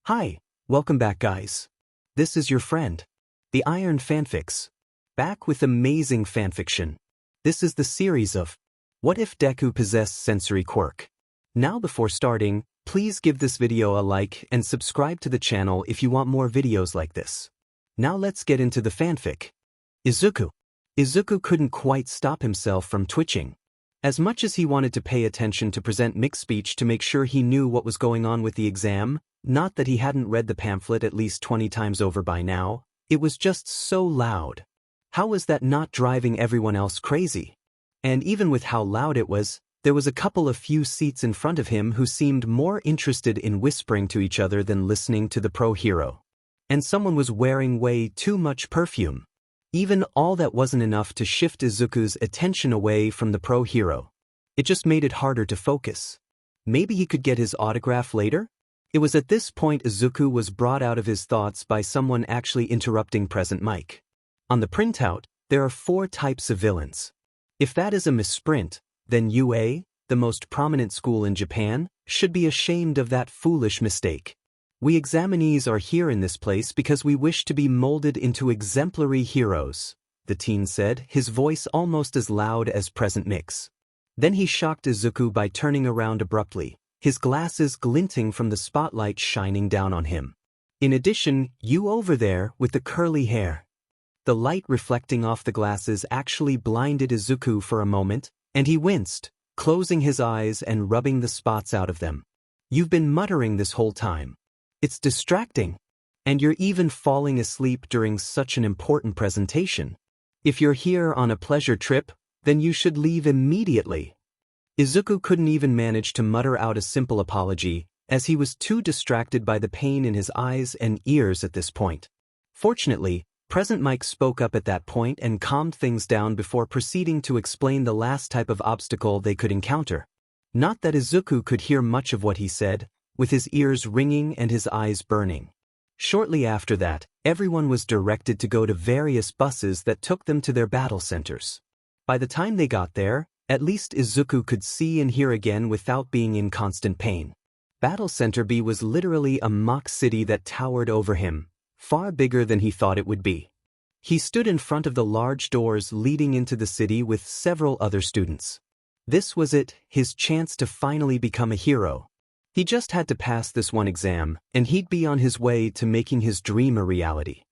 Hi, welcome back guys. This is your friend, the Iron Fanfics, back with amazing fanfiction. This is the series of What If Deku Possessed Sensory Quirk. Now before starting, please give this video a like and subscribe to the channel if you want more videos like this. Now let's get into the fanfic. Izuku. Izuku couldn't quite stop himself from twitching. As much as he wanted to pay attention to present mixed speech to make sure he knew what was going on with the exam, not that he hadn't read the pamphlet at least 20 times over by now, it was just so loud. How was that not driving everyone else crazy? And even with how loud it was, there was a couple of few seats in front of him who seemed more interested in whispering to each other than listening to the pro-hero. And someone was wearing way too much perfume. Even all that wasn't enough to shift Izuku's attention away from the pro-hero. It just made it harder to focus. Maybe he could get his autograph later? It was at this point Izuku was brought out of his thoughts by someone actually interrupting present mic. On the printout, there are 4 types of villains. If that is a misprint, then UA, the most prominent school in Japan, should be ashamed of that foolish mistake. We examinees are here in this place because we wish to be molded into exemplary heroes, the teen said, his voice almost as loud as present mix. Then he shocked Izuku by turning around abruptly, his glasses glinting from the spotlight shining down on him. In addition, you over there with the curly hair. The light reflecting off the glasses actually blinded Izuku for a moment, and he winced, closing his eyes and rubbing the spots out of them. You've been muttering this whole time. It's distracting. And you're even falling asleep during such an important presentation. If you're here on a pleasure trip, then you should leave immediately. Izuku couldn't even manage to mutter out a simple apology, as he was too distracted by the pain in his eyes and ears at this point. Fortunately, Present Mike spoke up at that point and calmed things down before proceeding to explain the last type of obstacle they could encounter. Not that Izuku could hear much of what he said, with his ears ringing and his eyes burning. Shortly after that, everyone was directed to go to various buses that took them to their battle centers. By the time they got there, at least Izuku could see and hear again without being in constant pain. Battle Center B was literally a mock city that towered over him, far bigger than he thought it would be. He stood in front of the large doors leading into the city with several other students. This was it, his chance to finally become a hero. He just had to pass this one exam, and he'd be on his way to making his dream a reality.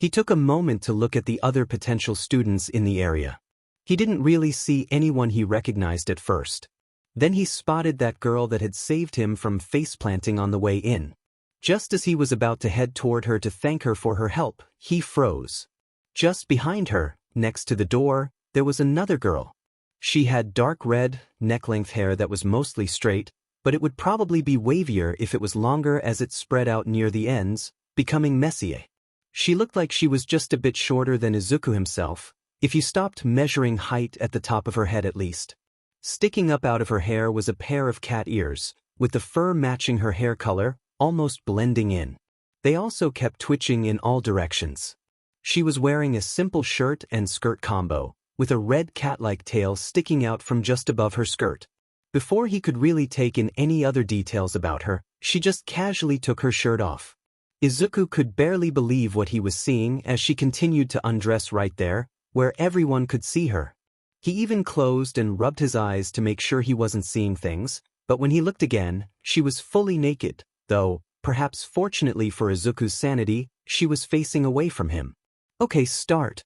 He took a moment to look at the other potential students in the area. He didn't really see anyone he recognized at first. Then he spotted that girl that had saved him from face-planting on the way in. Just as he was about to head toward her to thank her for her help, he froze. Just behind her, next to the door, there was another girl. She had dark red, neck-length hair that was mostly straight, but it would probably be wavier if it was longer as it spread out near the ends, becoming messier. She looked like she was just a bit shorter than Izuku himself, if you stopped measuring height at the top of her head at least. Sticking up out of her hair was a pair of cat ears, with the fur matching her hair color, almost blending in. They also kept twitching in all directions. She was wearing a simple shirt and skirt combo, with a red cat-like tail sticking out from just above her skirt. Before he could really take in any other details about her, she just casually took her shirt off. Izuku could barely believe what he was seeing as she continued to undress right there, where everyone could see her. He even closed and rubbed his eyes to make sure he wasn't seeing things, but when he looked again, she was fully naked, though, perhaps fortunately for Izuku's sanity, she was facing away from him. Okay, start.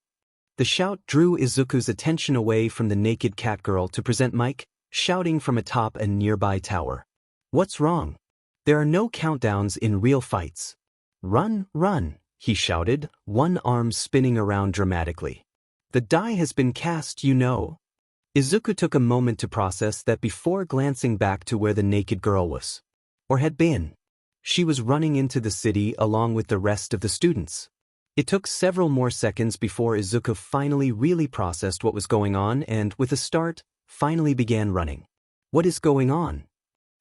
The shout drew Izuku's attention away from the naked cat girl to present Mike, shouting from atop a nearby tower. What's wrong? There are no countdowns in real fights. Run, run, he shouted, one arm spinning around dramatically. The die has been cast, you know. Izuku took a moment to process that before glancing back to where the naked girl was. Or had been. She was running into the city along with the rest of the students. It took several more seconds before Izuku finally really processed what was going on and, with a start, finally began running. What is going on?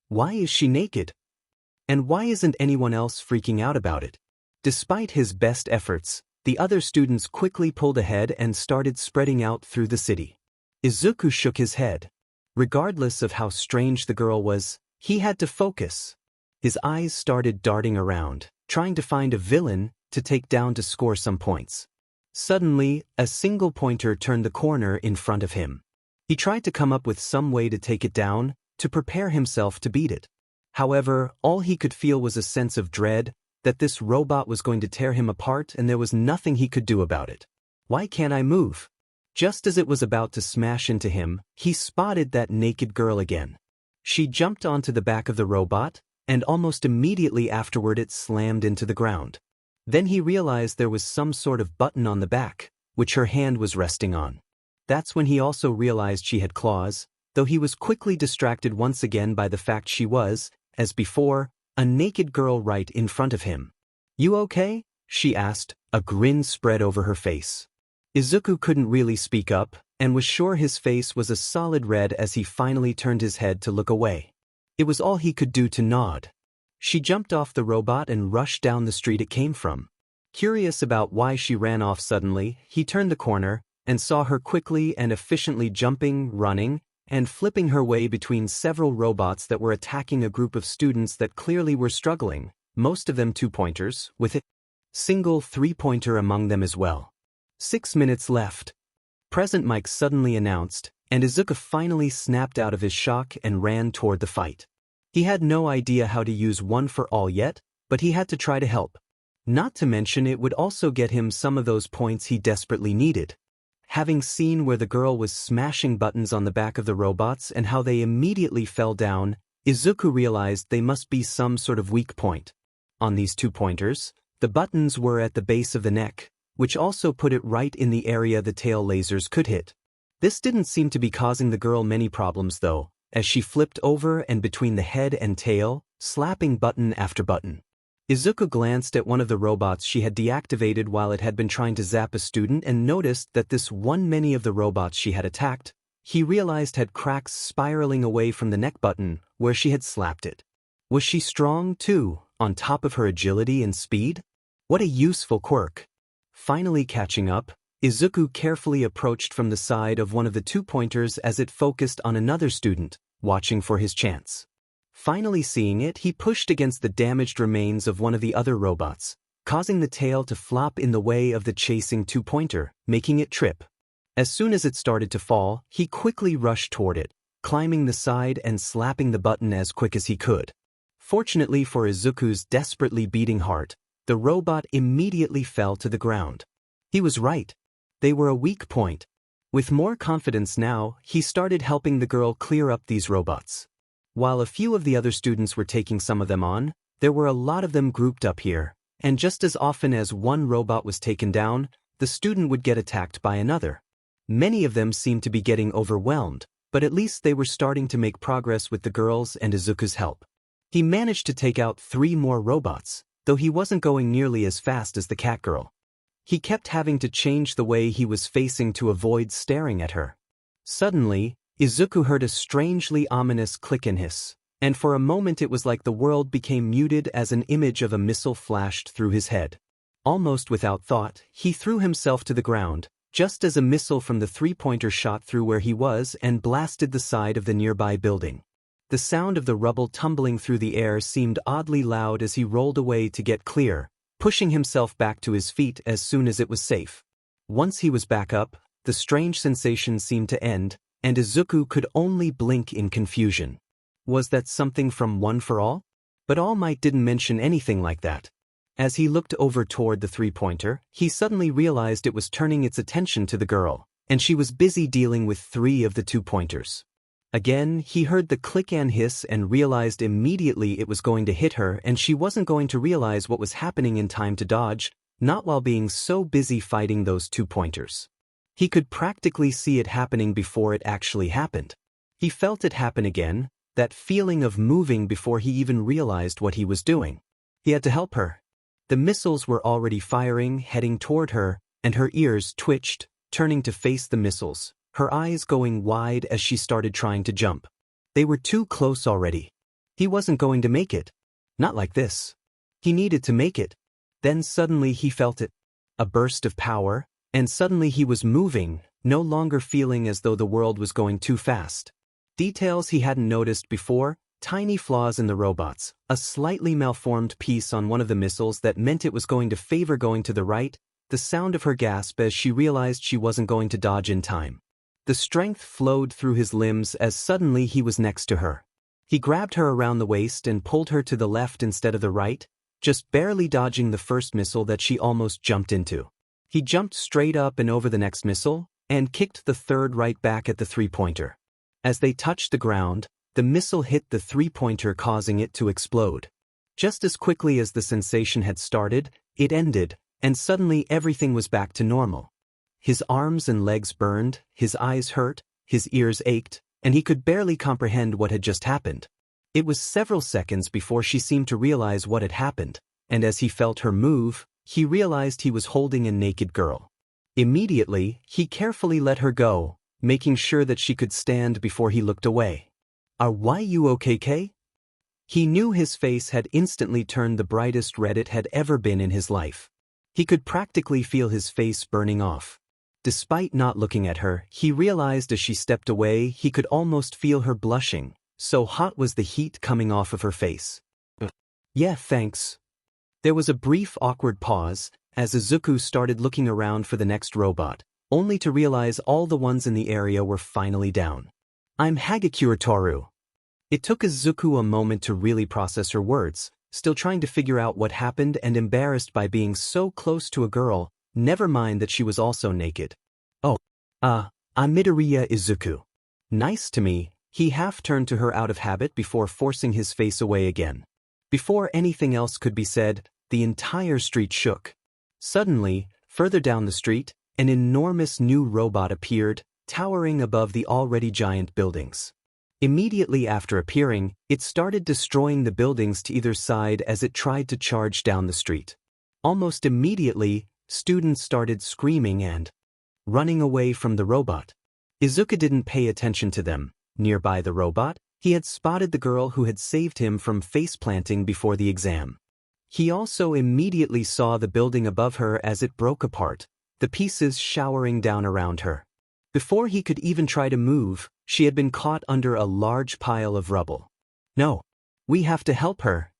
Why is she naked? And why isn't anyone else freaking out about it? Despite his best efforts, the other students quickly pulled ahead and started spreading out through the city. Izuku shook his head. Regardless of how strange the girl was, he had to focus. His eyes started darting around, trying to find a villain to take down to score some points. Suddenly, a single pointer turned the corner in front of him. He tried to come up with some way to take it down, to prepare himself to beat it. However, all he could feel was a sense of dread, that this robot was going to tear him apart and there was nothing he could do about it. Why can't I move? Just as it was about to smash into him, he spotted that naked girl again. She jumped onto the back of the robot, and almost immediately afterward it slammed into the ground. Then he realized there was some sort of button on the back, which her hand was resting on. That's when he also realized she had claws, though he was quickly distracted once again by the fact she was, as before, a naked girl right in front of him. "You okay?" she asked, a grin spread over her face. Izuku couldn't really speak up, and was sure his face was a solid red as he finally turned his head to look away. It was all he could do to nod. She jumped off the robot and rushed down the street it came from. Curious about why she ran off suddenly, he turned the corner, and saw her quickly and efficiently jumping, running, and flipping her way between several robots that were attacking a group of students that clearly were struggling, most of them two-pointers, with a single three-pointer among them as well. 6 minutes left. Present Mike suddenly announced, and Izuku finally snapped out of his shock and ran toward the fight. He had no idea how to use one for all yet, but he had to try to help. Not to mention it would also get him some of those points he desperately needed. Having seen where the girl was smashing buttons on the back of the robots and how they immediately fell down, Izuku realized they must be some sort of weak point. On these two-pointers, the buttons were at the base of the neck, which also put it right in the area the tail lasers could hit. This didn't seem to be causing the girl many problems though, as she flipped over and between the head and tail, slapping button after button. Izuku glanced at one of the robots she had deactivated while it had been trying to zap a student and noticed that this one many of the robots she had attacked, he realized had cracks spiraling away from the neck button where she had slapped it. Was she strong too, on top of her agility and speed? What a useful quirk. Finally catching up, Izuku carefully approached from the side of one of the two-pointers as it focused on another student, watching for his chance. Finally seeing it, he pushed against the damaged remains of one of the other robots, causing the tail to flop in the way of the chasing two-pointer, making it trip. As soon as it started to fall, he quickly rushed toward it, climbing the side and slapping the button as quick as he could. Fortunately for Izuku's desperately beating heart, the robot immediately fell to the ground. He was right. They were a weak point. With more confidence now, he started helping the girl clear up these robots. While a few of the other students were taking some of them on, there were a lot of them grouped up here, and just as often as one robot was taken down, the student would get attacked by another. Many of them seemed to be getting overwhelmed, but at least they were starting to make progress with the girls and Izuku's help. He managed to take out 3 more robots, though he wasn't going nearly as fast as the cat girl. He kept having to change the way he was facing to avoid staring at her. Suddenly, Izuku heard a strangely ominous click and hiss, and for a moment it was like the world became muted as an image of a missile flashed through his head. Almost without thought, he threw himself to the ground, just as a missile from the three-pointer shot through where he was and blasted the side of the nearby building. The sound of the rubble tumbling through the air seemed oddly loud as he rolled away to get clear, pushing himself back to his feet as soon as it was safe. Once he was back up, the strange sensation seemed to end, and Izuku could only blink in confusion. Was that something from One for All? But All Might didn't mention anything like that. As he looked over toward the three-pointer, he suddenly realized it was turning its attention to the girl, and she was busy dealing with 3 of the two-pointers. Again, he heard the click and hiss and realized immediately it was going to hit her and she wasn't going to realize what was happening in time to dodge, not while being so busy fighting those two-pointers. He could practically see it happening before it actually happened. He felt it happen again, that feeling of moving before he even realized what he was doing. He had to help her. The missiles were already firing, heading toward her, and her ears twitched, turning to face the missiles, her eyes going wide as she started trying to jump. They were too close already. He wasn't going to make it. Not like this. He needed to make it. Then suddenly he felt it. A burst of power, and suddenly he was moving, no longer feeling as though the world was going too fast. Details he hadn't noticed before, Tiny flaws in the robots, a slightly malformed piece on one of the missiles that meant it was going to favor going to the right, the sound of her gasp as she realized she wasn't going to dodge in time. The strength flowed through his limbs as suddenly he was next to her. He grabbed her around the waist and pulled her to the left instead of the right, just barely dodging the first missile that she almost jumped into. He jumped straight up and over the next missile, and kicked the third right back at the three-pointer. As they touched the ground, the missile hit the three-pointer, causing it to explode. Just as quickly as the sensation had started, it ended, and suddenly everything was back to normal. His arms and legs burned, his eyes hurt, his ears ached, and he could barely comprehend what had just happened. It was several seconds before she seemed to realize what had happened, and as he felt her move, he realized he was holding a naked girl. Immediately, he carefully let her go, making sure that she could stand before he looked away. "Are you okay?" He knew his face had instantly turned the brightest red it had ever been in his life. He could practically feel his face burning off. Despite not looking at her, he realized as she stepped away he could almost feel her blushing, so hot was the heat coming off of her face. "Yeah, thanks." There was a brief awkward pause, as Izuku started looking around for the next robot, only to realize all the ones in the area were finally down. "I'm Hagakure Toru." It took Izuku a moment to really process her words, still trying to figure out what happened and embarrassed by being so close to a girl, never mind that she was also naked. I'm Midoriya Izuku." "Nice to me," he half turned to her out of habit before forcing his face away again. Before anything else could be said, the entire street shook. Suddenly, further down the street, an enormous new robot appeared, towering above the already giant buildings. Immediately after appearing, it started destroying the buildings to either side as it tried to charge down the street. Almost immediately, students started screaming and running away from the robot. Izuku didn't pay attention to them. Nearby the robot, he had spotted the girl who had saved him from face-planting before the exam. He also immediately saw the building above her as it broke apart, the pieces showering down around her. Before he could even try to move, she had been caught under a large pile of rubble. "No, we have to help her."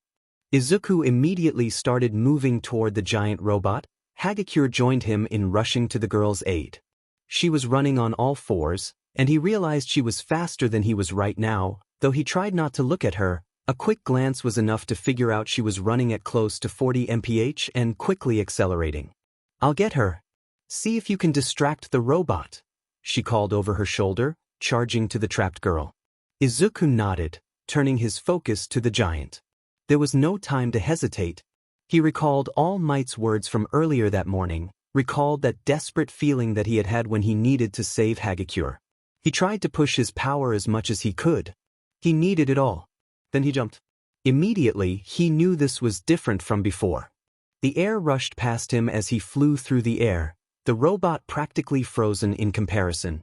Izuku immediately started moving toward the giant robot. Hagakure joined him in rushing to the girl's aid. She was running on all fours, and he realized she was faster than he was right now, though he tried not to look at her. A quick glance was enough to figure out she was running at close to 40 mph and quickly accelerating. "I'll get her. See if you can distract the robot," she called over her shoulder, charging to the trapped girl. Izuku nodded, turning his focus to the giant. There was no time to hesitate. He recalled All Might's words from earlier that morning, recalled that desperate feeling that he had had when he needed to save Hagakure. He tried to push his power as much as he could. He needed it all. Then he jumped. Immediately, he knew this was different from before. The air rushed past him as he flew through the air, the robot practically frozen in comparison.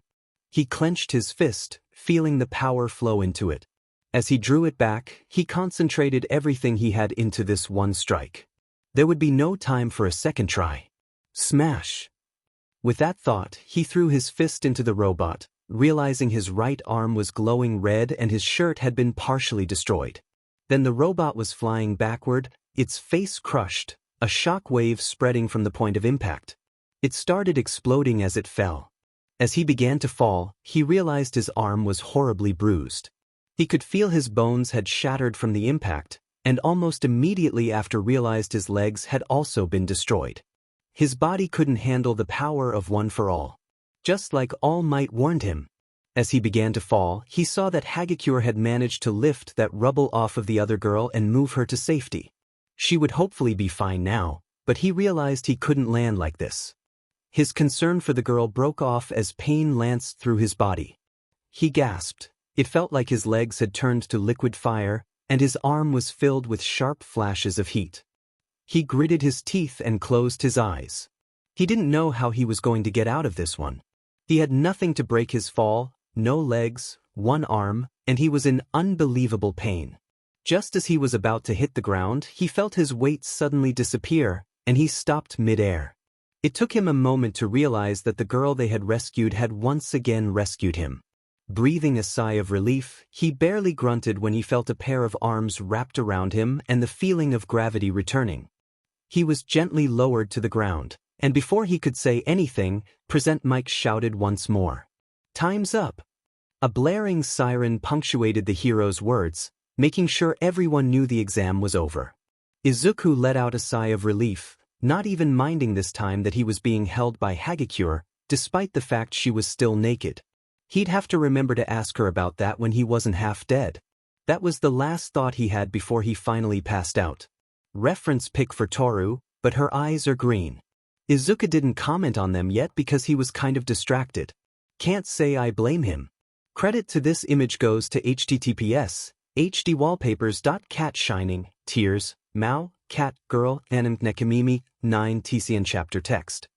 He clenched his fist, feeling the power flow into it. As he drew it back, he concentrated everything he had into this one strike. There would be no time for a second try. Smash! With that thought, he threw his fist into the robot, realizing his right arm was glowing red and his shirt had been partially destroyed. Then the robot was flying backward, its face crushed, a shock wave spreading from the point of impact. It started exploding as it fell. As he began to fall, he realized his arm was horribly bruised. He could feel his bones had shattered from the impact, and almost immediately after realized his legs had also been destroyed. His body couldn't handle the power of One for All. Just like All Might warned him. As he began to fall, he saw that Hagakure had managed to lift that rubble off of the other girl and move her to safety. She would hopefully be fine now, but he realized he couldn't land like this. His concern for the girl broke off as pain lanced through his body. He gasped. It felt like his legs had turned to liquid fire, and his arm was filled with sharp flashes of heat. He gritted his teeth and closed his eyes. He didn't know how he was going to get out of this one. He had nothing to break his fall, no legs, one arm, and he was in unbelievable pain. Just as he was about to hit the ground, he felt his weight suddenly disappear, and he stopped mid-air. It took him a moment to realize that the girl they had rescued had once again rescued him. Breathing a sigh of relief, he barely grunted when he felt a pair of arms wrapped around him and the feeling of gravity returning. He was gently lowered to the ground, and before he could say anything, Present Mike shouted once more. "Time's up!" A blaring siren punctuated the hero's words, making sure everyone knew the exam was over. Izuku let out a sigh of relief, not even minding this time that he was being held by Hagakure, despite the fact she was still naked. He'd have to remember to ask her about that when he wasn't half dead. That was the last thought he had before he finally passed out. Reference pic for Toru, but her eyes are green. Izuku didn't comment on them yet because he was kind of distracted. Can't say I blame him. Credit to this image goes to https://hdwallpapers.cat shining, tears, Mao, cat, girl, anim nekamimi, 9 TCN chapter text.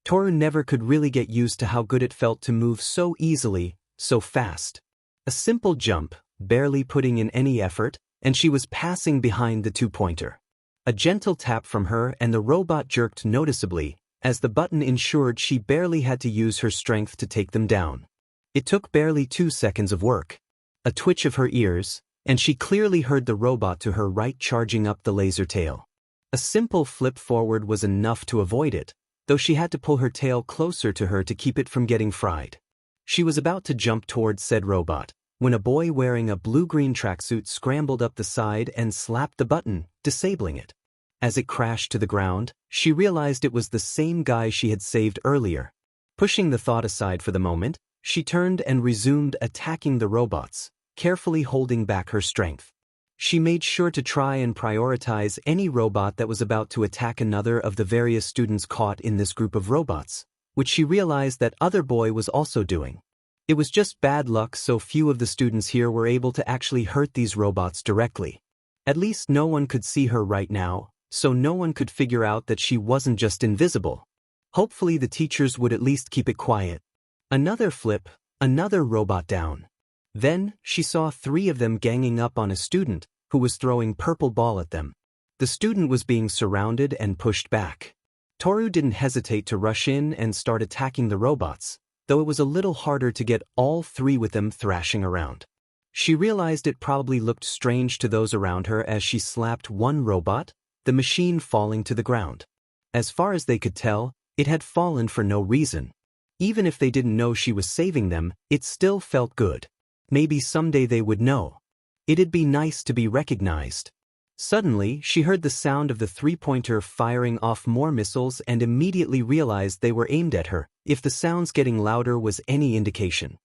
Toru never could really get used to how good it felt to move so easily, so fast. A simple jump, barely putting in any effort, and she was passing behind the two-pointer. A gentle tap from her and the robot jerked noticeably, as the button ensured she barely had to use her strength to take them down. It took barely 2 seconds of work. A twitch of her ears, and she clearly heard the robot to her right charging up the laser tail. A simple flip forward was enough to avoid it, though she had to pull her tail closer to her to keep it from getting fried. She was about to jump towards said robot, when a boy wearing a blue-green tracksuit scrambled up the side and slapped the button, disabling it. As it crashed to the ground, she realized it was the same guy she had saved earlier. Pushing the thought aside for the moment, she turned and resumed attacking the robots, carefully holding back her strength. She made sure to try and prioritize any robot that was about to attack another of the various students caught in this group of robots, which she realized that other boy was also doing. It was just bad luck so few of the students here were able to actually hurt these robots directly. At least no one could see her right now, so no one could figure out that she wasn't just invisible. Hopefully the teachers would at least keep it quiet. Another flip, another robot down. Then, she saw 3 of them ganging up on a student, who was throwing purple ball at them. The student was being surrounded and pushed back. Toru didn't hesitate to rush in and start attacking the robots, though it was a little harder to get all 3 with them thrashing around. She realized it probably looked strange to those around her as she slapped one robot, the machine falling to the ground. As far as they could tell, it had fallen for no reason. Even if they didn't know she was saving them, it still felt good. Maybe someday they would know. It'd be nice to be recognized. Suddenly, she heard the sound of the three-pointer firing off more missiles and immediately realized they were aimed at her, if the sounds getting louder was any indication.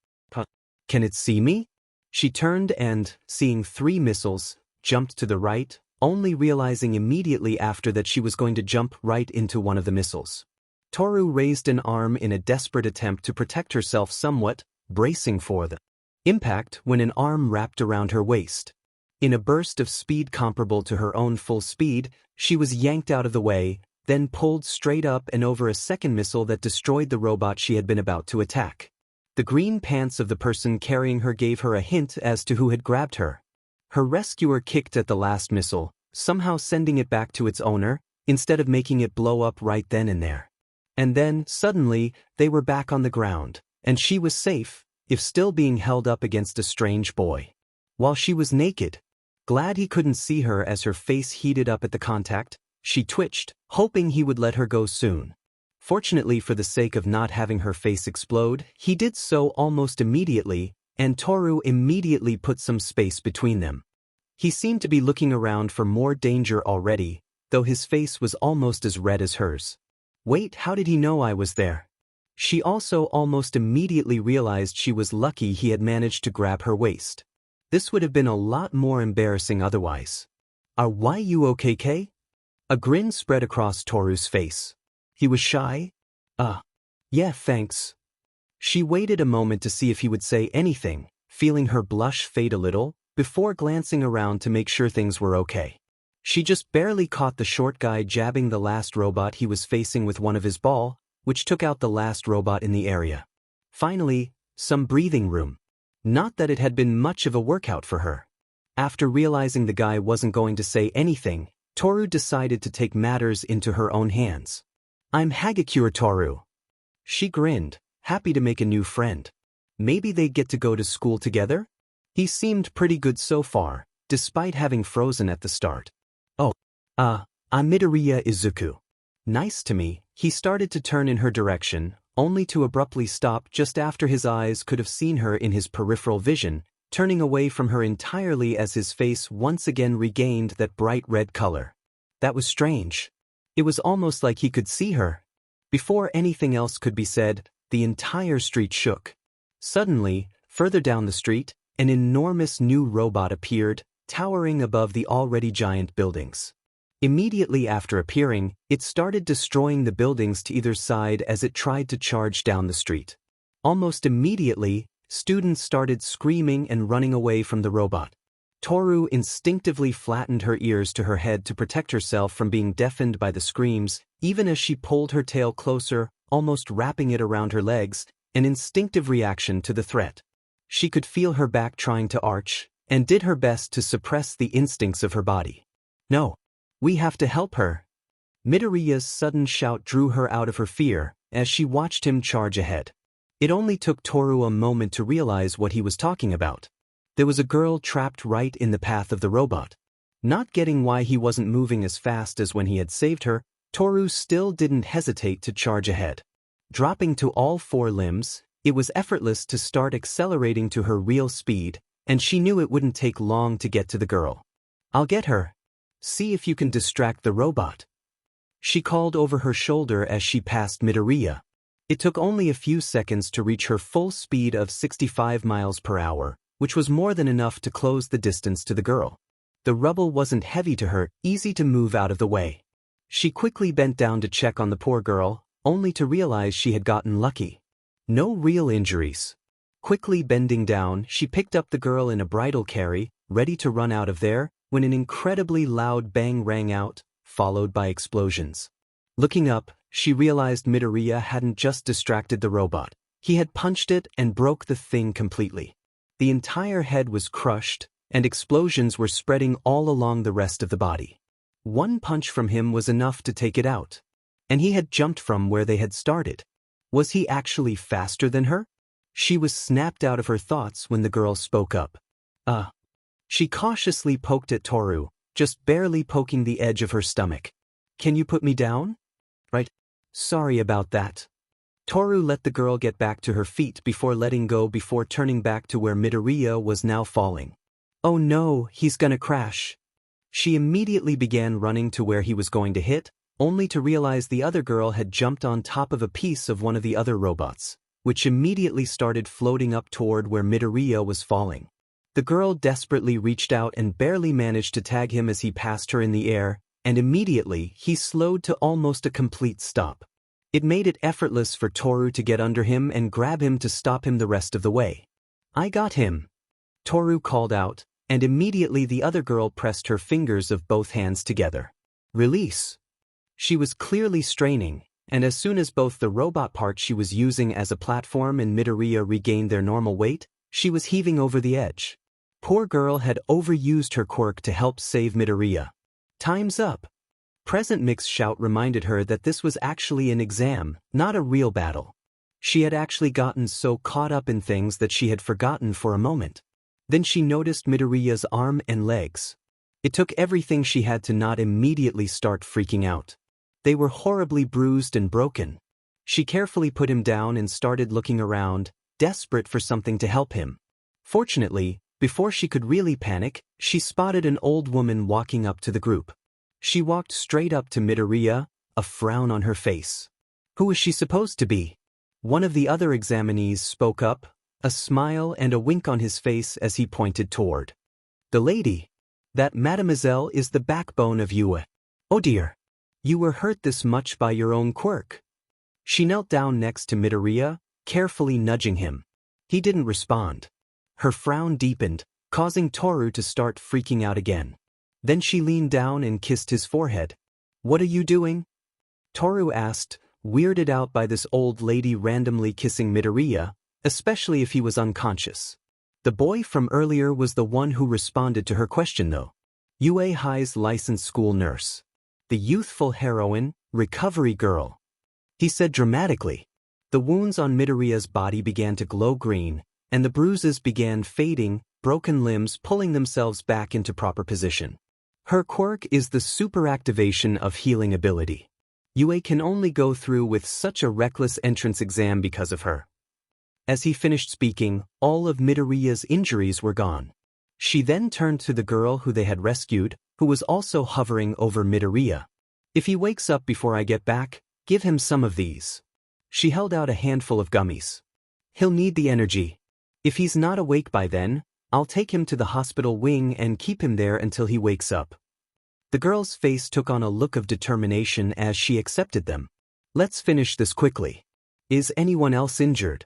Can it see me? She turned and, seeing 3 missiles, jumped to the right, only realizing immediately after that she was going to jump right into one of the missiles. Toru raised an arm in a desperate attempt to protect herself somewhat, bracing for the impact when an arm wrapped around her waist. In a burst of speed comparable to her own full speed, she was yanked out of the way, then pulled straight up and over a second missile that destroyed the robot she had been about to attack. The green pants of the person carrying her gave her a hint as to who had grabbed her. Her rescuer kicked at the last missile, somehow sending it back to its owner, instead of making it blow up right then and there. And then, suddenly, they were back on the ground, and she was safe, if still being held up against a strange boy. While she was naked, glad he couldn't see her as her face heated up at the contact, she twitched, hoping he would let her go soon. Fortunately for the sake of not having her face explode, he did so almost immediately, and Toru immediately put some space between them. He seemed to be looking around for more danger already, though his face was almost as red as hers. Wait, how did he know I was there? She also almost immediately realized she was lucky he had managed to grab her waist. This would have been a lot more embarrassing otherwise. Why you okay, Kay? A grin spread across Toru's face. He was shy? Yeah, thanks. She waited a moment to see if he would say anything, feeling her blush fade a little, before glancing around to make sure things were okay. She just barely caught the short guy jabbing the last robot he was facing with one of his ball, which took out the last robot in the area. Finally, some breathing room. Not that it had been much of a workout for her. After realizing the guy wasn't going to say anything, Toru decided to take matters into her own hands. I'm Hagakure Toru. She grinned, happy to make a new friend. Maybe they'd get to go to school together? He seemed pretty good so far, despite having frozen at the start. Oh, I'm Midoriya Izuku. Nice to me. He started to turn in her direction, only to abruptly stop just after his eyes could have seen her in his peripheral vision, turning away from her entirely as his face once again regained that bright red color. That was strange. It was almost like he could see her. Before anything else could be said, the entire street shook. Suddenly, further down the street, an enormous new robot appeared, towering above the already giant buildings. Immediately after appearing, it started destroying the buildings to either side as it tried to charge down the street. Almost immediately, students started screaming and running away from the robot. Toru instinctively flattened her ears to her head to protect herself from being deafened by the screams, even as she pulled her tail closer, almost wrapping it around her legs, an instinctive reaction to the threat. She could feel her back trying to arch, and did her best to suppress the instincts of her body. No. We have to help her. Midoriya's sudden shout drew her out of her fear as she watched him charge ahead. It only took Toru a moment to realize what he was talking about. There was a girl trapped right in the path of the robot. Not getting why he wasn't moving as fast as when he had saved her, Toru still didn't hesitate to charge ahead. Dropping to all four limbs, it was effortless to start accelerating to her real speed, and she knew it wouldn't take long to get to the girl. I'll get her. See if you can distract the robot. She called over her shoulder as she passed Midoriya. It took only a few seconds to reach her full speed of 65 miles per hour, which was more than enough to close the distance to the girl. The rubble wasn't heavy to her, easy to move out of the way. She quickly bent down to check on the poor girl, only to realize she had gotten lucky. No real injuries. Quickly bending down, she picked up the girl in a bridal carry, ready to run out of there, when an incredibly loud bang rang out, followed by explosions. Looking up, she realized Midoriya hadn't just distracted the robot. He had punched it and broke the thing completely. The entire head was crushed, and explosions were spreading all along the rest of the body. One punch from him was enough to take it out. And he had jumped from where they had started. Was he actually faster than her? She was snapped out of her thoughts when the girl spoke up. She cautiously poked at Toru, just barely poking the edge of her stomach. Can you put me down? Right. Sorry about that. Toru let the girl get back to her feet before letting go before turning back to where Midoriya was now falling. Oh no, he's gonna crash. She immediately began running to where he was going to hit, only to realize the other girl had jumped on top of a piece of one of the other robots, which immediately started floating up toward where Midoriya was falling. The girl desperately reached out and barely managed to tag him as he passed her in the air, and immediately he slowed to almost a complete stop. It made it effortless for Toru to get under him and grab him to stop him the rest of the way. I got him. Toru called out, and immediately the other girl pressed her fingers of both hands together. Release. She was clearly straining, and as soon as both the robot part she was using as a platform and Midoriya regained their normal weight, she was heaving over the edge. Poor girl had overused her quirk to help save Midoriya. Time's up. Present Mix's shout reminded her that this was actually an exam, not a real battle. She had actually gotten so caught up in things that she had forgotten for a moment. Then she noticed Midoriya's arm and legs. It took everything she had to not immediately start freaking out. They were horribly bruised and broken. She carefully put him down and started looking around, desperate for something to help him. Fortunately, before she could really panic, she spotted an old woman walking up to the group. She walked straight up to Midoriya, a frown on her face. Who was she supposed to be? One of the other examinees spoke up, a smile and a wink on his face as he pointed toward. The lady. That mademoiselle is the backbone of Yue. Oh dear. You were hurt this much by your own quirk. She knelt down next to Midoriya, carefully nudging him. He didn't respond. Her frown deepened, causing Toru to start freaking out again. Then she leaned down and kissed his forehead. What are you doing? Toru asked, weirded out by this old lady randomly kissing Midoriya, especially if he was unconscious. The boy from earlier was the one who responded to her question though. Yue Hai's licensed school nurse. The youthful heroine, recovery girl. He said dramatically. The wounds on Midoriya's body began to glow green, and the bruises began fading, broken limbs pulling themselves back into proper position. Her quirk is the super activation of healing ability. Yue can only go through with such a reckless entrance exam because of her. As he finished speaking, all of Midoriya's injuries were gone. She then turned to the girl who they had rescued, who was also hovering over Midoriya. If he wakes up before I get back, give him some of these. She held out a handful of gummies. He'll need the energy. If he's not awake by then, I'll take him to the hospital wing and keep him there until he wakes up. The girl's face took on a look of determination as she accepted them. Let's finish this quickly. Is anyone else injured?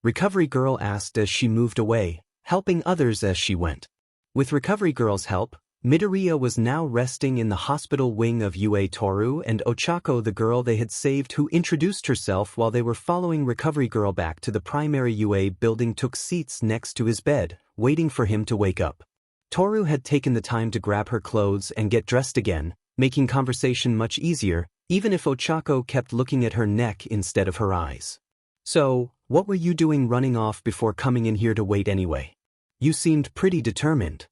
Recovery Girl asked as she moved away, helping others as she went. With Recovery Girl's help, Midoriya was now resting in the hospital wing of Yue Toru and Ochako, the girl they had saved, who introduced herself while they were following Recovery Girl back to the primary Yue building, took seats next to his bed, waiting for him to wake up. Toru had taken the time to grab her clothes and get dressed again, making conversation much easier, even if Ochako kept looking at her neck instead of her eyes. So, what were you doing running off before coming in here to wait anyway? You seemed pretty determined.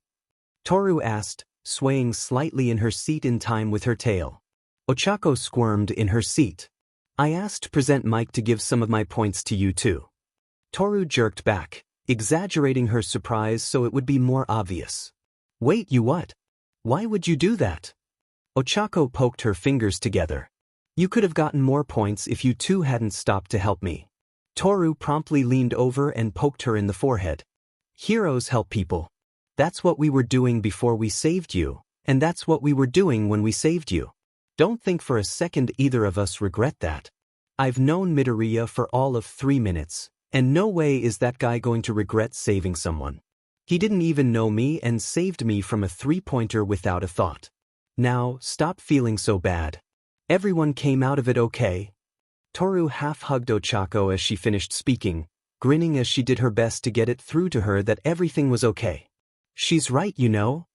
Toru asked, swaying slightly in her seat in time with her tail. Ochako squirmed in her seat. I asked to present Mike to give some of my points to you too. Toru jerked back, exaggerating her surprise so it would be more obvious. Wait, you what? Why would you do that? Ochako poked her fingers together. You could have gotten more points if you two hadn't stopped to help me. Toru promptly leaned over and poked her in the forehead. Heroes help people. That's what we were doing before we saved you, and that's what we were doing when we saved you. Don't think for a second either of us regret that. I've known Midoriya for all of 3 minutes, and no way is that guy going to regret saving someone. He didn't even know me and saved me from a 3-pointer without a thought. Now, stop feeling so bad. Everyone came out of it okay. Toru half-hugged Ochako as she finished speaking, grinning as she did her best to get it through to her that everything was okay. She's right, you know.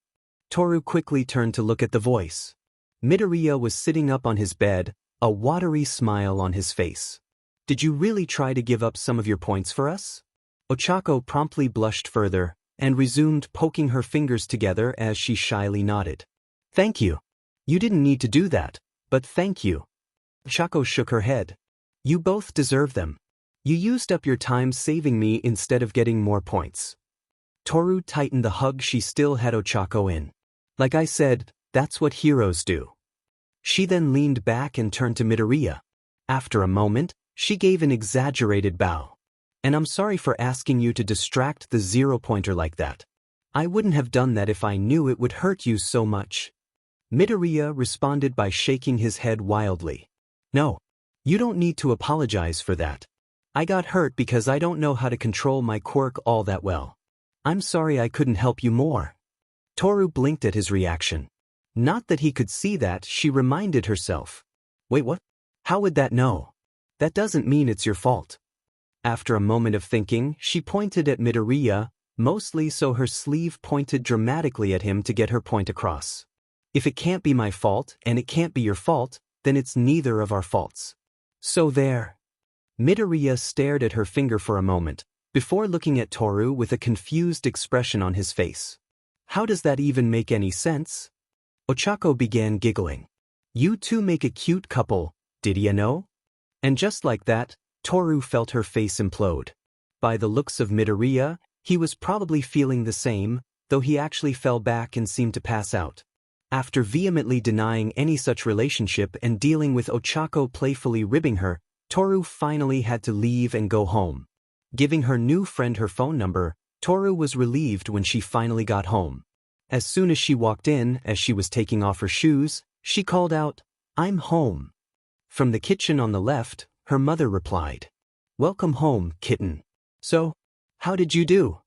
Toru quickly turned to look at the voice. Midoriya was sitting up on his bed, a watery smile on his face. Did you really try to give up some of your points for us? Ochako promptly blushed further, and resumed poking her fingers together as she shyly nodded. Thank you. You didn't need to do that, but thank you. Ochako shook her head. You both deserve them. You used up your time saving me instead of getting more points. Toru tightened the hug she still had Ochako in. Like I said, that's what heroes do. She then leaned back and turned to Midoriya. After a moment, she gave an exaggerated bow. And I'm sorry for asking you to distract the 0-pointer like that. I wouldn't have done that if I knew it would hurt you so much. Midoriya responded by shaking his head wildly. No. You don't need to apologize for that. I got hurt because I don't know how to control my quirk all that well. I'm sorry I couldn't help you more. Toru blinked at his reaction. Not that he could see that, she reminded herself. Wait, what? How would that know? That doesn't mean it's your fault. After a moment of thinking, she pointed at Midoriya, mostly so her sleeve pointed dramatically at him to get her point across. If it can't be my fault and it can't be your fault, then it's neither of our faults. So there. Midoriya stared at her finger for a moment, before looking at Toru with a confused expression on his face. How does that even make any sense? Ochako began giggling. You two make a cute couple, did ya know? And just like that, Toru felt her face implode. By the looks of Midoriya, he was probably feeling the same, though he actually fell back and seemed to pass out. After vehemently denying any such relationship and dealing with Ochako playfully ribbing her, Toru finally had to leave and go home. Giving her new friend her phone number, Toru was relieved when she finally got home. As soon as she walked in, as she was taking off her shoes, she called out, "I'm home." From the kitchen on the left, her mother replied, "Welcome home, kitten. So, how did you do?"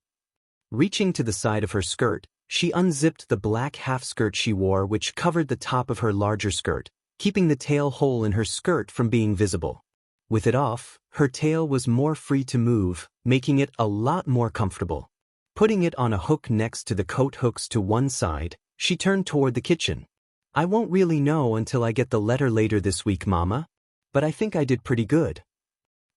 Reaching to the side of her skirt, she unzipped the black half-skirt she wore, which covered the top of her larger skirt, keeping the tail hole in her skirt from being visible. With it off, her tail was more free to move, making it a lot more comfortable. Putting it on a hook next to the coat hooks to one side, she turned toward the kitchen. I won't really know until I get the letter later this week, Mama. But I think I did pretty good.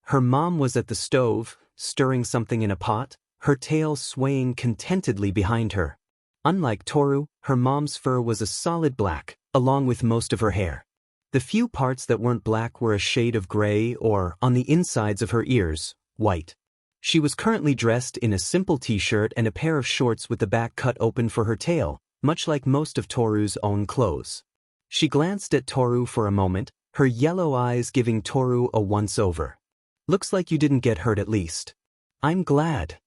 Her mom was at the stove, stirring something in a pot, her tail swaying contentedly behind her. Unlike Toru, her mom's fur was a solid black, along with most of her hair. The few parts that weren't black were a shade of gray or, on the insides of her ears, white. She was currently dressed in a simple t-shirt and a pair of shorts with the back cut open for her tail, much like most of Toru's own clothes. She glanced at Toru for a moment, her yellow eyes giving Toru a once-over. "Looks like you didn't get hurt at least." "I'm glad,"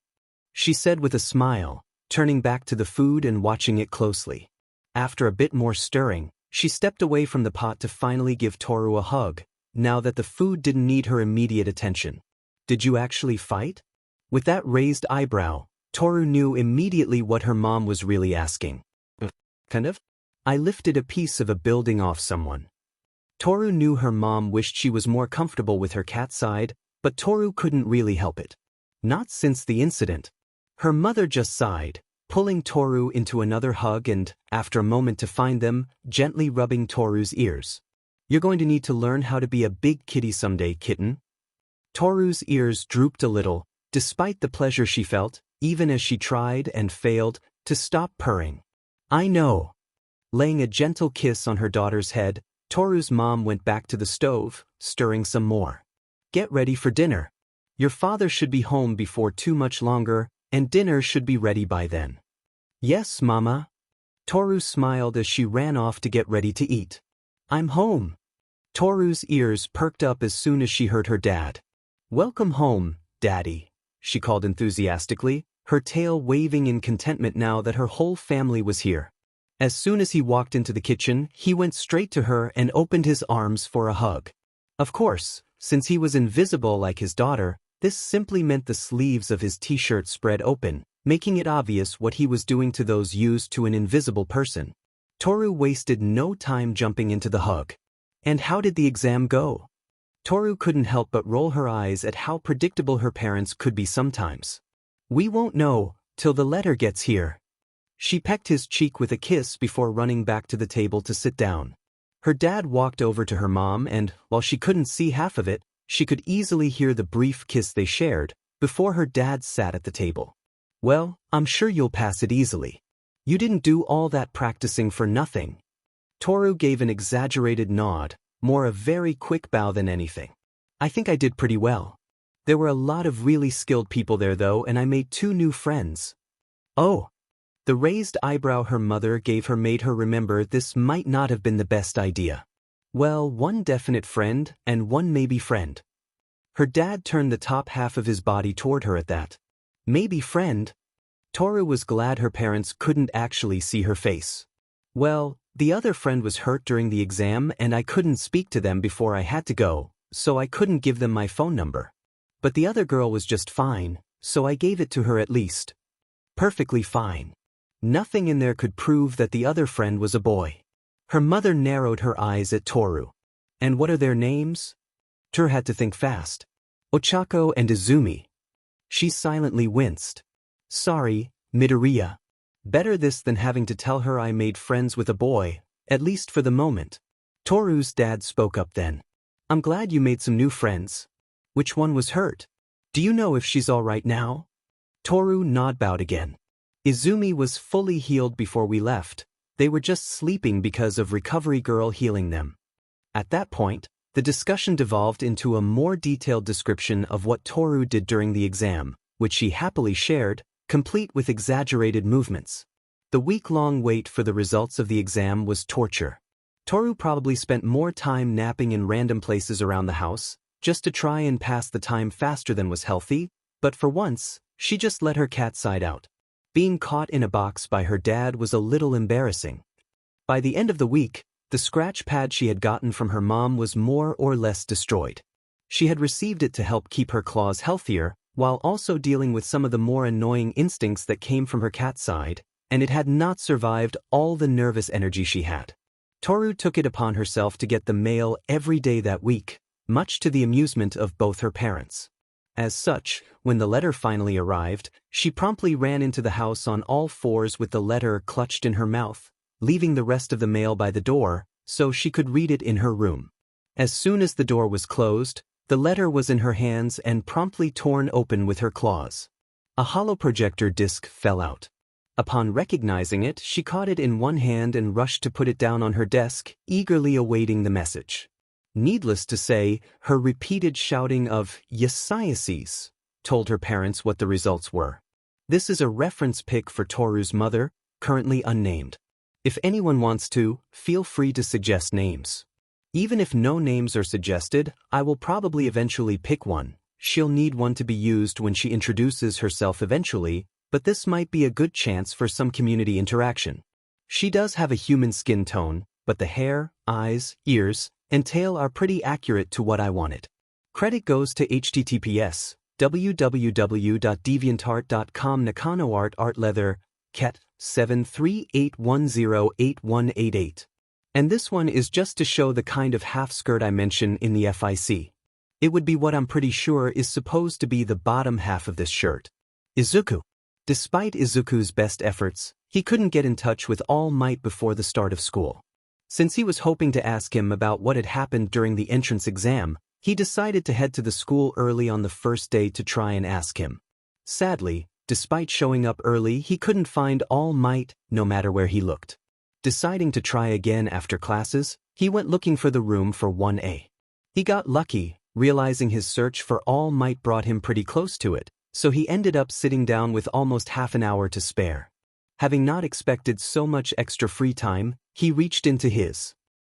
she said with a smile, turning back to the food and watching it closely. After a bit more stirring, she stepped away from the pot to finally give Toru a hug, now that the food didn't need her immediate attention. "Did you actually fight?" With that raised eyebrow, Toru knew immediately what her mom was really asking. Kind of? "I lifted a piece of a building off someone." Toru knew her mom wished she was more comfortable with her cat's side, but Toru couldn't really help it. Not since the incident. Her mother just sighed, pulling Toru into another hug and, after a moment to find them, gently rubbing Toru's ears. "You're going to need to learn how to be a big kitty someday, kitten." Toru's ears drooped a little, despite the pleasure she felt, even as she tried and failed to stop purring. "I know." Laying a gentle kiss on her daughter's head, Toru's mom went back to the stove, stirring some more. "Get ready for dinner. Your father should be home before too much longer, and dinner should be ready by then." "Yes, Mama." Toru smiled as she ran off to get ready to eat. "I'm home." Toru's ears perked up as soon as she heard her dad. "Welcome home, Daddy," she called enthusiastically, her tail waving in contentment now that her whole family was here. As soon as he walked into the kitchen, he went straight to her and opened his arms for a hug. Of course, since he was invisible like his daughter, this simply meant the sleeves of his t-shirt spread open, making it obvious what he was doing to those used to an invisible person. Toru wasted no time jumping into the hug. "And how did the exam go?" Toru couldn't help but roll her eyes at how predictable her parents could be sometimes. "We won't know till the letter gets here." She pecked his cheek with a kiss before running back to the table to sit down. Her dad walked over to her mom and, while she couldn't see half of it, she could easily hear the brief kiss they shared, before her dad sat at the table. "Well, I'm sure you'll pass it easily. You didn't do all that practicing for nothing." Toru gave an exaggerated nod, more a very quick bow than anything. "I think I did pretty well. There were a lot of really skilled people there though, and I made 2 new friends." "Oh." The raised eyebrow her mother gave her made her remember this might not have been the best idea. "Well, 1 definite friend and 1 maybe friend." Her dad turned the top half of his body toward her at that. "Maybe friend?" Toru was glad her parents couldn't actually see her face. "Well, the other friend was hurt during the exam and I couldn't speak to them before I had to go, so I couldn't give them my phone number. But the other girl was just fine, so I gave it to her at least. Perfectly fine. Nothing in there could prove that the other friend was a boy." Her mother narrowed her eyes at Toru. "And what are their names?" Toru had to think fast. "Ochako and Izumi." She silently winced. "Sorry, Midoriya. Better this than having to tell her I made friends with a boy, at least for the moment." Toru's dad spoke up then. "I'm glad you made some new friends. Which one was hurt? Do you know if she's all right now?" Toru bowed again. "Izumi was fully healed before we left. They were just sleeping because of Recovery Girl healing them." At that point, the discussion devolved into a more detailed description of what Toru did during the exam, which she happily shared, complete with exaggerated movements. The week-long wait for the results of the exam was torture. Toru probably spent more time napping in random places around the house, just to try and pass the time faster than was healthy, but for once, she just let her cat side out. Being caught in a box by her dad was a little embarrassing. By the end of the week, the scratch pad she had gotten from her mom was more or less destroyed. She had received it to help keep her claws healthier, while also dealing with some of the more annoying instincts that came from her cat side, and it had not survived all the nervous energy she had. Toru took it upon herself to get the mail every day that week, much to the amusement of both her parents. As such, when the letter finally arrived, she promptly ran into the house on all fours with the letter clutched in her mouth, leaving the rest of the mail by the door, so she could read it in her room. As soon as the door was closed, The letter was in her hands and promptly torn open with her claws. A hollow projector disc fell out. Upon recognizing it, she caught it in one hand and rushed to put it down on her desk, eagerly awaiting the message. Needless to say, her repeated shouting of "Yesiases" told her parents what the results were. This is a reference pic for Toru's mother, currently unnamed. If anyone wants to, feel free to suggest names. Even if no names are suggested, I will probably eventually pick one. She'll need one to be used when she introduces herself eventually, but this might be a good chance for some community interaction. She does have a human skin tone, but the hair, eyes, ears, and tail are pretty accurate to what I wanted. Credit goes to https://www.deviantart.com Nakano Art Leather, Ket, 738108188. And this one is just to show the kind of half-skirt I mention in the FIC. It would be what I'm pretty sure is supposed to be the bottom half of this shirt. Izuku. Despite Izuku's best efforts, he couldn't get in touch with All Might before the start of school. Since he was hoping to ask him about what had happened during the entrance exam, he decided to head to the school early on the first day to try and ask him. Sadly, despite showing up early, he couldn't find All Might, no matter where he looked. Deciding to try again after classes, he went looking for the room for 1A. He got lucky, realizing his search for All Might brought him pretty close to it, so he ended up sitting down with almost half an hour to spare. Having not expected so much extra free time, he reached into his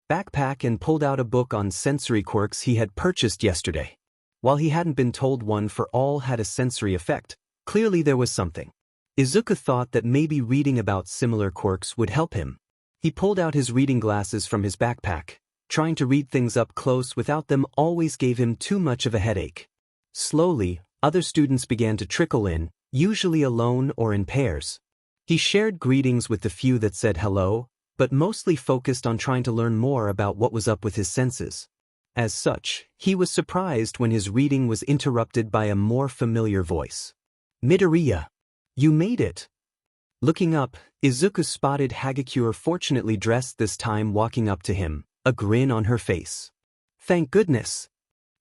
backpack and pulled out a book on sensory quirks he had purchased yesterday. While he hadn't been told one for all had a sensory effect, clearly there was something. Izuku thought that maybe reading about similar quirks would help him. He pulled out his reading glasses from his backpack. Trying to read things up close without them always gave him too much of a headache. Slowly, other students began to trickle in, usually alone or in pairs. He shared greetings with the few that said hello, but mostly focused on trying to learn more about what was up with his senses. As such, he was surprised when his reading was interrupted by a more familiar voice. "Midoriya, you made it." Looking up, Izuku spotted Hagakure, fortunately dressed this time, walking up to him, a grin on her face. Thank goodness.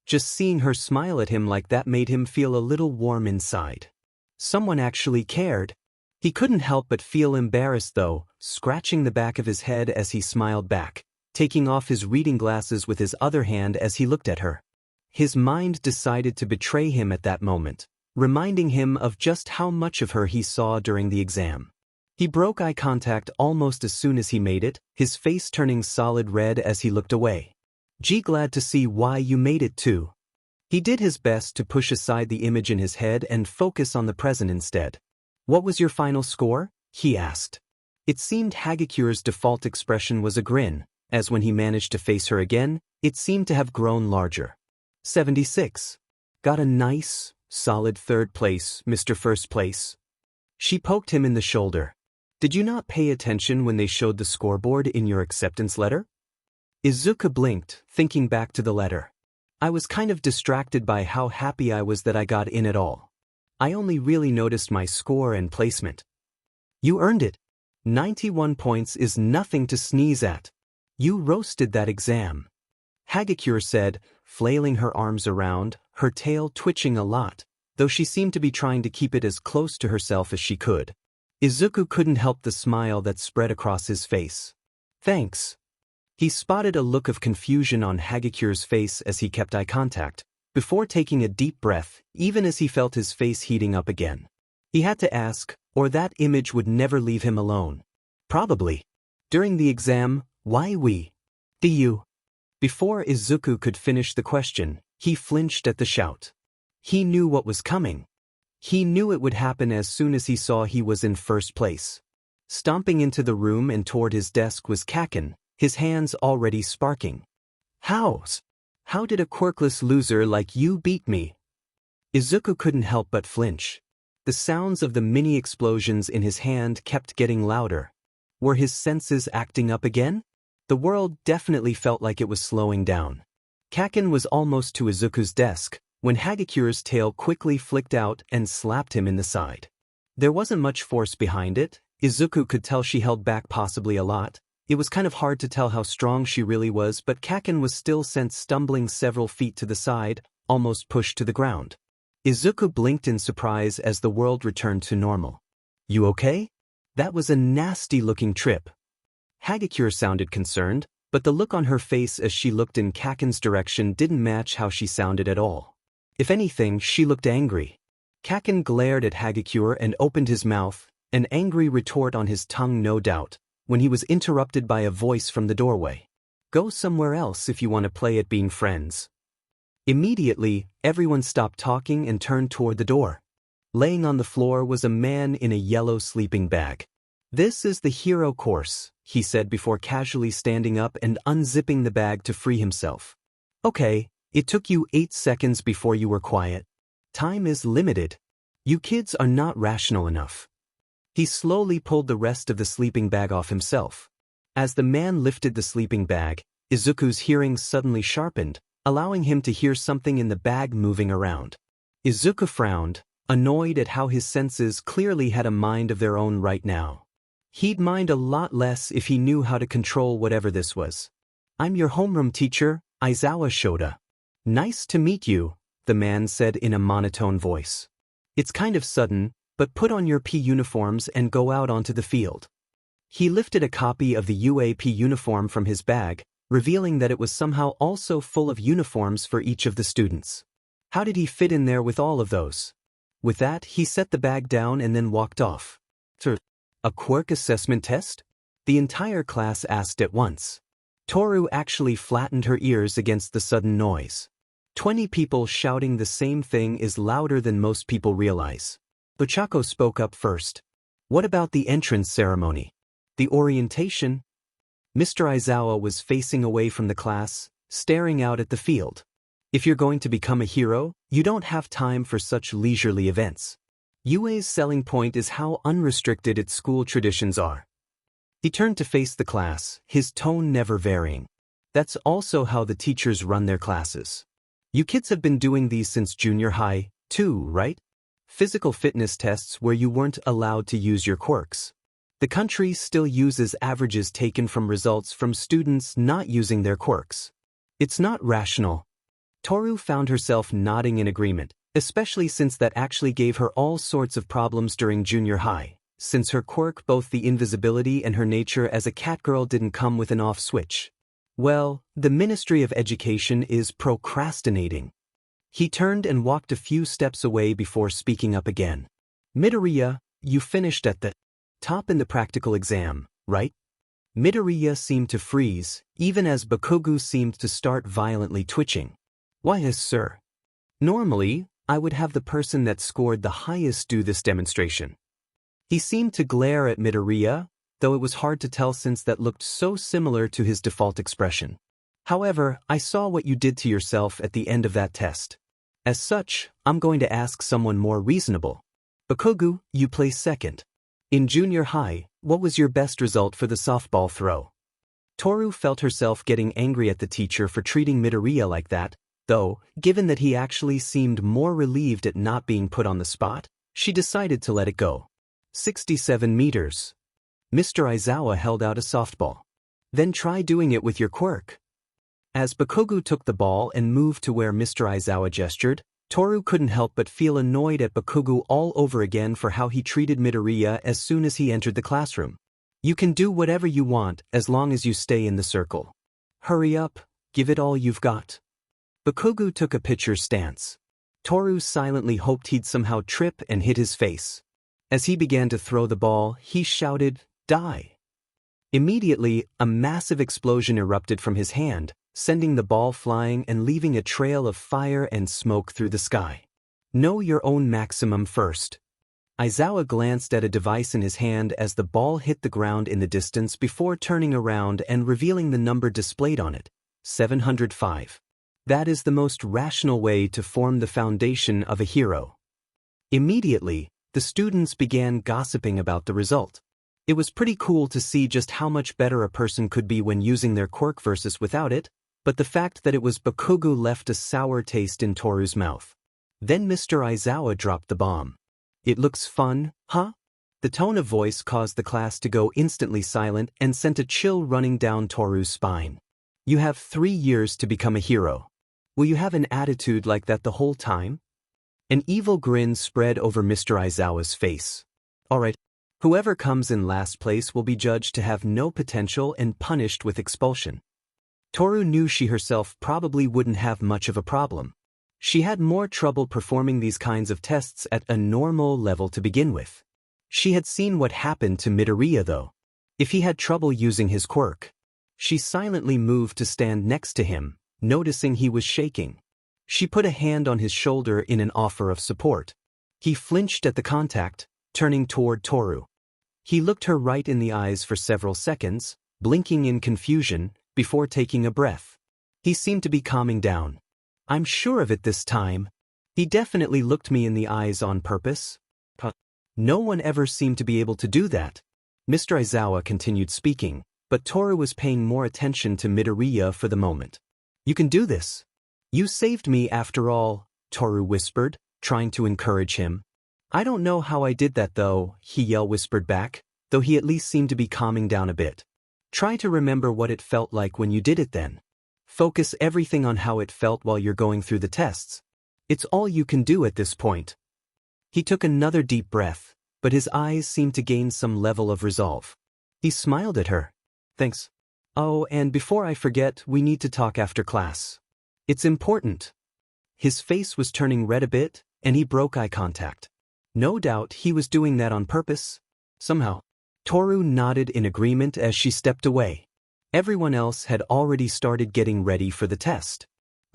Just seeing her smile at him like that made him feel a little warm inside. Someone actually cared. He couldn't help but feel embarrassed though, scratching the back of his head as he smiled back, taking off his reading glasses with his other hand as he looked at her. His mind decided to betray him at that moment, reminding him of just how much of her he saw during the exam. He broke eye contact almost as soon as he made it, his face turning solid red as he looked away. "Gee, glad to see why you made it too." He did his best to push aside the image in his head and focus on the present instead. "What was your final score?" he asked. It seemed Hagakure's default expression was a grin, as when he managed to face her again, it seemed to have grown larger. 76. Got a nice, solid third place, Mr. First Place. She poked him in the shoulder. "Did you not pay attention when they showed the scoreboard in your acceptance letter?" Izuku blinked, thinking back to the letter. "I was kind of distracted by how happy I was that I got in at all. I only really noticed my score and placement." "You earned it. 91 points is nothing to sneeze at. You roasted that exam," Hagakure said, flailing her arms around, her tail twitching a lot, though she seemed to be trying to keep it as close to herself as she could. Izuku couldn't help the smile that spread across his face. "Thanks." He spotted a look of confusion on Hagakure's face as he kept eye contact, before taking a deep breath, even as he felt his face heating up again. He had to ask, or that image would never leave him alone. "Probably. During the exam, why we? Do you?" Before Izuku could finish the question, he flinched at the shout. He knew what was coming. He knew it would happen as soon as he saw he was in first place. Stomping into the room and toward his desk was Kaken, his hands already sparking. How did a quirkless loser like you beat me?" Izuku couldn't help but flinch. The sounds of the mini explosions in his hand kept getting louder. Were his senses acting up again? The world definitely felt like it was slowing down. Kaken was almost to Izuku's desk, when Hagakure's tail quickly flicked out and slapped him in the side. There wasn't much force behind it. Izuku could tell she held back possibly a lot. It was kind of hard to tell how strong she really was, but Kaken was still sent stumbling several feet to the side, almost pushed to the ground. Izuku blinked in surprise as the world returned to normal. "You okay?" "That was a nasty-looking trip." Hagakure sounded concerned, but the look on her face as she looked in Kaken's direction didn't match how she sounded at all. If anything, she looked angry. Kaken glared at Hagakure and opened his mouth, an angry retort on his tongue no doubt, when he was interrupted by a voice from the doorway. "Go somewhere else if you want to play at being friends." Immediately, everyone stopped talking and turned toward the door. Laying on the floor was a man in a yellow sleeping bag. "This is the hero course," he said before casually standing up and unzipping the bag to free himself. "Okay, it took you 8 seconds before you were quiet. Time is limited. You kids are not rational enough." He slowly pulled the rest of the sleeping bag off himself. As the man lifted the sleeping bag, Izuku's hearing suddenly sharpened, allowing him to hear something in the bag moving around. Izuku frowned, annoyed at how his senses clearly had a mind of their own right now. He'd mind a lot less if he knew how to control whatever this was. "I'm your homeroom teacher, Aizawa Shoda." "Nice to meet you," the man said in a monotone voice. "It's kind of sudden, but put on your P uniforms and go out onto the field." He lifted a copy of the UAP uniform from his bag, revealing that it was somehow also full of uniforms for each of the students. How did he fit in there with all of those? With that, he set the bag down and then walked off. "A quirk assessment test?" the entire class asked at once. Toru actually flattened her ears against the sudden noise. 20 people shouting the same thing is louder than most people realize. Ochako spoke up first. "What about the entrance ceremony? The orientation?" Mr. Aizawa was facing away from the class, staring out at the field. "If you're going to become a hero, you don't have time for such leisurely events. UA's selling point is how unrestricted its school traditions are." He turned to face the class, his tone never varying. "That's also how the teachers run their classes. You kids have been doing these since junior high, too, right? Physical fitness tests where you weren't allowed to use your quirks. The country still uses averages taken from results from students not using their quirks. It's not rational." Toru found herself nodding in agreement, especially since that actually gave her all sorts of problems during junior high, since her quirk, both the invisibility and her nature as a catgirl, didn't come with an off switch. "Well, the Ministry of Education is procrastinating." He turned and walked a few steps away before speaking up again. "Midoriya, you finished at the top in the practical exam, right?" Midoriya seemed to freeze, even as Bakugou seemed to start violently twitching. "Why, yes, sir. Normally, I would have the person that scored the highest do this demonstration." He seemed to glare at Midoriya, though it was hard to tell since that looked so similar to his default expression. "However, I saw what you did to yourself at the end of that test. As such, I'm going to ask someone more reasonable. Bakugou, you placed second. In junior high, what was your best result for the softball throw?" Toru felt herself getting angry at the teacher for treating Midoriya like that, though, given that he actually seemed more relieved at not being put on the spot, she decided to let it go. 67 meters. Mr. Aizawa held out a softball. "Then try doing it with your quirk." As Bakugou took the ball and moved to where Mr. Aizawa gestured, Toru couldn't help but feel annoyed at Bakugou all over again for how he treated Midoriya as soon as he entered the classroom. "You can do whatever you want as long as you stay in the circle. Hurry up, give it all you've got." Bakugou took a pitcher's stance. Toru silently hoped he'd somehow trip and hit his face. As he began to throw the ball, he shouted, "Die!" Immediately, a massive explosion erupted from his hand, sending the ball flying and leaving a trail of fire and smoke through the sky. "Know your own maximum first." Aizawa glanced at a device in his hand as the ball hit the ground in the distance before turning around and revealing the number displayed on it, 705. That is the most rational way to form the foundation of a hero. Immediately, the students began gossiping about the result. It was pretty cool to see just how much better a person could be when using their quirk versus without it, but the fact that it was Bakugou left a sour taste in Toru's mouth. Then Mr. Aizawa dropped the bomb. "It looks fun, huh?" The tone of voice caused the class to go instantly silent and sent a chill running down Toru's spine. "You have 3 years to become a hero. Will you have an attitude like that the whole time? An evil grin spread over Mr. Aizawa's face. Alright, whoever comes in last place will be judged to have no potential and punished with expulsion. Toru knew she herself probably wouldn't have much of a problem. She had more trouble performing these kinds of tests at a normal level to begin with. She had seen what happened to Midoriya though. If he had trouble using his quirk. She silently moved to stand next to him, noticing he was shaking. She put a hand on his shoulder in an offer of support. He flinched at the contact, turning toward Toru. He looked her right in the eyes for several seconds, blinking in confusion, before taking a breath. He seemed to be calming down. I'm sure of it this time. He definitely looked me in the eyes on purpose. No one ever seemed to be able to do that. Mr. Aizawa continued speaking, but Toru was paying more attention to Midoriya for the moment. You can do this. You saved me after all, Toru whispered, trying to encourage him. I don't know how I did that though, he whispered back, though he at least seemed to be calming down a bit. Try to remember what it felt like when you did it then. Focus everything on how it felt while you're going through the tests. It's all you can do at this point. He took another deep breath, but his eyes seemed to gain some level of resolve. He smiled at her. Thanks. Oh, and before I forget, we need to talk after class. It's important. His face was turning red a bit, and he broke eye contact. No doubt he was doing that on purpose. Somehow. Toru nodded in agreement as she stepped away. Everyone else had already started getting ready for the test.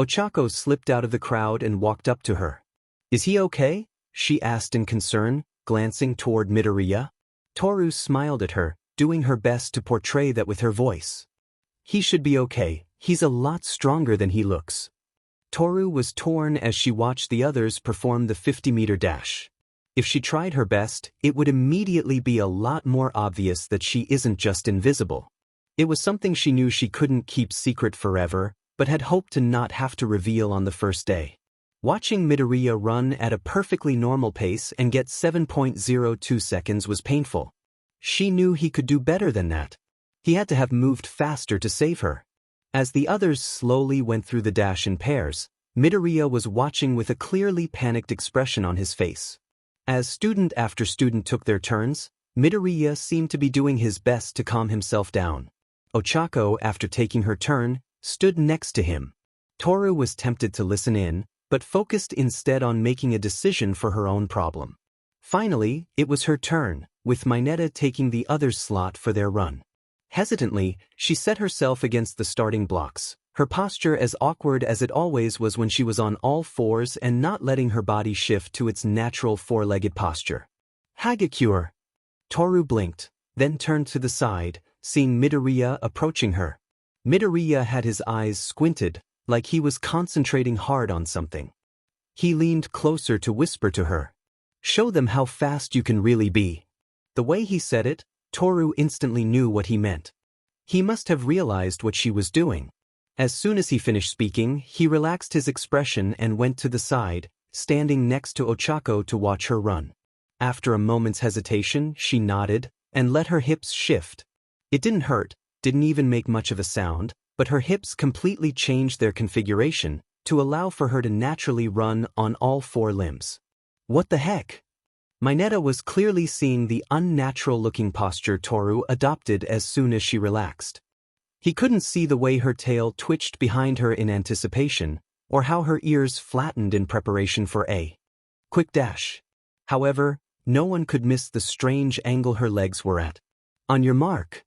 Ochako slipped out of the crowd and walked up to her. Is he okay? She asked in concern, glancing toward Midoriya. Toru smiled at her, doing her best to portray that with her voice. He should be okay, he's a lot stronger than he looks. Toru was torn as she watched the others perform the 50-meter dash. If she tried her best, it would immediately be a lot more obvious that she isn't just invisible. It was something she knew she couldn't keep secret forever, but had hoped to not have to reveal on the first day. Watching Midoriya run at a perfectly normal pace and get 7.02 seconds was painful. She knew he could do better than that. He had to have moved faster to save her. As the others slowly went through the dash in pairs, Midoriya was watching with a clearly panicked expression on his face. As student after student took their turns, Midoriya seemed to be doing his best to calm himself down. Ochako, after taking her turn, stood next to him. Toru was tempted to listen in, but focused instead on making a decision for her own problem. Finally, it was her turn, with Mineta taking the other's slot for their run. Hesitantly, she set herself against the starting blocks, her posture as awkward as it always was when she was on all fours and not letting her body shift to its natural four-legged posture. Hagakure! Toru blinked, then turned to the side, seeing Midoriya approaching her. Midoriya had his eyes squinted, like he was concentrating hard on something. He leaned closer to whisper to her. Show them how fast you can really be. The way he said it, Toru instantly knew what he meant. He must have realized what she was doing. As soon as he finished speaking, he relaxed his expression and went to the side, standing next to Ochako to watch her run. After a moment's hesitation, she nodded, and let her hips shift. It didn't hurt, didn't even make much of a sound, but her hips completely changed their configuration to allow for her to naturally run on all four limbs. What the heck? Mineta was clearly seeing the unnatural-looking posture Toru adopted as soon as she relaxed. He couldn't see the way her tail twitched behind her in anticipation, or how her ears flattened in preparation for a quick dash. However, no one could miss the strange angle her legs were at. On your mark.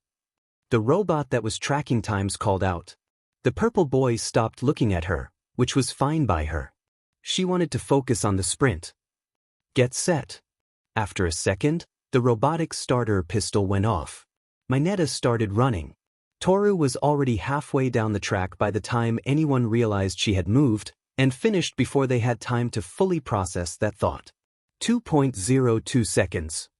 The robot that was tracking times called out. The purple boy stopped looking at her, which was fine by her. She wanted to focus on the sprint. Get set. After a second, the robotic starter pistol went off. Mineta started running. Toru was already halfway down the track by the time anyone realized she had moved, and finished before they had time to fully process that thought. 2.02 seconds.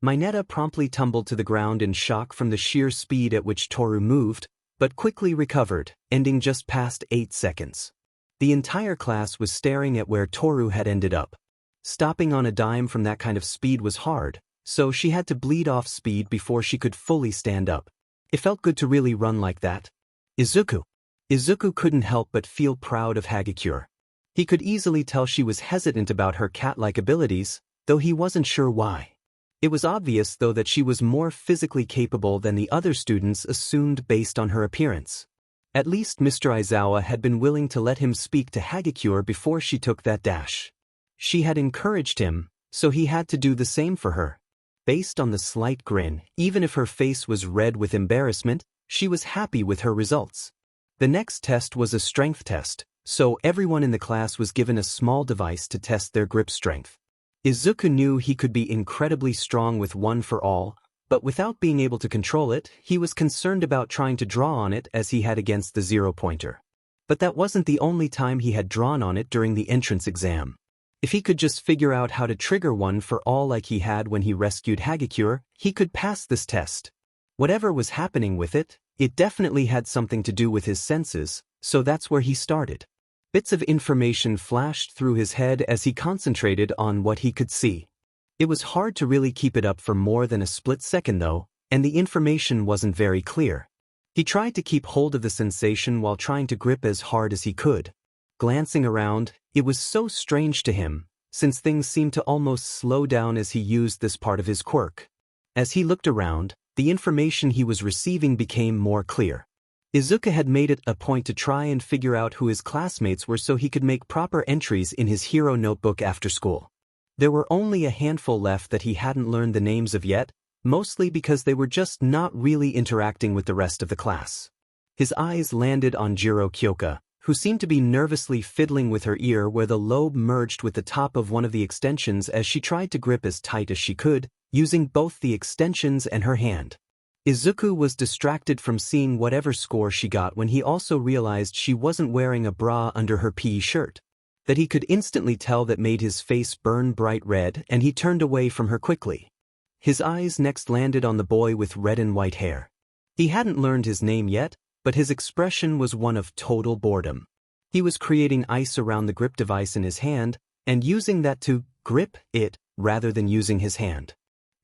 Mineta promptly tumbled to the ground in shock from the sheer speed at which Toru moved, but quickly recovered, ending just past 8 seconds. The entire class was staring at where Toru had ended up. Stopping on a dime from that kind of speed was hard, so she had to bleed off speed before she could fully stand up. It felt good to really run like that. Izuku. Izuku couldn't help but feel proud of Hagakure. He could easily tell she was hesitant about her cat-like abilities, though he wasn't sure why. It was obvious though that she was more physically capable than the other students assumed based on her appearance. At least Mr. Aizawa had been willing to let him speak to Hagakure before she took that dash. She had encouraged him, so he had to do the same for her. Based on the slight grin, even if her face was red with embarrassment, she was happy with her results. The next test was a strength test, so everyone in the class was given a small device to test their grip strength. Izuku knew he could be incredibly strong with one for all, but without being able to control it, he was concerned about trying to draw on it as he had against the zero-pointer. But that wasn't the only time he had drawn on it during the entrance exam. If he could just figure out how to trigger one for all like he had when he rescued Hagakure, he could pass this test. Whatever was happening with it, it definitely had something to do with his senses, so that's where he started. Bits of information flashed through his head as he concentrated on what he could see. It was hard to really keep it up for more than a split second though, and the information wasn't very clear. He tried to keep hold of the sensation while trying to grip as hard as he could. Glancing around, it was so strange to him, since things seemed to almost slow down as he used this part of his quirk. As he looked around, the information he was receiving became more clear. Izuku had made it a point to try and figure out who his classmates were so he could make proper entries in his hero notebook after school. There were only a handful left that he hadn't learned the names of yet, mostly because they were just not really interacting with the rest of the class. His eyes landed on Jiro Kyoka, who seemed to be nervously fiddling with her ear where the lobe merged with the top of one of the extensions as she tried to grip as tight as she could, using both the extensions and her hand. Izuku was distracted from seeing whatever score she got when he also realized she wasn't wearing a bra under her PE shirt. That he could instantly tell that made his face burn bright red, and he turned away from her quickly. His eyes next landed on the boy with red and white hair. He hadn't learned his name yet, but his expression was one of total boredom. He was creating ice around the grip device in his hand, and using that to grip it rather than using his hand.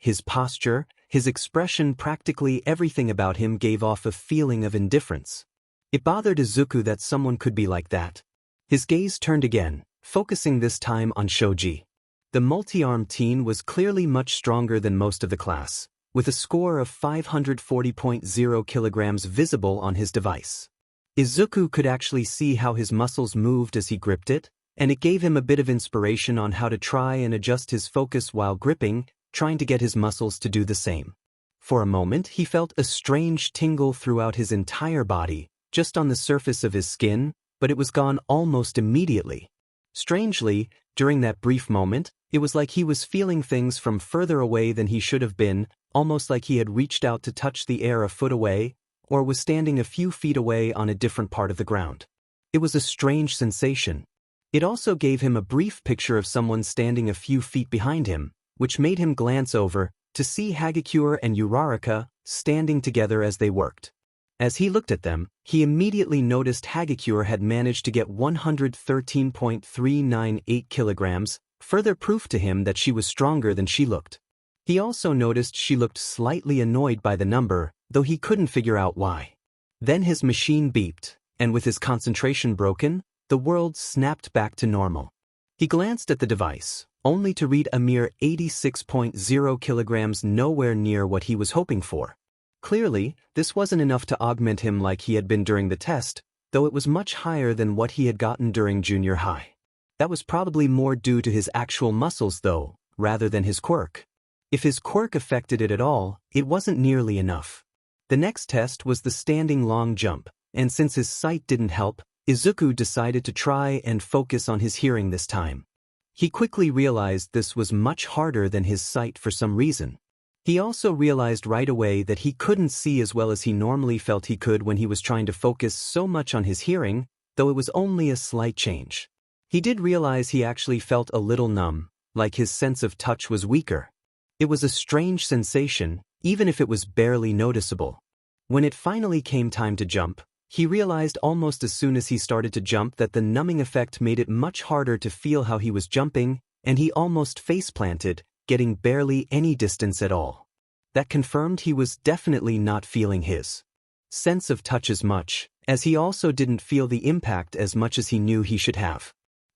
His posture, his expression, practically everything about him gave off a feeling of indifference. It bothered Izuku that someone could be like that. His gaze turned again, focusing this time on Shoji. The multi-armed teen was clearly much stronger than most of the class, with a score of 540.0 kilograms visible on his device. Izuku could actually see how his muscles moved as he gripped it, and it gave him a bit of inspiration on how to try and adjust his focus while gripping, trying to get his muscles to do the same. For a moment he felt a strange tingle throughout his entire body, just on the surface of his skin, but it was gone almost immediately. Strangely, during that brief moment, it was like he was feeling things from further away than he should have been, almost like he had reached out to touch the air a foot away, or was standing a few feet away on a different part of the ground. It was a strange sensation. It also gave him a brief picture of someone standing a few feet behind him, which made him glance over, to see Hagakure and Uraraka standing together as they worked. As he looked at them, he immediately noticed Hagakure had managed to get 113.398 kilograms, further proof to him that she was stronger than she looked. He also noticed she looked slightly annoyed by the number, though he couldn't figure out why. Then his machine beeped, and with his concentration broken, the world snapped back to normal. He glanced at the device, only to read a mere 86.0 kilograms, nowhere near what he was hoping for. Clearly, this wasn't enough to augment him like he had been during the test, though it was much higher than what he had gotten during junior high. That was probably more due to his actual muscles though, rather than his quirk. If his quirk affected it at all, it wasn't nearly enough. The next test was the standing long jump, and since his sight didn't help, Izuku decided to try and focus on his hearing this time. He quickly realized this was much harder than his sight for some reason. He also realized right away that he couldn't see as well as he normally felt he could when he was trying to focus so much on his hearing, though it was only a slight change. He did realize he actually felt a little numb, like his sense of touch was weaker. It was a strange sensation, even if it was barely noticeable. When it finally came time to jump, he realized almost as soon as he started to jump that the numbing effect made it much harder to feel how he was jumping, and he almost face-planted, getting barely any distance at all. That confirmed he was definitely not feeling his sense of touch as much, as he also didn't feel the impact as much as he knew he should have.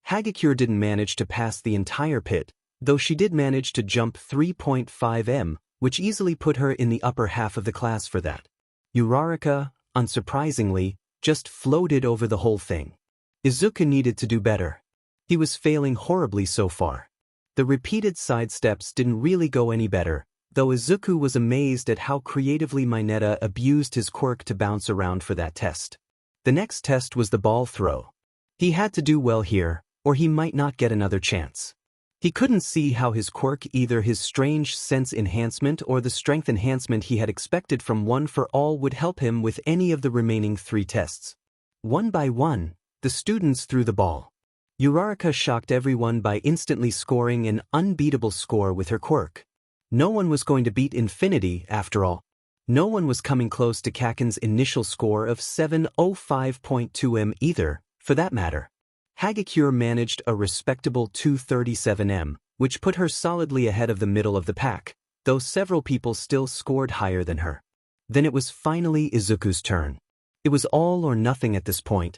Hagakure didn't manage to pass the entire pit, though she did manage to jump 3.5 m, which easily put her in the upper half of the class for that. Uraraka, unsurprisingly, just floated over the whole thing. Izuku needed to do better. He was failing horribly so far. The repeated sidesteps didn't really go any better, though Izuku was amazed at how creatively Mineta abused his quirk to bounce around for that test. The next test was the ball throw. He had to do well here, or he might not get another chance. He couldn't see how his quirk, either his strange sense enhancement or the strength enhancement he had expected from One for All, would help him with any of the remaining 3 tests. One by one, the students threw the ball. Uraraka shocked everyone by instantly scoring an unbeatable score with her quirk. No one was going to beat Infinity, after all. No one was coming close to Kaken's initial score of 705.2 m either, for that matter. Hagakure managed a respectable 237 m, which put her solidly ahead of the middle of the pack, though several people still scored higher than her. Then it was finally Izuku's turn. It was all or nothing at this point.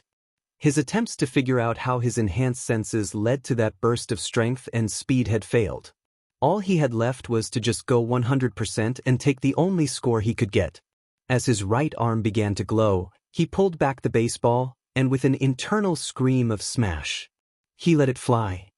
His attempts to figure out how his enhanced senses led to that burst of strength and speed had failed. All he had left was to just go 100% and take the only score he could get. As his right arm began to glow, he pulled back the baseball, and with an internal scream of smash, he let it fly,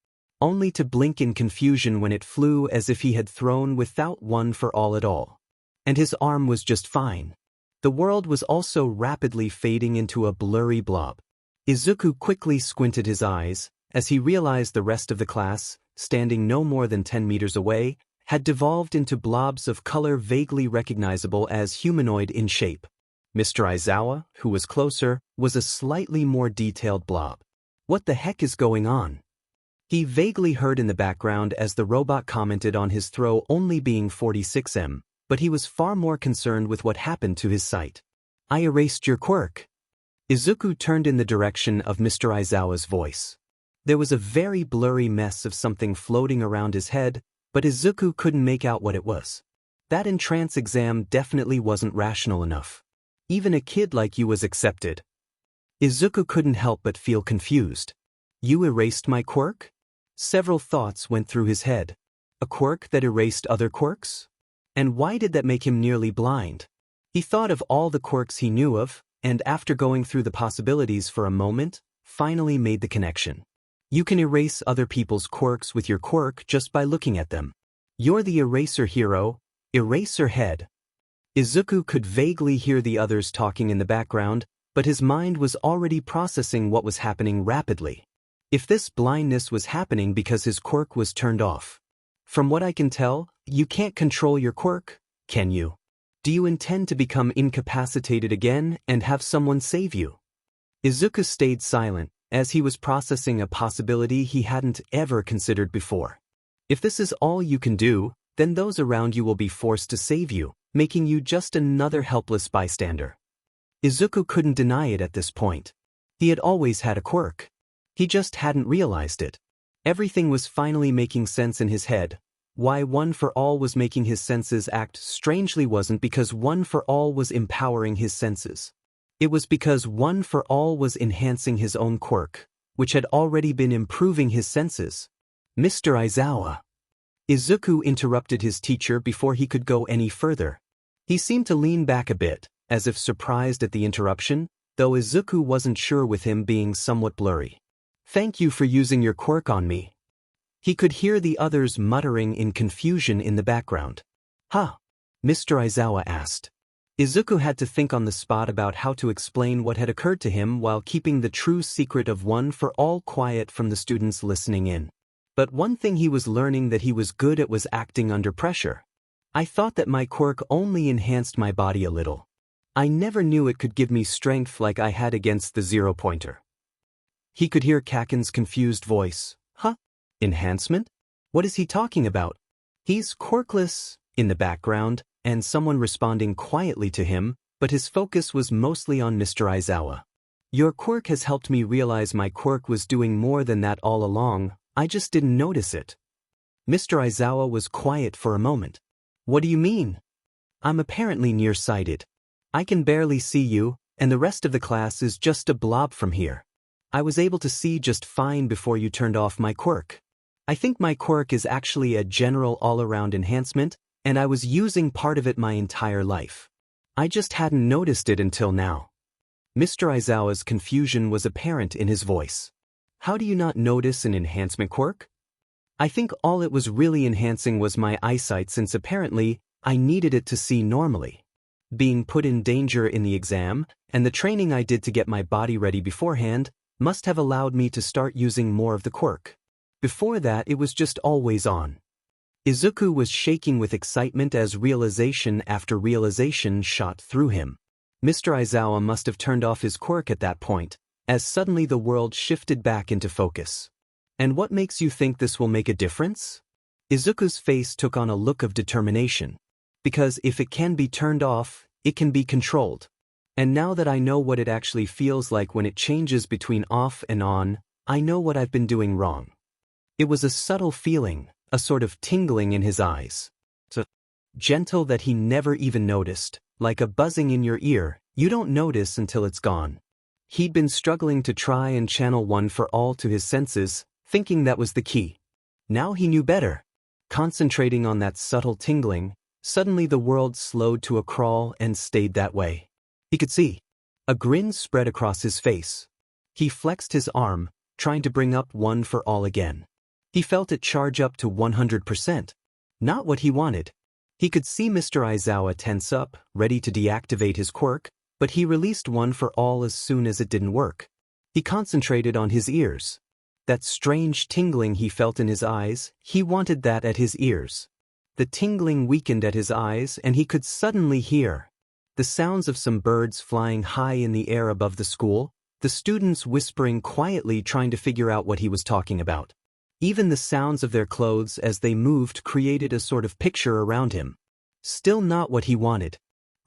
only to blink in confusion when it flew as if he had thrown without One for All at all. And his arm was just fine. The world was also rapidly fading into a blurry blob. Izuku quickly squinted his eyes, as he realized the rest of the class, standing no more than 10 meters away, had devolved into blobs of color vaguely recognizable as humanoid in shape. Mr. Aizawa, who was closer, was a slightly more detailed blob. What the heck is going on? He vaguely heard in the background as the robot commented on his throw only being 46 m, but he was far more concerned with what happened to his sight. I erased your quirk. Izuku turned in the direction of Mr. Aizawa's voice. There was a very blurry mess of something floating around his head, but Izuku couldn't make out what it was. That entrance exam definitely wasn't rational enough. Even a kid like you was accepted. Izuku couldn't help but feel confused. You erased my quirk? Several thoughts went through his head. A quirk that erased other quirks? And why did that make him nearly blind? He thought of all the quirks he knew of, and after going through the possibilities for a moment, finally made the connection. You can erase other people's quirks with your quirk just by looking at them. You're the eraser hero, Eraser Head. Izuku could vaguely hear the others talking in the background, but his mind was already processing what was happening rapidly. If this blindness was happening because his quirk was turned off. From what I can tell, you can't control your quirk, can you? Do you intend to become incapacitated again and have someone save you? Izuku stayed silent, as he was processing a possibility he hadn't ever considered before. If this is all you can do, then those around you will be forced to save you, making you just another helpless bystander. Izuku couldn't deny it at this point. He had always had a quirk. He just hadn't realized it. Everything was finally making sense in his head. Why One for All was making his senses act strangely wasn't because One for All was empowering his senses. It was because One for All was enhancing his own quirk, which had already been improving his senses. Mr. Aizawa. Izuku interrupted his teacher before he could go any further. He seemed to lean back a bit, as if surprised at the interruption, though Izuku wasn't sure with him being somewhat blurry. Thank you for using your quirk on me. He could hear the others muttering in confusion in the background. Huh? Mr. Aizawa asked. Izuku had to think on the spot about how to explain what had occurred to him while keeping the true secret of One for All quiet from the students listening in. But one thing he was learning that he was good at was acting under pressure. I thought that my quirk only enhanced my body a little. I never knew it could give me strength like I had against the zero-pointer. He could hear Kaken's confused voice. Huh? Enhancement? What is he talking about? He's quirkless, in the background, and someone responding quietly to him, but his focus was mostly on Mr. Aizawa. Your quirk has helped me realize my quirk was doing more than that all along, I just didn't notice it. Mr. Aizawa was quiet for a moment. What do you mean? I'm apparently nearsighted. I can barely see you, and the rest of the class is just a blob from here. I was able to see just fine before you turned off my quirk. I think my quirk is actually a general all-around enhancement, and I was using part of it my entire life. I just hadn't noticed it until now. Mr. Aizawa's confusion was apparent in his voice. How do you not notice an enhancement quirk? I think all it was really enhancing was my eyesight, since apparently I needed it to see normally. Being put in danger in the exam, and the training I did to get my body ready beforehand, must have allowed me to start using more of the quirk. Before that it was just always on. Izuku was shaking with excitement as realization after realization shot through him. Mr. Aizawa must have turned off his quirk at that point, as suddenly the world shifted back into focus. And what makes you think this will make a difference? Izuku's face took on a look of determination. Because if it can be turned off, it can be controlled. And now that I know what it actually feels like when it changes between off and on, I know what I've been doing wrong. It was a subtle feeling, a sort of tingling in his eyes. So gentle that he never even noticed, like a buzzing in your ear, you don't notice until it's gone. He'd been struggling to try and channel one for all to his senses, thinking that was the key. Now he knew better. Concentrating on that subtle tingling, suddenly the world slowed to a crawl and stayed that way. He could see. A grin spread across his face. He flexed his arm, trying to bring up one for all again. He felt it charge up to 100%. Not what he wanted. He could see Mr. Aizawa tense up, ready to deactivate his quirk, but he released one for all as soon as it didn't work. He concentrated on his ears. That strange tingling he felt in his eyes, he wanted that at his ears. The tingling weakened at his eyes and he could suddenly hear the sounds of some birds flying high in the air above the school, the students whispering quietly trying to figure out what he was talking about. Even the sounds of their clothes as they moved created a sort of picture around him. Still not what he wanted.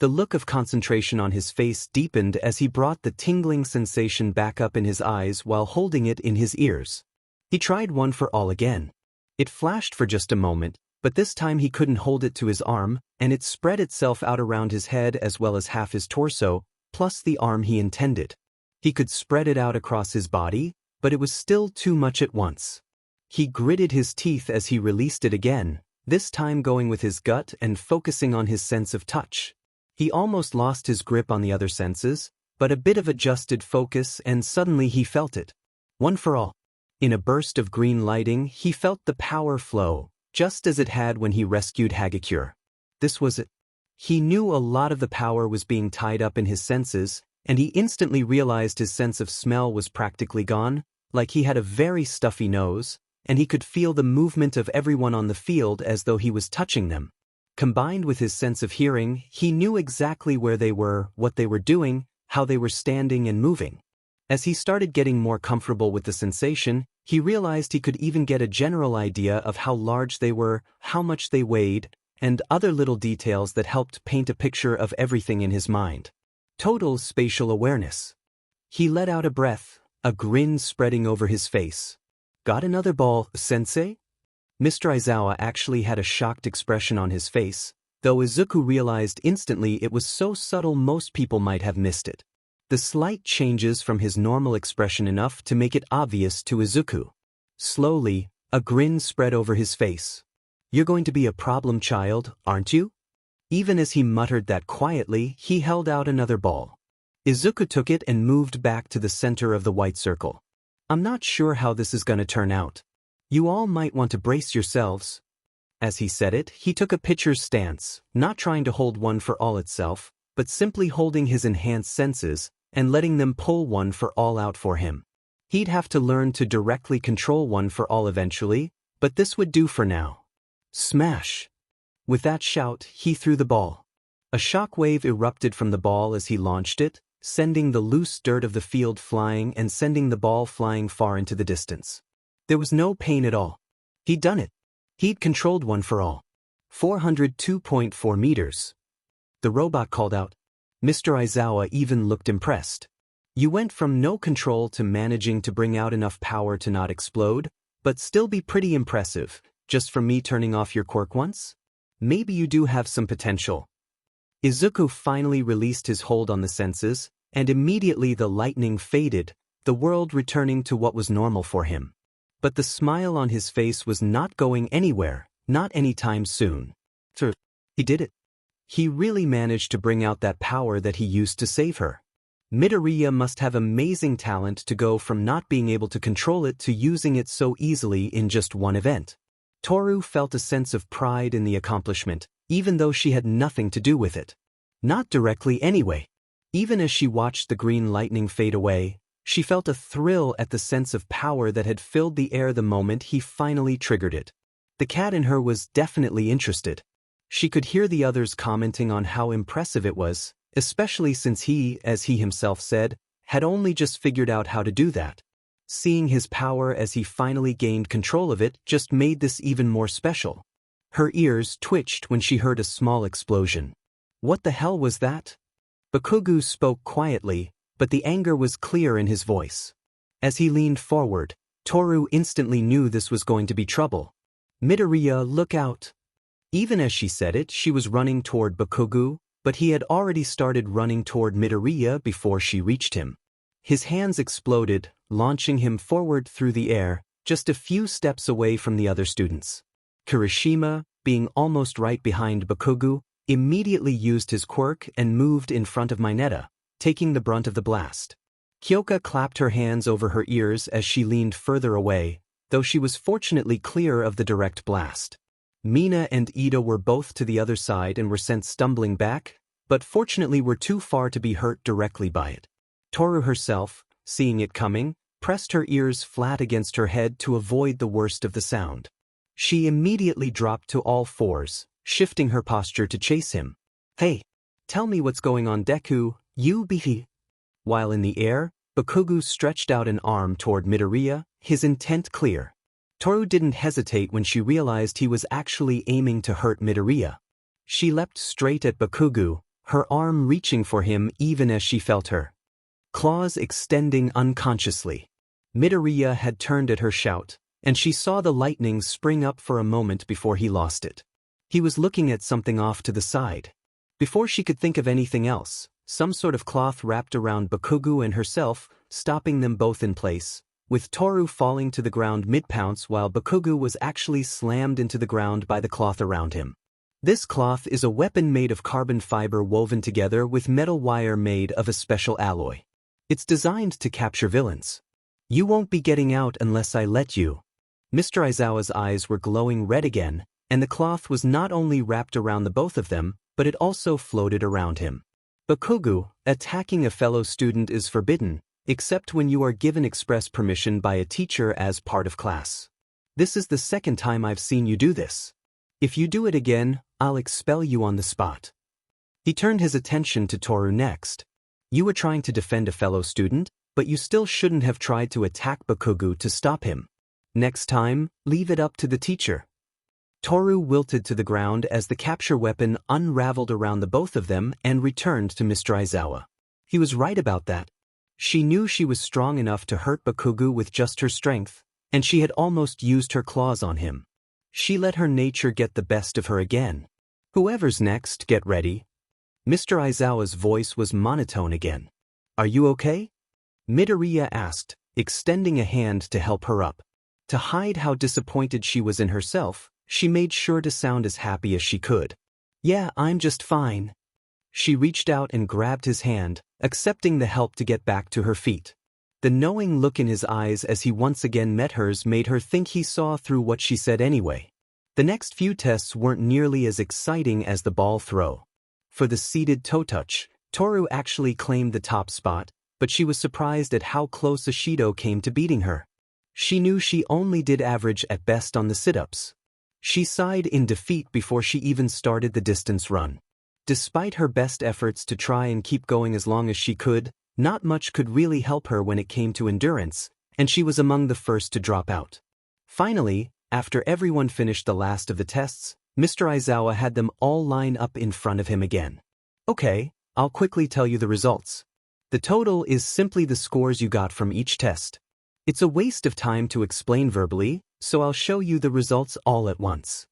The look of concentration on his face deepened as he brought the tingling sensation back up in his eyes while holding it in his ears. He tried one for all again. It flashed for just a moment, but this time he couldn't hold it to his arm, and it spread itself out around his head as well as half his torso, plus the arm he intended. He could spread it out across his body, but it was still too much at once. He gritted his teeth as he released it again, this time going with his gut and focusing on his sense of touch. He almost lost his grip on the other senses, but a bit of adjusted focus and suddenly he felt it. One for all. In a burst of green lighting, he felt the power flow, just as it had when he rescued Hagakure. This was it. He knew a lot of the power was being tied up in his senses, and he instantly realized his sense of smell was practically gone, like he had a very stuffy nose, and he could feel the movement of everyone on the field as though he was touching them. Combined with his sense of hearing, he knew exactly where they were, what they were doing, how they were standing and moving. As he started getting more comfortable with the sensation, he realized he could even get a general idea of how large they were, how much they weighed, and other little details that helped paint a picture of everything in his mind. Total spatial awareness. He let out a breath, a grin spreading over his face. Got another ball, sensei? Mr. Aizawa actually had a shocked expression on his face, though Izuku realized instantly it was so subtle most people might have missed it. The slight changes from his normal expression enough to make it obvious to Izuku. Slowly, a grin spread over his face. You're going to be a problem child, aren't you? Even as he muttered that quietly, he held out another ball. Izuku took it and moved back to the center of the white circle. I'm not sure how this is going to turn out. You all might want to brace yourselves. As he said it, he took a pitcher's stance, not trying to hold one for all itself, but simply holding his enhanced senses and letting them pull one for all out for him. He'd have to learn to directly control one for all eventually, but this would do for now. Smash! With that shout, he threw the ball. A shockwave erupted from the ball as he launched it, sending the loose dirt of the field flying and sending the ball flying far into the distance. There was no pain at all. He'd done it. He'd controlled one for all. 402.4 meters. The robot called out. Mr. Aizawa even looked impressed. You went from no control to managing to bring out enough power to not explode, but still be pretty impressive, just from me turning off your quirk once? Maybe you do have some potential. Izuku finally released his hold on the senses, And immediately the lightning faded, the world returning to what was normal for him. But the smile on his face was not going anywhere, not anytime soon. So, he did it. He really managed to bring out that power that he used to save her. Midoriya must have amazing talent to go from not being able to control it to using it so easily in just one event. Toru felt a sense of pride in the accomplishment, even though she had nothing to do with it. Not directly anyway. Even as she watched the green lightning fade away, she felt a thrill at the sense of power that had filled the air the moment he finally triggered it. The cat in her was definitely interested. She could hear the others commenting on how impressive it was, especially since he, as he himself said, had only just figured out how to do that. Seeing his power as he finally gained control of it just made this even more special. Her ears twitched when she heard a small explosion. What the hell was that? Bakugou spoke quietly, but the anger was clear in his voice. As he leaned forward, Toru instantly knew this was going to be trouble. Midoriya, look out. Even as she said it, she was running toward Bakugou, but he had already started running toward Midoriya before she reached him. His hands exploded, launching him forward through the air, just a few steps away from the other students. Kirishima, being almost right behind Bakugou, immediately used his quirk and moved in front of Mineta, taking the brunt of the blast. Kyoka clapped her hands over her ears as she leaned further away, though she was fortunately clear of the direct blast. Mina and Ida were both to the other side and were sent stumbling back, but fortunately were too far to be hurt directly by it. Toru herself, seeing it coming, pressed her ears flat against her head to avoid the worst of the sound. She immediately dropped to all fours, shifting her posture to chase him. Hey, tell me what's going on, Deku, you be. While in the air, Bakugou stretched out an arm toward Midoriya, his intent clear. Toru didn't hesitate when she realized he was actually aiming to hurt Midoriya. She leapt straight at Bakugou, her arm reaching for him even as she felt her claws extending unconsciously. Midoriya had turned at her shout, and she saw the lightning spring up for a moment before he lost it. He was looking at something off to the side. Before she could think of anything else, some sort of cloth wrapped around Bakugou and herself, stopping them both in place, with Toru falling to the ground mid-pounce while Bakugou was actually slammed into the ground by the cloth around him. This cloth is a weapon made of carbon fiber woven together with metal wire made of a special alloy. It's designed to capture villains. You won't be getting out unless I let you. Mr. Aizawa's eyes were glowing red again, and the cloth was not only wrapped around the both of them, but it also floated around him. Bakugou, attacking a fellow student is forbidden, except when you are given express permission by a teacher as part of class. This is the second time I've seen you do this. If you do it again, I'll expel you on the spot. He turned his attention to Toru next. You were trying to defend a fellow student, but you still shouldn't have tried to attack Bakugou to stop him. Next time, leave it up to the teacher. Toru wilted to the ground as the capture weapon unraveled around the both of them and returned to Mr. Aizawa. He was right about that. She knew she was strong enough to hurt Bakugou with just her strength, and she had almost used her claws on him. She let her nature get the best of her again. Whoever's next, get ready. Mr. Aizawa's voice was monotone again. Are you okay? Midoriya asked, extending a hand to help her up. To hide how disappointed she was in herself, she made sure to sound as happy as she could. Yeah, I'm just fine. She reached out and grabbed his hand, accepting the help to get back to her feet. The knowing look in his eyes as he once again met hers made her think he saw through what she said anyway. The next few tests weren't nearly as exciting as the ball throw. For the seated toe touch, Toru actually claimed the top spot, but she was surprised at how close Ashido came to beating her. She knew she only did average at best on the sit-ups. She sighed in defeat before she even started the distance run. Despite her best efforts to try and keep going as long as she could, not much could really help her when it came to endurance, and she was among the first to drop out. Finally, after everyone finished the last of the tests, Mr. Aizawa had them all line up in front of him again. Okay, I'll quickly tell you the results. The total is simply the scores you got from each test. It's a waste of time to explain verbally, so I'll show you the results all at once.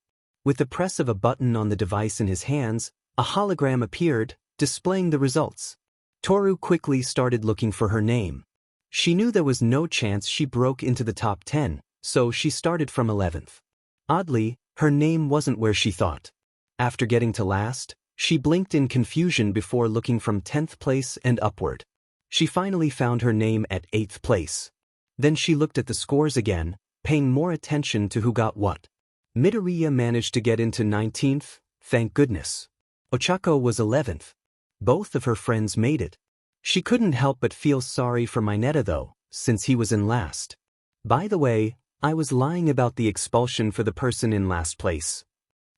With the press of a button on the device in his hands, a hologram appeared, displaying the results. Toru quickly started looking for her name. She knew there was no chance she broke into the top 10, so she started from 11th. Oddly, her name wasn't where she thought. After getting to last, she blinked in confusion before looking from 10th place and upward. She finally found her name at 8th place. Then she looked at the scores again, paying more attention to who got what. Midoriya managed to get into 19th, thank goodness. Ochako was 11th. Both of her friends made it. She couldn't help but feel sorry for Mineta though, since he was in last. By the way, I was lying about the expulsion for the person in last place.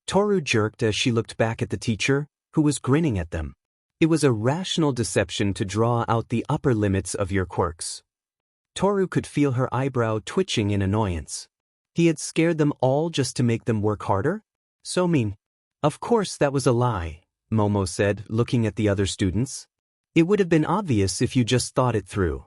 Toru jerked as she looked back at the teacher, who was grinning at them. It was a rational deception to draw out the upper limits of your quirks. Toru could feel her eyebrow twitching in annoyance. He had scared them all just to make them work harder? So mean. Of course that was a lie, Momo said, looking at the other students. It would have been obvious if you just thought it through.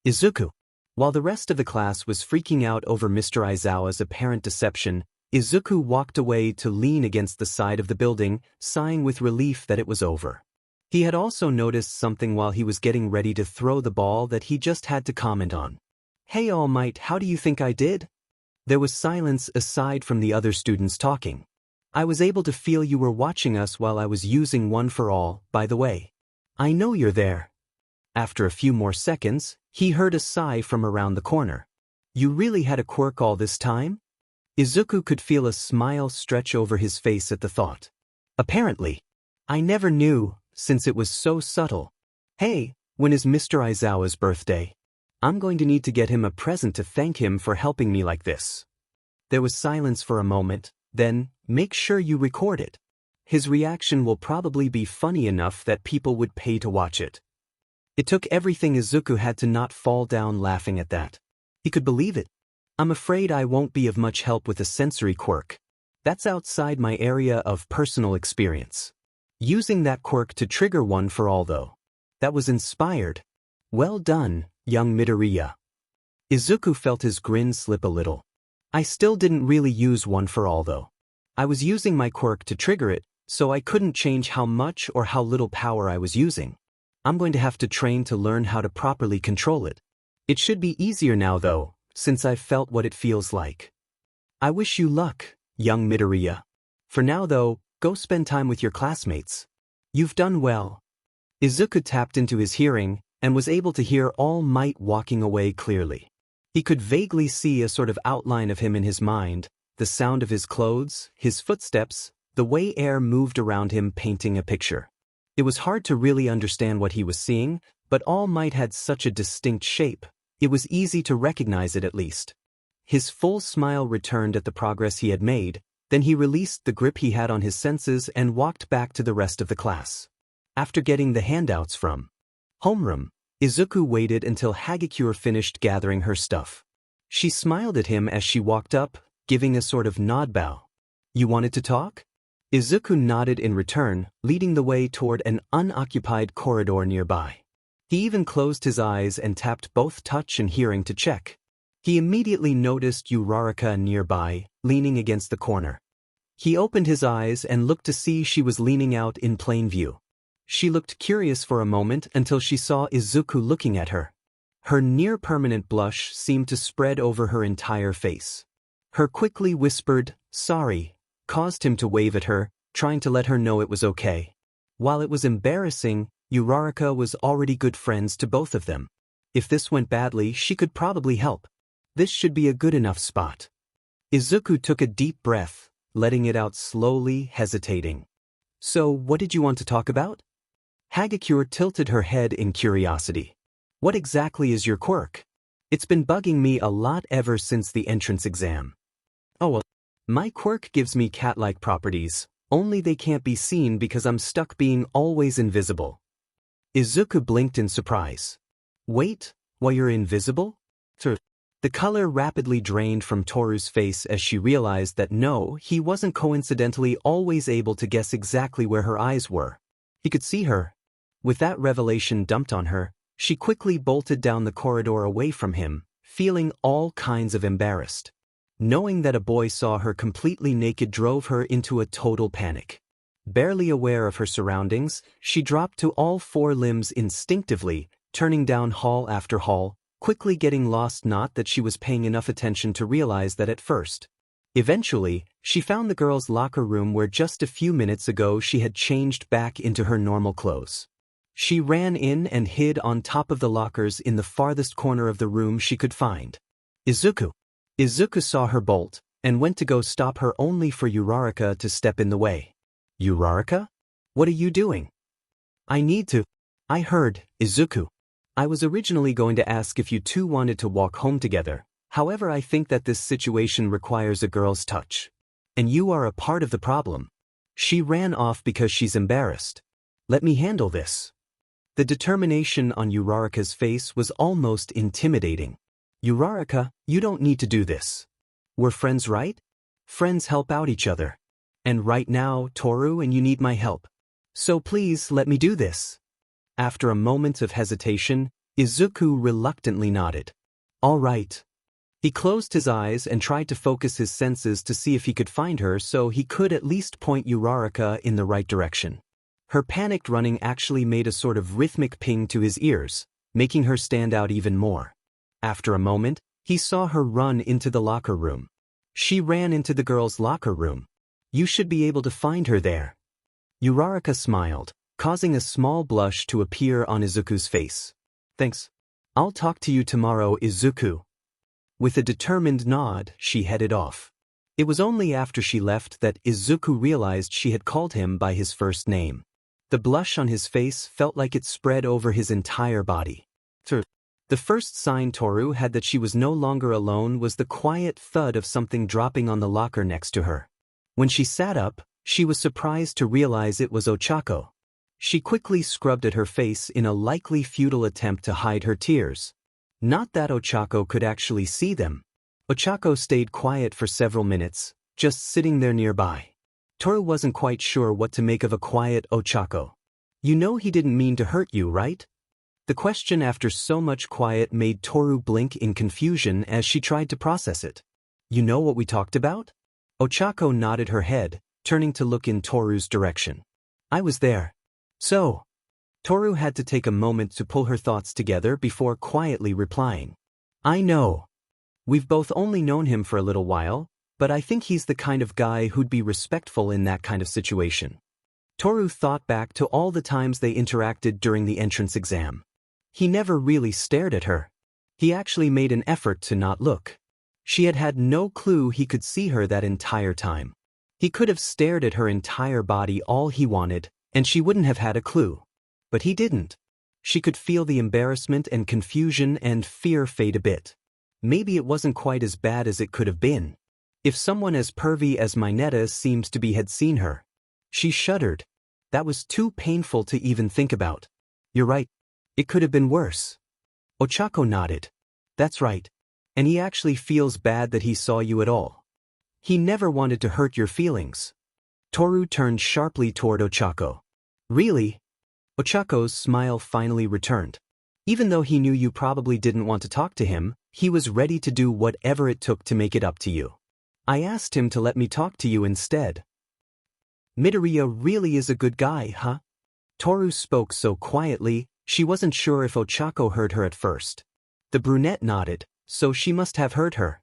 Izuku. While the rest of the class was freaking out over Mr. Aizawa's apparent deception, Izuku walked away to lean against the side of the building, sighing with relief that it was over. He had also noticed something while he was getting ready to throw the ball that he just had to comment on. Hey All Might, how do you think I did? There was silence aside from the other students talking. I was able to feel you were watching us while I was using One for All, by the way. I know you're there. After a few more seconds, he heard a sigh from around the corner. You really had a quirk all this time? Izuku could feel a smile stretch over his face at the thought. Apparently. I never knew, since it was so subtle. Hey, when is Mr. Aizawa's birthday? I'm going to need to get him a present to thank him for helping me like this. There was silence for a moment, then, make sure you record it. His reaction will probably be funny enough that people would pay to watch it. It took everything Izuku had to not fall down laughing at that. He could believe it. I'm afraid I won't be of much help with a sensory quirk. That's outside my area of personal experience. Using that quirk to trigger One for All though. That was inspired. Well done, young Midoriya. Izuku felt his grin slip a little. I still didn't really use One for All though. I was using my quirk to trigger it, so I couldn't change how much or how little power I was using. I'm going to have to train to learn how to properly control it. It should be easier now though, since I've felt what it feels like. I wish you luck, young Midoriya. For now though, go spend time with your classmates. You've done well. Izuku tapped into his hearing, and was able to hear All Might walking away clearly. He could vaguely see a sort of outline of him in his mind, the sound of his clothes, his footsteps, the way air moved around him painting a picture. It was hard to really understand what he was seeing, but All Might had such a distinct shape, it was easy to recognize it at least. His full smile returned at the progress he had made, then he released the grip he had on his senses and walked back to the rest of the class. After getting the handouts from homeroom, Izuku waited until Hagakure finished gathering her stuff. She smiled at him as she walked up, giving a sort of nod bow. You wanted to talk? Izuku nodded in return, leading the way toward an unoccupied corridor nearby. He even closed his eyes and tapped both touch and hearing to check. He immediately noticed Uraraka nearby, leaning against the corner. He opened his eyes and looked to see she was leaning out in plain view. She looked curious for a moment until she saw Izuku looking at her. Her near-permanent blush seemed to spread over her entire face. Her quickly whispered, "Sorry," caused him to wave at her, trying to let her know it was okay. While it was embarrassing, Uraraka was already good friends to both of them. If this went badly, she could probably help. This should be a good enough spot. Izuku took a deep breath, letting it out slowly, hesitating. So, what did you want to talk about? Hagakure tilted her head in curiosity. What exactly is your quirk? It's been bugging me a lot ever since the entrance exam. Oh well, my quirk gives me cat-like properties, only they can't be seen because I'm stuck being always invisible. Izuku blinked in surprise. Wait, while you're invisible? The color rapidly drained from Toru's face as she realized that no, he wasn't coincidentally always able to guess exactly where her eyes were. He could see her. With that revelation dumped on her, she quickly bolted down the corridor away from him, feeling all kinds of embarrassed. Knowing that a boy saw her completely naked drove her into a total panic. Barely aware of her surroundings, she dropped to all four limbs instinctively, turning down hall after hall, quickly getting lost, not that she was paying enough attention to realize that at first. Eventually, she found the girls' locker room where just a few minutes ago she had changed back into her normal clothes. She ran in and hid on top of the lockers in the farthest corner of the room she could find. Izuku. Izuku saw her bolt, and went to go stop her only for Uraraka to step in the way. Uraraka? What are you doing? I need to. I heard, Izuku. I was originally going to ask if you two wanted to walk home together, however I think that this situation requires a girl's touch. And you are a part of the problem. She ran off because she's embarrassed. Let me handle this. The determination on Uraraka's face was almost intimidating. Uraraka, you don't need to do this. We're friends, right? Friends help out each other. And right now, Toru, and you need my help. So please let me do this. After a moment of hesitation, Izuku reluctantly nodded. All right. He closed his eyes and tried to focus his senses to see if he could find her so he could at least point Uraraka in the right direction. Her panicked running actually made a sort of rhythmic ping to his ears, making her stand out even more. After a moment, he saw her run into the locker room. She ran into the girls' locker room. You should be able to find her there. Uraraka smiled, causing a small blush to appear on Izuku's face. Thanks. I'll talk to you tomorrow, Izuku. With a determined nod, she headed off. It was only after she left that Izuku realized she had called him by his first name. The blush on his face felt like it spread over his entire body. The first sign Toru had that she was no longer alone was the quiet thud of something dropping on the locker next to her. When she sat up, she was surprised to realize it was Ochako. She quickly scrubbed at her face in a likely futile attempt to hide her tears. Not that Ochako could actually see them. Ochako stayed quiet for several minutes, just sitting there nearby. Toru wasn't quite sure what to make of a quiet Ochako. You know he didn't mean to hurt you, right? The question after so much quiet made Toru blink in confusion as she tried to process it. You know what we talked about? Ochako nodded her head, turning to look in Toru's direction. I was there. So? Toru had to take a moment to pull her thoughts together before quietly replying. I know. We've both only known him for a little while, but I think he's the kind of guy who'd be respectful in that kind of situation. Toru thought back to all the times they interacted during the entrance exam. He never really stared at her. He actually made an effort to not look. She had had no clue he could see her that entire time. He could have stared at her entire body all he wanted, and she wouldn't have had a clue. But he didn't. She could feel the embarrassment and confusion and fear fade a bit. Maybe it wasn't quite as bad as it could have been. If someone as pervy as Mineta seems to be had seen her. She shuddered. That was too painful to even think about. You're right. It could have been worse. Ochako nodded. That's right. And he actually feels bad that he saw you at all. He never wanted to hurt your feelings. Toru turned sharply toward Ochako. Really? Ochako's smile finally returned. Even though he knew you probably didn't want to talk to him, he was ready to do whatever it took to make it up to you. I asked him to let me talk to you instead. Midoriya really is a good guy, huh? Toru spoke so quietly, she wasn't sure if Ochako heard her at first. The brunette nodded, so she must have heard her.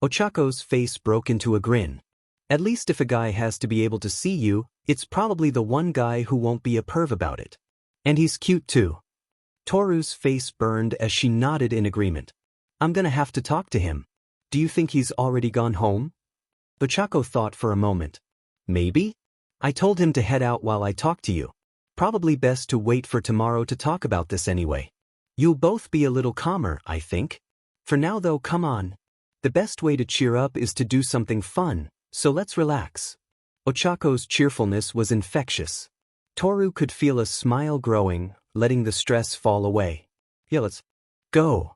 Ochako's face broke into a grin. At least if a guy has to be able to see you, it's probably the one guy who won't be a perv about it. And he's cute too. Toru's face burned as she nodded in agreement. I'm gonna have to talk to him. Do you think he's already gone home? Ochako thought for a moment. Maybe? I told him to head out while I talk to you. Probably best to wait for tomorrow to talk about this anyway. You'll both be a little calmer, I think. For now though, come on. The best way to cheer up is to do something fun, so let's relax. Ochako's cheerfulness was infectious. Toru could feel a smile growing, letting the stress fall away. Yeah, let's go.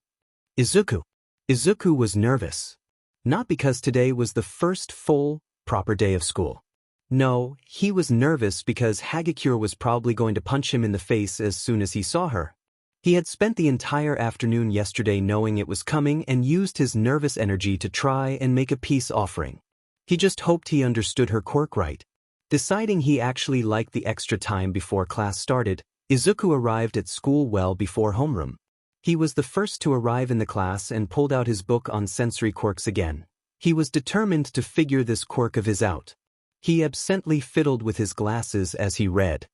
Izuku. Izuku was nervous. Not because today was the first full, proper day of school. No, he was nervous because Hagakure was probably going to punch him in the face as soon as he saw her. He had spent the entire afternoon yesterday knowing it was coming and used his nervous energy to try and make a peace offering. He just hoped he understood her quirk right. Deciding he actually liked the extra time before class started, Izuku arrived at school well before homeroom. He was the first to arrive in the class and pulled out his book on sensory quirks again. He was determined to figure this quirk of his out. He absently fiddled with his glasses as he read.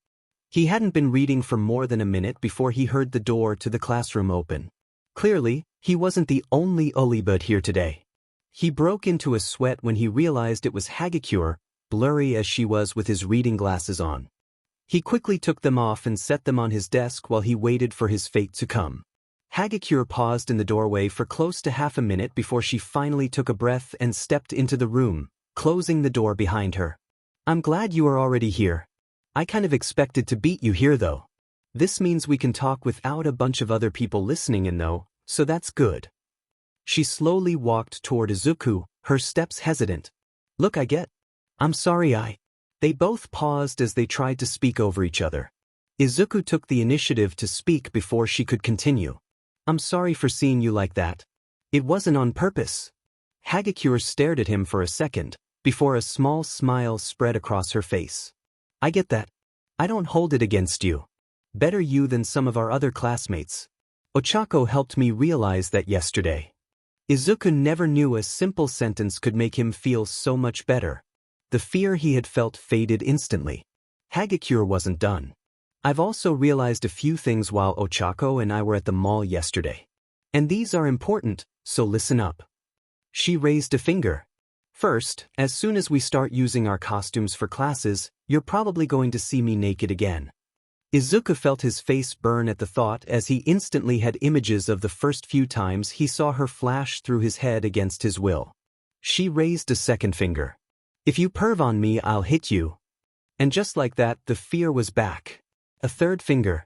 He hadn't been reading for more than a minute before he heard the door to the classroom open. Clearly, he wasn't the only Olibud here today. He broke into a sweat when he realized it was Hagakure, blurry as she was with his reading glasses on. He quickly took them off and set them on his desk while he waited for his fate to come. Hagakure paused in the doorway for close to half a minute before she finally took a breath and stepped into the room, closing the door behind her. "I'm glad you are already here. I kind of expected to beat you here though. This means we can talk without a bunch of other people listening in though, so that's good." She slowly walked toward Izuku, her steps hesitant. "Look, I'm sorry They both paused as they tried to speak over each other. Izuku took the initiative to speak before she could continue. "I'm sorry for seeing you like that. It wasn't on purpose." Hagakure stared at him for a second, before a small smile spread across her face. "I get that. I don't hold it against you. Better you than some of our other classmates. Ochako helped me realize that yesterday." Izuku never knew a simple sentence could make him feel so much better. The fear he had felt faded instantly. Hagakure wasn't done. "I've also realized a few things while Ochako and I were at the mall yesterday. And these are important, so listen up." She raised a finger. "First, as soon as we start using our costumes for classes, you're probably going to see me naked again." Izuku felt his face burn at the thought as he instantly had images of the first few times he saw her flash through his head against his will. She raised a second finger. "If you perv on me, I'll hit you." And just like that, the fear was back. A third finger.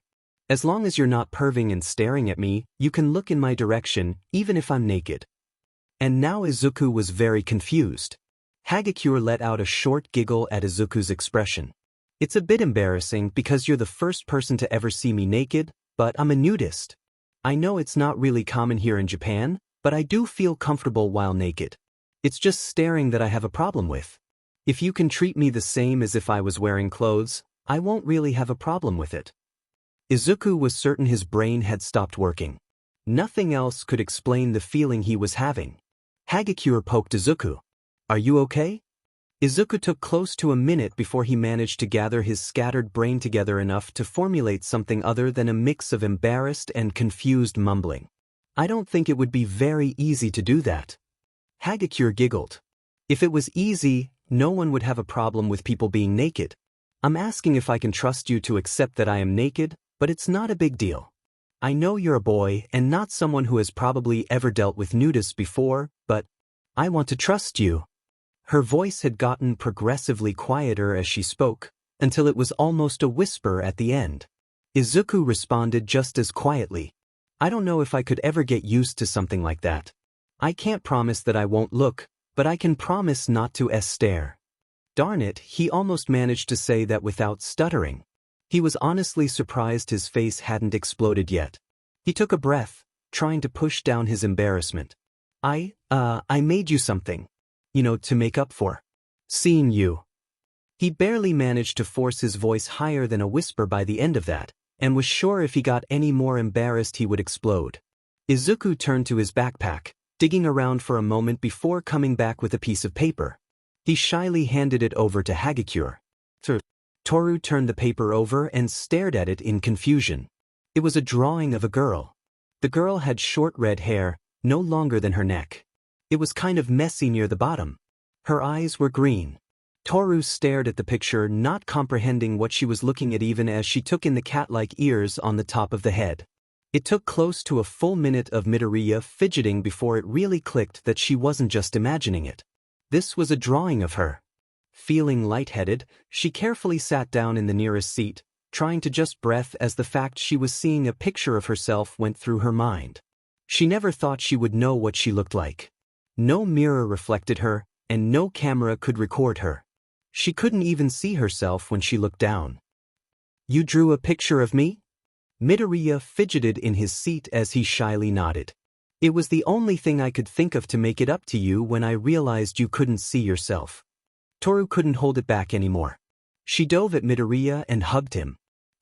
"As long as you're not perving and staring at me, you can look in my direction, even if I'm naked." And now Izuku was very confused. Hagakure let out a short giggle at Izuku's expression. "It's a bit embarrassing because you're the first person to ever see me naked, but I'm a nudist. I know it's not really common here in Japan, but I do feel comfortable while naked. It's just staring that I have a problem with. If you can treat me the same as if I was wearing clothes, I won't really have a problem with it." Izuku was certain his brain had stopped working. Nothing else could explain the feeling he was having. Hagakure poked Izuku. "Are you okay?" Izuku took close to a minute before he managed to gather his scattered brain together enough to formulate something other than a mix of embarrassed and confused mumbling. "I don't think it would be very easy to do that." Hagakure giggled. "If it was easy, no one would have a problem with people being naked. I'm asking if I can trust you to accept that I am naked, but it's not a big deal. I know you're a boy and not someone who has probably ever dealt with nudists before, but I want to trust you." Her voice had gotten progressively quieter as she spoke, until it was almost a whisper at the end. Izuku responded just as quietly. "I don't know if I could ever get used to something like that. I can't promise that I won't look, but I can promise not to stare." Darn it, he almost managed to say that without stuttering. He was honestly surprised his face hadn't exploded yet. He took a breath, trying to push down his embarrassment. I made you something. To make up for seeing you." He barely managed to force his voice higher than a whisper by the end of that, and was sure if he got any more embarrassed he would explode. Izuku turned to his backpack, digging around for a moment before coming back with a piece of paper. He shyly handed it over to Hagakure. Toru turned the paper over and stared at it in confusion. It was a drawing of a girl. The girl had short red hair, no longer than her neck. It was kind of messy near the bottom. Her eyes were green. Toru stared at the picture, not comprehending what she was looking at even as she took in the cat-like ears on the top of the head. It took close to a full minute of Midoriya fidgeting before it really clicked that she wasn't just imagining it. This was a drawing of her. Feeling lightheaded, she carefully sat down in the nearest seat, trying to just breath as the fact she was seeing a picture of herself went through her mind. She never thought she would know what she looked like. No mirror reflected her, and no camera could record her. She couldn't even see herself when she looked down. "You drew a picture of me?" Midoriya fidgeted in his seat as he shyly nodded. "It was the only thing I could think of to make it up to you when I realized you couldn't see yourself." Toru couldn't hold it back anymore. She dove at Midoriya and hugged him.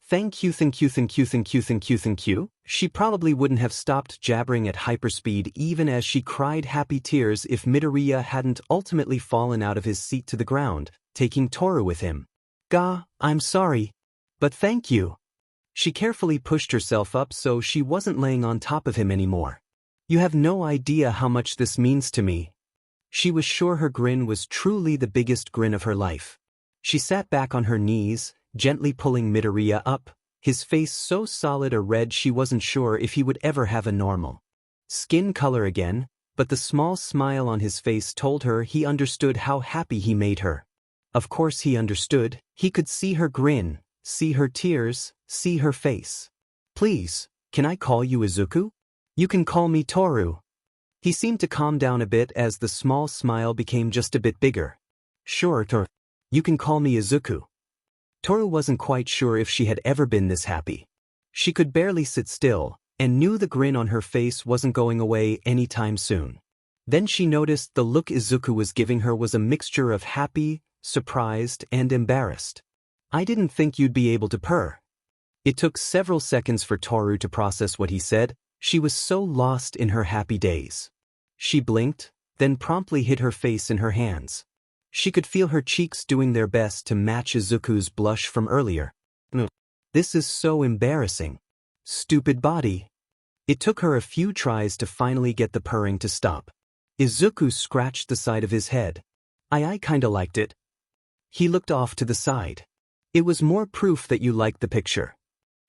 Thank you, thank you, thank you, thank you, thank you, thank you. She probably wouldn't have stopped jabbering at hyperspeed even as she cried happy tears if Midoriya hadn't ultimately fallen out of his seat to the ground, taking Toru with him. I'm sorry. But thank you. She carefully pushed herself up so she wasn't laying on top of him anymore. You have no idea how much this means to me. She was sure her grin was truly the biggest grin of her life. She sat back on her knees, gently pulling Midoriya up, his face so solid a red she wasn't sure if he would ever have a normal skin color again, but the small smile on his face told her he understood how happy he made her. Of course he understood. He could see her grin, see her tears, see her face. Please, can I call you Izuku? You can call me Toru. He seemed to calm down a bit as the small smile became just a bit bigger. Sure, Toru. You can call me Izuku. Toru wasn't quite sure if she had ever been this happy. She could barely sit still, and knew the grin on her face wasn't going away anytime soon. Then she noticed the look Izuku was giving her was a mixture of happy, surprised, and embarrassed. I didn't think you'd be able to purr. It took several seconds for Toru to process what he said. She was so lost in her happy days. She blinked, then promptly hid her face in her hands. She could feel her cheeks doing their best to match Izuku's blush from earlier. This is so embarrassing. Stupid body. It took her a few tries to finally get the purring to stop. Izuku scratched the side of his head. I kinda liked it. He looked off to the side. It was more proof that you liked the picture.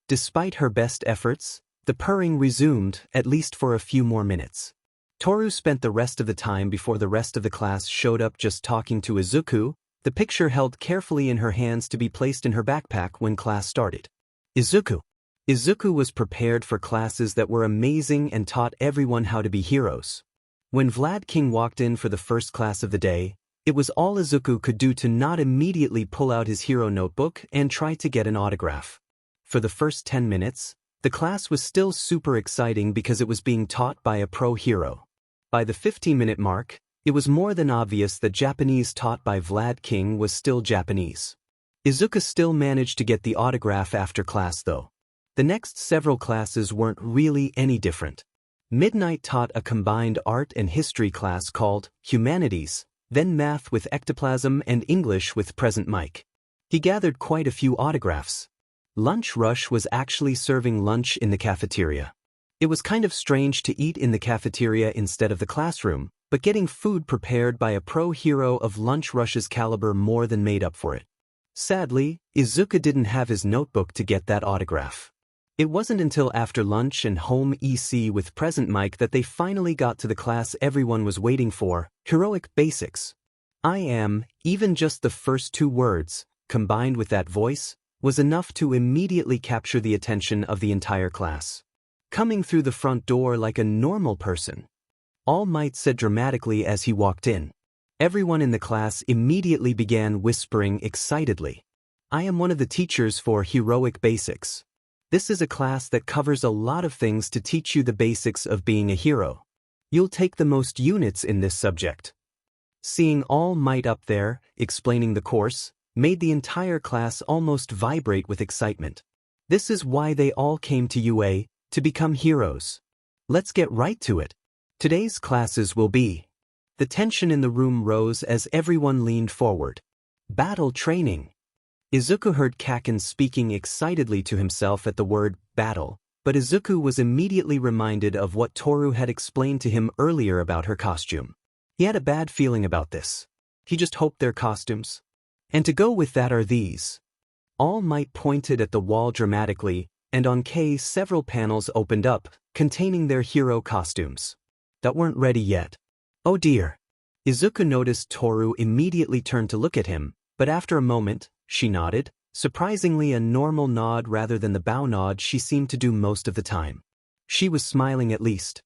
Despite her best efforts, the purring resumed, at least for a few more minutes. Toru spent the rest of the time before the rest of the class showed up just talking to Izuku, the picture held carefully in her hands to be placed in her backpack when class started. Izuku was prepared for classes that were amazing and taught everyone how to be heroes. When Vlad King walked in for the first class of the day, it was all Izuku could do to not immediately pull out his hero notebook and try to get an autograph. For the first 10 minutes, the class was still super exciting because it was being taught by a pro hero. By the 15-minute mark, it was more than obvious that Japanese taught by Vlad King was still Japanese. Izuku still managed to get the autograph after class though. The next several classes weren't really any different. Midnight taught a combined art and history class called Humanities, then math with ectoplasm and English with present mic. He gathered quite a few autographs. Lunch Rush was actually serving lunch in the cafeteria. It was kind of strange to eat in the cafeteria instead of the classroom, but getting food prepared by a pro hero of Lunch Rush's caliber more than made up for it. Sadly, Izuku didn't have his notebook to get that autograph. It wasn't until after lunch and home EC with present mic that they finally got to the class everyone was waiting for, Heroic Basics. Even just the first two words, combined with that voice, was enough to immediately capture the attention of the entire class. Coming through the front door like a normal person, All Might said dramatically as he walked in. Everyone in the class immediately began whispering excitedly. I am one of the teachers for Heroic Basics. This is a class that covers a lot of things to teach you the basics of being a hero. You'll take the most units in this subject. Seeing All Might up there, explaining the course, made the entire class almost vibrate with excitement. This is why they all came to UA, to become heroes. Let's get right to it. Today's classes will be. The tension in the room rose as everyone leaned forward. Battle training. Izuku heard Kaken speaking excitedly to himself at the word battle, but Izuku was immediately reminded of what Toru had explained to him earlier about her costume. He had a bad feeling about this. He just hoped their costumes. And to go with that are these. All Might pointed at the wall dramatically, and on K several panels opened up, containing their hero costumes. That weren't ready yet. Oh dear. Izuku noticed Toru immediately turned to look at him, but after a moment, she nodded, surprisingly a normal nod rather than the bow nod she seemed to do most of the time. She was smiling at least.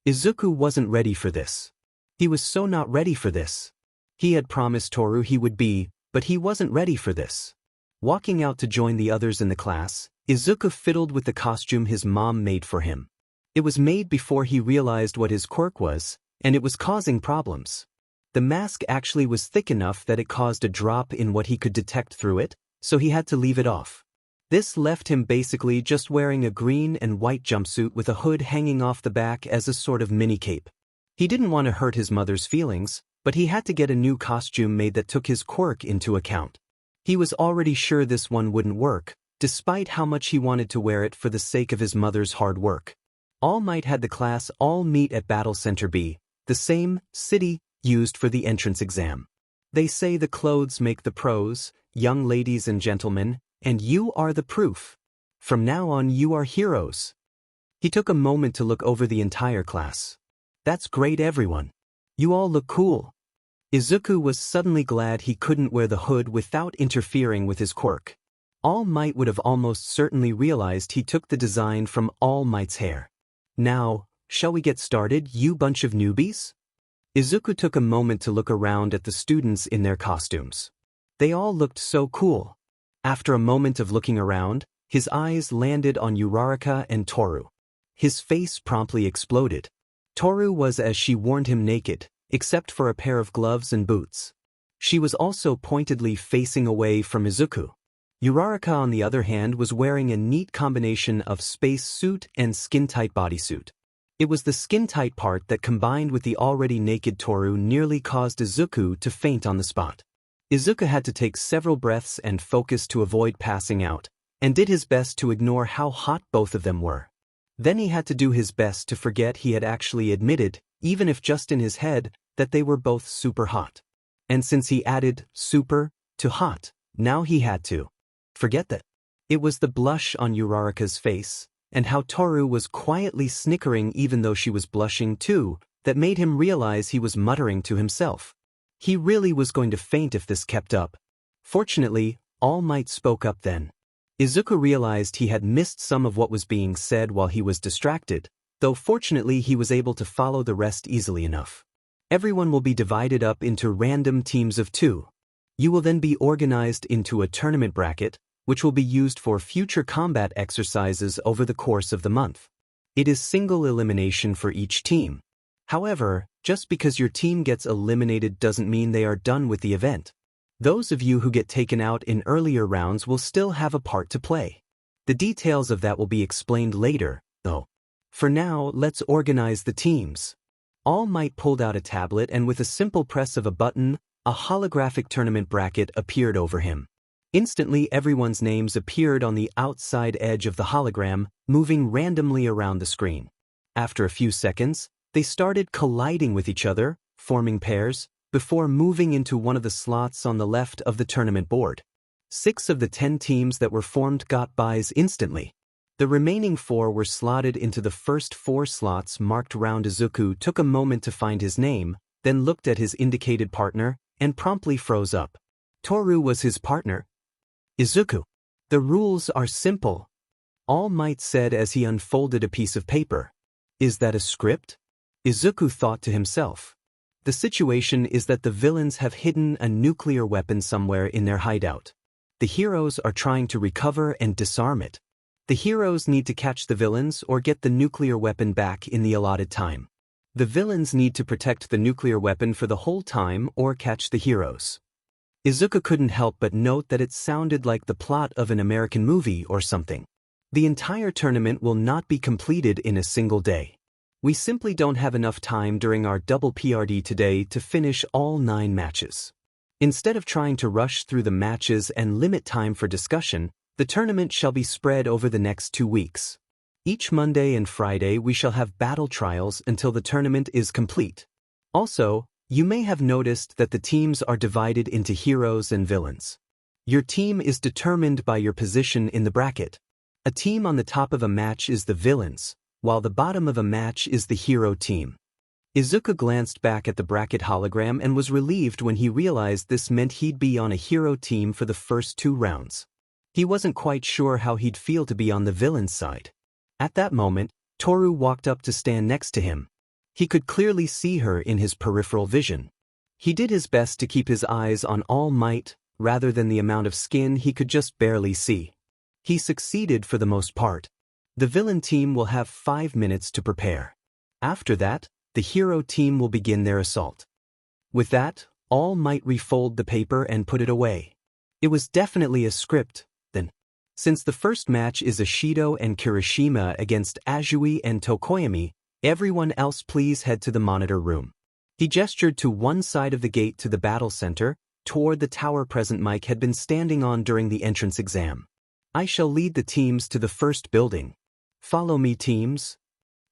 Izuku wasn't ready for this. He was so not ready for this. He had promised Toru he would be, but he wasn't ready for this. Walking out to join the others in the class, Izuku fiddled with the costume his mom made for him. It was made before he realized what his quirk was, and it was causing problems. The mask actually was thick enough that it caused a drop in what he could detect through it, so he had to leave it off. This left him basically just wearing a green and white jumpsuit with a hood hanging off the back as a sort of mini cape. He didn't want to hurt his mother's feelings, but he had to get a new costume made that took his quirk into account. He was already sure this one wouldn't work, despite how much he wanted to wear it for the sake of his mother's hard work. All Might had the class all meet at Battle Center B, the same city used for the entrance exam. They say the clothes make the pros, young ladies and gentlemen, and you are the proof. From now on you are heroes. He took a moment to look over the entire class. That's great, everyone. You all look cool. Izuku was suddenly glad he couldn't wear the hood without interfering with his quirk. All Might would have almost certainly realized he took the design from All Might's hair. Now, shall we get started, you bunch of newbies? Izuku took a moment to look around at the students in their costumes. They all looked so cool. After a moment of looking around, his eyes landed on Uraraka and Toru. His face promptly exploded. Toru was as she warned him naked, except for a pair of gloves and boots. She was also pointedly facing away from Izuku. Uraraka, on the other hand, was wearing a neat combination of space suit and skin-tight bodysuit. It was the skin-tight part that, combined with the already naked Toru, nearly caused Izuku to faint on the spot. Izuku had to take several breaths and focus to avoid passing out, and did his best to ignore how hot both of them were. Then he had to do his best to forget he had actually admitted, even if just in his head, that they were both super hot. And since he added super to hot, now he had to forget that. It was the blush on Uraraka's face, and how Toru was quietly snickering even though she was blushing too, that made him realize he was muttering to himself. He really was going to faint if this kept up. Fortunately, All Might spoke up then. Izuku realized he had missed some of what was being said while he was distracted, though fortunately he was able to follow the rest easily enough. Everyone will be divided up into random teams of 2. You will then be organized into a tournament bracket, which will be used for future combat exercises over the course of the month. It is single elimination for each team. However, just because your team gets eliminated doesn't mean they are done with the event. Those of you who get taken out in earlier rounds will still have a part to play. The details of that will be explained later, though. For now, let's organize the teams. All Might pulled out a tablet, and with a simple press of a button, a holographic tournament bracket appeared over him. Instantly, everyone's names appeared on the outside edge of the hologram, moving randomly around the screen. After a few seconds, they started colliding with each other, forming pairs, before moving into one of the slots on the left of the tournament board. 6 of the 10 teams that were formed got byes instantly. The remaining 4 were slotted into the first 4 slots marked round. Izuku took a moment to find his name, then looked at his indicated partner, and promptly froze up. Toru was his partner. Izuku. The rules are simple, All Might said as he unfolded a piece of paper. Is that a script? Izuku thought to himself. The situation is that the villains have hidden a nuclear weapon somewhere in their hideout. The heroes are trying to recover and disarm it. The heroes need to catch the villains or get the nuclear weapon back in the allotted time. The villains need to protect the nuclear weapon for the whole time or catch the heroes. Izuku couldn't help but note that it sounded like the plot of an American movie or something. The entire tournament will not be completed in a single day. We simply don't have enough time during our double PRD today to finish all 9 matches. Instead of trying to rush through the matches and limit time for discussion, the tournament shall be spread over the next 2 weeks. Each Monday and Friday we shall have battle trials until the tournament is complete. Also, you may have noticed that the teams are divided into heroes and villains. Your team is determined by your position in the bracket. A team on the top of a match is the villains, while the bottom of a match is the hero team. Izuku glanced back at the bracket hologram and was relieved when he realized this meant he'd be on a hero team for the first 2 rounds. He wasn't quite sure how he'd feel to be on the villain's side. At that moment, Toru walked up to stand next to him. He could clearly see her in his peripheral vision. He did his best to keep his eyes on All Might, rather than the amount of skin he could just barely see. He succeeded for the most part. The villain team will have 5 minutes to prepare. After that, the hero team will begin their assault. With that, All Might refold the paper and put it away. It was definitely a script, then. Since the first match is Ishido and Kirishima against Azui and Tokoyami, everyone else please head to the monitor room. He gestured to one side of the gate to the battle center, toward the tower Present Mike had been standing on during the entrance exam. I shall lead the teams to the first building. Follow me, teams.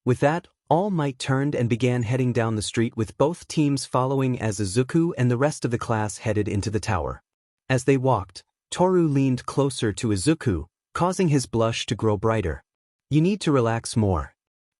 With that, All Might turned and began heading down the street with both teams following as Izuku and the rest of the class headed into the tower. As they walked, Toru leaned closer to Izuku, causing his blush to grow brighter. You need to relax more.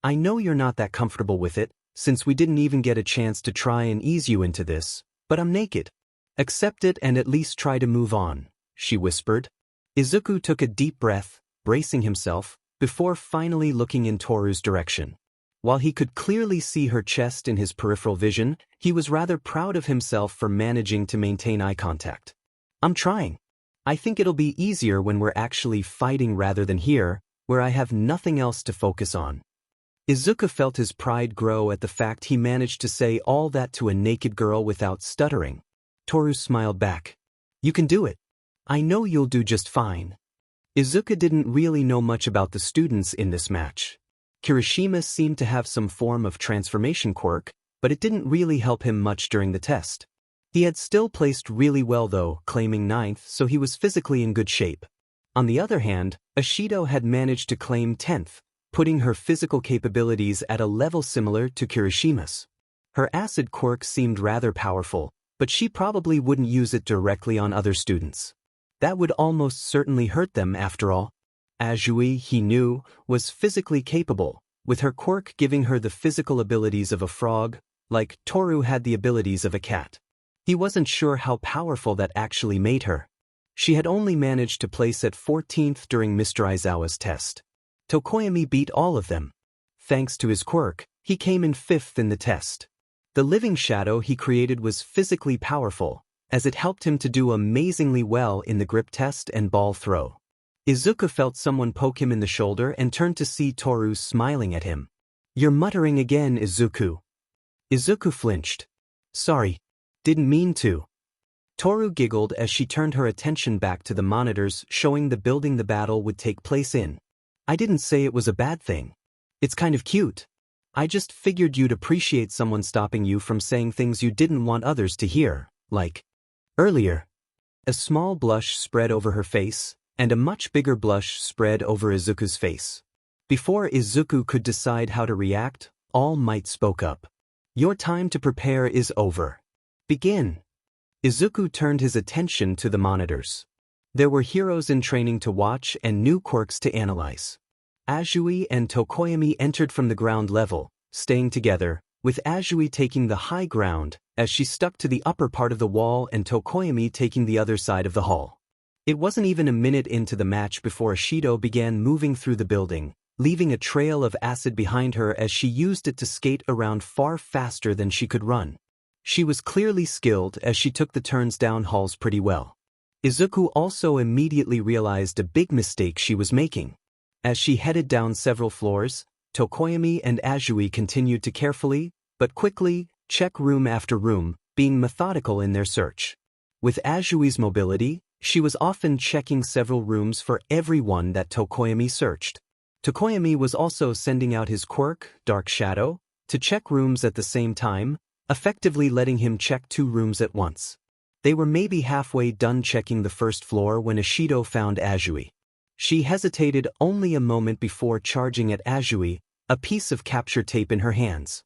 I know you're not that comfortable with it, since we didn't even get a chance to try and ease you into this, but I'm naked. Accept it and at least try to move on, she whispered. Izuku took a deep breath, bracing himself, before finally looking in Toru's direction. While he could clearly see her chest in his peripheral vision, he was rather proud of himself for managing to maintain eye contact. I'm trying. I think it'll be easier when we're actually fighting rather than here, where I have nothing else to focus on. Izuku felt his pride grow at the fact he managed to say all that to a naked girl without stuttering. Toru smiled back. You can do it. I know you'll do just fine. Izuku didn't really know much about the students in this match. Kirishima seemed to have some form of transformation quirk, but it didn't really help him much during the test. He had still placed really well though, claiming 9th, so he was physically in good shape. On the other hand, Ishido had managed to claim 10th, putting her physical capabilities at a level similar to Kirishima's. Her acid quirk seemed rather powerful, but she probably wouldn't use it directly on other students. That would almost certainly hurt them after all. Azui, he knew, was physically capable, with her quirk giving her the physical abilities of a frog, like Toru had the abilities of a cat. He wasn't sure how powerful that actually made her. She had only managed to place at 14th during Mr. Aizawa's test. Tokoyami beat all of them. Thanks to his quirk, he came in 5th in the test. The living shadow he created was physically powerful, as it helped him to do amazingly well in the grip test and ball throw. Izuku felt someone poke him in the shoulder and turned to see Toru smiling at him. You're muttering again, Izuku. Izuku flinched. Sorry. Didn't mean to. Toru giggled as she turned her attention back to the monitors showing the building the battle would take place in. I didn't say it was a bad thing. It's kind of cute. I just figured you'd appreciate someone stopping you from saying things you didn't want others to hear, like earlier. A small blush spread over her face, and a much bigger blush spread over Izuku's face. Before Izuku could decide how to react, All Might spoke up. Your time to prepare is over. Begin. Izuku turned his attention to the monitors. There were heroes in training to watch and new quirks to analyze. Azui and Tokoyami entered from the ground level, staying together, with Azui taking the high ground, as she stuck to the upper part of the wall and Tokoyami taking the other side of the hall. It wasn't even a minute into the match before Ishido began moving through the building, leaving a trail of acid behind her as she used it to skate around far faster than she could run. She was clearly skilled as she took the turns down halls pretty well. Izuku also immediately realized a big mistake she was making. As she headed down several floors, Tokoyami and Azui continued to carefully, but quickly, check room after room, being methodical in their search. With Azui's mobility, she was often checking several rooms for everyone that Tokoyami searched. Tokoyami was also sending out his quirk, Dark Shadow, to check rooms at the same time, effectively letting him check 2 rooms at once. They were maybe halfway done checking the first floor when Ishido found Azui. She hesitated only a moment before charging at Azui, a piece of capture tape in her hands.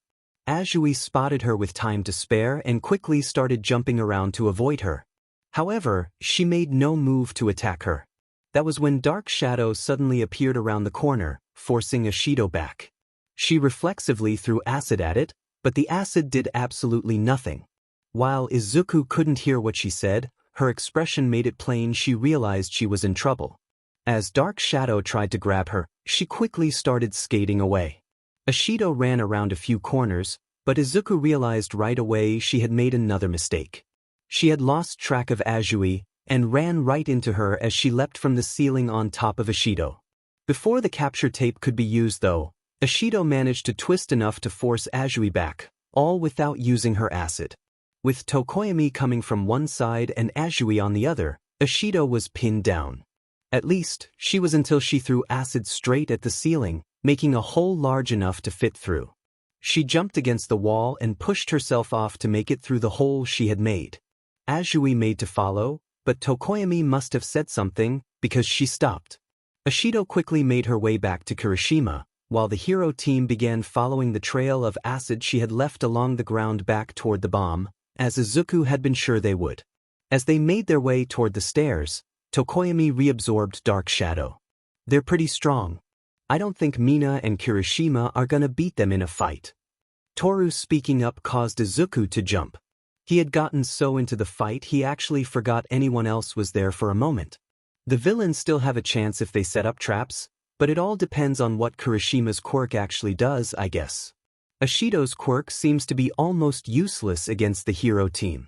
Azui spotted her with time to spare and quickly started jumping around to avoid her. However, she made no move to attack her. That was when Dark Shadow suddenly appeared around the corner, forcing Ishido back. She reflexively threw acid at it, but the acid did absolutely nothing. While Izuku couldn't hear what she said, her expression made it plain she realized she was in trouble. As Dark Shadow tried to grab her, she quickly started skating away. Ishido ran around a few corners, but Izuku realized right away she had made another mistake. She had lost track of Azui and ran right into her as she leapt from the ceiling on top of Ishido. Before the capture tape could be used though, Ishido managed to twist enough to force Azui back, all without using her acid. With Tokoyami coming from one side and Azui on the other, Ashido was pinned down. At least, she was until she threw acid straight at the ceiling, making a hole large enough to fit through. She jumped against the wall and pushed herself off to make it through the hole she had made. Azui made to follow, but Tokoyami must have said something, because she stopped. Ashido quickly made her way back to Kirishima, while the hero team began following the trail of acid she had left along the ground back toward the bomb, as Izuku had been sure they would. As they made their way toward the stairs, Tokoyami reabsorbed Dark Shadow. They're pretty strong. I don't think Mina and Kirishima are gonna beat them in a fight. Toru speaking up caused Izuku to jump. He had gotten so into the fight he actually forgot anyone else was there for a moment. The villains still have a chance if they set up traps, but it all depends on what Kirishima's quirk actually does, I guess. Ashido's quirk seems to be almost useless against the hero team.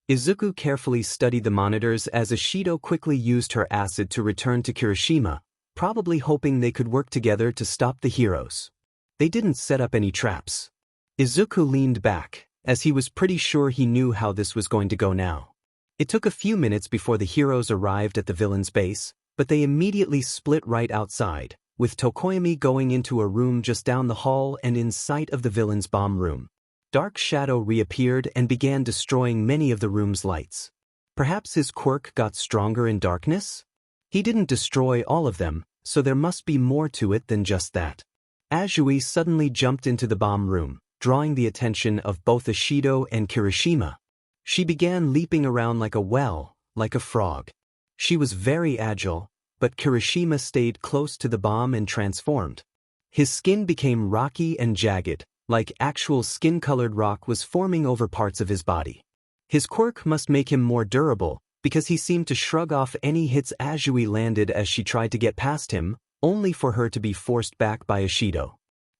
Izuku carefully studied the monitors as Ashido quickly used her acid to return to Kirishima, probably hoping they could work together to stop the heroes. They didn't set up any traps. Izuku leaned back, as he was pretty sure he knew how this was going to go now. It took a few minutes before the heroes arrived at the villain's base, but they immediately split right outside, with Tokoyami going into a room just down the hall and in sight of the villain's bomb room. Dark Shadow reappeared and began destroying many of the room's lights. Perhaps his quirk got stronger in darkness? He didn't destroy all of them, so there must be more to it than just that. Azui suddenly jumped into the bomb room, drawing the attention of both Ashido and Kirishima. She began leaping around like a frog. She was very agile, but Kirishima stayed close to the bomb and transformed. His skin became rocky and jagged, like actual skin-colored rock was forming over parts of his body. His quirk must make him more durable, because he seemed to shrug off any hits Azui landed as she tried to get past him, only for her to be forced back by Ashido.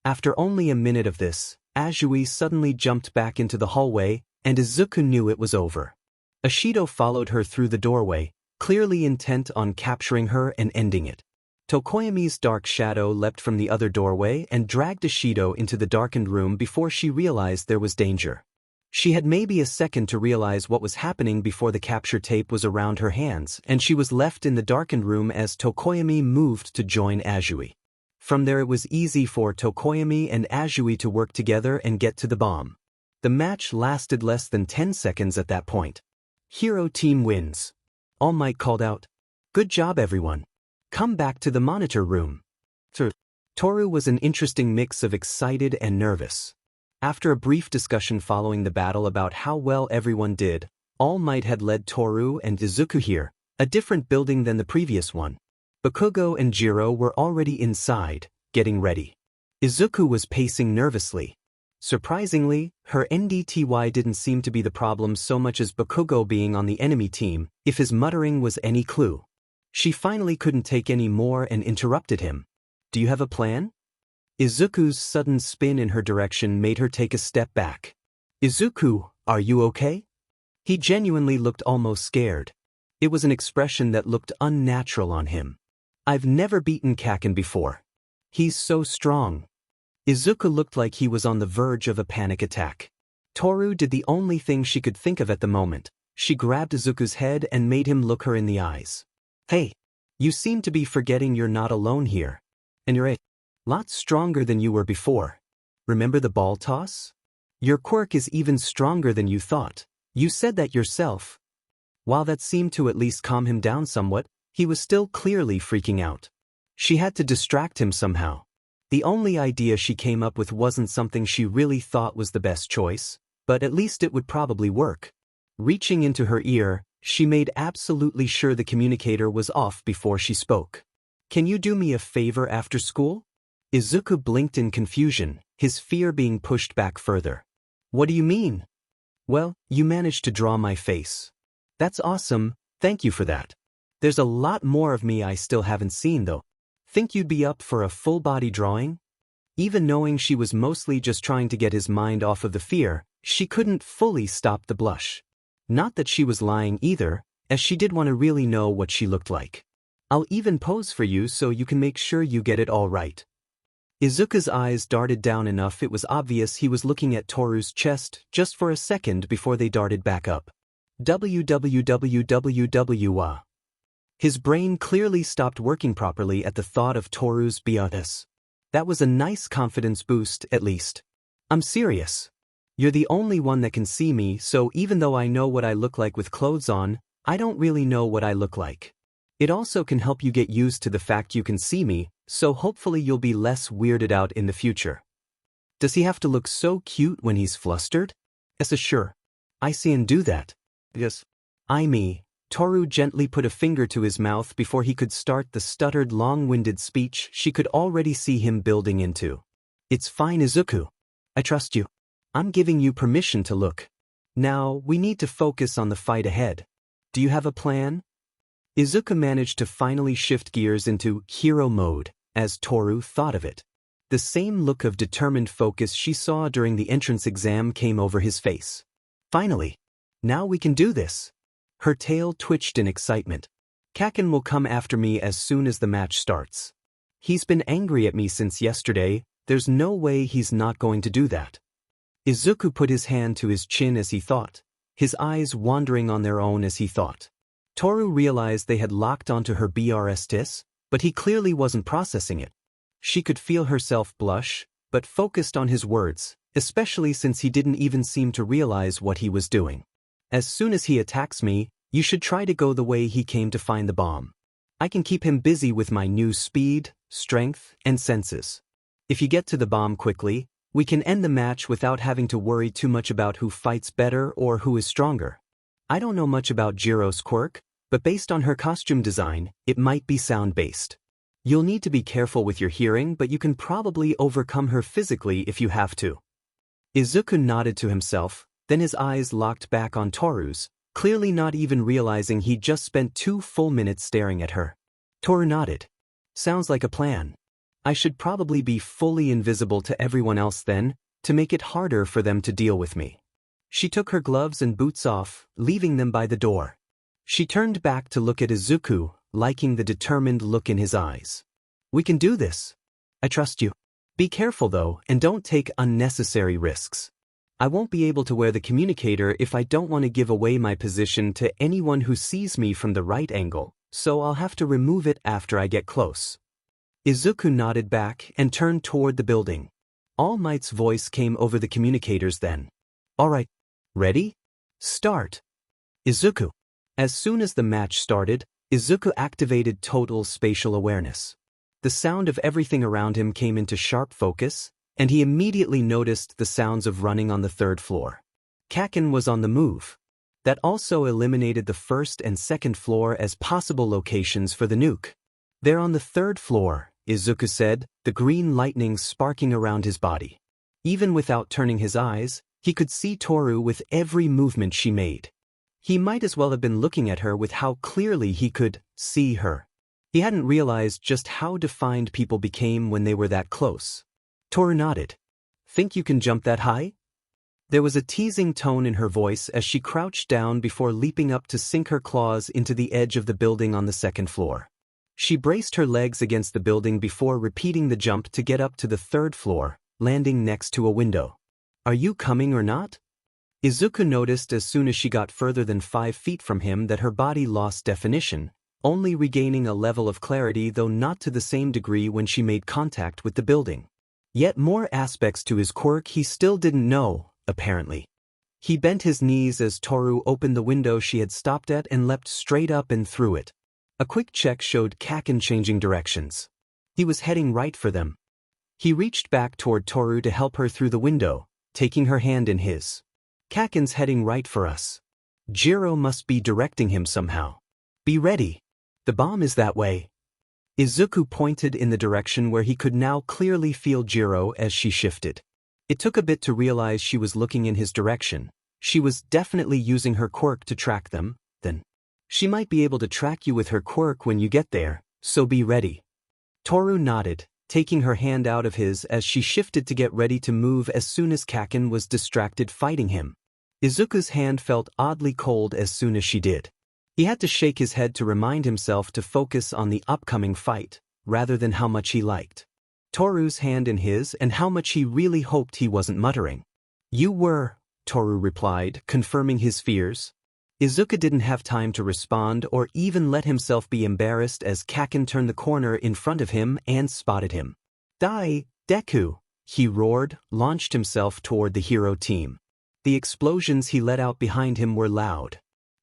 After only a minute of this, Azui suddenly jumped back into the hallway, and Izuku knew it was over. Ashido followed her through the doorway, clearly intent on capturing her and ending it. Tokoyami's Dark Shadow leapt from the other doorway and dragged Ashido into the darkened room before she realized there was danger. She had maybe a second to realize what was happening before the capture tape was around her hands, and she was left in the darkened room as Tokoyami moved to join Azui. From there it was easy for Tokoyami and Azui to work together and get to the bomb. The match lasted less than 10 seconds at that point. Hero team wins. All Might called out, "Good job everyone. Come back to the monitor room." Toru was an interesting mix of excited and nervous. After a brief discussion following the battle about how well everyone did, All Might had led Toru and Izuku here, a different building than the previous one. Bakugou and Jiro were already inside, getting ready. Izuku was pacing nervously. Surprisingly, her NDTY didn't seem to be the problem so much as Bakugou being on the enemy team, if his muttering was any clue. She finally couldn't take any more and interrupted him. "Do you have a plan?" Izuku's sudden spin in her direction made her take a step back. "Izuku, are you okay?" He genuinely looked almost scared. It was an expression that looked unnatural on him. "I've never beaten Kaken before. He's so strong." Izuku looked like he was on the verge of a panic attack. Toru did the only thing she could think of at the moment. She grabbed Izuku's head and made him look her in the eyes. "Hey, you seem to be forgetting you're not alone here. And you're a lot stronger than you were before. Remember the ball toss? Your quirk is even stronger than you thought. You said that yourself." While that seemed to at least calm him down somewhat, he was still clearly freaking out. She had to distract him somehow. The only idea she came up with wasn't something she really thought was the best choice, but at least it would probably work. Reaching into her ear, she made absolutely sure the communicator was off before she spoke. "Can you do me a favor after school?" Izuku blinked in confusion, his fear being pushed back further. "What do you mean?" "Well, you managed to draw my face. That's awesome, thank you for that. There's a lot more of me I still haven't seen though. Think you'd be up for a full-body drawing?" Even knowing she was mostly just trying to get his mind off of the fear, she couldn't fully stop the blush. Not that she was lying either, as she did want to really know what she looked like. "I'll even pose for you so you can make sure you get it all right." Izuku's eyes darted down enough it was obvious he was looking at Toru's chest just for a second before they darted back up. "www. His brain clearly stopped working properly at the thought of Toru's BRS. That was a nice confidence boost, at least. I'm serious. You're the only one that can see me, so even though I know what I look like with clothes on, I don't really know what I look like. It also can help you get used to the fact you can see me, so hopefully you'll be less weirded out in the future. Does he have to look so cute when he's flustered? Yes, sure. I see him do that. Yes. Me. Toru gently put a finger to his mouth before he could start the stuttered, long-winded speech she could already see him building into. It's fine, Izuku. I trust you. I'm giving you permission to look. Now, we need to focus on the fight ahead. Do you have a plan? Izuku managed to finally shift gears into hero mode, as Toru thought of it. The same look of determined focus she saw during the entrance exam came over his face. Finally. Now we can do this. Her tail twitched in excitement. Kaken will come after me as soon as the match starts. He's been angry at me since yesterday, there's no way he's not going to do that. Izuku put his hand to his chin as he thought, his eyes wandering on their own as he thought. Toru realized they had locked onto her BRSTIS, but he clearly wasn't processing it. She could feel herself blush, but focused on his words, especially since he didn't even seem to realize what he was doing. As soon as he attacks me, you should try to go the way he came to find the bomb. I can keep him busy with my new speed, strength, and senses. If you get to the bomb quickly, we can end the match without having to worry too much about who fights better or who is stronger. I don't know much about Jiro's quirk, but based on her costume design, it might be sound-based. You'll need to be careful with your hearing, but you can probably overcome her physically if you have to. Izuku nodded to himself, then his eyes locked back on Toru's, clearly not even realizing he'd just spent 2 full minutes staring at her. Toru nodded. Sounds like a plan. I should probably be fully invisible to everyone else then, to make it harder for them to deal with me. She took her gloves and boots off, leaving them by the door. She turned back to look at Izuku, liking the determined look in his eyes. We can do this. I trust you. Be careful though, and don't take unnecessary risks. I won't be able to wear the communicator if I don't want to give away my position to anyone who sees me from the right angle, so I'll have to remove it after I get close. Izuku nodded back and turned toward the building. All Might's voice came over the communicators then. All right. Ready? Start. Izuku. As soon as the match started, Izuku activated total spatial awareness. The sound of everything around him came into sharp focus, and he immediately noticed the sounds of running on the 3rd floor. Kaken was on the move. That also eliminated the 1st and 2nd floor as possible locations for the nuke. They're on the 3rd floor, Izuku said, the green lightning sparking around his body. Even without turning his eyes, he could see Toru with every movement she made. He might as well have been looking at her with how clearly he could see her. He hadn't realized just how defined people became when they were that close. Toru nodded. Think you can jump that high? There was a teasing tone in her voice as she crouched down before leaping up to sink her claws into the edge of the building on the 2nd floor. She braced her legs against the building before repeating the jump to get up to the 3rd floor, landing next to a window. Are you coming or not? Izuku noticed as soon as she got further than 5 feet from him that her body lost definition, only regaining a level of clarity though not to the same degree when she made contact with the building. Yet more aspects to his quirk he still didn't know, apparently. He bent his knees as Toru opened the window she had stopped at and leapt straight up and through it. A quick check showed Kaken changing directions. He was heading right for them. He reached back toward Toru to help her through the window, taking her hand in his. Kaken's heading right for us. Jiro must be directing him somehow. Be ready. The bomb is that way. Izuku pointed in the direction where he could now clearly feel Jiro as she shifted. It took a bit to realize she was looking in his direction. She was definitely using her quirk to track them, then. She might be able to track you with her quirk when you get there, so be ready. Toru nodded, taking her hand out of his as she shifted to get ready to move as soon as Kaken was distracted fighting him. Izuku's hand felt oddly cold as soon as she did. He had to shake his head to remind himself to focus on the upcoming fight, rather than how much he liked Toru's hand in his and how much he really hoped he wasn't muttering. You were, Toru replied, confirming his fears. Izuku didn't have time to respond or even let himself be embarrassed as Kaken turned the corner in front of him and spotted him. Deku, he roared, launched himself toward the hero team. The explosions he let out behind him were loud.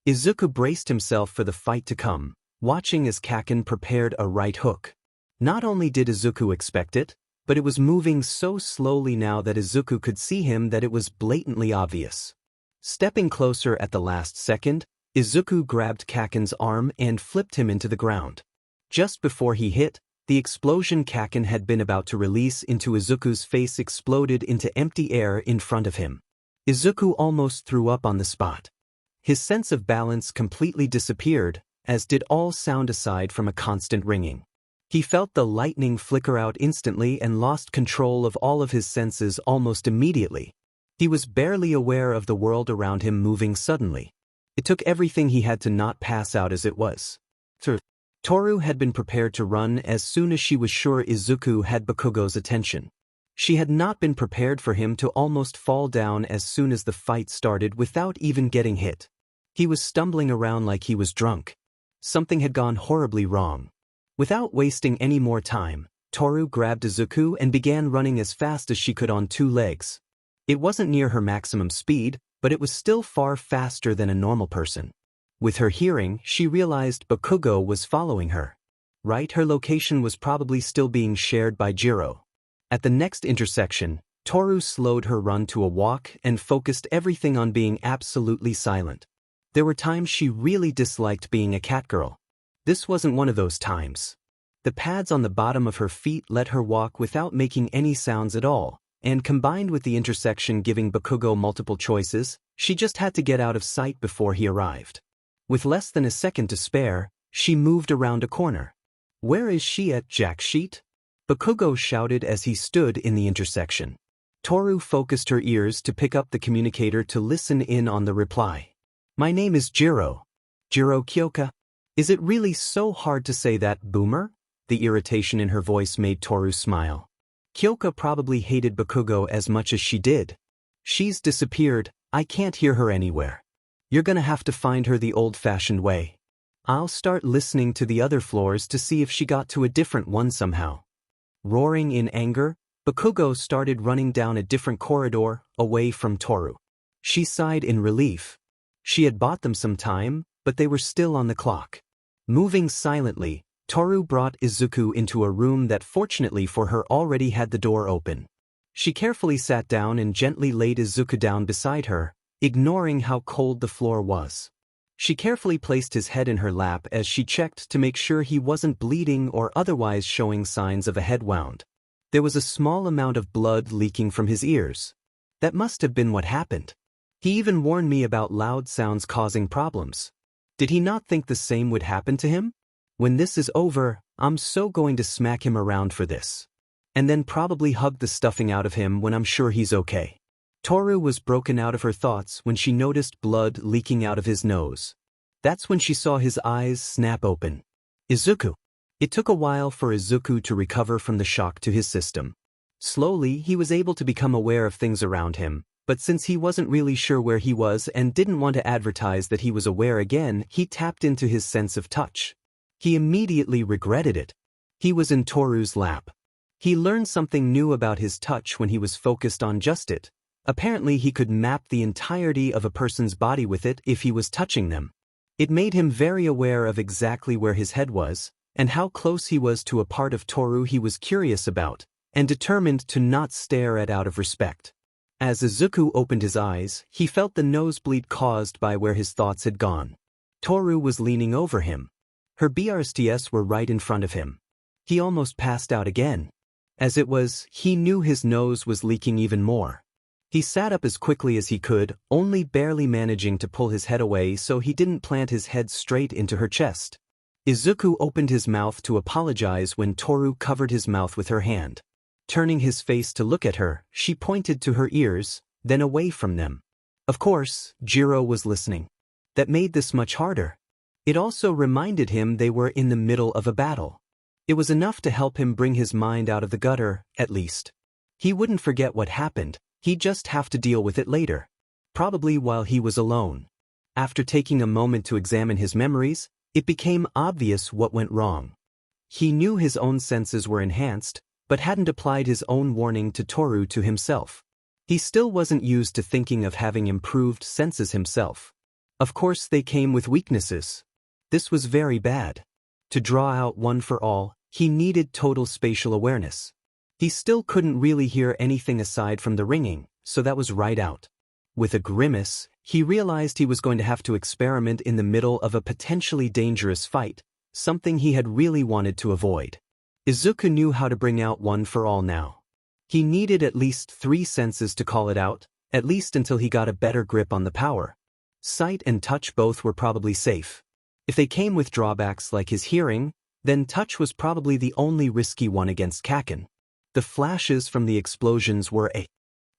Izuku braced himself for the fight to come, watching as Kaken prepared a right hook. Not only did Izuku expect it, but it was moving so slowly now that Izuku could see him that it was blatantly obvious. Stepping closer at the last second, Izuku grabbed Kaken's arm and flipped him into the ground. Just before he hit, the explosion Kaken had been about to release into Izuku's face exploded into empty air in front of him. Izuku almost threw up on the spot. His sense of balance completely disappeared, as did all sound aside from a constant ringing. He felt the lightning flicker out instantly and lost control of all of his senses almost immediately. He was barely aware of the world around him moving suddenly. It took everything he had to not pass out as it was. Toru had been prepared to run as soon as she was sure Izuku had Bakugou's attention. She had not been prepared for him to almost fall down as soon as the fight started without even getting hit. He was stumbling around like he was drunk. Something had gone horribly wrong. Without wasting any more time, Toru grabbed Izuku and began running as fast as she could on two legs. It wasn't near her maximum speed, but it was still far faster than a normal person. With her hearing, she realized Bakugou was following her. Right, her location was probably still being shared by Jiro. At the next intersection, Toru slowed her run to a walk and focused everything on being absolutely silent. There were times she really disliked being a catgirl. This wasn't one of those times. The pads on the bottom of her feet let her walk without making any sounds at all, and combined with the intersection giving Bakugou multiple choices, she just had to get out of sight before he arrived. With less than a second to spare, she moved around a corner. "Where is she at, Jack Sheet?" Bakugou shouted as he stood in the intersection. Toru focused her ears to pick up the communicator to listen in on the reply. "My name is Jiro. Jiro Kyoka. Is it really so hard to say that, boomer?" The irritation in her voice made Toru smile. Kyoka probably hated Bakugou as much as she did. "She's disappeared, I can't hear her anywhere. You're gonna have to find her the old-fashioned way. I'll start listening to the other floors to see if she got to a different one somehow." Roaring in anger, Bakugou started running down a different corridor, away from Toru. She sighed in relief. She had bought them some time, but they were still on the clock. Moving silently, Toru brought Izuku into a room that fortunately for her already had the door open. She carefully sat down and gently laid Izuku down beside her, ignoring how cold the floor was. She carefully placed his head in her lap as she checked to make sure he wasn't bleeding or otherwise showing signs of a head wound. There was a small amount of blood leaking from his ears. That must have been what happened. He even warned me about loud sounds causing problems. Did he not think the same would happen to him? When this is over, I'm so going to smack him around for this. And then probably hug the stuffing out of him when I'm sure he's okay. Toru was broken out of her thoughts when she noticed blood leaking out of his nose. That's when she saw his eyes snap open. Izuku. It took a while for Izuku to recover from the shock to his system. Slowly, he was able to become aware of things around him, but since he wasn't really sure where he was and didn't want to advertise that he was aware again, he tapped into his sense of touch. He immediately regretted it. He was in Toru's lap. He learned something new about his touch when he was focused on just it. Apparently he could map the entirety of a person's body with it if he was touching them. It made him very aware of exactly where his head was, and how close he was to a part of Toru he was curious about, and determined to not stare at out of respect. As Izuku opened his eyes, he felt the nosebleed caused by where his thoughts had gone. Toru was leaning over him. Her BRSTs were right in front of him. He almost passed out again. As it was, he knew his nose was leaking even more. He sat up as quickly as he could, only barely managing to pull his head away so he didn't plant his head straight into her chest. Izuku opened his mouth to apologize when Toru covered his mouth with her hand. Turning his face to look at her, she pointed to her ears, then away from them. Of course, Jiro was listening. That made this much harder. It also reminded him they were in the middle of a battle. It was enough to help him bring his mind out of the gutter, at least. He wouldn't forget what happened. He'd just have to deal with it later. Probably while he was alone. After taking a moment to examine his memories, it became obvious what went wrong. He knew his own senses were enhanced, but hadn't applied his own warning to Toru to himself. He still wasn't used to thinking of having improved senses himself. Of course they came with weaknesses. This was very bad. To draw out one for all, he needed total spatial awareness. He still couldn't really hear anything aside from the ringing, so that was right out. With a grimace, he realized he was going to have to experiment in the middle of a potentially dangerous fight, something he had really wanted to avoid. Izuku knew how to bring out one for all now. He needed at least 3 senses to call it out, at least until he got a better grip on the power. Sight and touch both were probably safe. If they came with drawbacks like his hearing, then touch was probably the only risky one against Kaken. The flashes from the explosions were a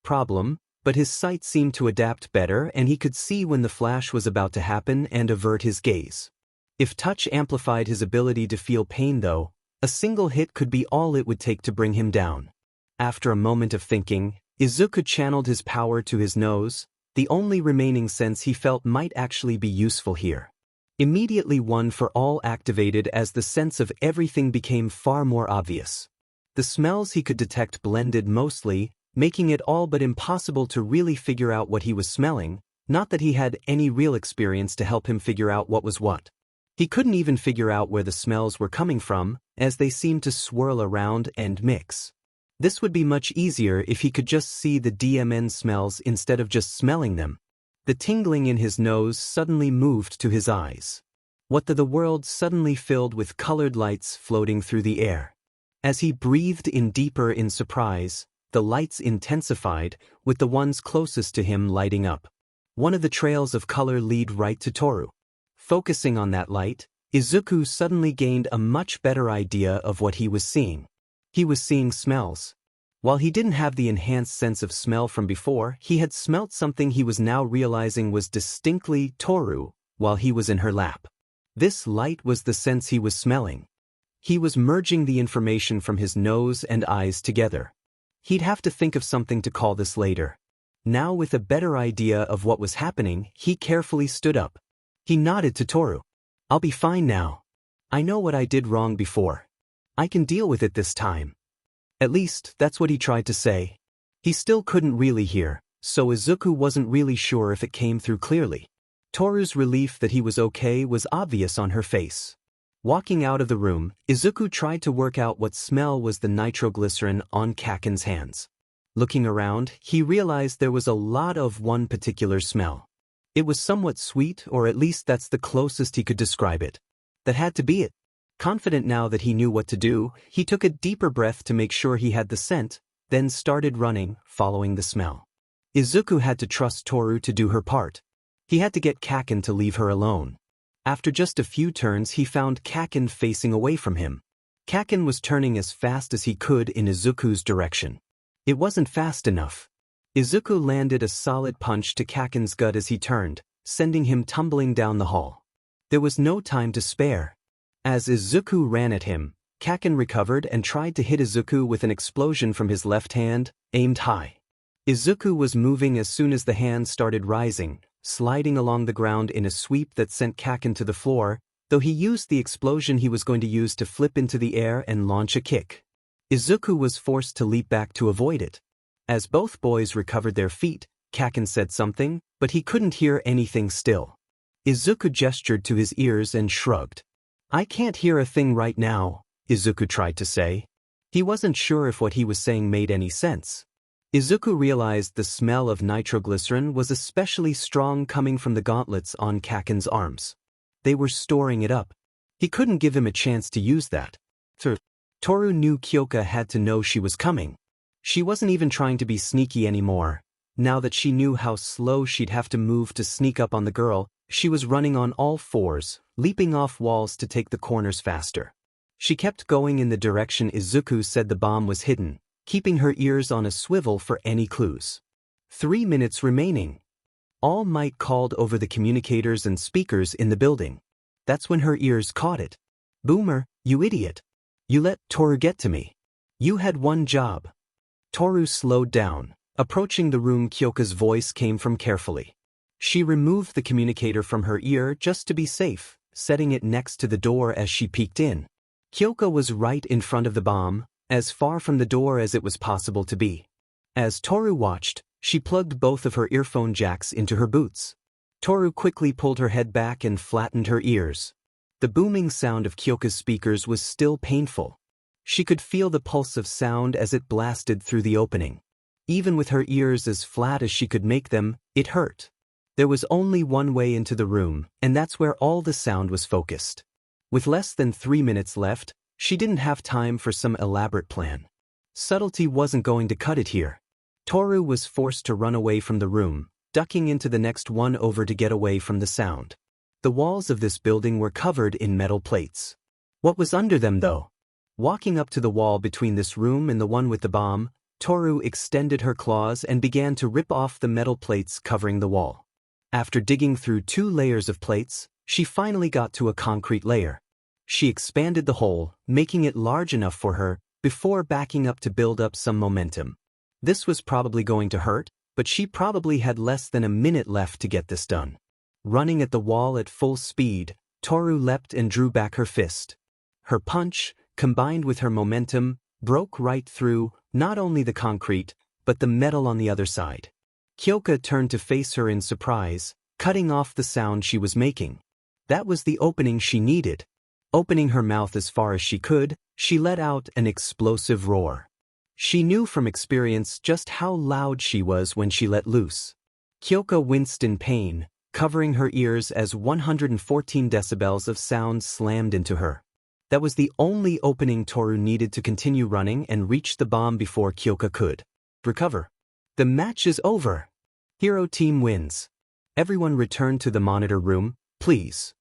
problem, but his sight seemed to adapt better and he could see when the flash was about to happen and avert his gaze. If touch amplified his ability to feel pain though, a single hit could be all it would take to bring him down. After a moment of thinking, Izuku channeled his power to his nose, the only remaining sense he felt might actually be useful here. Immediately one for all activated as the sense of everything became far more obvious. The smells he could detect blended mostly, making it all but impossible to really figure out what he was smelling, not that he had any real experience to help him figure out what was what. He couldn't even figure out where the smells were coming from, as they seemed to swirl around and mix. This would be much easier if he could just see the DMN smells instead of just smelling them. The tingling in his nose suddenly moved to his eyes. What the world suddenly filled with colored lights floating through the air. As he breathed in deeper in surprise, the lights intensified, with the ones closest to him lighting up. One of the trails of color lead right to Toru. Focusing on that light, Izuku suddenly gained a much better idea of what he was seeing. He was seeing smells. While he didn't have the enhanced sense of smell from before, he had smelt something he was now realizing was distinctly Toru while he was in her lap. This light was the sense he was smelling. He was merging the information from his nose and eyes together. He'd have to think of something to call this later. Now with a better idea of what was happening, he carefully stood up. He nodded to Toru. "I'll be fine now. I know what I did wrong before. I can deal with it this time." At least, that's what he tried to say. He still couldn't really hear, so Izuku wasn't really sure if it came through clearly. Toru's relief that he was okay was obvious on her face. Walking out of the room, Izuku tried to work out what smell was the nitroglycerin on Kaken's hands. Looking around, he realized there was a lot of one particular smell. It was somewhat sweet, or at least that's the closest he could describe it. That had to be it. Confident now that he knew what to do, he took a deeper breath to make sure he had the scent, then started running, following the smell. Izuku had to trust Toru to do her part. He had to get Kaken to leave her alone. After just a few turns he found Kaken facing away from him. Kaken was turning as fast as he could in Izuku's direction. It wasn't fast enough. Izuku landed a solid punch to Kaken's gut as he turned, sending him tumbling down the hall. There was no time to spare. As Izuku ran at him, Kaken recovered and tried to hit Izuku with an explosion from his left hand, aimed high. Izuku was moving as soon as the hand started rising, sliding along the ground in a sweep that sent Kaken to the floor, though he used the explosion he was going to use to flip into the air and launch a kick. Izuku was forced to leap back to avoid it. As both boys recovered their feet, Kaken said something, but he couldn't hear anything still. Izuku gestured to his ears and shrugged. "I can't hear a thing right now," Izuku tried to say. He wasn't sure if what he was saying made any sense. Izuku realized the smell of nitroglycerin was especially strong coming from the gauntlets on Kaken's arms. They were storing it up. He couldn't give him a chance to use that. Toru knew Kyoka had to know she was coming. She wasn't even trying to be sneaky anymore. Now that she knew how slow she'd have to move to sneak up on the girl, she was running on all fours, leaping off walls to take the corners faster. She kept going in the direction Izuku said the bomb was hidden, keeping her ears on a swivel for any clues. 3 minutes remaining. All Might called over the communicators and speakers in the building. That's when her ears caught it. "Boomer, you idiot. You let Toru get to me. You had one job." Toru slowed down. Approaching the room, Kyoka's voice came from carefully. She removed the communicator from her ear just to be safe, setting it next to the door as she peeked in. Kyoka was right in front of the bomb, as far from the door as it was possible to be. As Toru watched, she plugged both of her earphone jacks into her boots. Toru quickly pulled her head back and flattened her ears. The booming sound of Kyoka's speakers was still painful. She could feel the pulse of sound as it blasted through the opening. Even with her ears as flat as she could make them, it hurt. There was only one way into the room, and that's where all the sound was focused. With less than 3 minutes left, she didn't have time for some elaborate plan. Subtlety wasn't going to cut it here. Toru was forced to run away from the room, ducking into the next one over to get away from the sound. The walls of this building were covered in metal plates. What was under them, though? Walking up to the wall between this room and the one with the bomb, Toru extended her claws and began to rip off the metal plates covering the wall. After digging through 2 layers of plates, she finally got to a concrete layer. She expanded the hole, making it large enough for her, before backing up to build up some momentum. This was probably going to hurt, but she probably had less than a minute left to get this done. Running at the wall at full speed, Toru leapt and drew back her fist. Her punch, combined with her momentum, broke right through not only the concrete, but the metal on the other side. Kyoka turned to face her in surprise, cutting off the sound she was making. That was the opening she needed. Opening her mouth as far as she could, she let out an explosive roar. She knew from experience just how loud she was when she let loose. Kyoka winced in pain, covering her ears as 114 decibels of sound slammed into her. That was the only opening Toru needed to continue running and reach the bomb before Kyoka could recover. The match is over. Hero team wins. Everyone return to the monitor room, please.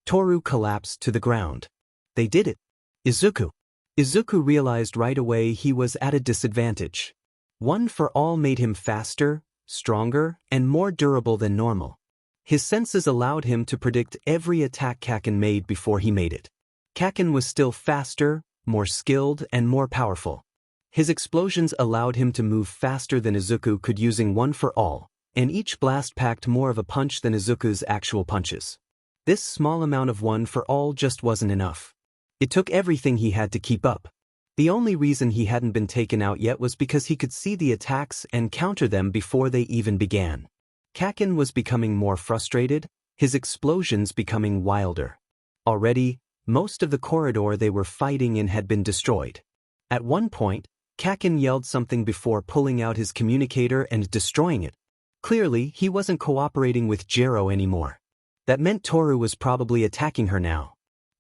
Toru collapsed to the ground. They did it. Izuku. Izuku realized right away he was at a disadvantage. One for all made him faster, stronger, and more durable than normal. His senses allowed him to predict every attack Kaken made before he made it. Kaken was still faster, more skilled, and more powerful. His explosions allowed him to move faster than Izuku could using one for all, and each blast packed more of a punch than Izuku's actual punches. This small amount of one for all just wasn't enough. It took everything he had to keep up. The only reason he hadn't been taken out yet was because he could see the attacks and counter them before they even began. Kaken was becoming more frustrated, his explosions becoming wilder. Already, most of the corridor they were fighting in had been destroyed. At one point, Kaken yelled something before pulling out his communicator and destroying it. Clearly, he wasn't cooperating with Jiro anymore. That meant Toru was probably attacking her now.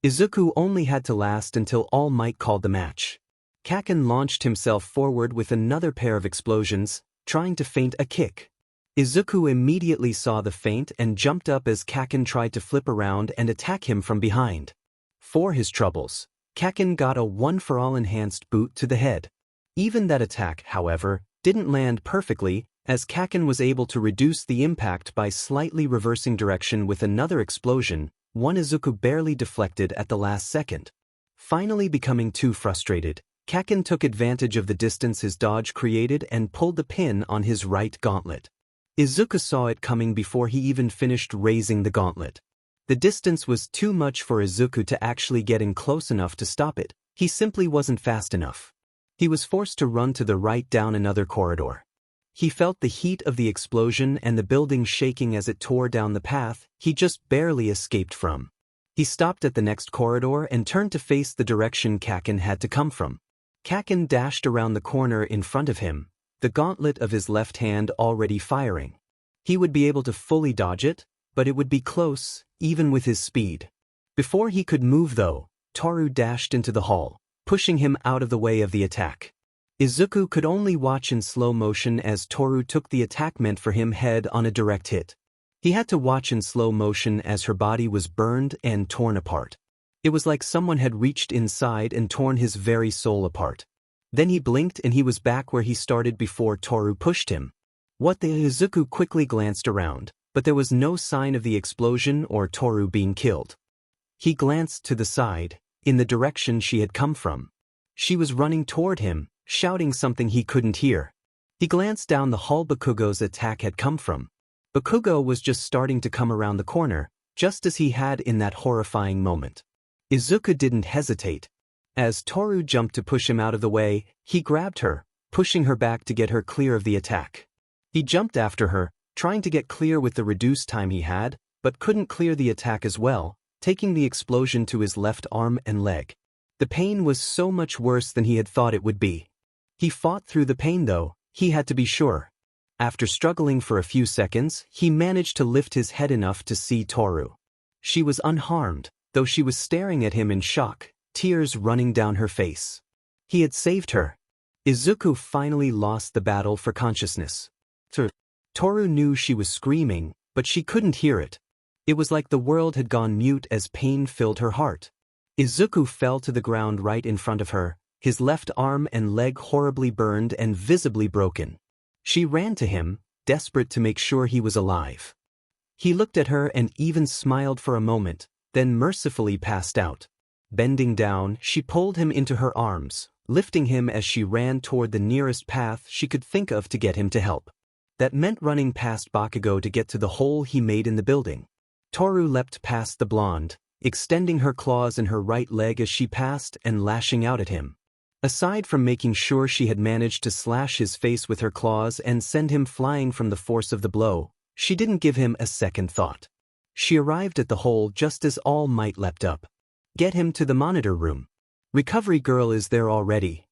Izuku only had to last until All Might called the match. Kaken launched himself forward with another pair of explosions, trying to feint a kick. Izuku immediately saw the feint and jumped up as Kaken tried to flip around and attack him from behind. For his troubles, Kaken got a one-for-all enhanced boot to the head. Even that attack, however, didn't land perfectly, as Kaken was able to reduce the impact by slightly reversing direction with another explosion, one Izuku barely deflected at the last second. Finally becoming too frustrated, Kaken took advantage of the distance his dodge created and pulled the pin on his right gauntlet. Izuku saw it coming before he even finished raising the gauntlet. The distance was too much for Izuku to actually get in close enough to stop it. He simply wasn't fast enough. He was forced to run to the right down another corridor. He felt the heat of the explosion and the building shaking as it tore down the path he just barely escaped from. He stopped at the next corridor and turned to face the direction Kaken had to come from. Kaken dashed around the corner in front of him, the gauntlet of his left hand already firing. He would be able to fully dodge it, but it would be close, even with his speed. Before he could move though, Toru dashed into the hall, pushing him out of the way of the attack. Izuku could only watch in slow motion as Toru took the attack meant for him head on a direct hit. He had to watch in slow motion as her body was burned and torn apart. It was like someone had reached inside and torn his very soul apart. Then he blinked and he was back where he started before Toru pushed him. What the Izuku quickly glanced around, but there was no sign of the explosion or Toru being killed. He glanced to the side, in the direction she had come from. She was running toward him, shouting something he couldn't hear. He glanced down the hall Bakugou's attack had come from. Bakugou was just starting to come around the corner, just as he had in that horrifying moment. Izuku didn't hesitate. As Toru jumped to push him out of the way, he grabbed her, pushing her back to get her clear of the attack. He jumped after her, trying to get clear with the reduced time he had, but couldn't clear the attack as well, taking the explosion to his left arm and leg. The pain was so much worse than he had thought it would be. He fought through the pain though, he had to be sure. After struggling for a few seconds, he managed to lift his head enough to see Toru. She was unharmed, though she was staring at him in shock, tears running down her face. He had saved her. Izuku finally lost the battle for consciousness. Toru knew she was screaming, but she couldn't hear it. It was like the world had gone mute as pain filled her heart. Izuku fell to the ground right in front of her, his left arm and leg horribly burned and visibly broken. She ran to him, desperate to make sure he was alive. He looked at her and even smiled for a moment, then mercifully passed out. Bending down, she pulled him into her arms, lifting him as she ran toward the nearest path she could think of to get him to help. That meant running past Bakugou to get to the hole he made in the building. Toru leapt past the blonde, extending her claws in her right leg as she passed and lashing out at him. Aside from making sure she had managed to slash his face with her claws and send him flying from the force of the blow, she didn't give him a second thought. She arrived at the hole just as All Might leapt up. Get him to the monitor room. Recovery girl is there already.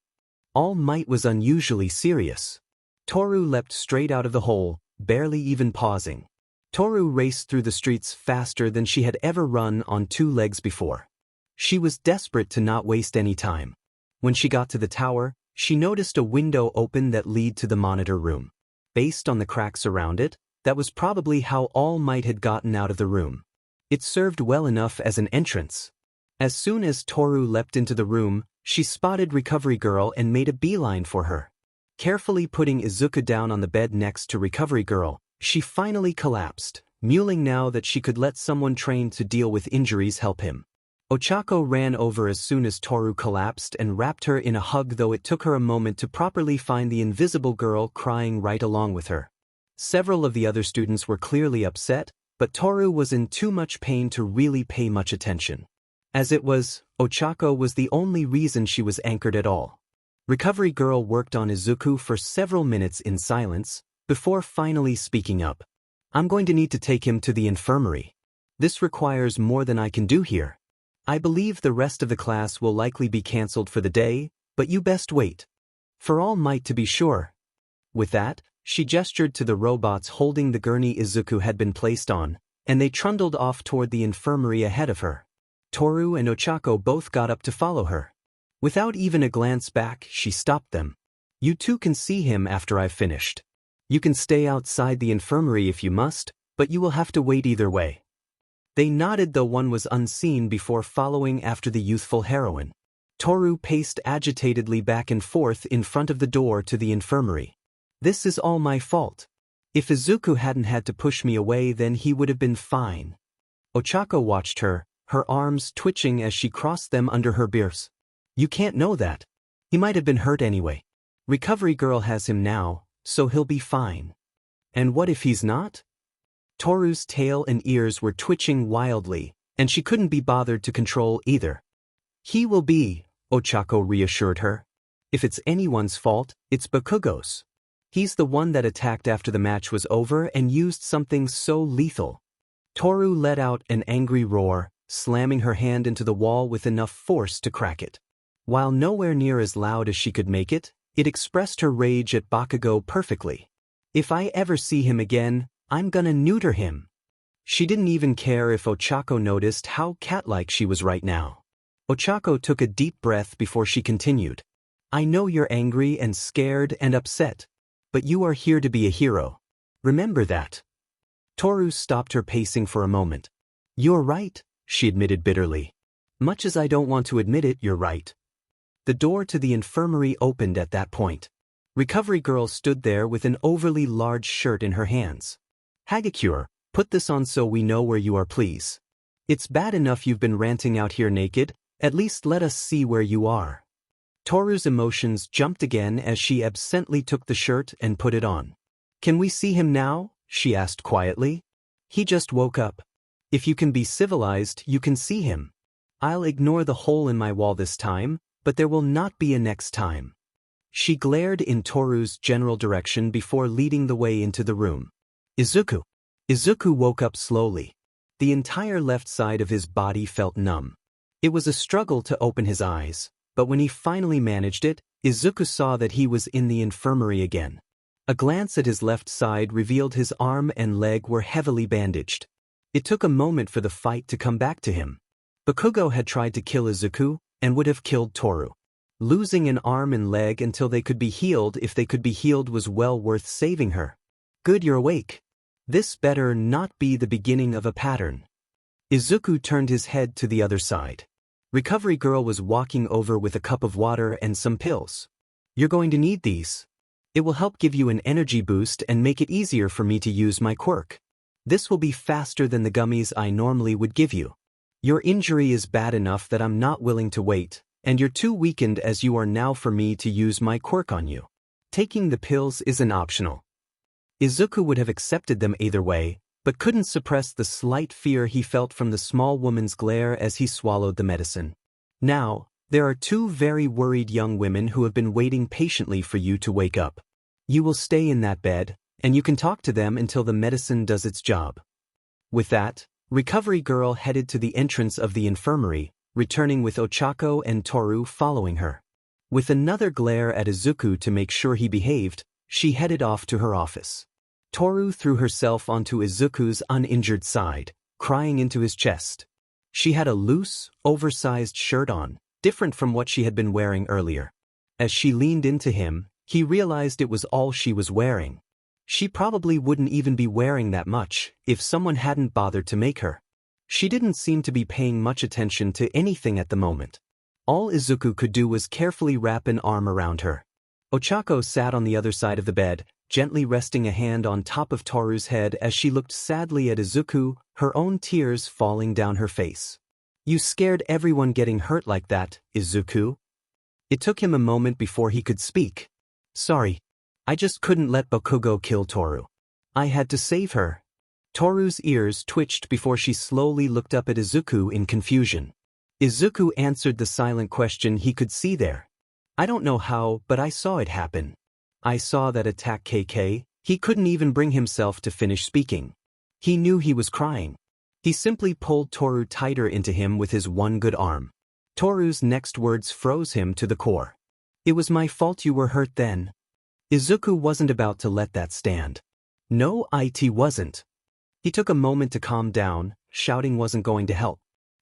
All Might was unusually serious. Toru leapt straight out of the hole, barely even pausing. Toru raced through the streets faster than she had ever run on two legs before. She was desperate to not waste any time. When she got to the tower, she noticed a window open that led to the monitor room. Based on the cracks around it, that was probably how All Might had gotten out of the room. It served well enough as an entrance. As soon as Toru leapt into the room, she spotted Recovery Girl and made a beeline for her. Carefully putting Izuku down on the bed next to Recovery Girl, she finally collapsed, mulling now that she could let someone trained to deal with injuries help him. Ochako ran over as soon as Toru collapsed and wrapped her in a hug, though it took her a moment to properly find the invisible girl crying right along with her. Several of the other students were clearly upset, but Toru was in too much pain to really pay much attention. As it was, Ochako was the only reason she was anchored at all. Recovery Girl worked on Izuku for several minutes in silence, before finally speaking up. I'm going to need to take him to the infirmary. This requires more than I can do here. I believe the rest of the class will likely be cancelled for the day, but you best wait. For All Might to be sure. With that, she gestured to the robots holding the gurney Izuku had been placed on, and they trundled off toward the infirmary ahead of her. Toru and Ochako both got up to follow her. Without even a glance back, she stopped them. You two can see him after I've finished. You can stay outside the infirmary if you must, but you will have to wait either way. They nodded, though one was unseen, before following after the youthful heroine. Toru paced agitatedly back and forth in front of the door to the infirmary. This is all my fault. If Izuku hadn't had to push me away, then he would have been fine. Ochako watched her, her arms twitching as she crossed them under her birs. You can't know that. He might have been hurt anyway. Recovery Girl has him now, so he'll be fine. And what if he's not? Toru's tail and ears were twitching wildly, and she couldn't be bothered to control either. He will be, Ochako reassured her. If it's anyone's fault, it's Bakugou's. He's the one that attacked after the match was over and used something so lethal. Toru let out an angry roar, slamming her hand into the wall with enough force to crack it. While nowhere near as loud as she could make it, it expressed her rage at Bakugou perfectly. If I ever see him again, I'm gonna neuter him. She didn't even care if Ochako noticed how cat-like she was right now. Ochako took a deep breath before she continued. I know you're angry and scared and upset, but you are here to be a hero. Remember that. Toru stopped her pacing for a moment. You're right, she admitted bitterly. Much as I don't want to admit it, you're right. The door to the infirmary opened at that point. Recovery Girl stood there with an overly large shirt in her hands. Hagakure, put this on so we know where you are, please. It's bad enough you've been ranting out here naked, at least let us see where you are. Toru's emotions jumped again as she absently took the shirt and put it on. Can we see him now? she asked quietly. He just woke up. If you can be civilized, you can see him. I'll ignore the hole in my wall this time, but there will not be a next time. She glared in Toru's general direction before leading the way into the room. Izuku. Izuku woke up slowly. The entire left side of his body felt numb. It was a struggle to open his eyes, but when he finally managed it, Izuku saw that he was in the infirmary again. A glance at his left side revealed his arm and leg were heavily bandaged. It took a moment for the fight to come back to him. Bakugou had tried to kill Izuku and would have killed Toru. Losing an arm and leg until they could be healed if they could be healed was well worth saving her. Good, you're awake. This better not be the beginning of a pattern. Izuku turned his head to the other side. Recovery Girl was walking over with a cup of water and some pills. You're going to need these. It will help give you an energy boost and make it easier for me to use my quirk. This will be faster than the gummies I normally would give you. Your injury is bad enough that I'm not willing to wait, and you're too weakened as you are now for me to use my quirk on you. Taking the pills isn't optional. Izuku would have accepted them either way, but couldn't suppress the slight fear he felt from the small woman's glare as he swallowed the medicine. Now, there are two very worried young women who have been waiting patiently for you to wake up. You will stay in that bed, and you can talk to them until the medicine does its job. With that, Recovery Girl headed to the entrance of the infirmary, returning with Ochako and Toru following her. With another glare at Izuku to make sure he behaved, she headed off to her office. Toru threw herself onto Izuku's uninjured side, crying into his chest. She had a loose, oversized shirt on, different from what she had been wearing earlier. As she leaned into him, he realized it was all she was wearing. She probably wouldn't even be wearing that much if someone hadn't bothered to make her. She didn't seem to be paying much attention to anything at the moment. All Izuku could do was carefully wrap an arm around her. Ochako sat on the other side of the bed, gently resting a hand on top of Toru's head as she looked sadly at Izuku, her own tears falling down her face. You scared everyone getting hurt like that, Izuku. It took him a moment before he could speak. Sorry. I just couldn't let Bakugou kill Toru. I had to save her. Toru's ears twitched before she slowly looked up at Izuku in confusion. Izuku answered the silent question he could see there. I don't know how, but I saw it happen. I saw that attack KK. He couldn't even bring himself to finish speaking. He knew he was crying. He simply pulled Toru tighter into him with his one good arm. Toru's next words froze him to the core. It was my fault you were hurt then. Izuku wasn't about to let that stand. No, it wasn't. He took a moment to calm down, shouting wasn't going to help.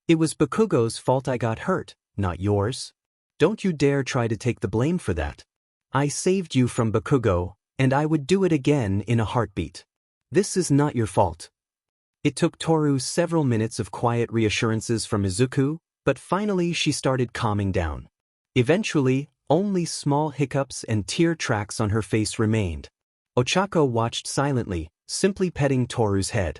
It was Bakugou's fault I got hurt, not yours. Don't you dare try to take the blame for that. I saved you from Bakugou, and I would do it again in a heartbeat. This is not your fault. It took Toru several minutes of quiet reassurances from Izuku, but finally she started calming down. Eventually, only small hiccups and tear tracks on her face remained. Ochako watched silently, simply petting Toru's head.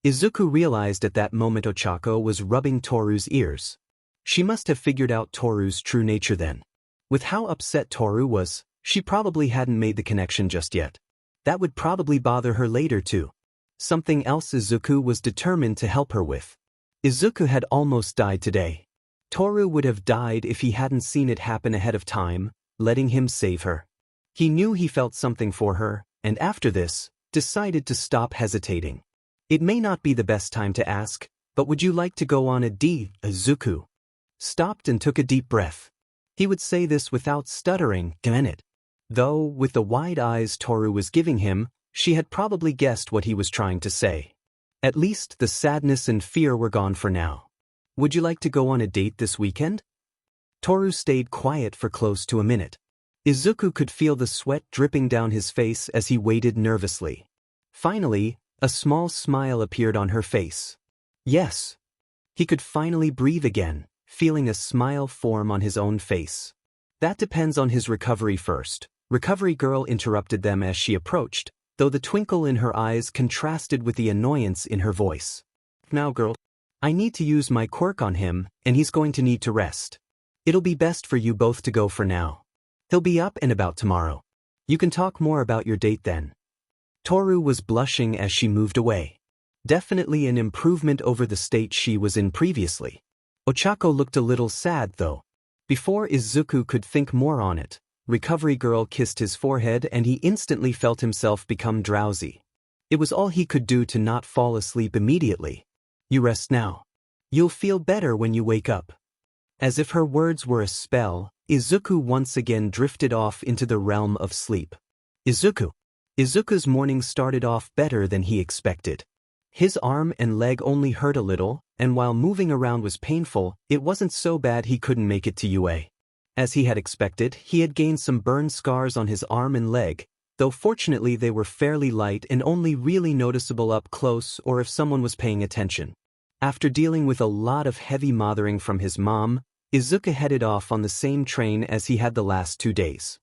Izuku realized at that moment Ochako was rubbing Toru's ears. She must have figured out Toru's true nature then. With how upset Toru was, she probably hadn't made the connection just yet. That would probably bother her later too. Something else Izuku was determined to help her with. Izuku had almost died today. Toru would have died if he hadn't seen it happen ahead of time, letting him save her. He knew he felt something for her, and after this, decided to stop hesitating. It may not be the best time to ask, but would you like to go on a date? Izuku stopped and took a deep breath. He would say this without stuttering, damn it. Though, with the wide eyes Toru was giving him, she had probably guessed what he was trying to say. At least the sadness and fear were gone for now. Would you like to go on a date this weekend? Toru stayed quiet for close to a minute. Izuku could feel the sweat dripping down his face as he waited nervously. Finally, a small smile appeared on her face. Yes. He could finally breathe again, feeling a smile form on his own face. That depends on his recovery first. Recovery Girl interrupted them as she approached, though the twinkle in her eyes contrasted with the annoyance in her voice. Now girl, I need to use my quirk on him, and he's going to need to rest. It'll be best for you both to go for now. He'll be up and about tomorrow. You can talk more about your date then. Toru was blushing as she moved away. Definitely an improvement over the state she was in previously. Ochako looked a little sad though. Before Izuku could think more on it, Recovery Girl kissed his forehead and he instantly felt himself become drowsy. It was all he could do to not fall asleep immediately. You rest now. You'll feel better when you wake up. As if her words were a spell, Izuku once again drifted off into the realm of sleep. Izuku's morning started off better than he expected. His arm and leg only hurt a little, and while moving around was painful, it wasn't so bad he couldn't make it to UA. As he had expected, he had gained some burn scars on his arm and leg, though fortunately they were fairly light and only really noticeable up close or if someone was paying attention. After dealing with a lot of heavy mothering from his mom, Izuku headed off on the same train as he had the last 2 days.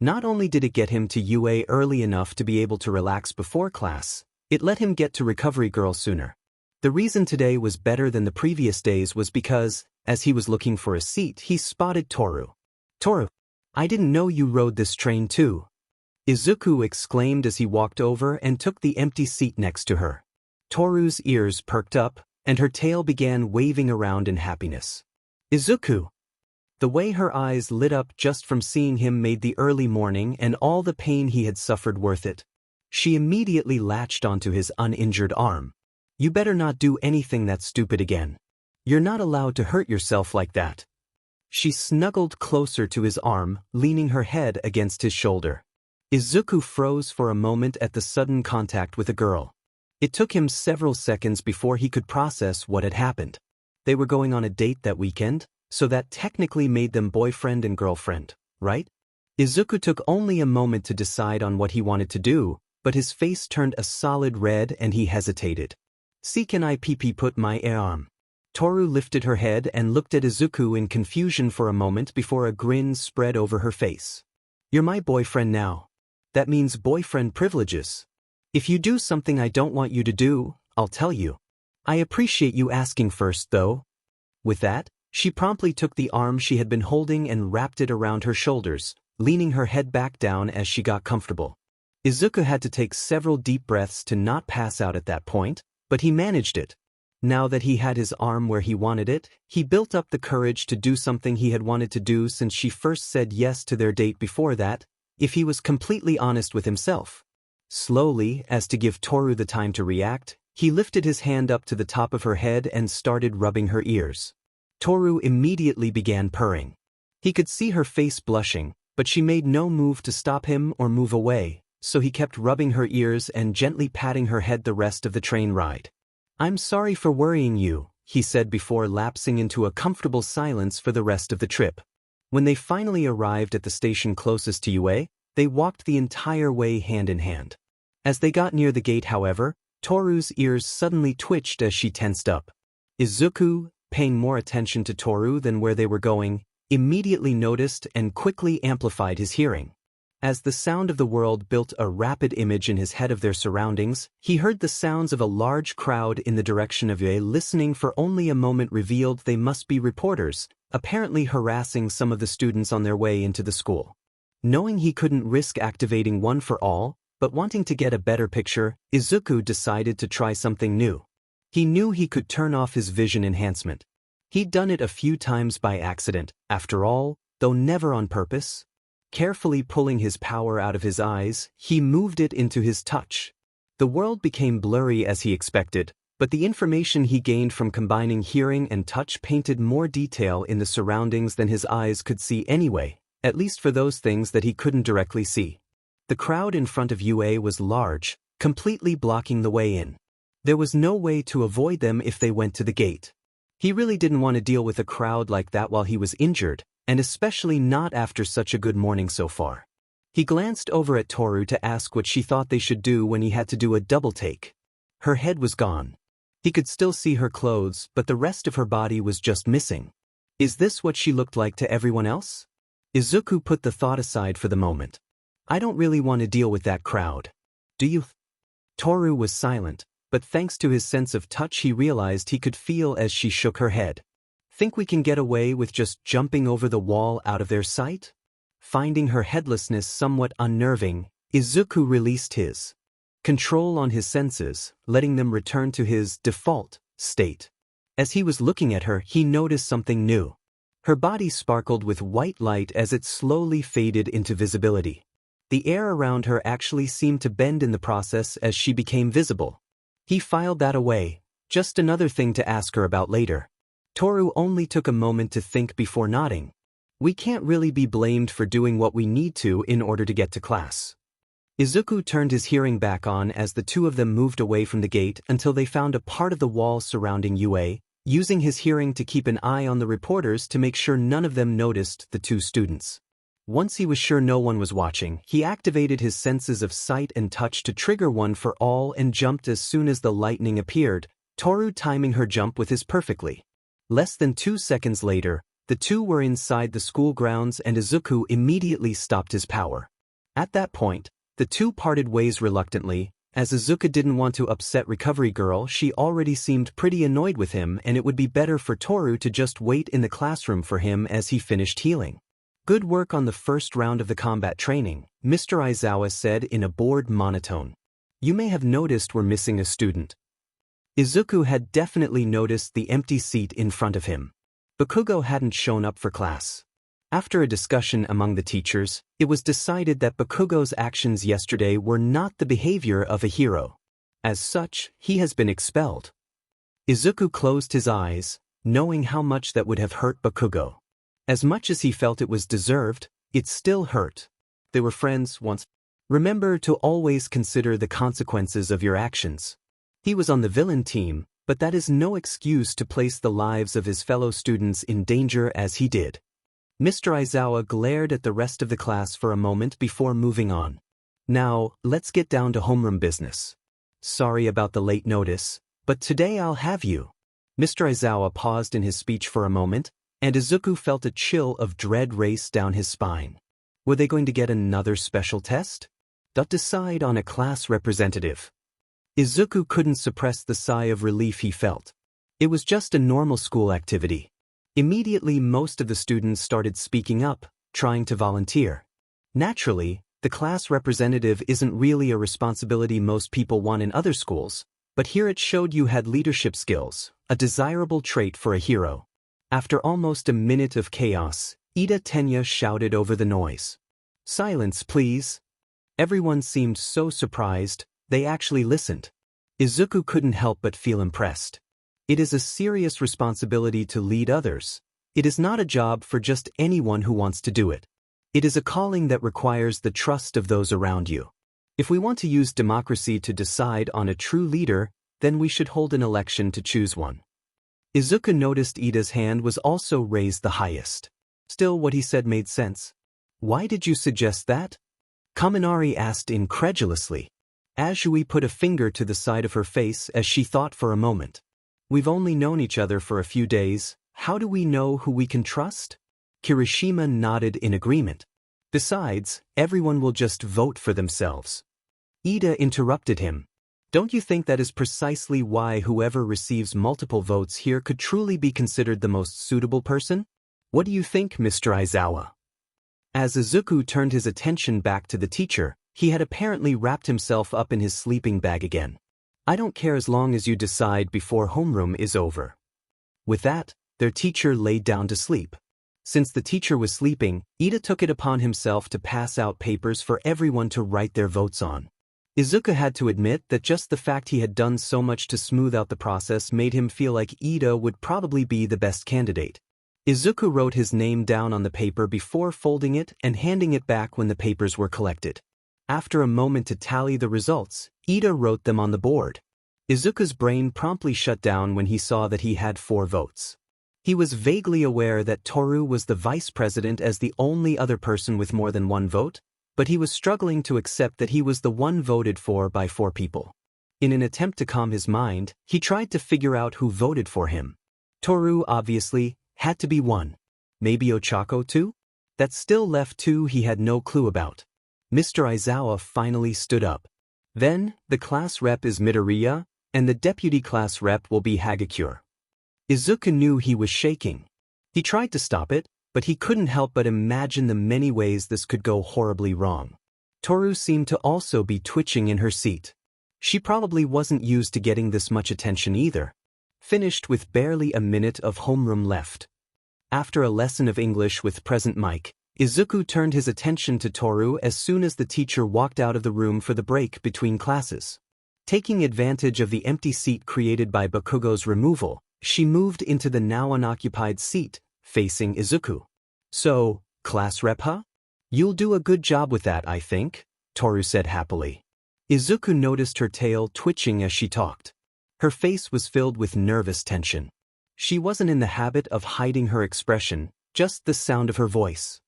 Not only did it get him to UA early enough to be able to relax before class, it let him get to Recovery Girl sooner. The reason today was better than the previous days was because, as he was looking for a seat, he spotted Toru. Toru, I didn't know you rode this train too. Izuku exclaimed as he walked over and took the empty seat next to her. Toru's ears perked up, and her tail began waving around in happiness. Izuku! The way her eyes lit up just from seeing him made the early morning and all the pain he had suffered worth it. She immediately latched onto his uninjured arm. You better not do anything that stupid again. You're not allowed to hurt yourself like that. She snuggled closer to his arm, leaning her head against his shoulder. Izuku froze for a moment at the sudden contact with a girl. It took him several seconds before he could process what had happened. They were going on a date that weekend, so that technically made them boyfriend and girlfriend, right? Izuku took only a moment to decide on what he wanted to do, but his face turned a solid red and he hesitated. See, can I put my arm? Toru lifted her head and looked at Izuku in confusion for a moment before a grin spread over her face. You're my boyfriend now. That means boyfriend privileges. If you do something I don't want you to do, I'll tell you. I appreciate you asking first though. With that, she promptly took the arm she had been holding and wrapped it around her shoulders, leaning her head back down as she got comfortable. Izuku had to take several deep breaths to not pass out at that point, but he managed it. Now that he had his arm where he wanted it, he built up the courage to do something he had wanted to do since she first said yes to their date before that, if he was completely honest with himself. Slowly, as to give Toru the time to react, he lifted his hand up to the top of her head and started rubbing her ears. Toru immediately began purring. He could see her face blushing, but she made no move to stop him or move away, so he kept rubbing her ears and gently patting her head the rest of the train ride. I'm sorry for worrying you, he said before lapsing into a comfortable silence for the rest of the trip. When they finally arrived at the station closest to UA, they walked the entire way hand in hand. As they got near the gate, however, Toru's ears suddenly twitched as she tensed up. Izuku, paying more attention to Toru than where they were going, immediately noticed and quickly amplified his hearing. As the sound of the world built a rapid image in his head of their surroundings, he heard the sounds of a large crowd in the direction of UA. Listening for only a moment revealed they must be reporters, apparently harassing some of the students on their way into the school. Knowing he couldn't risk activating one for all, but wanting to get a better picture, Izuku decided to try something new. He knew he could turn off his vision enhancement. He'd done it a few times by accident, after all, though never on purpose. Carefully pulling his power out of his eyes, he moved it into his touch. The world became blurry as he expected, but the information he gained from combining hearing and touch painted more detail in the surroundings than his eyes could see anyway, at least for those things that he couldn't directly see. The crowd in front of UA was large, completely blocking the way in. There was no way to avoid them if they went to the gate. He really didn't want to deal with a crowd like that while he was injured, and especially not after such a good morning so far. He glanced over at Toru to ask what she thought they should do when he had to do a double take. Her head was gone. He could still see her clothes, but the rest of her body was just missing. Is this what she looked like to everyone else? Izuku put the thought aside for the moment. I don't really want to deal with that crowd. Do you? Toru was silent, but thanks to his sense of touch he realized he could feel as she shook her head. Think we can get away with just jumping over the wall out of their sight? Finding her headlessness somewhat unnerving, Izuku released his. control on his senses, letting them return to his default state. As he was looking at her, he noticed something new. Her body sparkled with white light as it slowly faded into visibility. The air around her actually seemed to bend in the process as she became visible. He filed that away, just another thing to ask her about later. Toru only took a moment to think before nodding. We can't really be blamed for doing what we need to in order to get to class. Izuku turned his hearing back on as the two of them moved away from the gate until they found a part of the wall surrounding UA, using his hearing to keep an eye on the reporters to make sure none of them noticed the two students. Once he was sure no one was watching, he activated his senses of sight and touch to trigger one for all and jumped as soon as the lightning appeared, Toru timing her jump with his perfectly. Less than 2 seconds later, the two were inside the school grounds and Izuku immediately stopped his power. At that point, the two parted ways reluctantly. As Izuku didn't want to upset Recovery Girl, she already seemed pretty annoyed with him and it would be better for Toru to just wait in the classroom for him as he finished healing. Good work on the first round of the combat training, Mr. Aizawa said in a bored monotone. You may have noticed we're missing a student. Izuku had definitely noticed the empty seat in front of him. Bakugou hadn't shown up for class. After a discussion among the teachers, it was decided that Bakugou's actions yesterday were not the behavior of a hero. As such, he has been expelled. Izuku closed his eyes, knowing how much that would have hurt Bakugou. As much as he felt it was deserved, it still hurt. They were friends once. Remember to always consider the consequences of your actions. He was on the villain team, but that is no excuse to place the lives of his fellow students in danger as he did. Mr. Aizawa glared at the rest of the class for a moment before moving on. Now, let's get down to homeroom business. Sorry about the late notice, but today I'll have you. Mr. Aizawa paused in his speech for a moment, and Izuku felt a chill of dread race down his spine. Were they going to get another special test? Don't decide on a class representative. Izuku couldn't suppress the sigh of relief he felt. It was just a normal school activity. Immediately most of the students started speaking up, trying to volunteer. Naturally, the class representative isn't really a responsibility most people want in other schools, but here it showed you had leadership skills, a desirable trait for a hero. After almost a minute of chaos, Ida Tenya shouted over the noise. Silence, please. Everyone seemed so surprised, they actually listened. Izuku couldn't help but feel impressed. It is a serious responsibility to lead others. It is not a job for just anyone who wants to do it. It is a calling that requires the trust of those around you. If we want to use democracy to decide on a true leader, then we should hold an election to choose one. Izuku noticed Ida's hand was also raised the highest. Still, what he said made sense. Why did you suggest that? Kaminari asked incredulously. Azui put a finger to the side of her face as she thought for a moment. We've only known each other for a few days, how do we know who we can trust? Kirishima nodded in agreement. Besides, everyone will just vote for themselves. Ida interrupted him. Don't you think that is precisely why whoever receives multiple votes here could truly be considered the most suitable person? What do you think, Mr. Aizawa? As Izuku turned his attention back to the teacher, he had apparently wrapped himself up in his sleeping bag again. I don't care as long as you decide before homeroom is over. With that, their teacher laid down to sleep. Since the teacher was sleeping, Ida took it upon himself to pass out papers for everyone to write their votes on. Izuku had to admit that just the fact he had done so much to smooth out the process made him feel like Ida would probably be the best candidate. Izuku wrote his name down on the paper before folding it and handing it back when the papers were collected. After a moment to tally the results, Ida wrote them on the board. Izuku's brain promptly shut down when he saw that he had 4 votes. He was vaguely aware that Toru was the vice president as the only other person with more than 1 vote, but he was struggling to accept that he was the one voted for by 4 people. In an attempt to calm his mind, he tried to figure out who voted for him. Toru, obviously, had to be one. Maybe Ochako too? That still left 2 he had no clue about. Mr. Aizawa finally stood up. Then, the class rep is Midoriya, and the deputy class rep will be Hagakure. Izuku knew he was shaking. He tried to stop it, but he couldn't help but imagine the many ways this could go horribly wrong. Toru seemed to also be twitching in her seat. She probably wasn't used to getting this much attention either. Finished with barely a minute of homeroom left. After a lesson of English with present Mike, Izuku turned his attention to Toru as soon as the teacher walked out of the room for the break between classes. Taking advantage of the empty seat created by Bakugou's removal, she moved into the now unoccupied seat, facing Izuku. "So, class rep huh? You'll do a good job with that, I think," Toru said happily. Izuku noticed her tail twitching as she talked. Her face was filled with nervous tension. She wasn't in the habit of hiding her expression, just the sound of her voice.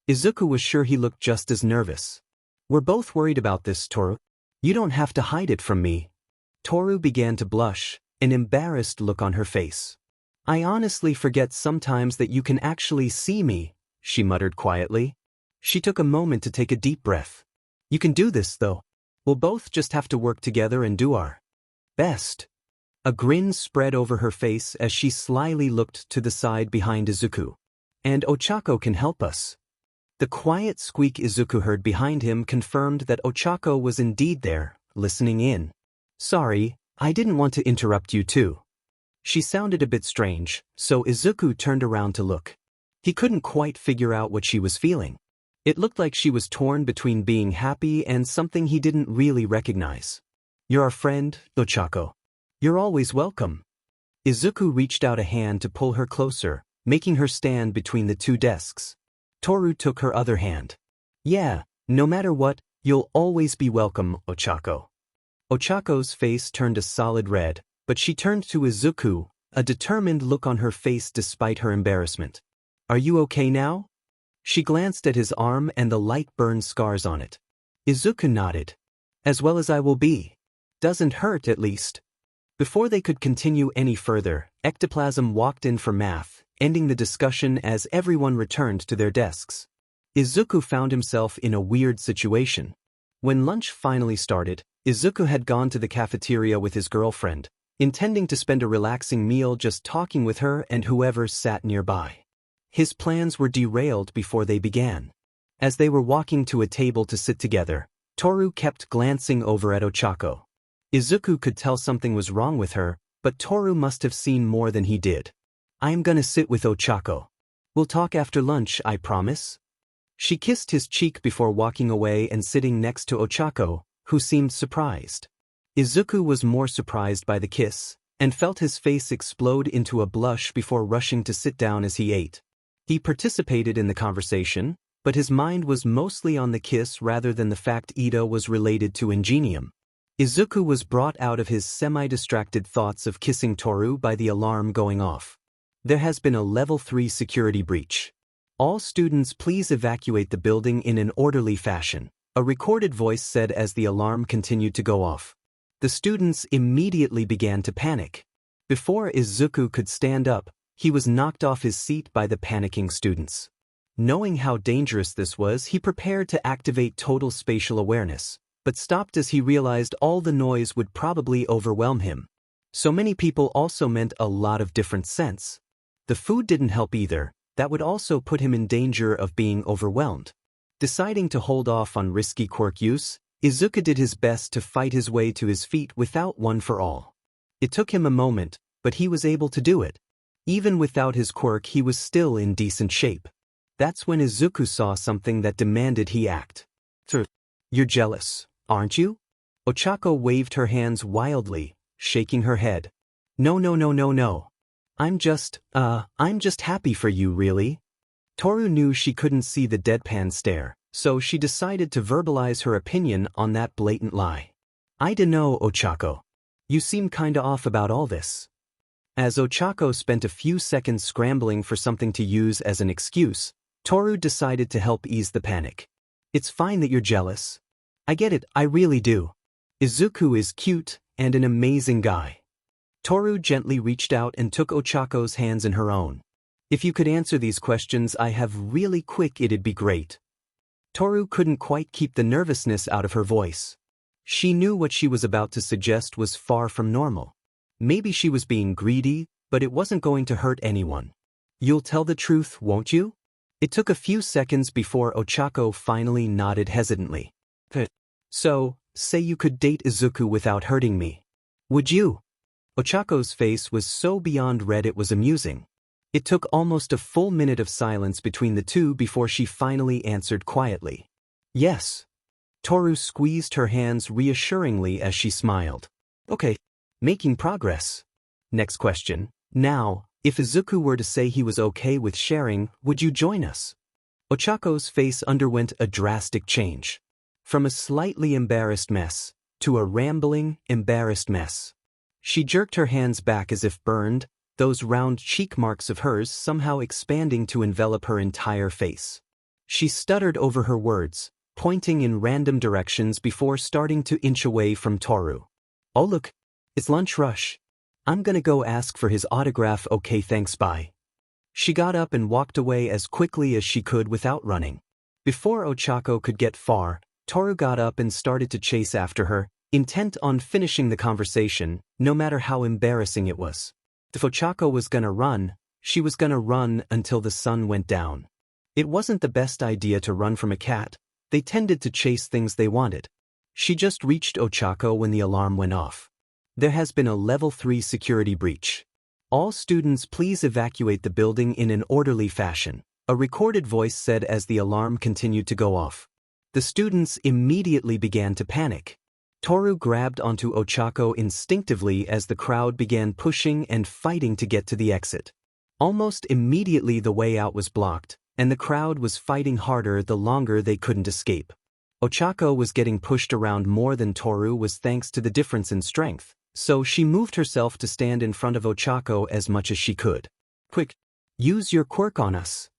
Izuku was sure he looked just as nervous. "We're both worried about this, Toru. You don't have to hide it from me." Toru began to blush, an embarrassed look on her face. "I honestly forget sometimes that you can actually see me," she muttered quietly. She took a moment to take a deep breath. "You can do this, though. We'll both just have to work together and do our best." A grin spread over her face as she slyly looked to the side behind Izuku. "And Ochako can help us." The quiet squeak Izuku heard behind him confirmed that Ochako was indeed there, listening in. "Sorry, I didn't want to interrupt you too." She sounded a bit strange, so Izuku turned around to look. He couldn't quite figure out what she was feeling. It looked like she was torn between being happy and something he didn't really recognize. "You're our friend, Ochako. You're always welcome." Izuku reached out a hand to pull her closer, making her stand between the two desks. Toru took her other hand. "Yeah, no matter what, you'll always be welcome, Ochako." Ochako's face turned a solid red, but she turned to Izuku, a determined look on her face despite her embarrassment. "Are you okay now?" She glanced at his arm and the light burn scars on it. Izuku nodded. "As well as I will be. Doesn't hurt, at least." Before they could continue any further, Ectoplasm walked in for math, ending the discussion as everyone returned to their desks. Izuku found himself in a weird situation. When lunch finally started, Izuku had gone to the cafeteria with his girlfriend, intending to spend a relaxing meal just talking with her and whoever sat nearby. His plans were derailed before they began. As they were walking to a table to sit together, Toru kept glancing over at Ochako. Izuku could tell something was wrong with her, but Toru must have seen more than he did. "I'm gonna sit with Ochako. We'll talk after lunch, I promise." She kissed his cheek before walking away and sitting next to Ochako, who seemed surprised. Izuku was more surprised by the kiss, and felt his face explode into a blush before rushing to sit down as he ate. He participated in the conversation, but his mind was mostly on the kiss rather than the fact Ida was related to Ingenium. Izuku was brought out of his semi-distracted thoughts of kissing Toru by the alarm going off. "There has been a Level 3 security breach. All students please evacuate the building in an orderly fashion," a recorded voice said as the alarm continued to go off. The students immediately began to panic. Before Izuku could stand up, he was knocked off his seat by the panicking students. Knowing how dangerous this was, he prepared to activate total spatial awareness, but stopped as he realized all the noise would probably overwhelm him. So many people also meant a lot of different scents. The food didn't help either, that would also put him in danger of being overwhelmed. Deciding to hold off on risky quirk use, Izuku did his best to fight his way to his feet without one for all. It took him a moment, but he was able to do it. Even without his quirk, he was still in decent shape. That's when Izuku saw something that demanded he act. "You're jealous, aren't you?" Ochako waved her hands wildly, shaking her head. No. I'm just happy for you, really." Toru knew she couldn't see the deadpan stare, so she decided to verbalize her opinion on that blatant lie. "I dunno, Ochako. You seem kinda off about all this." As Ochako spent a few seconds scrambling for something to use as an excuse, Toru decided to help ease the panic. "It's fine that you're jealous. I get it, I really do. Izuku is cute and an amazing guy." Toru gently reached out and took Ochako's hands in her own. "If you could answer these questions I have really quick, it'd be great." Toru couldn't quite keep the nervousness out of her voice. She knew what she was about to suggest was far from normal. Maybe she was being greedy, but it wasn't going to hurt anyone. "You'll tell the truth, won't you?" It took a few seconds before Ochako finally nodded hesitantly. "So, say you could date Izuku without hurting me. Would you? Ochako's face was so beyond red it was amusing. It took almost a full minute of silence between the two before she finally answered quietly. Yes. Toru squeezed her hands reassuringly as she smiled. Okay. Making progress. Next question. Now, if Izuku were to say he was okay with sharing, would you join us? Ochako's face underwent a drastic change. From a slightly embarrassed mess to a rambling, embarrassed mess. She jerked her hands back as if burned, those round cheek marks of hers somehow expanding to envelop her entire face. She stuttered over her words, pointing in random directions before starting to inch away from Toru. Oh look, it's lunch rush. I'm gonna go ask for his autograph. Okay, thanks, bye. She got up and walked away as quickly as she could without running. Before Ochako could get far, Toru got up and started to chase after her, intent on finishing the conversation, no matter how embarrassing it was. If Ochako was gonna run, she was gonna run until the sun went down. It wasn't the best idea to run from a cat. They tended to chase things they wanted. She just reached Ochako when the alarm went off. There has been a level 3 security breach. All students please evacuate the building in an orderly fashion, a recorded voice said as the alarm continued to go off. The students immediately began to panic. Toru grabbed onto Ochako instinctively as the crowd began pushing and fighting to get to the exit. Almost immediately the way out was blocked, and the crowd was fighting harder the longer they couldn't escape. Ochako was getting pushed around more than Toru was thanks to the difference in strength, so she moved herself to stand in front of Ochako as much as she could. Quick, use your quirk on us.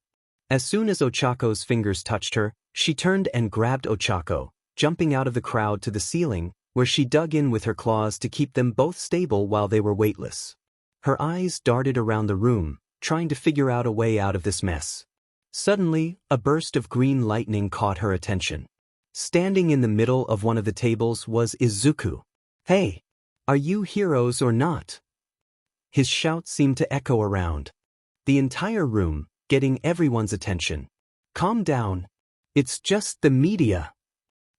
As soon as Ochako's fingers touched her, she turned and grabbed Ochako, jumping out of the crowd to the ceiling, where she dug in with her claws to keep them both stable while they were weightless. Her eyes darted around the room, trying to figure out a way out of this mess. Suddenly, a burst of green lightning caught her attention. Standing in the middle of one of the tables was Izuku. Hey, are you heroes or not? His shout seemed to echo around the entire room, getting everyone's attention. Calm down. It's just the media.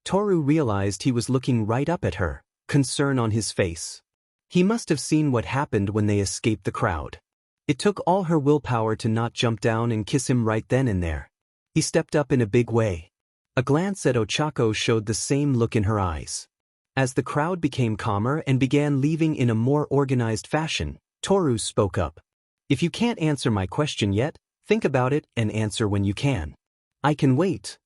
Toru realized he was looking right up at her, concern on his face. He must have seen what happened when they escaped the crowd. It took all her willpower to not jump down and kiss him right then and there. He stepped up in a big way. A glance at Ochako showed the same look in her eyes. As the crowd became calmer and began leaving in a more organized fashion, Toru spoke up. If you can't answer my question yet, think about it and answer when you can. I can wait.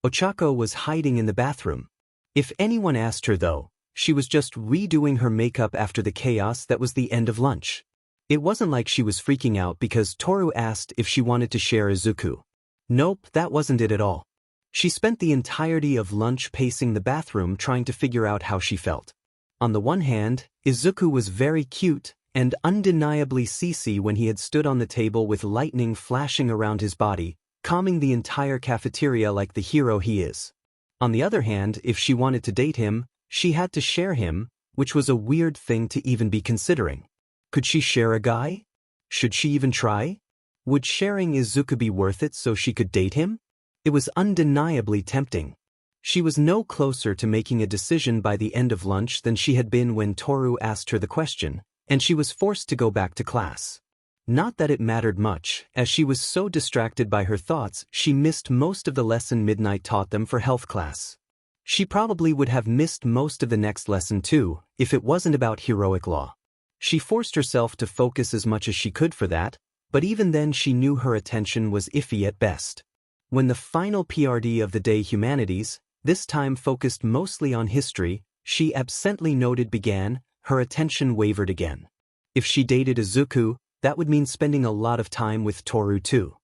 Ochako was hiding in the bathroom. If anyone asked her though, she was just redoing her makeup after the chaos that was the end of lunch. It wasn't like she was freaking out because Toru asked if she wanted to share Izuku. Nope, that wasn't it at all. She spent the entirety of lunch pacing the bathroom trying to figure out how she felt. On the one hand, Izuku was very cute and undeniably CC when he had stood on the table with lightning flashing around his body, calming the entire cafeteria like the hero he is. On the other hand, if she wanted to date him, she had to share him, which was a weird thing to even be considering. Could she share a guy? Should she even try? Would sharing Izuku be worth it so she could date him? It was undeniably tempting. She was no closer to making a decision by the end of lunch than she had been when Toru asked her the question, and she was forced to go back to class. Not that it mattered much, as she was so distracted by her thoughts she missed most of the lesson Midnight taught them for health class. She probably would have missed most of the next lesson too, if it wasn't about heroic law. She forced herself to focus as much as she could for that, but even then she knew her attention was iffy at best. When the final PRD of the day humanities, this time focused mostly on history, she absently noted began, her attention wavered again. If she dated Izuku, that would mean spending a lot of time with Toru too.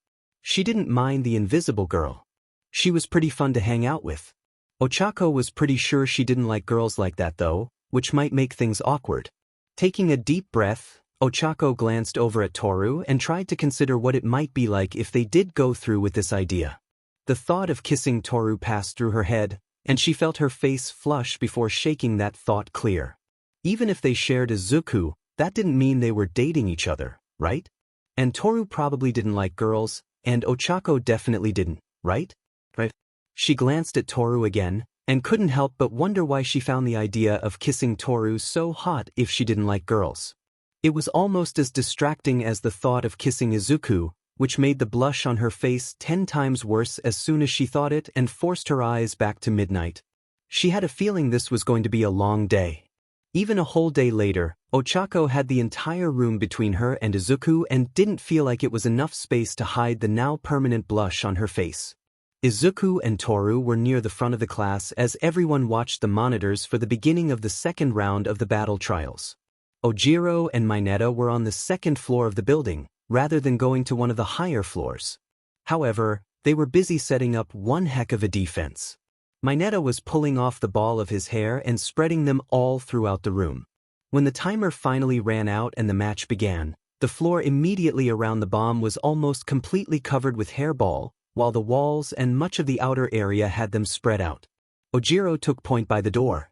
She didn't mind the invisible girl. She was pretty fun to hang out with. Ochako was pretty sure she didn't like girls like that though, which might make things awkward. Taking a deep breath, Ochako glanced over at Toru and tried to consider what it might be like if they did go through with this idea. The thought of kissing Toru passed through her head, and she felt her face flush before shaking that thought clear. Even if they shared Izuku, that didn't mean they were dating each other, right? And Toru probably didn't like girls, and Ochako definitely didn't, right? Right. She glanced at Toru again, and couldn't help but wonder why she found the idea of kissing Toru so hot if she didn't like girls. It was almost as distracting as the thought of kissing Izuku, which made the blush on her face 10 times worse as soon as she thought it and forced her eyes back to midnight. She had a feeling this was going to be a long day. Even a whole day later, Ochako had the entire room between her and Izuku and didn't feel like it was enough space to hide the now permanent blush on her face. Izuku and Toru were near the front of the class as everyone watched the monitors for the beginning of the second round of the battle trials. Ojiro and Mineta were on the second floor of the building, rather than going to one of the higher floors. However, they were busy setting up one heck of a defense. Mineta was pulling off the ball of his hair and spreading them all throughout the room. When the timer finally ran out and the match began, the floor immediately around the bomb was almost completely covered with hairball, while the walls and much of the outer area had them spread out. Ojiro took point by the door.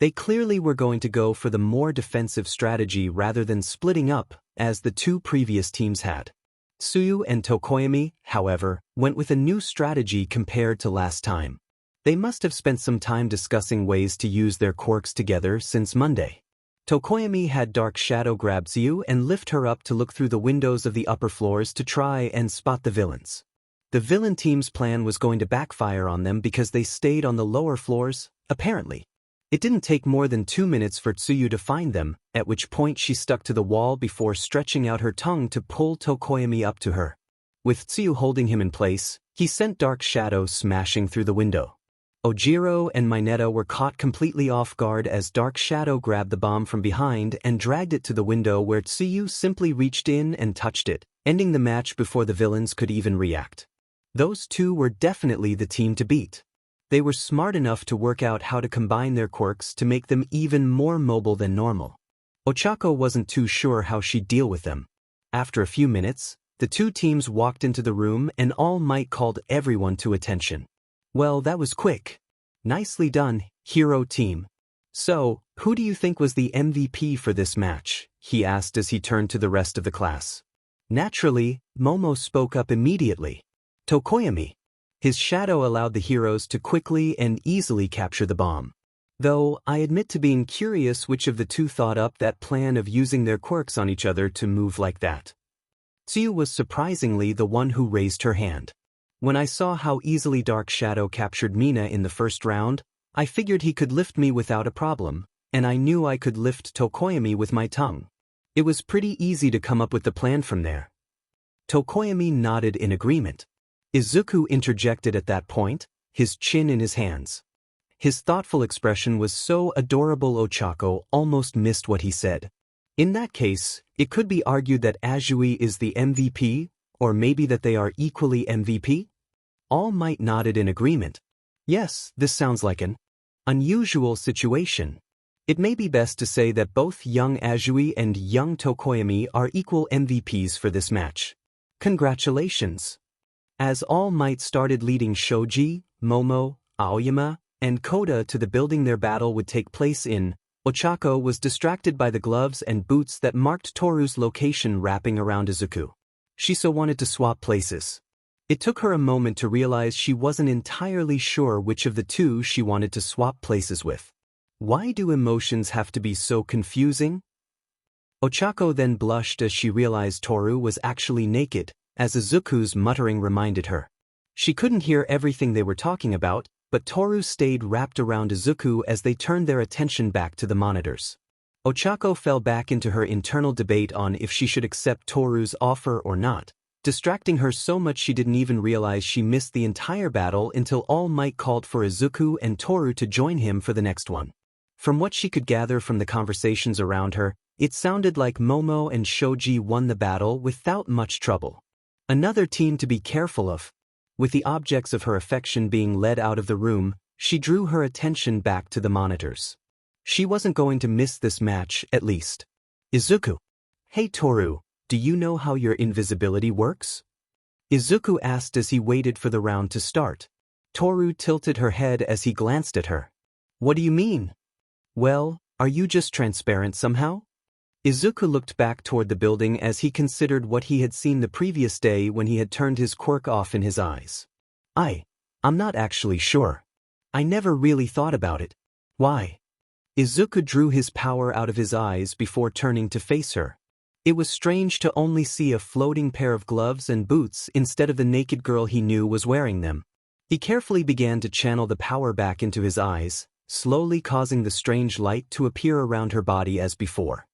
They clearly were going to go for the more defensive strategy rather than splitting up, as the two previous teams had. Tsuyu and Tokoyami, however, went with a new strategy compared to last time. They must have spent some time discussing ways to use their quirks together since Monday. Tokoyami had Dark Shadow grab Tsuyu and lift her up to look through the windows of the upper floors to try and spot the villains. The villain team's plan was going to backfire on them because they stayed on the lower floors, apparently. It didn't take more than 2 minutes for Tsuyu to find them, at which point she stuck to the wall before stretching out her tongue to pull Tokoyami up to her. With Tsuyu holding him in place, he sent Dark Shadow smashing through the window. Ojiro and Mineta were caught completely off guard as Dark Shadow grabbed the bomb from behind and dragged it to the window where Tsuyu simply reached in and touched it, ending the match before the villains could even react. Those two were definitely the team to beat. They were smart enough to work out how to combine their quirks to make them even more mobile than normal. Ochako wasn't too sure how she'd deal with them. After a few minutes, the two teams walked into the room and All Might called everyone to attention. Well, that was quick. Nicely done, hero team. So, who do you think was the MVP for this match? He asked as he turned to the rest of the class. Naturally, Momo spoke up immediately. Tokoyami. His shadow allowed the heroes to quickly and easily capture the bomb. Though, I admit to being curious which of the two thought up that plan of using their quirks on each other to move like that. Tsuyu was surprisingly the one who raised her hand. When I saw how easily Dark Shadow captured Mina in the first round, I figured he could lift me without a problem, and I knew I could lift Tokoyami with my tongue. It was pretty easy to come up with the plan from there. Tokoyami nodded in agreement. Izuku interjected at that point, his chin in his hands. His thoughtful expression was so adorable Ochako almost missed what he said. In that case, it could be argued that Azui is the MVP, or maybe that they are equally MVP? All Might nodded in agreement. Yes, this sounds like an unusual situation. It may be best to say that both young Azui and young Tokoyami are equal MVPs for this match. Congratulations. As All Might started leading Shoji, Momo, Aoyama, and Koda to the building their battle would take place in, Ochako was distracted by the gloves and boots that marked Toru's location wrapping around Izuku. She so wanted to swap places. It took her a moment to realize she wasn't entirely sure which of the two she wanted to swap places with. Why do emotions have to be so confusing? Ochako then blushed as she realized Toru was actually naked, as Izuku's muttering reminded her. She couldn't hear everything they were talking about, but Toru stayed wrapped around Izuku as they turned their attention back to the monitors. Ochako fell back into her internal debate on if she should accept Toru's offer or not, distracting her so much she didn't even realize she missed the entire battle until All Might called for Izuku and Toru to join him for the next one. From what she could gather from the conversations around her, it sounded like Momo and Shoji won the battle without much trouble. Another team to be careful of. With the objects of her affection being led out of the room, she drew her attention back to the monitors. She wasn't going to miss this match, at least. Izuku. Hey Toru, do you know how your invisibility works? Izuku asked as he waited for the round to start. Toru tilted her head as he glanced at her. What do you mean? Well, are you just transparent somehow? Izuku looked back toward the building as he considered what he had seen the previous day when he had turned his quirk off in his eyes. I'm not actually sure. I never really thought about it. Why? Izuku drew his power out of his eyes before turning to face her. It was strange to only see a floating pair of gloves and boots instead of the naked girl he knew was wearing them. He carefully began to channel the power back into his eyes, slowly causing the strange light to appear around her body as before.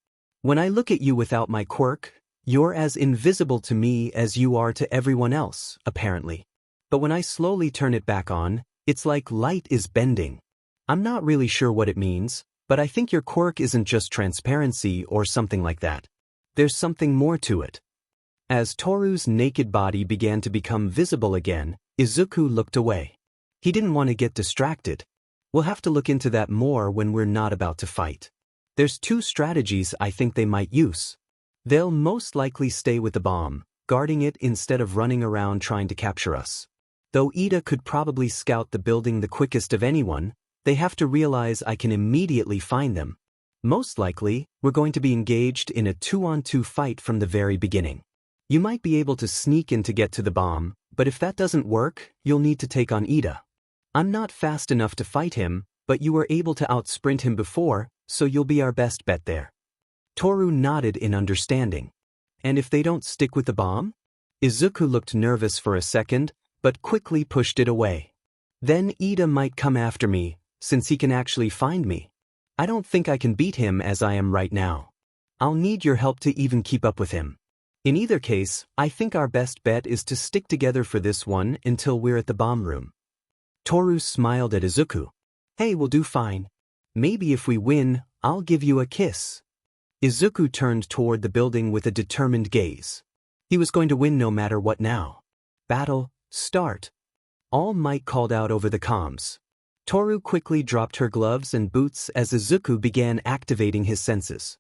When I look at you without my quirk, you're as invisible to me as you are to everyone else, apparently. But when I slowly turn it back on, it's like light is bending. I'm not really sure what it means, but I think your quirk isn't just transparency or something like that. There's something more to it. As Toru's naked body began to become visible again, Izuku looked away. He didn't want to get distracted. We'll have to look into that more when we're not about to fight. There's two strategies I think they might use. They'll most likely stay with the bomb, guarding it instead of running around trying to capture us. Though Ida could probably scout the building the quickest of anyone, they have to realize I can immediately find them. Most likely, we're going to be engaged in a 2-on-2 fight from the very beginning. You might be able to sneak in to get to the bomb, but if that doesn't work, you'll need to take on Ida. I'm not fast enough to fight him, but you were able to outsprint him before, so you'll be our best bet there. Toru nodded in understanding. And if they don't stick with the bomb? Izuku looked nervous for a second, but quickly pushed it away. Then Ida might come after me, since he can actually find me. I don't think I can beat him as I am right now. I'll need your help to even keep up with him. In either case, I think our best bet is to stick together for this one until we're at the bomb room. Toru smiled at Izuku. Hey, we'll do fine. Maybe if we win, I'll give you a kiss. Izuku turned toward the building with a determined gaze. He was going to win no matter what now. Battle, start. All Might called out over the comms. Toru quickly dropped her gloves and boots as Izuku began activating his senses.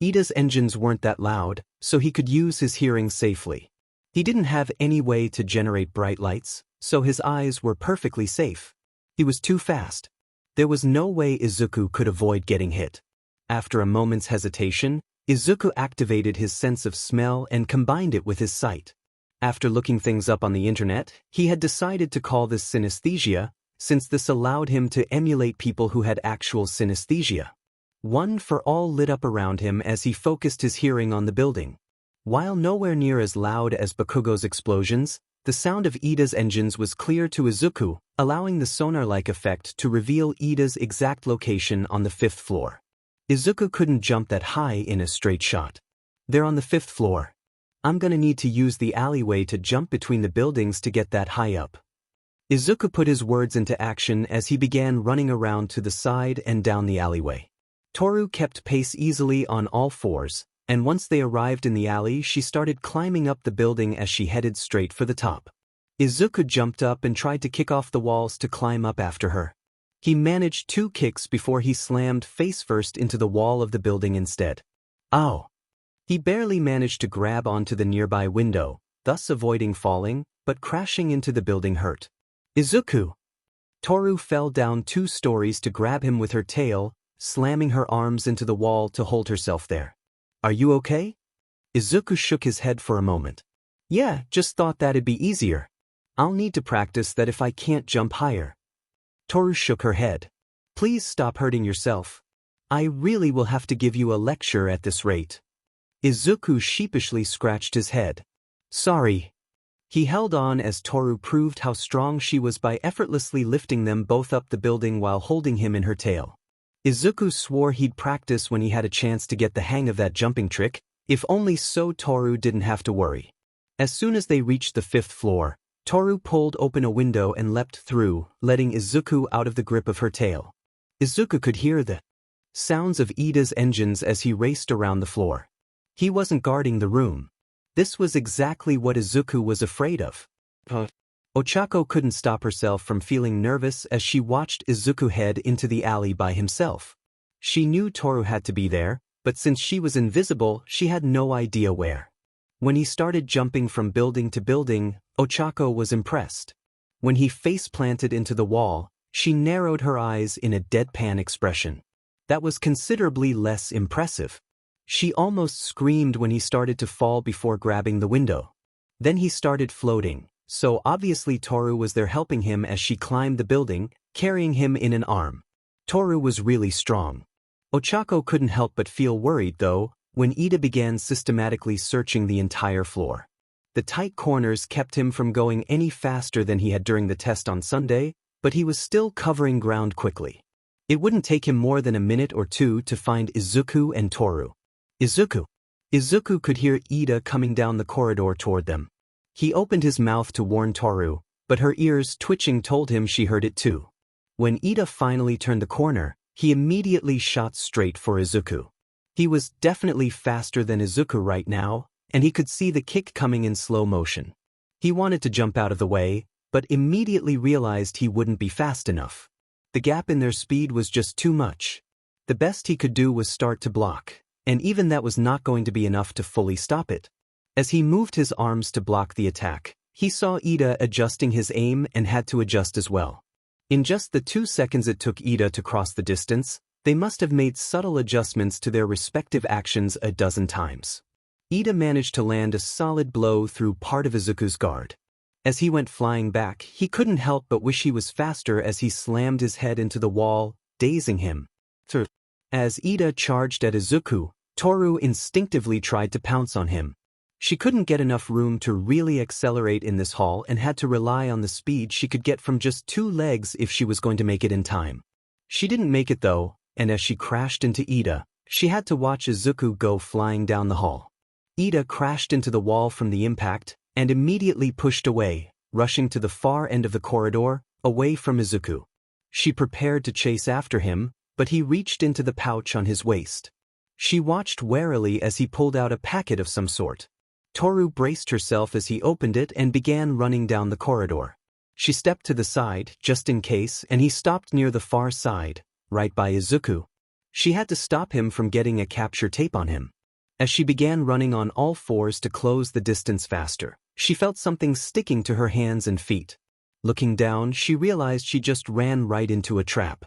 Ida's engines weren't that loud, so he could use his hearing safely. He didn't have any way to generate bright lights, so his eyes were perfectly safe. He was too fast. There was no way Izuku could avoid getting hit. After a moment's hesitation, Izuku activated his sense of smell and combined it with his sight. After looking things up on the internet, he had decided to call this synesthesia, since this allowed him to emulate people who had actual synesthesia. One for all lit up around him as he focused his hearing on the building. While nowhere near as loud as Bakugou's explosions, the sound of Ida's engines was clear to Izuku, allowing the sonar-like effect to reveal Ida's exact location on the 5th floor. Izuku couldn't jump that high in a straight shot. They're on the 5th floor. I'm gonna need to use the alleyway to jump between the buildings to get that high up. Izuku put his words into action as he began running around to the side and down the alleyway. Toru kept pace easily on all fours, and once they arrived in the alley, she started climbing up the building as she headed straight for the top. Izuku jumped up and tried to kick off the walls to climb up after her. He managed 2 kicks before he slammed face first into the wall of the building instead. Ow! He barely managed to grab onto the nearby window, thus avoiding falling, but crashing into the building hurt. Izuku! Toru fell down 2 stories to grab him with her tail, slamming her arms into the wall to hold herself there. Are you okay? Izuku shook his head for a moment. Yeah, just thought that'd be easier. I'll need to practice that if I can't jump higher. Toru shook her head. Please stop hurting yourself. I really will have to give you a lecture at this rate. Izuku sheepishly scratched his head. Sorry. He held on as Toru proved how strong she was by effortlessly lifting them both up the building while holding him in her tail. Izuku swore he'd practice when he had a chance to get the hang of that jumping trick, if only so Toru didn't have to worry. As soon as they reached the 5th floor, Toru pulled open a window and leapt through, letting Izuku out of the grip of her tail. Izuku could hear the sounds of Ida's engines as he raced around the floor. He wasn't guarding the room. This was exactly what Izuku was afraid of. Ochako couldn't stop herself from feeling nervous as she watched Izuku head into the alley by himself. She knew Toru had to be there, but since she was invisible, she had no idea where. When he started jumping from building to building, Ochako was impressed. When he face-planted into the wall, she narrowed her eyes in a deadpan expression. That was considerably less impressive. She almost screamed when he started to fall before grabbing the window. Then he started floating, so obviously Toru was there helping him as she climbed the building, carrying him in an arm. Toru was really strong. Ochako couldn't help but feel worried though, when Ida began systematically searching the entire floor. The tight corners kept him from going any faster than he had during the test on Sunday, but he was still covering ground quickly. It wouldn't take him more than a minute or two to find Izuku and Toru. Izuku could hear Ida coming down the corridor toward them. He opened his mouth to warn Toru, but her ears twitching told him she heard it too. When Ida finally turned the corner, he immediately shot straight for Izuku. He was definitely faster than Izuku right now, and he could see the kick coming in slow motion. He wanted to jump out of the way, but immediately realized he wouldn't be fast enough. The gap in their speed was just too much. The best he could do was start to block, and even that was not going to be enough to fully stop it. As he moved his arms to block the attack, he saw Ida adjusting his aim and had to adjust as well. In just the 2 seconds it took Ida to cross the distance, they must have made subtle adjustments to their respective actions a dozen times. Ida managed to land a solid blow through part of Izuku's guard. As he went flying back, he couldn't help but wish he was faster as he slammed his head into the wall, dazing him. As Ida charged at Izuku, Toru instinctively tried to pounce on him. She couldn't get enough room to really accelerate in this hall and had to rely on the speed she could get from just 2 legs if she was going to make it in time. She didn't make it though, and as she crashed into Ida, she had to watch Izuku go flying down the hall. Ida crashed into the wall from the impact and immediately pushed away, rushing to the far end of the corridor, away from Izuku. She prepared to chase after him, but he reached into the pouch on his waist. She watched warily as he pulled out a packet of some sort. Toru braced herself as he opened it and began running down the corridor. She stepped to the side, just in case, and he stopped near the far side, right by Izuku. She had to stop him from getting a capture tape on him. As she began running on all fours to close the distance faster, she felt something sticking to her hands and feet. Looking down, she realized she just ran right into a trap.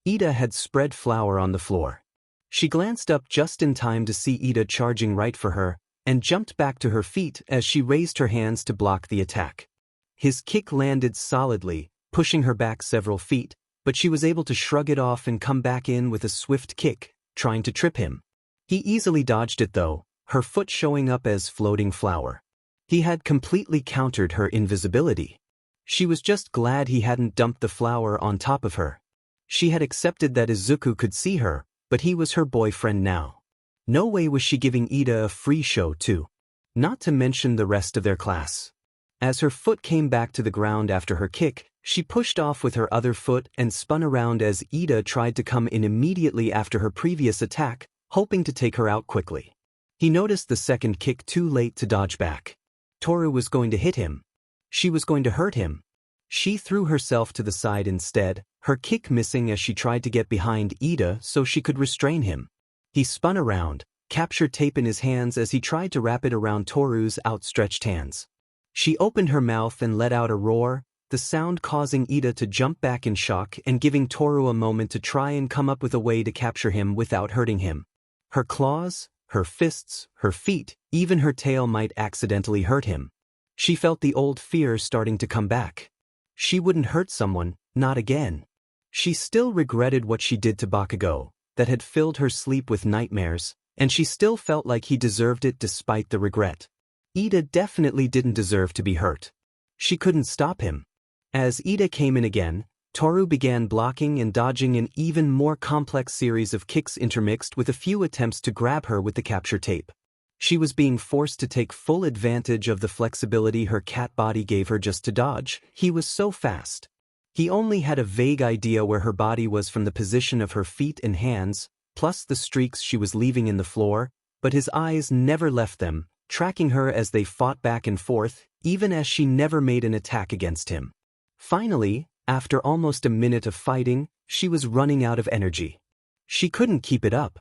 Ida had spread flour on the floor. She glanced up just in time to see Ida charging right for her, and jumped back to her feet as she raised her hands to block the attack. His kick landed solidly, pushing her back several feet, but she was able to shrug it off and come back in with a swift kick, trying to trip him. He easily dodged it though, her foot showing up as floating flour. He had completely countered her invisibility. She was just glad he hadn't dumped the flour on top of her. She had accepted that Izuku could see her, but he was her boyfriend now. No way was she giving Ida a free show too. Not to mention the rest of their class. As her foot came back to the ground after her kick, she pushed off with her other foot and spun around as Ida tried to come in immediately after her previous attack, hoping to take her out quickly. He noticed the second kick too late to dodge back. Toru was going to hit him. She was going to hurt him. She threw herself to the side instead, her kick missing as she tried to get behind Ida so she could restrain him. He spun around, captured tape in his hands as he tried to wrap it around Toru's outstretched hands. She opened her mouth and let out a roar, the sound causing Ida to jump back in shock and giving Toru a moment to try and come up with a way to capture him without hurting him. Her claws, her fists, her feet, even her tail might accidentally hurt him. She felt the old fear starting to come back. She wouldn't hurt someone, not again. She still regretted what she did to Bakugou, that had filled her sleep with nightmares, and she still felt like he deserved it despite the regret. Ida definitely didn't deserve to be hurt. She couldn't stop him. As Ida came in again, Toru began blocking and dodging an even more complex series of kicks intermixed with a few attempts to grab her with the capture tape. She was being forced to take full advantage of the flexibility her cat body gave her just to dodge. He was so fast. He only had a vague idea where her body was from the position of her feet and hands, plus the streaks she was leaving in the floor, but his eyes never left them, tracking her as they fought back and forth, even as she never made an attack against him. Finally, after almost a minute of fighting, she was running out of energy. She couldn't keep it up.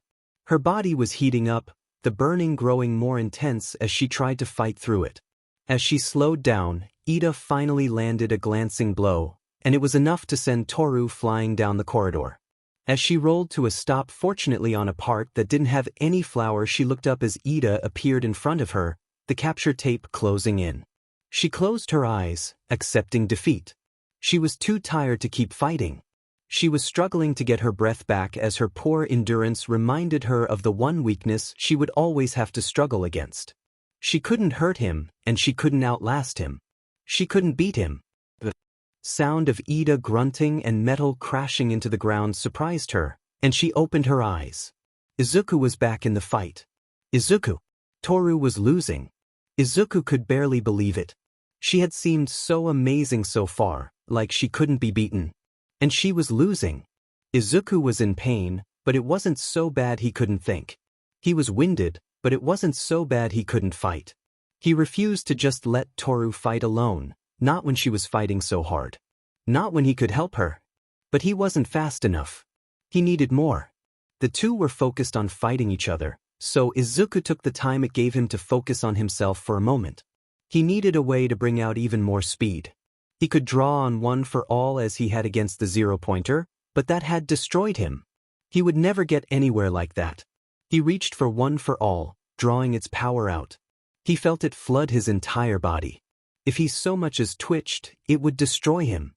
Her body was heating up, the burning growing more intense as she tried to fight through it. As she slowed down, Ida finally landed a glancing blow, and it was enough to send Toru flying down the corridor. As she rolled to a stop fortunately on a part that didn't have any flour, she looked up as Ida appeared in front of her, the capture tape closing in. She closed her eyes, accepting defeat. She was too tired to keep fighting. She was struggling to get her breath back as her poor endurance reminded her of the one weakness she would always have to struggle against. She couldn't hurt him, and she couldn't outlast him. She couldn't beat him. The sound of Ida grunting and metal crashing into the ground surprised her, and she opened her eyes. Izuku was back in the fight. Izuku! Toru was losing. Izuku could barely believe it. She had seemed so amazing so far, like she couldn't be beaten. And she was losing. Izuku was in pain, but it wasn't so bad he couldn't think. He was winded, but it wasn't so bad he couldn't fight. He refused to just let Toru fight alone, not when she was fighting so hard. Not when he could help her. But he wasn't fast enough. He needed more. The two were focused on fighting each other, so Izuku took the time it gave him to focus on himself for a moment. He needed a way to bring out even more speed. He could draw on One for All as he had against the zero-pointer, but that had destroyed him. He would never get anywhere like that. He reached for One for All, drawing its power out. He felt it flood his entire body. If he so much as twitched, it would destroy him.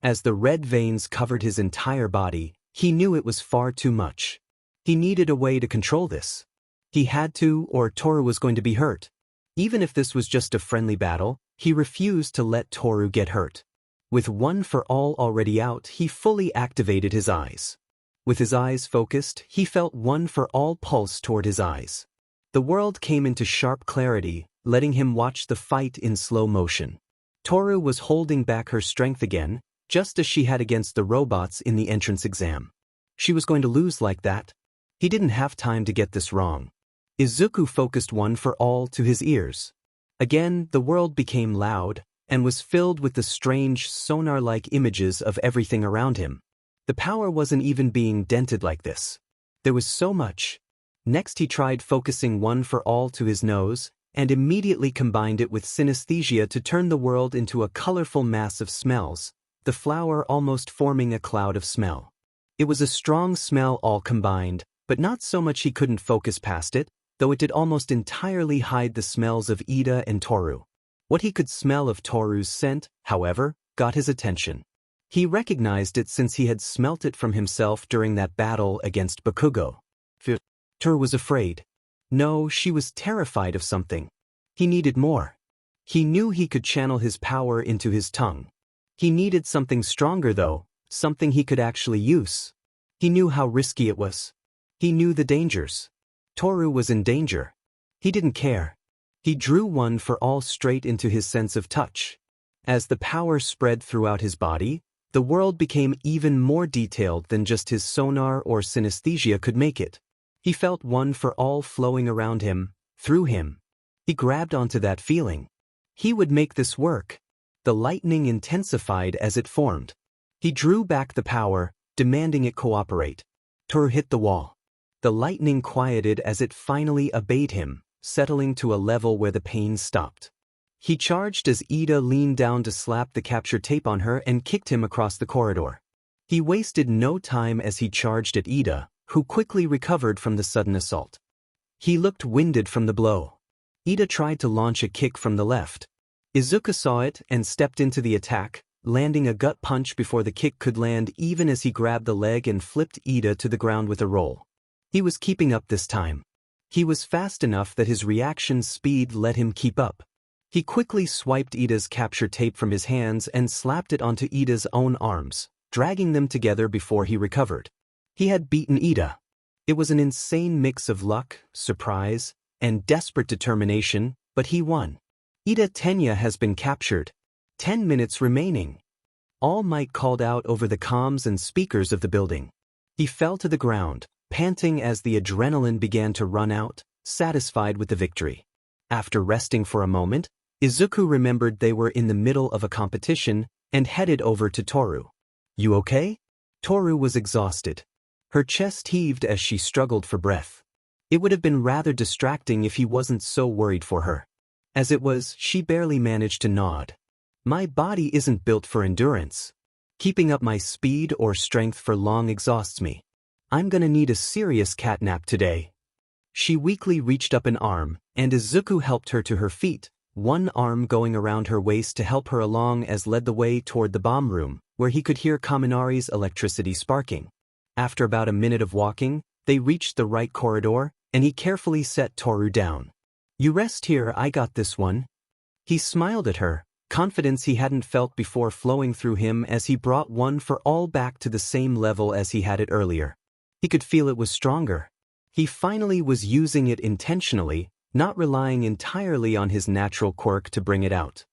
As the red veins covered his entire body, he knew it was far too much. He needed a way to control this. He had to, or Toru was going to be hurt. Even if this was just a friendly battle, he refused to let Toru get hurt. With One for All already out, he fully activated his eyes. With his eyes focused, he felt One for All pulse toward his eyes. The world came into sharp clarity, letting him watch the fight in slow motion. Toru was holding back her strength again, just as she had against the robots in the entrance exam. She was going to lose like that. He didn't have time to get this wrong. Izuku focused One for All to his ears. Again, the world became loud, and was filled with the strange, sonar-like images of everything around him. The power wasn't even being dented like this. There was so much. Next he tried focusing One for All to his nose, and immediately combined it with synesthesia to turn the world into a colorful mass of smells, the flower almost forming a cloud of smell. It was a strong smell all combined, but not so much he couldn't focus past it, though it did almost entirely hide the smells of Ida and Toru. What he could smell of Toru's scent, however, got his attention. He recognized it since he had smelt it from himself during that battle against Bakugou. Toru was afraid. No, she was terrified of something. He needed more. He knew he could channel his power into his tongue. He needed something stronger though, something he could actually use. He knew how risky it was. He knew the dangers. Toru was in danger. He didn't care. He drew One for All straight into his sense of touch. As the power spread throughout his body, the world became even more detailed than just his sonar or synesthesia could make it. He felt One for All flowing around him, through him. He grabbed onto that feeling. He would make this work. The lightning intensified as it formed. He drew back the power, demanding it cooperate. Toru hit the wall. The lightning quieted as it finally obeyed him, settling to a level where the pain stopped. He charged as Ida leaned down to slap the capture tape on her and kicked him across the corridor. He wasted no time as he charged at Ida, who quickly recovered from the sudden assault. He looked winded from the blow. Ida tried to launch a kick from the left. Izuku saw it and stepped into the attack, landing a gut punch before the kick could land even as he grabbed the leg and flipped Ida to the ground with a roll. He was keeping up this time. He was fast enough that his reaction speed let him keep up. He quickly swiped Ida's capture tape from his hands and slapped it onto Ida's own arms, dragging them together before he recovered. He had beaten Ida. It was an insane mix of luck, surprise, and desperate determination, but he won. Ida Tenya has been captured. 10 minutes remaining. All Might called out over the comms and speakers of the building. He fell to the ground, panting as the adrenaline began to run out, satisfied with the victory. After resting for a moment, Izuku remembered they were in the middle of a competition and headed over to Toru. "You okay?" Toru was exhausted. Her chest heaved as she struggled for breath. It would have been rather distracting if he wasn't so worried for her. As it was, she barely managed to nod. "My body isn't built for endurance. Keeping up my speed or strength for long exhausts me. I'm gonna need a serious cat nap today." She weakly reached up an arm, and Izuku helped her to her feet, one arm going around her waist to help her along as led the way toward the bomb room, where he could hear Kaminari's electricity sparking. After about a minute of walking, they reached the right corridor, and he carefully set Toru down. "You rest here, I got this one." He smiled at her, confidence he hadn't felt before flowing through him as he brought One for All back to the same level as he had it earlier. He could feel it was stronger. He finally was using it intentionally, not relying entirely on his natural quirk to bring it out.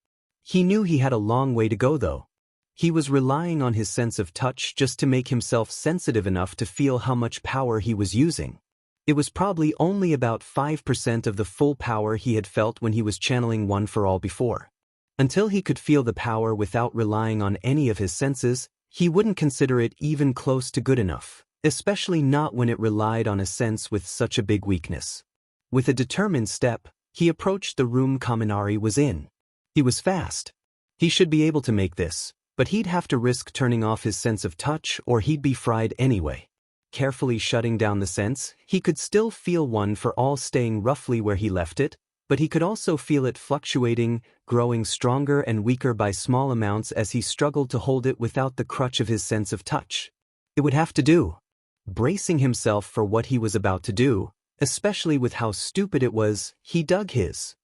He knew he had a long way to go though. He was relying on his sense of touch just to make himself sensitive enough to feel how much power he was using. It was probably only about 5% of the full power he had felt when he was channeling One for All before. Until he could feel the power without relying on any of his senses, he wouldn't consider it even close to good enough, especially not when it relied on a sense with such a big weakness. With a determined step, he approached the room Kaminari was in. He was fast. He should be able to make this, but he'd have to risk turning off his sense of touch or he'd be fried anyway. Carefully shutting down the sense, he could still feel One for All staying roughly where he left it, but he could also feel it fluctuating, growing stronger and weaker by small amounts as he struggled to hold it without the crutch of his sense of touch. It would have to do. Bracing himself for what he was about to do, especially with how stupid it was, he dug his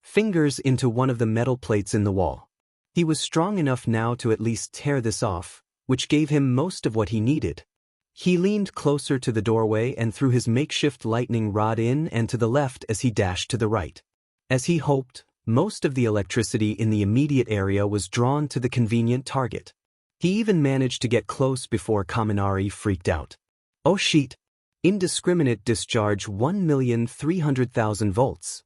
fingers into one of the metal plates in the wall. He was strong enough now to at least tear this off, which gave him most of what he needed. He leaned closer to the doorway and threw his makeshift lightning rod in and to the left as he dashed to the right. As he hoped, most of the electricity in the immediate area was drawn to the convenient target. He even managed to get close before Kaminari freaked out. "Oh shit! Indiscriminate discharge 1,300,000 volts.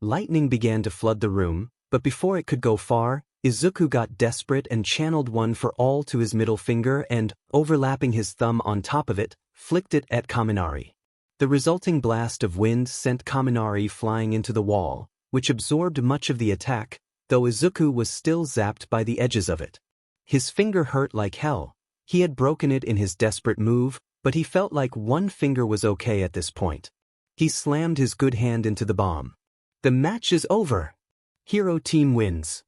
Lightning began to flood the room, but before it could go far, Izuku got desperate and channeled One for All to his middle finger and, overlapping his thumb on top of it, flicked it at Kaminari. The resulting blast of wind sent Kaminari flying into the wall, which absorbed much of the attack, though Izuku was still zapped by the edges of it. His finger hurt like hell. He had broken it in his desperate move, but he felt like one finger was okay at this point. He slammed his good hand into the bomb. "The match is over. Hero team wins."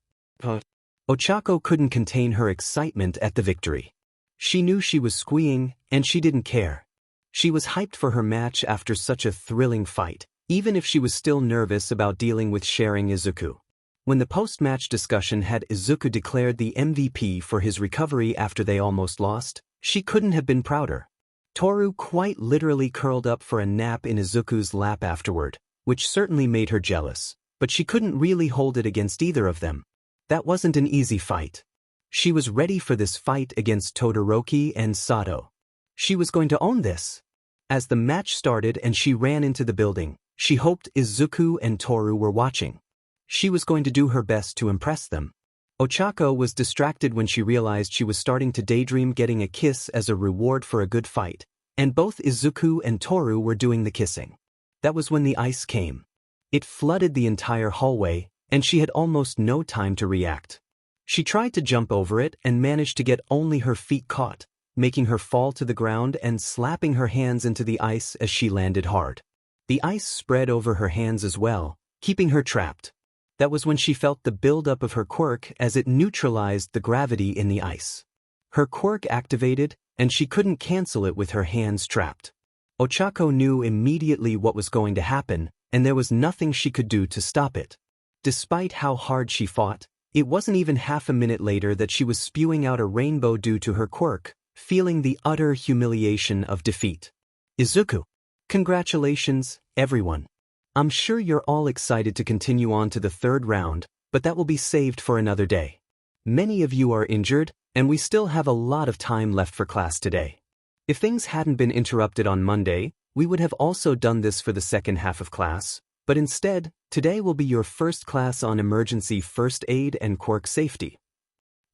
Ochako couldn't contain her excitement at the victory. She knew she was squeeing, and she didn't care. She was hyped for her match after such a thrilling fight, even if she was still nervous about dealing with sharing Izuku. When the post-match discussion had Izuku declared the MVP for his recovery after they almost lost, she couldn't have been prouder. Toru quite literally curled up for a nap in Izuku's lap afterward, which certainly made her jealous, but she couldn't really hold it against either of them. That wasn't an easy fight. She was ready for this fight against Todoroki and Sato. She was going to own this. As the match started and she ran into the building, she hoped Izuku and Toru were watching. She was going to do her best to impress them. Ochako was distracted when she realized she was starting to daydream getting a kiss as a reward for a good fight, and both Izuku and Toru were doing the kissing. That was when the ice came. It flooded the entire hallway, and she had almost no time to react. She tried to jump over it and managed to get only her feet caught, making her fall to the ground and slapping her hands into the ice as she landed hard. The ice spread over her hands as well, keeping her trapped. That was when she felt the buildup of her quirk as it neutralized the gravity in the ice. Her quirk activated, and she couldn't cancel it with her hands trapped. Ochako knew immediately what was going to happen, and there was nothing she could do to stop it. Despite how hard she fought, it wasn't even half a minute later that she was spewing out a rainbow due to her quirk, feeling the utter humiliation of defeat. Izuku. Congratulations, everyone. I'm sure you're all excited to continue on to the third round, but that will be saved for another day. Many of you are injured, and we still have a lot of time left for class today. If things hadn't been interrupted on Monday, we would have also done this for the second half of class, but instead, today will be your first class on emergency first aid and quirk safety.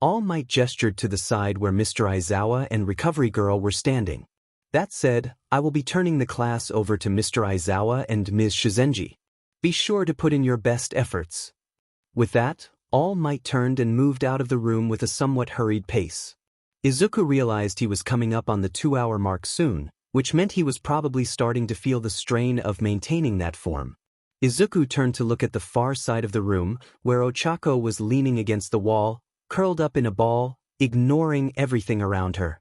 All Might gestured to the side where Mr. Aizawa and Recovery Girl were standing. That said, I will be turning the class over to Mr. Aizawa and Ms. Shizenji. Be sure to put in your best efforts. With that, All Might turned and moved out of the room with a somewhat hurried pace. Izuku realized he was coming up on the 2-hour mark soon, which meant he was probably starting to feel the strain of maintaining that form. Izuku turned to look at the far side of the room, where Ochako was leaning against the wall, curled up in a ball, ignoring everything around her.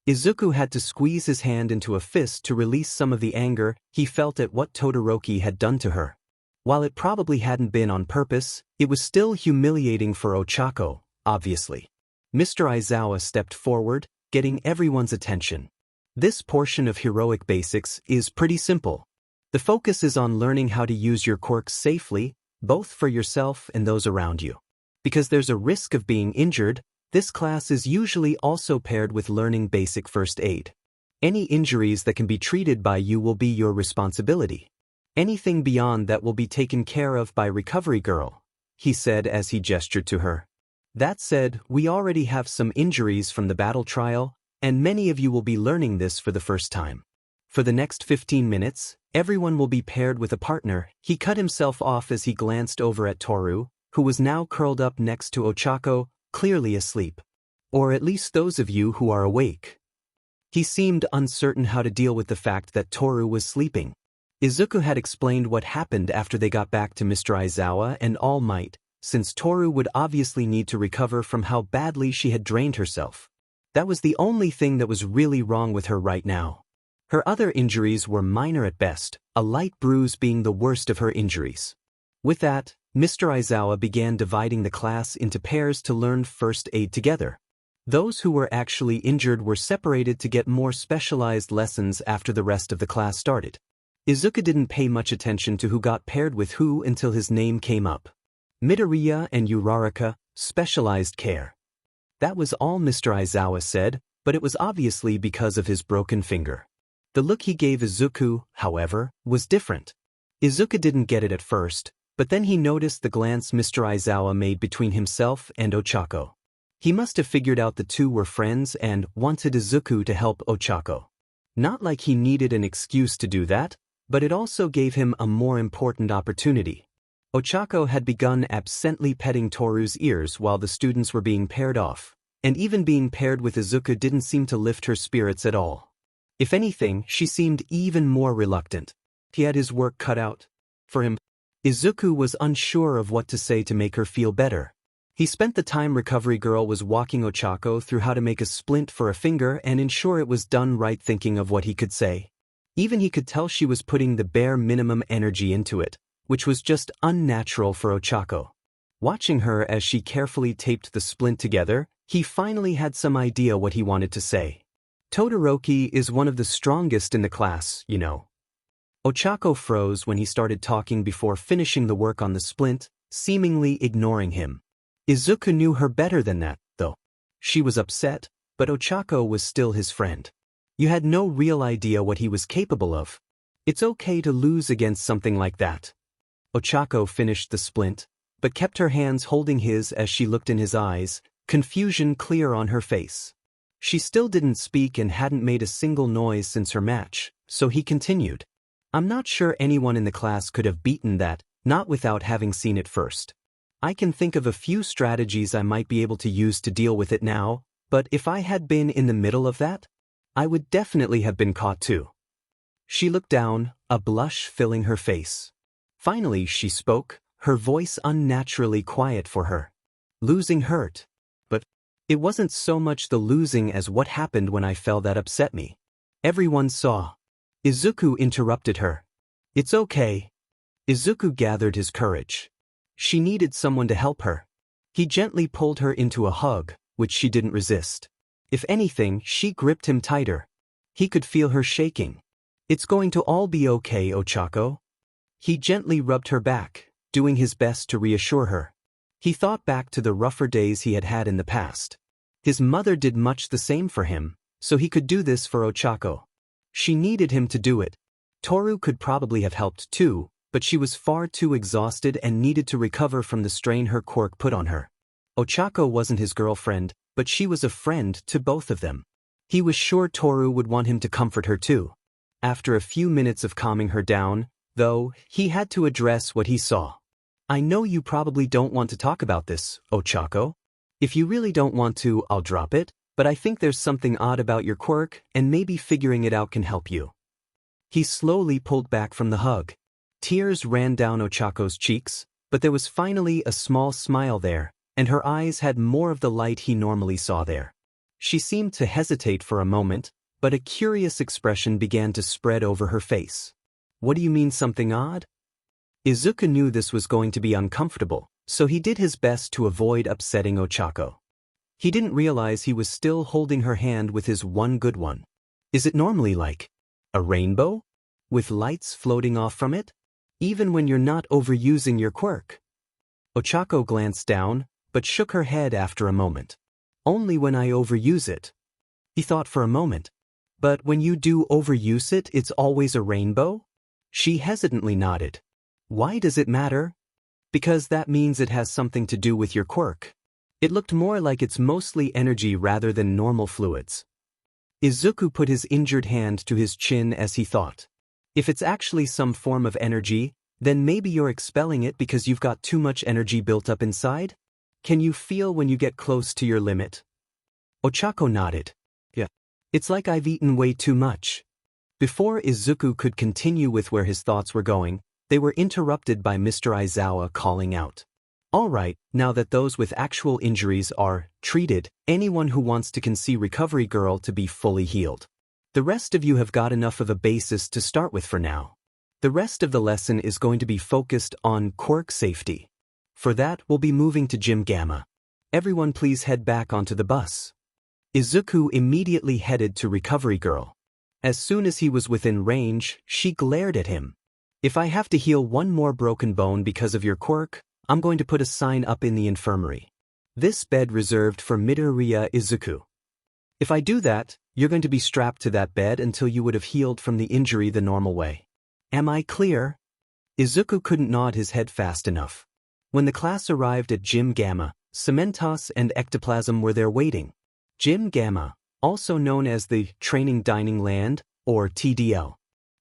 Izuku had to squeeze his hand into a fist to release some of the anger he felt at what Todoroki had done to her. While it probably hadn't been on purpose, it was still humiliating for Ochako, obviously. Mr. Aizawa stepped forward, getting everyone's attention. This portion of Heroic Basics is pretty simple. The focus is on learning how to use your quirks safely, both for yourself and those around you. Because there's a risk of being injured, this class is usually also paired with learning basic first aid. Any injuries that can be treated by you will be your responsibility. Anything beyond that will be taken care of by Recovery Girl, he said as he gestured to her. That said, we already have some injuries from the battle trial, and many of you will be learning this for the first time. For the next 15 minutes, everyone will be paired with a partner. He cut himself off as he glanced over at Toru, who was now curled up next to Ochako, clearly asleep. Or at least those of you who are awake. He seemed uncertain how to deal with the fact that Toru was sleeping. Izuku had explained what happened after they got back to Mr. Aizawa and All Might, since Toru would obviously need to recover from how badly she had drained herself. That was the only thing that was really wrong with her right now. Her other injuries were minor at best, a light bruise being the worst of her injuries. With that, Mr. Aizawa began dividing the class into pairs to learn first aid together. Those who were actually injured were separated to get more specialized lessons after the rest of the class started. Izuku didn't pay much attention to who got paired with who until his name came up. Midoriya and Uraraka, specialized care. That was all Mr. Aizawa said, but it was obviously because of his broken finger. The look he gave Izuku, however, was different. Izuku didn't get it at first, but then he noticed the glance Mr. Aizawa made between himself and Ochako. He must have figured out the two were friends and wanted Izuku to help Ochako. Not like he needed an excuse to do that, but it also gave him a more important opportunity. Ochako had begun absently petting Toru's ears while the students were being paired off, and even being paired with Izuku didn't seem to lift her spirits at all. If anything, she seemed even more reluctant. He had his work cut out for him. Izuku was unsure of what to say to make her feel better. He spent the time Recovery Girl was walking Ochako through how to make a splint for a finger and ensure it was done right, thinking of what he could say. Even he could tell she was putting the bare minimum energy into it, which was just unnatural for Ochako. Watching her as she carefully taped the splint together, he finally had some idea what he wanted to say. Todoroki is one of the strongest in the class, you know. Ochako froze when he started talking before finishing the work on the splint, seemingly ignoring him. Izuku knew her better than that, though. She was upset, but Ochako was still his friend. You had no real idea what he was capable of. It's okay to lose against something like that. Ochako finished the splint, but kept her hands holding his as she looked in his eyes, confusion clear on her face. She still didn't speak and hadn't made a single noise since her match, so he continued. I'm not sure anyone in the class could have beaten that, not without having seen it first. I can think of a few strategies I might be able to use to deal with it now, but if I had been in the middle of that, I would definitely have been caught too. She looked down, a blush filling her face. Finally she spoke, her voice unnaturally quiet for her. Losing hurt. But it wasn't so much the losing as what happened when I fell that upset me. Everyone saw. Izuku interrupted her. It's okay. Izuku gathered his courage. She needed someone to help her. He gently pulled her into a hug, which she didn't resist. If anything, she gripped him tighter. He could feel her shaking. It's going to all be okay, Ochako. He gently rubbed her back, doing his best to reassure her. He thought back to the rougher days he had had in the past. His mother did much the same for him, so he could do this for Ochako. She needed him to do it. Toru could probably have helped too, but she was far too exhausted and needed to recover from the strain her quirk put on her. Ochako wasn't his girlfriend, but she was a friend to both of them. He was sure Toru would want him to comfort her too. After a few minutes of calming her down, though, he had to address what he saw. I know you probably don't want to talk about this, Ochako. If you really don't want to, I'll drop it, but I think there's something odd about your quirk, and maybe figuring it out can help you. He slowly pulled back from the hug. Tears ran down Ochako's cheeks, but there was finally a small smile there, and her eyes had more of the light he normally saw there. She seemed to hesitate for a moment, but a curious expression began to spread over her face. What do you mean something odd? Izuku knew this was going to be uncomfortable, so he did his best to avoid upsetting Ochako. He didn't realize he was still holding her hand with his one good one. Is it normally like a rainbow? With lights floating off from it? Even when you're not overusing your quirk? Ochako glanced down, but shook her head after a moment. Only when I overuse it. He thought for a moment. But when you do overuse it, it's always a rainbow? She hesitantly nodded. Why does it matter? Because that means it has something to do with your quirk. It looked more like it's mostly energy rather than normal fluids. Izuku put his injured hand to his chin as he thought. If it's actually some form of energy, then maybe you're expelling it because you've got too much energy built up inside? Can you feel when you get close to your limit? Ochako nodded. Yeah. It's like I've eaten way too much. Before Izuku could continue with where his thoughts were going, they were interrupted by Mr. Aizawa calling out. All right, now that those with actual injuries are treated, anyone who wants to can see Recovery Girl to be fully healed. The rest of you have got enough of a basis to start with for now. The rest of the lesson is going to be focused on quirk safety. For that, we'll be moving to Gym Gamma. Everyone please head back onto the bus. Izuku immediately headed to Recovery Girl. As soon as he was within range, she glared at him. If I have to heal one more broken bone because of your quirk, I'm going to put a sign up in the infirmary. This bed reserved for Midoriya Izuku. If I do that, you're going to be strapped to that bed until you would have healed from the injury the normal way. Am I clear? Izuku couldn't nod his head fast enough. When the class arrived at Gym Gamma, Cementos and Ectoplasm were there waiting. Gym Gamma, also known as the Training Dining Land, or TDL.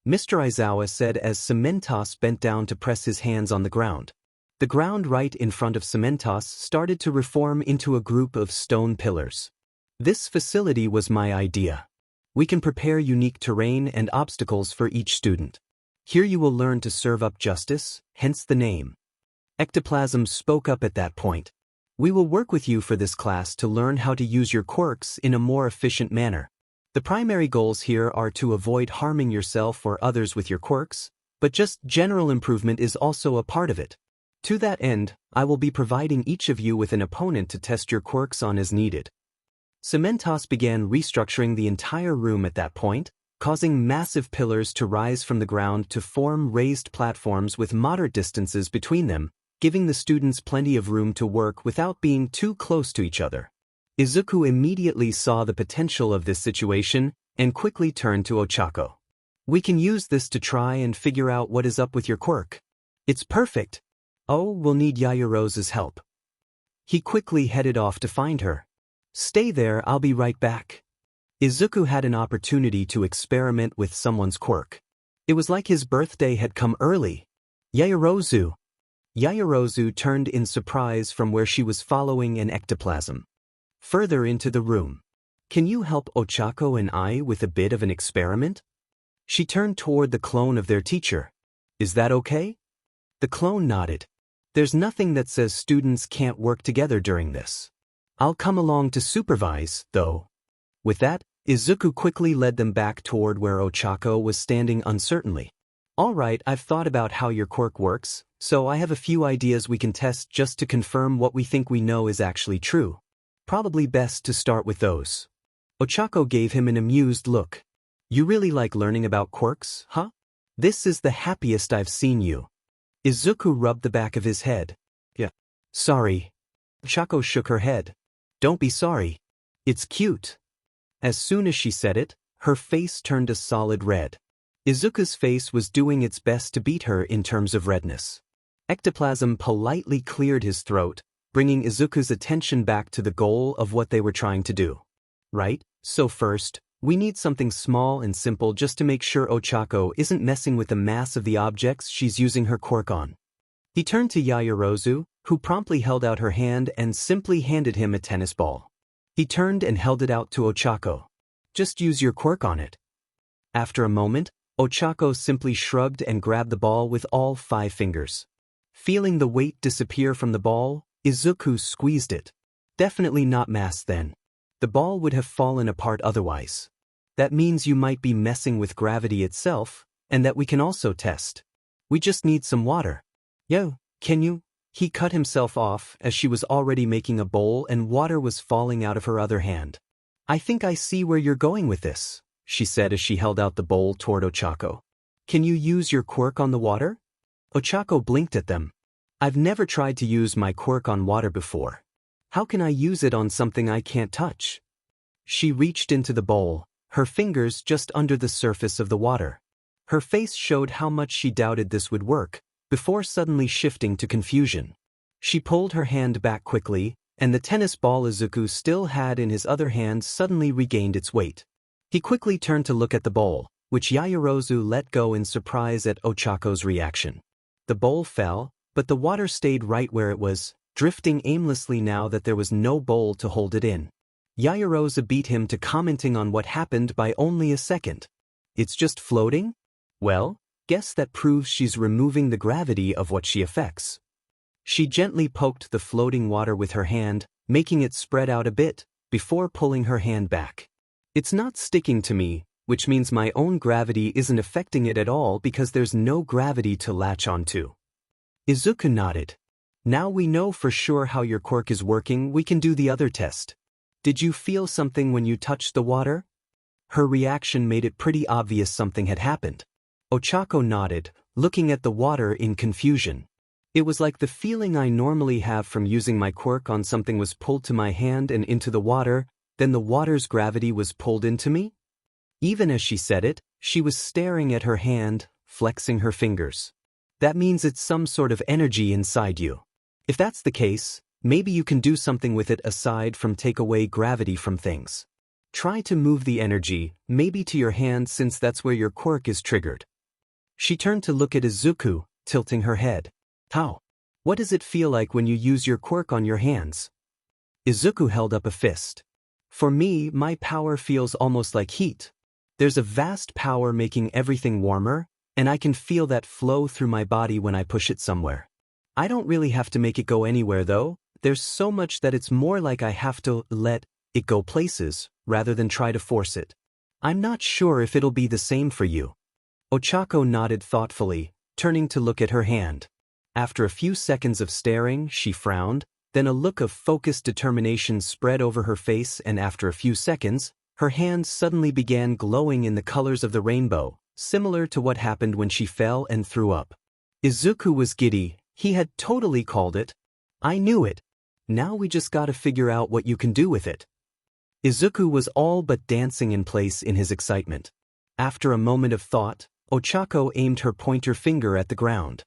Mr. Aizawa said as Cementos bent down to press his hands on the ground. The ground right in front of Cementos started to reform into a group of stone pillars. This facility was my idea. We can prepare unique terrain and obstacles for each student. Here you will learn to serve up justice, hence the name. Ectoplasm spoke up at that point. We will work with you for this class to learn how to use your quirks in a more efficient manner. The primary goals here are to avoid harming yourself or others with your quirks, but just general improvement is also a part of it. To that end, I will be providing each of you with an opponent to test your quirks on as needed. Cementos began restructuring the entire room at that point, causing massive pillars to rise from the ground to form raised platforms with moderate distances between them, giving the students plenty of room to work without being too close to each other. Izuku immediately saw the potential of this situation and quickly turned to Ochako. We can use this to try and figure out what is up with your quirk. It's perfect. Oh, we'll need Yaoyorozu's help. He quickly headed off to find her. Stay there, I'll be right back. Izuku had an opportunity to experiment with someone's quirk. It was like his birthday had come early. Yaoyorozu. Yaoyorozu turned in surprise from where she was following an ectoplasm. Further into the room. Can you help Ochako and I with a bit of an experiment? She turned toward the clone of their teacher. Is that okay? The clone nodded. There's nothing that says students can't work together during this. I'll come along to supervise, though. With that, Izuku quickly led them back toward where Ochako was standing uncertainly. All right, I've thought about how your quirk works, so I have a few ideas we can test just to confirm what we think we know is actually true. Probably best to start with those. Ochako gave him an amused look. You really like learning about quirks, huh? This is the happiest I've seen you. Izuku rubbed the back of his head. Yeah. Sorry. Ochako shook her head. Don't be sorry. It's cute. As soon as she said it, her face turned a solid red. Izuku's face was doing its best to beat her in terms of redness. Ectoplasm politely cleared his throat, bringing Izuku's attention back to the goal of what they were trying to do. Right, so first, we need something small and simple just to make sure Ochako isn't messing with the mass of the objects she's using her quirk on. He turned to Yaoyorozu, who promptly held out her hand and simply handed him a tennis ball. He turned and held it out to Ochako. Just use your quirk on it. After a moment, Ochako simply shrugged and grabbed the ball with all 5 fingers. Feeling the weight disappear from the ball, Izuku squeezed it. Definitely not mass then. The ball would have fallen apart otherwise. That means you might be messing with gravity itself, and that we can also test. We just need some water. Yo, can you? He cut himself off as she was already making a bowl and water was falling out of her other hand. I think I see where you're going with this, she said as she held out the bowl toward Ochako. Can you use your quirk on the water? Ochako blinked at them. I've never tried to use my quirk on water before. How can I use it on something I can't touch? She reached into the bowl, her fingers just under the surface of the water. Her face showed how much she doubted this would work, before suddenly shifting to confusion. She pulled her hand back quickly, and the tennis ball Izuku still had in his other hand suddenly regained its weight. He quickly turned to look at the bowl, which Yaoyorozu let go in surprise at Ochako's reaction. The bowl fell, but the water stayed right where it was, drifting aimlessly now that there was no bowl to hold it in. Yaoyorozu beat him to commenting on what happened by only a second. It's just floating? Well, guess that proves she's removing the gravity of what she affects. She gently poked the floating water with her hand, making it spread out a bit, before pulling her hand back. It's not sticking to me, which means my own gravity isn't affecting it at all because there's no gravity to latch onto. Izuku nodded. Now we know for sure how your quirk is working, we can do the other test. Did you feel something when you touched the water? Her reaction made it pretty obvious something had happened. Ochako nodded, looking at the water in confusion. It was like the feeling I normally have from using my quirk on something was pulled to my hand and into the water, then the water's gravity was pulled into me? Even as she said it, she was staring at her hand, flexing her fingers. That means it's some sort of energy inside you. If that's the case, maybe you can do something with it aside from take away gravity from things. Try to move the energy, maybe to your hand since that's where your quirk is triggered. She turned to look at Izuku, tilting her head. How? What does it feel like when you use your quirk on your hands? Izuku held up a fist. For me, my power feels almost like heat. There's a vast power making everything warmer, and I can feel that flow through my body when I push it somewhere. I don't really have to make it go anywhere though, there's so much that it's more like I have to let it go places, rather than try to force it. I'm not sure if it'll be the same for you. Ochako nodded thoughtfully, turning to look at her hand. After a few seconds of staring, she frowned, then a look of focused determination spread over her face and after a few seconds, her hand suddenly began glowing in the colors of the rainbow, similar to what happened when she fell and threw up. Izuku was giddy, he had totally called it. I knew it. Now we just gotta figure out what you can do with it. Izuku was all but dancing in place in his excitement. After a moment of thought, Ochako aimed her pointer finger at the ground.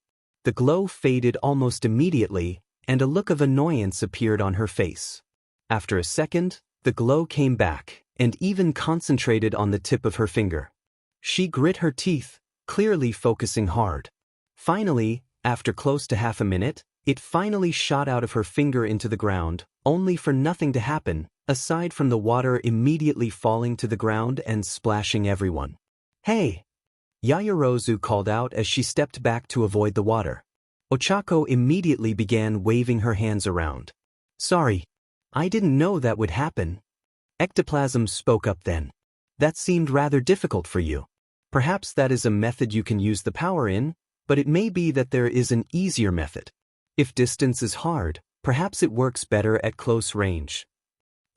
The glow faded almost immediately, and a look of annoyance appeared on her face. After a second, the glow came back, and even concentrated on the tip of her finger. She grit her teeth, clearly focusing hard. Finally, after close to half a minute, it finally shot out of her finger into the ground, only for nothing to happen, aside from the water immediately falling to the ground and splashing everyone. Hey! Yaoyorozu called out as she stepped back to avoid the water. Ochako immediately began waving her hands around. Sorry. I didn't know that would happen. Ectoplasm spoke up then. That seemed rather difficult for you. Perhaps that is a method you can use the power in, but it may be that there is an easier method. If distance is hard, perhaps it works better at close range.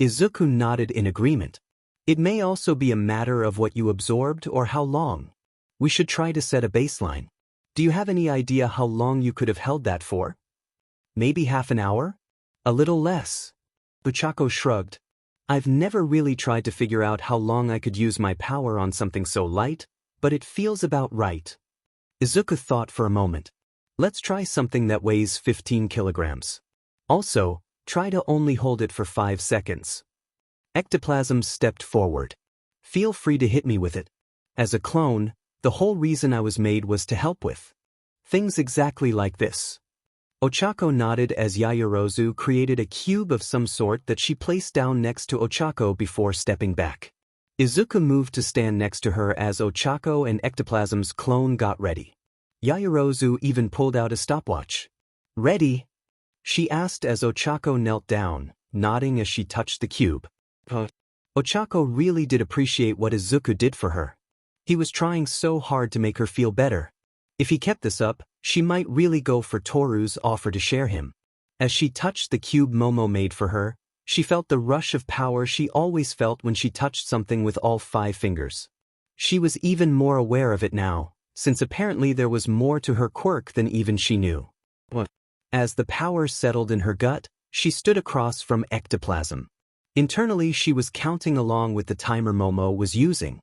Izuku nodded in agreement. It may also be a matter of what you absorbed or how long. We should try to set a baseline. Do you have any idea how long you could have held that for? Maybe half an hour? A little less. Ochako shrugged. I've never really tried to figure out how long I could use my power on something so light, but it feels about right. Izuku thought for a moment. Let's try something that weighs 15 kilograms. Also, try to only hold it for 5 seconds. Ectoplasm stepped forward. Feel free to hit me with it. As a clone, the whole reason I was made was to help with things exactly like this. Ochako nodded as Yaoyorozu created a cube of some sort that she placed down next to Ochako before stepping back. Izuku moved to stand next to her as Ochako and Ectoplasm's clone got ready. Yaoyorozu even pulled out a stopwatch. Ready? she asked as Ochako knelt down, nodding as she touched the cube. Ochako really did appreciate what Izuku did for her. He was trying so hard to make her feel better. If he kept this up, she might really go for Toru's offer to share him. As she touched the cube Momo made for her, she felt the rush of power she always felt when she touched something with all 5 fingers. She was even more aware of it now, since apparently there was more to her quirk than even she knew. As the power settled in her gut, she stood across from ectoplasm. Internally she was counting along with the timer Momo was using.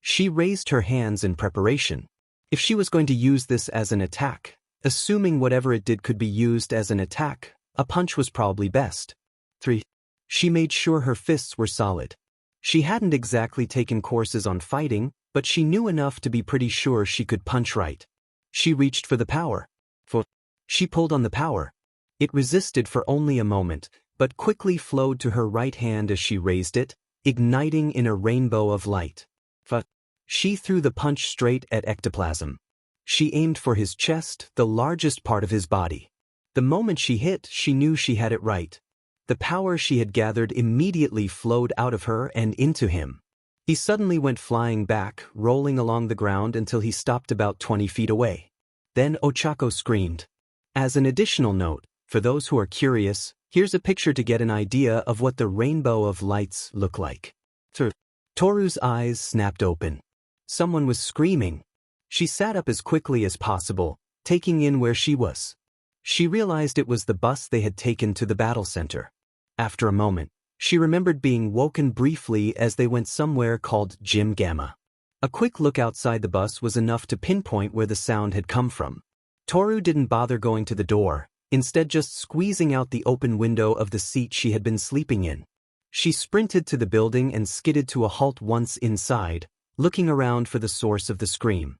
She raised her hands in preparation. If she was going to use this as an attack, assuming whatever it did could be used as an attack, a punch was probably best. 3. She made sure her fists were solid. She hadn't exactly taken courses on fighting, but she knew enough to be pretty sure she could punch right. She reached for the power. She pulled on the power. It resisted for only a moment, but quickly flowed to her right hand as she raised it, igniting in a rainbow of light. She threw the punch straight at ectoplasm. She aimed for his chest, the largest part of his body. The moment she hit, she knew she had it right. The power she had gathered immediately flowed out of her and into him. He suddenly went flying back, rolling along the ground until he stopped about 20 feet away. Then Ochako screamed. As an additional note, for those who are curious, here's a picture to get an idea of what the rainbow of lights look like. Toru's eyes snapped open. Someone was screaming. She sat up as quickly as possible, taking in where she was. She realized it was the bus they had taken to the battle center. After a moment, she remembered being woken briefly as they went somewhere called Gym Gamma. A quick look outside the bus was enough to pinpoint where the sound had come from. Toru didn't bother going to the door, instead just squeezing out the open window of the seat she had been sleeping in. She sprinted to the building and skidded to a halt once inside, looking around for the source of the scream.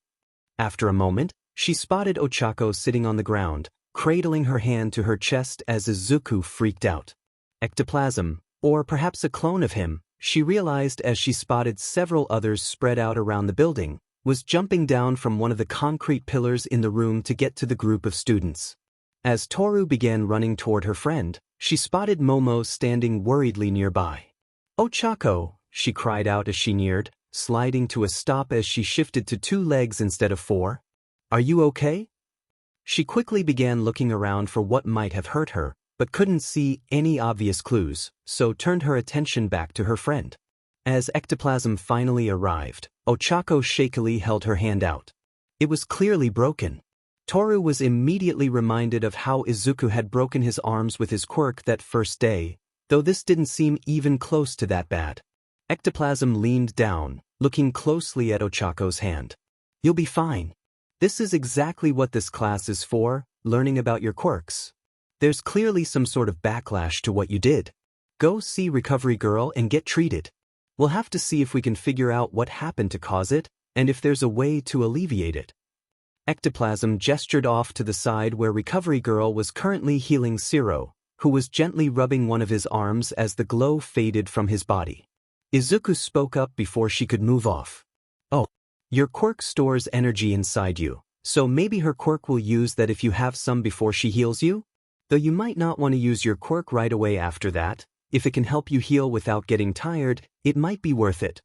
After a moment, she spotted Ochako sitting on the ground, cradling her hand to her chest as Izuku freaked out. Ectoplasm, or perhaps a clone of him, she realized as she spotted several others spread out around the building, was jumping down from one of the concrete pillars in the room to get to the group of students. As Toru began running toward her friend, she spotted Momo standing worriedly nearby. "Ochako," she cried out as she neared, sliding to a stop as she shifted to 2 legs instead of 4. "Are you okay?" She quickly began looking around for what might have hurt her, but couldn't see any obvious clues, so turned her attention back to her friend. As ectoplasm finally arrived, Ochako shakily held her hand out. It was clearly broken. Toru was immediately reminded of how Izuku had broken his arms with his quirk that first day, though this didn't seem even close to that bad. Ectoplasm leaned down, looking closely at Ochako's hand. "You'll be fine. This is exactly what this class is for, learning about your quirks. There's clearly some sort of backlash to what you did. Go see Recovery Girl and get treated. We'll have to see if we can figure out what happened to cause it, and if there's a way to alleviate it." Ectoplasm gestured off to the side where Recovery Girl was currently healing Zero, who was gently rubbing one of his arms as the glow faded from his body. Izuku spoke up before she could move off. "Oh, your quirk stores energy inside you, so maybe her quirk will use that if you have some before she heals you? Though you might not want to use your quirk right away after that. If it can help you heal without getting tired, it might be worth it."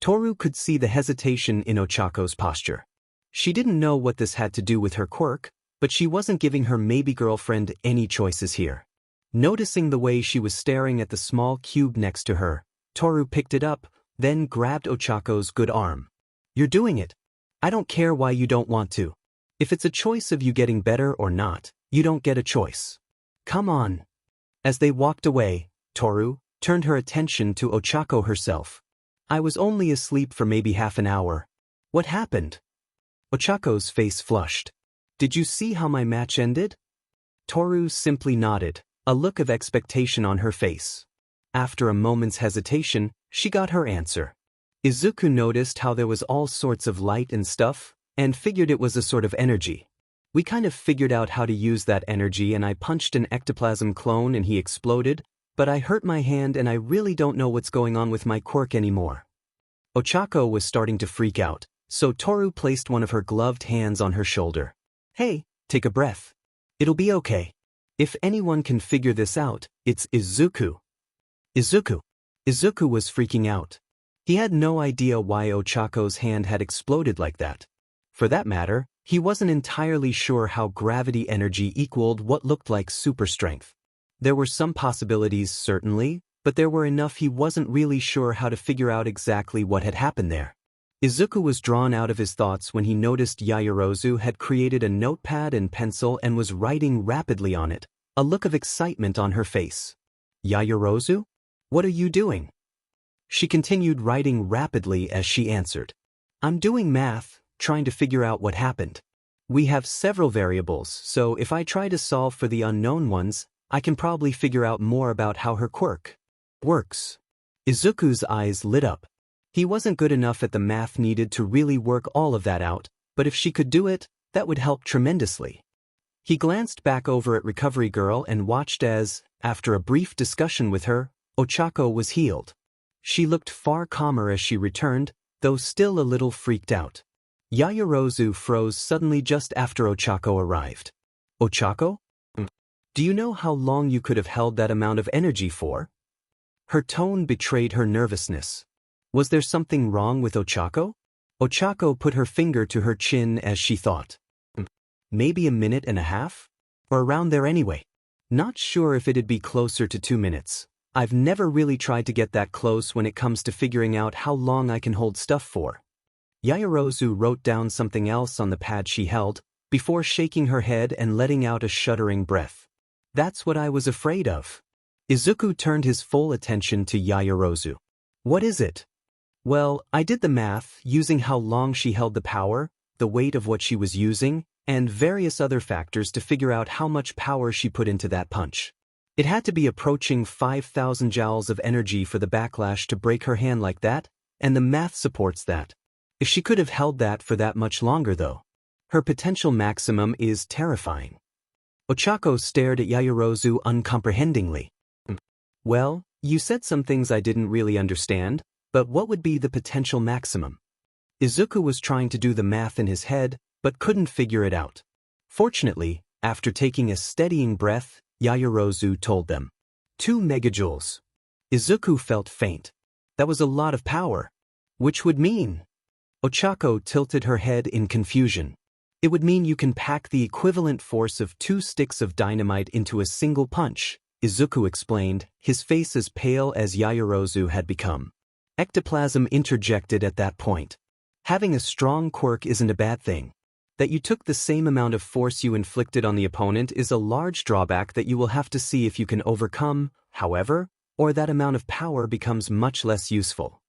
Toru could see the hesitation in Ochako's posture. She didn't know what this had to do with her quirk, but she wasn't giving her maybe girlfriend any choices here. Noticing the way she was staring at the small cube next to her, Toru picked it up, then grabbed Ochako's good arm. "You're doing it. I don't care why you don't want to. If it's a choice of you getting better or not, you don't get a choice. Come on." As they walked away, Toru turned her attention to Ochako herself. "I was only asleep for maybe half an hour. What happened?" Ochako's face flushed. "Did you see how my match ended?" Toru simply nodded, a look of expectation on her face. After a moment's hesitation, she got her answer. Izuku noticed how there was all sorts of light and stuff, and figured it was a sort of energy. "We kind of figured out how to use that energy and I punched an ectoplasm clone and he exploded, but I hurt my hand and I really don't know what's going on with my quirk anymore." Ochako was starting to freak out, so Toru placed one of her gloved hands on her shoulder. "Hey, take a breath. It'll be okay. If anyone can figure this out, it's Izuku. Izuku. Izuku was freaking out. He had no idea why Ochako's hand had exploded like that. For that matter, he wasn't entirely sure how gravity energy equaled what looked like super strength. There were some possibilities, certainly, but there were enough he wasn't really sure how to figure out exactly what had happened there. Izuku was drawn out of his thoughts when he noticed Yaoyorozu had created a notepad and pencil and was writing rapidly on it, a look of excitement on her face. Yaoyorozu? What are you doing? She continued writing rapidly as she answered. I'm doing math, trying to figure out what happened. We have several variables, so if I try to solve for the unknown ones, I can probably figure out more about how her quirk works. Izuku's eyes lit up. He wasn't good enough at the math needed to really work all of that out, but if she could do it, that would help tremendously. He glanced back over at Recovery Girl and watched as, after a brief discussion with her, Ochako was healed. She looked far calmer as she returned, though still a little freaked out. Yaoyorozu froze suddenly just after Ochako arrived. Ochako? Do you know how long you could have held that amount of energy for? Her tone betrayed her nervousness. Was there something wrong with Ochako? Ochako put her finger to her chin as she thought. Maybe a minute and a half? Or around there anyway. Not sure if it'd be closer to 2 minutes. I've never really tried to get that close when it comes to figuring out how long I can hold stuff for. Yaoyorozu wrote down something else on the pad she held, before shaking her head and letting out a shuddering breath. That's what I was afraid of. Izuku turned his full attention to Yaoyorozu. What is it? Well, I did the math, using how long she held the power, the weight of what she was using, and various other factors to figure out how much power she put into that punch. It had to be approaching 5,000 joules of energy for the backlash to break her hand like that, and the math supports that. If she could have held that for that much longer though. Her potential maximum is terrifying. Ochako stared at Yaoyorozu uncomprehendingly. Well, you said some things I didn't really understand, but what would be the potential maximum? Izuku was trying to do the math in his head, but couldn't figure it out. Fortunately, after taking a steadying breath, Yaoyorozu told them. 2 megajoules. Izuku felt faint. That was a lot of power. Which would mean? Ochako tilted her head in confusion. It would mean you can pack the equivalent force of 2 sticks of dynamite into a single punch, Izuku explained, his face as pale as Yaoyorozu had become. Ectoplasm interjected at that point. Having a strong quirk isn't a bad thing. That you took the same amount of force you inflicted on the opponent is a large drawback that you will have to see if you can overcome, however, or that amount of power becomes much less useful.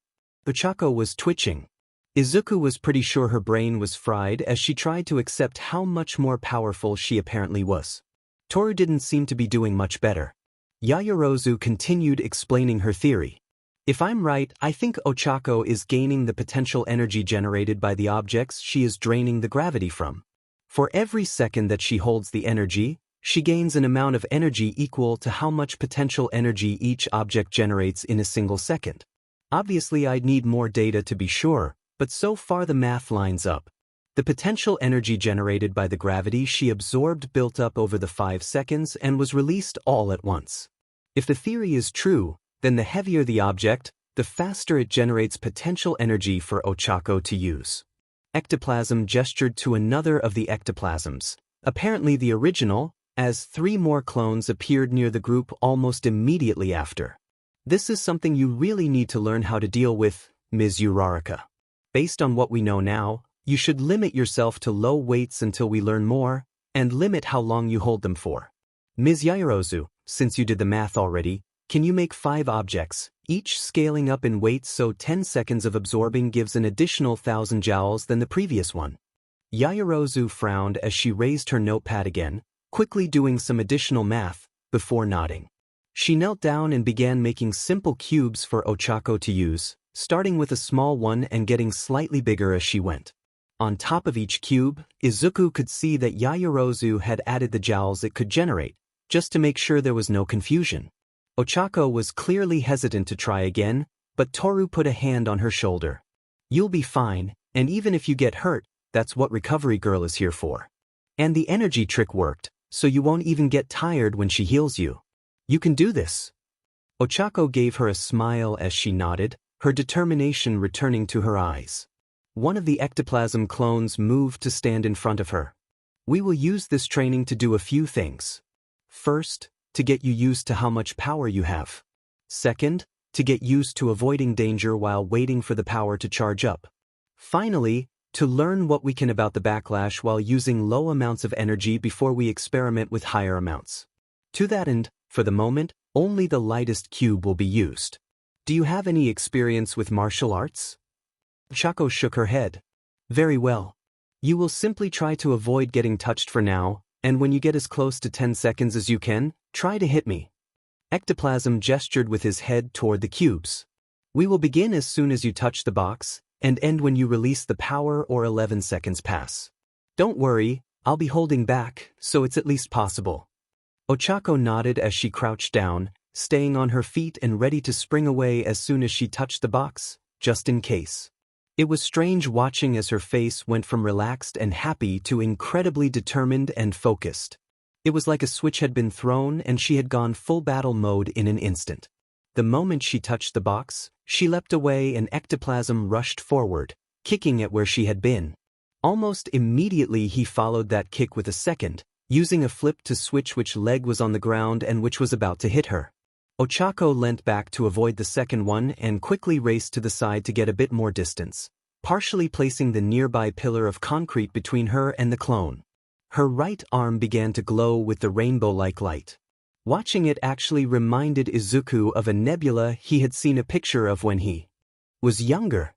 Ochako was twitching. Izuku was pretty sure her brain was fried as she tried to accept how much more powerful she apparently was. Toru didn't seem to be doing much better. Yaoyorozu continued explaining her theory. If I'm right, I think Ochako is gaining the potential energy generated by the objects she is draining the gravity from. For every second that she holds the energy, she gains an amount of energy equal to how much potential energy each object generates in a single second. Obviously, I'd need more data to be sure, but so far the math lines up. The potential energy generated by the gravity she absorbed built up over the 5 seconds and was released all at once. If the theory is true, then the heavier the object, the faster it generates potential energy for Ochako to use. Ectoplasm gestured to another of the ectoplasms, apparently the original, as 3 more clones appeared near the group almost immediately after. This is something you really need to learn how to deal with, Ms. Uraraka. Based on what we know now, you should limit yourself to low weights until we learn more, and limit how long you hold them for. Ms. Yaoyorozu, since you did the math already, can you make 5 objects, each scaling up in weight so 10 seconds of absorbing gives an additional 1,000 joules than the previous one? Yaoyorozu frowned as she raised her notepad again, quickly doing some additional math, before nodding. She knelt down and began making simple cubes for Ochako to use, starting with a small one and getting slightly bigger as she went. On top of each cube, Izuku could see that Yaoyorozu had added the joules it could generate, just to make sure there was no confusion. Ochako was clearly hesitant to try again, but Toru put a hand on her shoulder. You'll be fine, and even if you get hurt, that's what Recovery Girl is here for. And the energy trick worked, so you won't even get tired when she heals you. You can do this. Ochako gave her a smile as she nodded, her determination returning to her eyes. One of the ectoplasm clones moved to stand in front of her. We will use this training to do a few things. First, to get you used to how much power you have. Second, to get used to avoiding danger while waiting for the power to charge up. Finally, to learn what we can about the backlash while using low amounts of energy before we experiment with higher amounts. To that end, for the moment, only the lightest cube will be used. Do you have any experience with martial arts? Ochako shook her head. Very well. You will simply try to avoid getting touched for now, and when you get as close to 10 seconds as you can, try to hit me. Ectoplasm gestured with his head toward the cubes. We will begin as soon as you touch the box, and end when you release the power or 11 seconds pass. Don't worry, I'll be holding back, so it's at least possible. Ochako nodded as she crouched down, staying on her feet and ready to spring away as soon as she touched the box, just in case. It was strange watching as her face went from relaxed and happy to incredibly determined and focused. It was like a switch had been thrown and she had gone full battle mode in an instant. The moment she touched the box, she leapt away and ectoplasm rushed forward, kicking at where she had been. Almost immediately he followed that kick with a second, using a flip to switch which leg was on the ground and which was about to hit her. Ochako leant back to avoid the second one and quickly raced to the side to get a bit more distance, partially placing the nearby pillar of concrete between her and the clone. Her right arm began to glow with the rainbow-like light. Watching it actually reminded Izuku of a nebula he had seen a picture of when he was younger.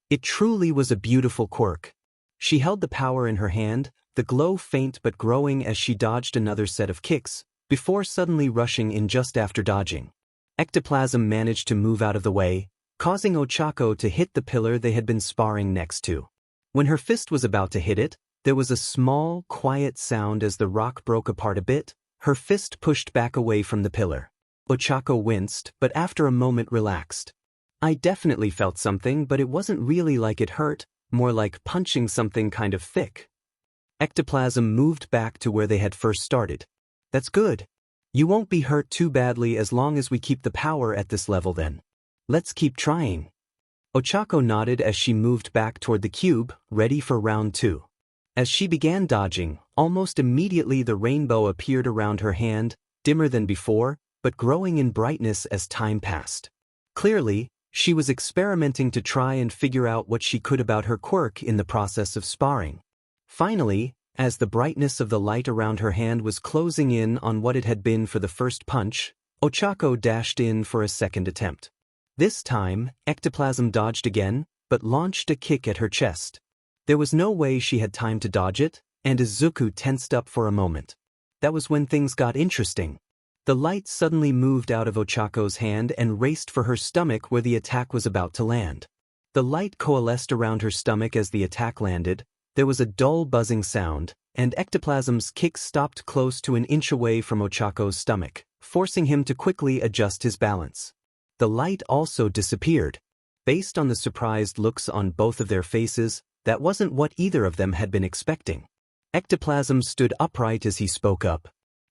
It truly was a beautiful quirk. She held the power in her hand, the glow faint but growing as she dodged another set of kicks, before suddenly rushing in just after dodging. Ectoplasm managed to move out of the way, causing Ochako to hit the pillar they had been sparring next to. When her fist was about to hit it, there was a small, quiet sound as the rock broke apart a bit, her fist pushed back away from the pillar. Ochako winced, but after a moment relaxed. I definitely felt something, but it wasn't really like it hurt, more like punching something kind of thick. Ectoplasm moved back to where they had first started. That's good. You won't be hurt too badly as long as we keep the power at this level then. Let's keep trying. Ochako nodded as she moved back toward the cube, ready for round 2. As she began dodging, almost immediately the rainbow appeared around her hand, dimmer than before, but growing in brightness as time passed. Clearly, she was experimenting to try and figure out what she could about her quirk in the process of sparring. Finally, as the brightness of the light around her hand was closing in on what it had been for the first punch, Ochako dashed in for a second attempt. This time, Ectoplasm dodged again, but launched a kick at her chest. There was no way she had time to dodge it, and Izuku tensed up for a moment. That was when things got interesting. The light suddenly moved out of Ochako's hand and raced for her stomach where the attack was about to land. The light coalesced around her stomach as the attack landed. There was a dull buzzing sound, and Ectoplasm's kick stopped close to an inch away from Ochako's stomach, forcing him to quickly adjust his balance. The light also disappeared. Based on the surprised looks on both of their faces, that wasn't what either of them had been expecting. Ectoplasm stood upright as he spoke up.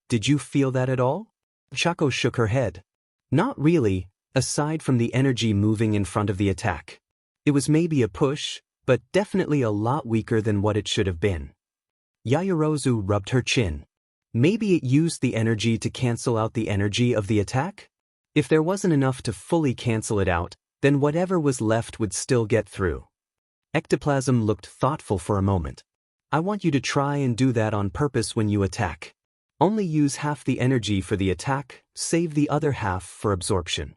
Did you feel that at all? Ochako shook her head. Not really, aside from the energy moving in front of the attack. It was maybe a push, but definitely a lot weaker than what it should have been. Yaoyorozu rubbed her chin. Maybe it used the energy to cancel out the energy of the attack? If there wasn't enough to fully cancel it out, then whatever was left would still get through. Ectoplasm looked thoughtful for a moment. I want you to try and do that on purpose when you attack. Only use half the energy for the attack, save the other half for absorption.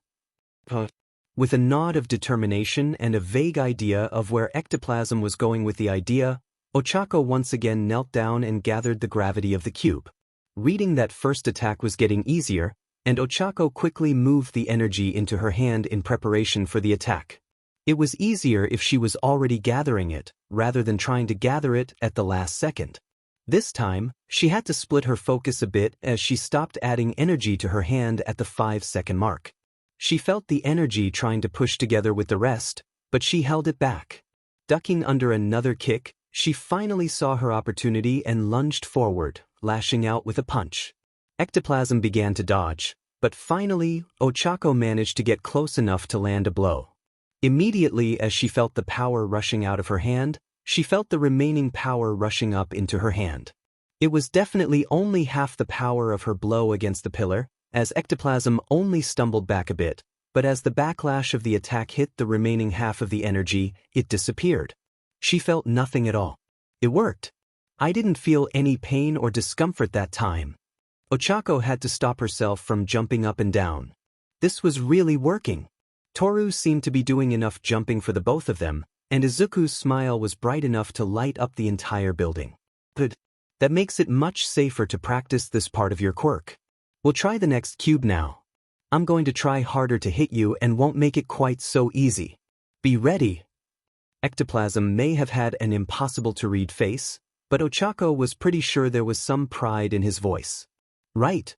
With a nod of determination and a vague idea of where Ectoplasm was going with the idea, Ochako once again knelt down and gathered the gravity of the cube. Reading that first attack was getting easier, and Ochako quickly moved the energy into her hand in preparation for the attack. It was easier if she was already gathering it, rather than trying to gather it at the last second. This time, she had to split her focus a bit as she stopped adding energy to her hand at the 5-second mark. She felt the energy trying to push together with the rest, but she held it back. Ducking under another kick, She finally saw her opportunity and lunged forward, lashing out with a punch. Ectoplasm began to dodge, but finally, Ochako managed to get close enough to land a blow. Immediately as she felt the power rushing out of her hand, she felt the remaining power rushing up into her hand. It was definitely only half the power of her blow against the pillar, as Ectoplasm only stumbled back a bit, but as the backlash of the attack hit the remaining half of the energy, it disappeared. She felt nothing at all. It worked. I didn't feel any pain or discomfort that time. Ochako had to stop herself from jumping up and down. This was really working. Toru seemed to be doing enough jumping for the both of them, and Izuku's smile was bright enough to light up the entire building. Good. That makes it much safer to practice this part of your quirk. We'll try the next cube now. I'm going to try harder to hit you and won't make it quite so easy. Be ready. Ectoplasm may have had an impossible-to-read face, but Ochako was pretty sure there was some pride in his voice. Right.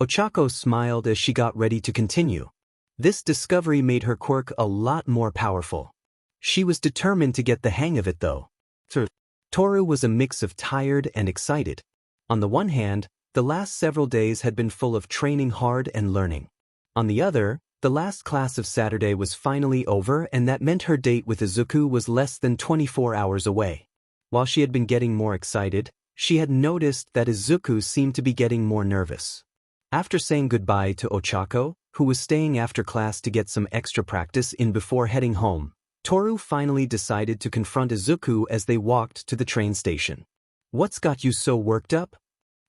Ochako smiled as she got ready to continue. This discovery made her quirk a lot more powerful. She was determined to get the hang of it though. Toru was a mix of tired and excited. On the one hand, the last several days had been full of training hard and learning. On the other, the last class of Saturday was finally over, and that meant her date with Izuku was less than 24 hours away. While she had been getting more excited, she had noticed that Izuku seemed to be getting more nervous. After saying goodbye to Ochako, who was staying after class to get some extra practice in before heading home, Toru finally decided to confront Izuku as they walked to the train station. What's got you so worked up?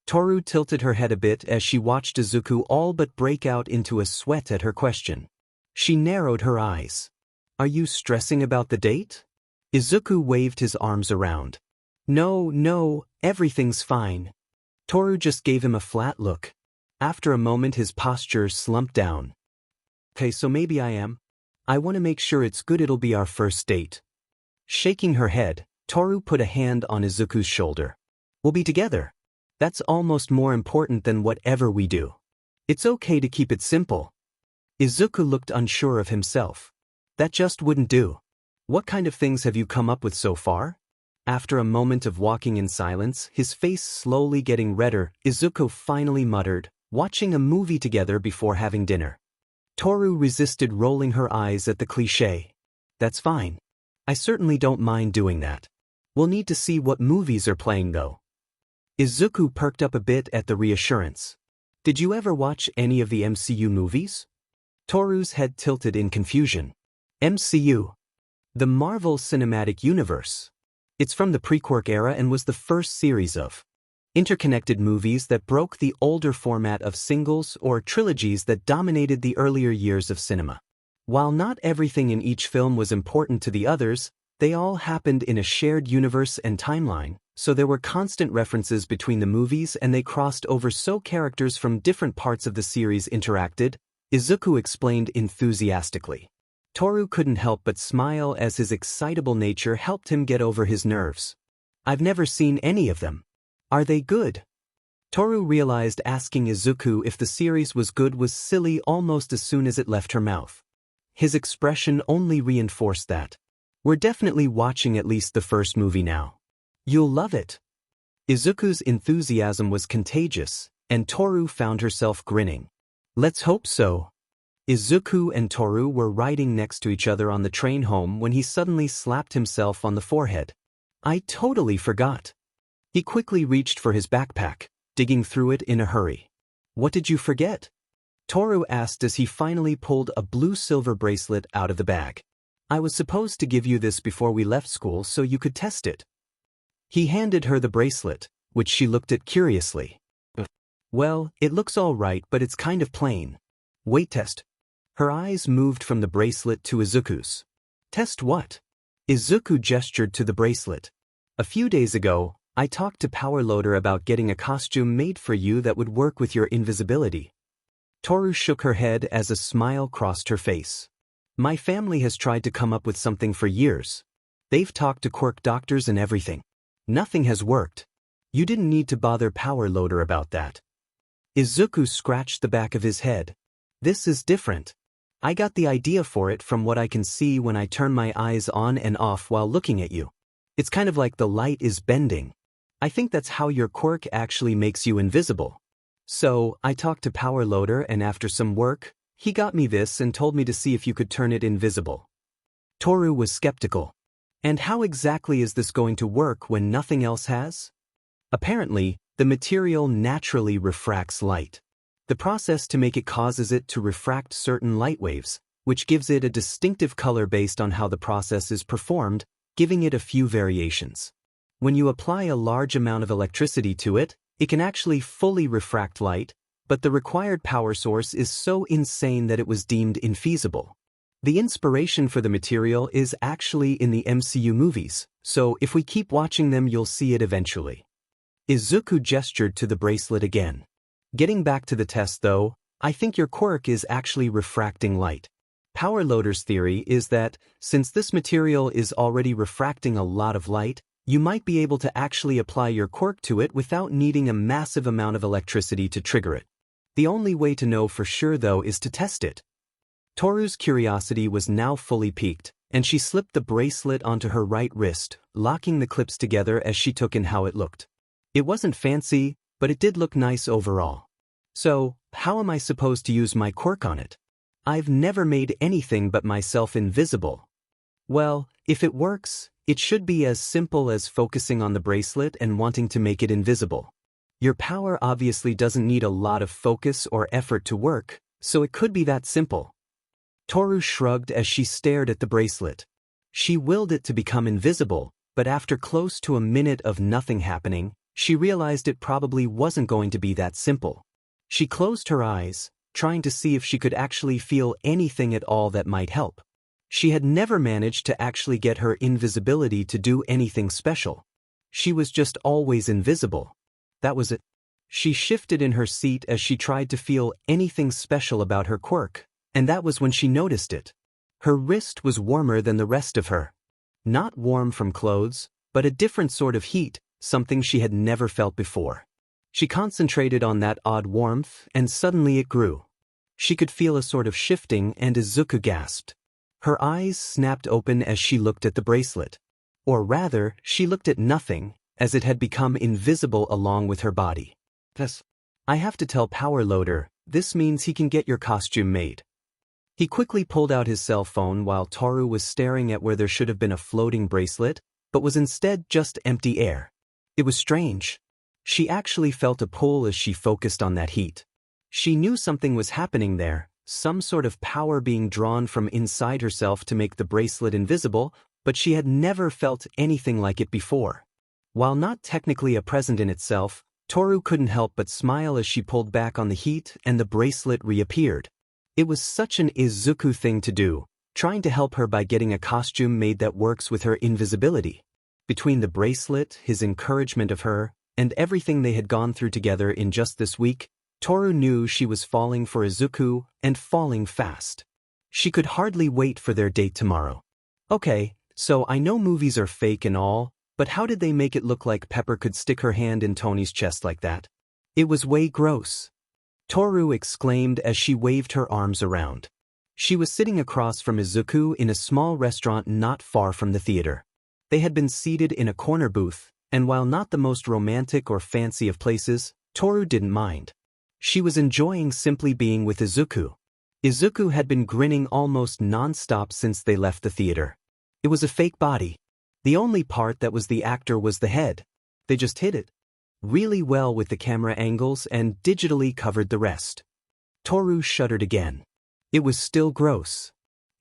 Toru tilted her head a bit as she watched Izuku all but break out into a sweat at her question. She narrowed her eyes. Are you stressing about the date? Izuku waved his arms around. No, everything's fine. Toru just gave him a flat look. After a moment his posture slumped down. Okay, so maybe I am. I want to make sure it's good it'll be our first date. Shaking her head, Toru put a hand on Izuku's shoulder. We'll be together. That's almost more important than whatever we do. It's okay to keep it simple. Izuku looked unsure of himself. That just wouldn't do. What kind of things have you come up with so far? After a moment of walking in silence, his face slowly getting redder, Izuku finally muttered, watching a movie together before having dinner. Toru resisted rolling her eyes at the cliché. That's fine. I certainly don't mind doing that. We'll need to see what movies are playing though. Izuku perked up a bit at the reassurance. Did you ever watch any of the MCU movies? Toru's head tilted in confusion. MCU. The Marvel Cinematic Universe. It's from the pre-Quirk era and was the first series of interconnected movies that broke the older format of singles or trilogies that dominated the earlier years of cinema. While not everything in each film was important to the others, they all happened in a shared universe and timeline, so there were constant references between the movies and they crossed over so characters from different parts of the series interacted, Izuku explained enthusiastically. Toru couldn't help but smile as his excitable nature helped him get over his nerves. I've never seen any of them. Are they good? Toru realized asking Izuku if the series was good was silly almost as soon as it left her mouth. His expression only reinforced that. We're definitely watching at least the first movie now. You'll love it. Izuku's enthusiasm was contagious, and Toru found herself grinning. Let's hope so. Izuku and Toru were riding next to each other on the train home when he suddenly slapped himself on the forehead. I totally forgot. He quickly reached for his backpack, digging through it in a hurry. What did you forget? Toru asked as he finally pulled a blue-silver bracelet out of the bag. I was supposed to give you this before we left school so you could test it. He handed her the bracelet, which she looked at curiously. Well, it looks all right, but it's kind of plain. Wait, test. Her eyes moved from the bracelet to Izuku's. Test what? Izuku gestured to the bracelet. A few days ago, I talked to Power Loader about getting a costume made for you that would work with your invisibility. Toru shook her head as a smile crossed her face. My family has tried to come up with something for years. They've talked to quirk doctors and everything. Nothing has worked. You didn't need to bother Power Loader about that. Izuku scratched the back of his head. This is different. I got the idea for it from what I can see when I turn my eyes on and off while looking at you. It's kind of like the light is bending. I think that's how your quirk actually makes you invisible. So, I talked to Power Loader and after some work, he got me this and told me to see if you could turn it invisible. Toru was skeptical. And how exactly is this going to work when nothing else has? Apparently, the material naturally refracts light. The process to make it causes it to refract certain light waves, which gives it a distinctive color based on how the process is performed, giving it a few variations. When you apply a large amount of electricity to it, it can actually fully refract light, but the required power source is so insane that it was deemed infeasible. The inspiration for the material is actually in the MCU movies, so if we keep watching them you'll see it eventually. Izuku gestured to the bracelet again. Getting back to the test though, I think your quirk is actually refracting light. Power Loader's theory is that, since this material is already refracting a lot of light, you might be able to actually apply your quirk to it without needing a massive amount of electricity to trigger it. The only way to know for sure though is to test it. Toru's curiosity was now fully piqued, and she slipped the bracelet onto her right wrist, locking the clips together as she took in how it looked. It wasn't fancy, but it did look nice overall. So, how am I supposed to use my quirk on it? I've never made anything but myself invisible. Well, if it works, it should be as simple as focusing on the bracelet and wanting to make it invisible. Your power obviously doesn't need a lot of focus or effort to work, so it could be that simple. Toru shrugged as she stared at the bracelet. She willed it to become invisible, but after close to a minute of nothing happening, she realized it probably wasn't going to be that simple. She closed her eyes, trying to see if she could actually feel anything at all that might help. She had never managed to actually get her invisibility to do anything special. She was just always invisible. That was it. She shifted in her seat as she tried to feel anything special about her quirk, and that was when she noticed it. Her wrist was warmer than the rest of her. Not warm from clothes, but a different sort of heat, something she had never felt before. She concentrated on that odd warmth, and suddenly it grew. She could feel a sort of shifting, and Izuku gasped. Her eyes snapped open as she looked at the bracelet. Or rather, she looked at nothing, as it had become invisible along with her body. Thus, I have to tell Power Loader, this means he can get your costume made. He quickly pulled out his cell phone while Toru was staring at where there should have been a floating bracelet, but was instead just empty air. It was strange. She actually felt a pull as she focused on that heat. She knew something was happening there, some sort of power being drawn from inside herself to make the bracelet invisible, but she had never felt anything like it before. While not technically a present in itself, Toru couldn't help but smile as she pulled back on the heat and the bracelet reappeared. It was such an Izuku thing to do, trying to help her by getting a costume made that works with her invisibility. Between the bracelet, his encouragement of her, and everything they had gone through together in just this week, Toru knew she was falling for Izuku, and falling fast. She could hardly wait for their date tomorrow. Okay, so I know movies are fake and all, but how did they make it look like Pepper could stick her hand in Tony's chest like that? It was way gross. Toru exclaimed as she waved her arms around. She was sitting across from Izuku in a small restaurant not far from the theater. They had been seated in a corner booth, and while not the most romantic or fancy of places, Toru didn't mind. She was enjoying simply being with Izuku. Izuku had been grinning almost non-stop since they left the theater. It was a fake body. The only part that was the actor was the head. They just hid it really well with the camera angles and digitally covered the rest. Toru shuddered again. It was still gross.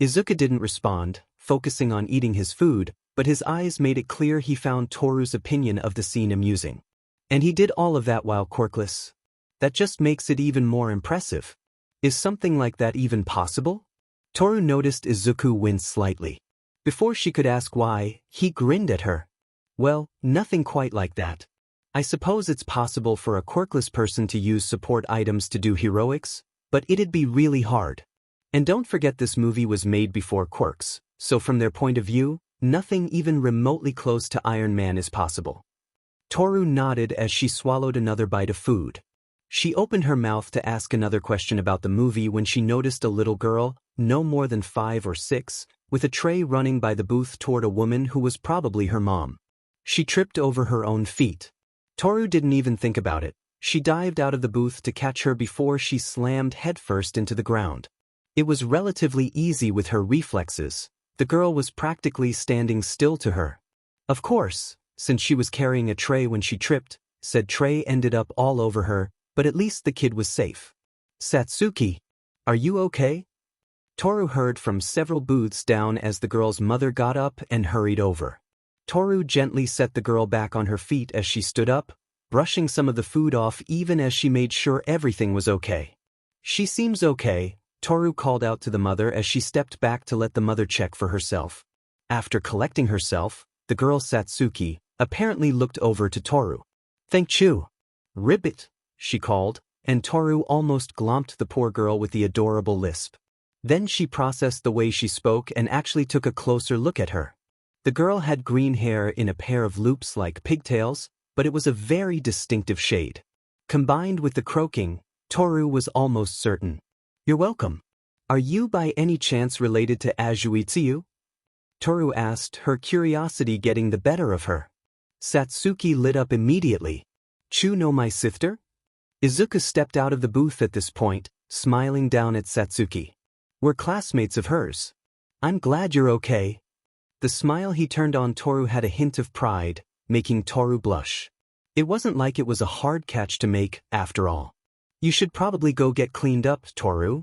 Izuku didn't respond, focusing on eating his food, but his eyes made it clear he found Toru's opinion of the scene amusing. And he did all of that while quirkless. That just makes it even more impressive. Is something like that even possible? Toru noticed Izuku wince slightly. Before she could ask why, he grinned at her. Well, nothing quite like that. I suppose it's possible for a quirkless person to use support items to do heroics, but it'd be really hard. And don't forget this movie was made before quirks, so from their point of view, nothing even remotely close to Iron Man is possible. Toru nodded as she swallowed another bite of food. She opened her mouth to ask another question about the movie when she noticed a little girl, no more than 5 or 6, with a tray running by the booth toward a woman who was probably her mom. She tripped over her own feet. Toru didn't even think about it. She dived out of the booth to catch her before she slammed headfirst into the ground. It was relatively easy with her reflexes. The girl was practically standing still to her. Of course, since she was carrying a tray when she tripped, said tray ended up all over her, but at least the kid was safe. Satsuki, are you okay? Toru heard from several booths down as the girl's mother got up and hurried over. Toru gently set the girl back on her feet as she stood up, brushing some of the food off even as she made sure everything was okay. She seems okay, Toru called out to the mother as she stepped back to let the mother check for herself. After collecting herself, the girl Satsuki apparently looked over to Toru. Thank you. Ribbit, she called, and Toru almost glomped the poor girl with the adorable lisp. Then she processed the way she spoke and actually took a closer look at her. The girl had green hair in a pair of loops like pigtails, but it was a very distinctive shade. Combined with the croaking, Toru was almost certain. You're welcome. Are you by any chance related to Azuitsuyu? Toru asked, her curiosity getting the better of her. Satsuki lit up immediately. Chu no my sister? Izuku stepped out of the booth at this point, smiling down at Satsuki. We're classmates of hers. I'm glad you're okay. The smile he turned on Toru had a hint of pride, making Toru blush. It wasn't like it was a hard catch to make, after all. You should probably go get cleaned up, Toru.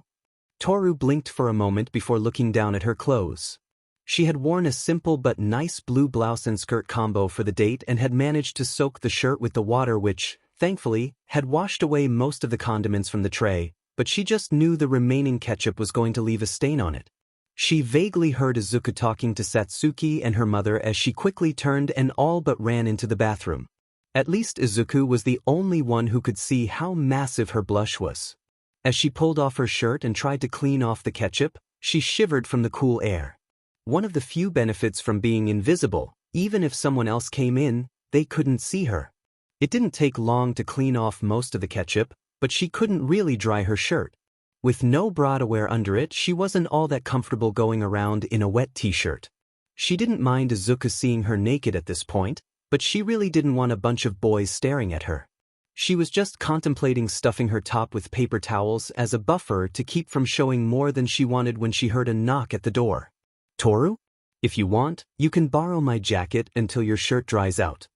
Toru blinked for a moment before looking down at her clothes. She had worn a simple but nice blue blouse and skirt combo for the date and had managed to soak the shirt with the water which, thankfully, had washed away most of the condiments from the tray, but she just knew the remaining ketchup was going to leave a stain on it. She vaguely heard Izuku talking to Satsuki and her mother as she quickly turned and all but ran into the bathroom. At least Izuku was the only one who could see how massive her blush was. As she pulled off her shirt and tried to clean off the ketchup, she shivered from the cool air. One of the few benefits from being invisible, even if someone else came in, they couldn't see her. It didn't take long to clean off most of the ketchup, but she couldn't really dry her shirt. With no bra to wear under it, she wasn't all that comfortable going around in a wet t-shirt. She didn't mind Izuku seeing her naked at this point, but she really didn't want a bunch of boys staring at her. She was just contemplating stuffing her top with paper towels as a buffer to keep from showing more than she wanted when she heard a knock at the door. Toru? If you want, you can borrow my jacket until your shirt dries out.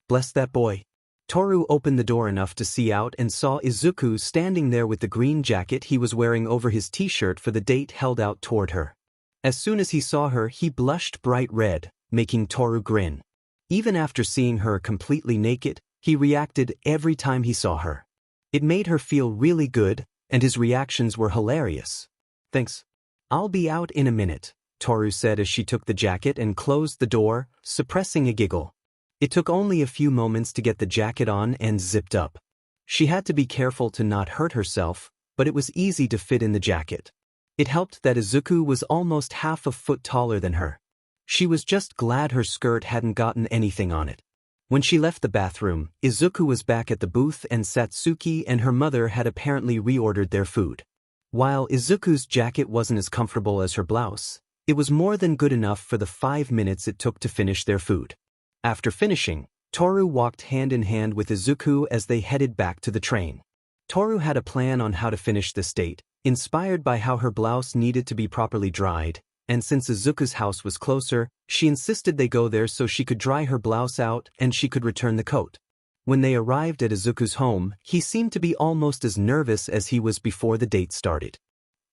Bless that boy. Toru opened the door enough to see out and saw Izuku standing there with the green jacket he was wearing over his t-shirt for the date held out toward her. As soon as he saw her, he blushed bright red, making Toru grin. Even after seeing her completely naked, he reacted every time he saw her. It made her feel really good, and his reactions were hilarious. Thanks. I'll be out in a minute, Toru said as she took the jacket and closed the door, suppressing a giggle. It took only a few moments to get the jacket on and zipped up. She had to be careful to not hurt herself, but it was easy to fit in the jacket. It helped that Izuku was almost half a foot taller than her. She was just glad her skirt hadn't gotten anything on it. When she left the bathroom, Izuku was back at the booth and Satsuki and her mother had apparently reordered their food. While Izuku's jacket wasn't as comfortable as her blouse, it was more than good enough for the 5 minutes it took to finish their food. After finishing, Toru walked hand in hand with Izuku as they headed back to the train. Toru had a plan on how to finish this date, inspired by how her blouse needed to be properly dried, and since Izuku's house was closer, she insisted they go there so she could dry her blouse out and she could return the coat. When they arrived at Izuku's home, he seemed to be almost as nervous as he was before the date started.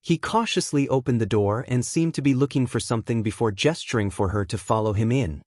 He cautiously opened the door and seemed to be looking for something before gesturing for her to follow him in.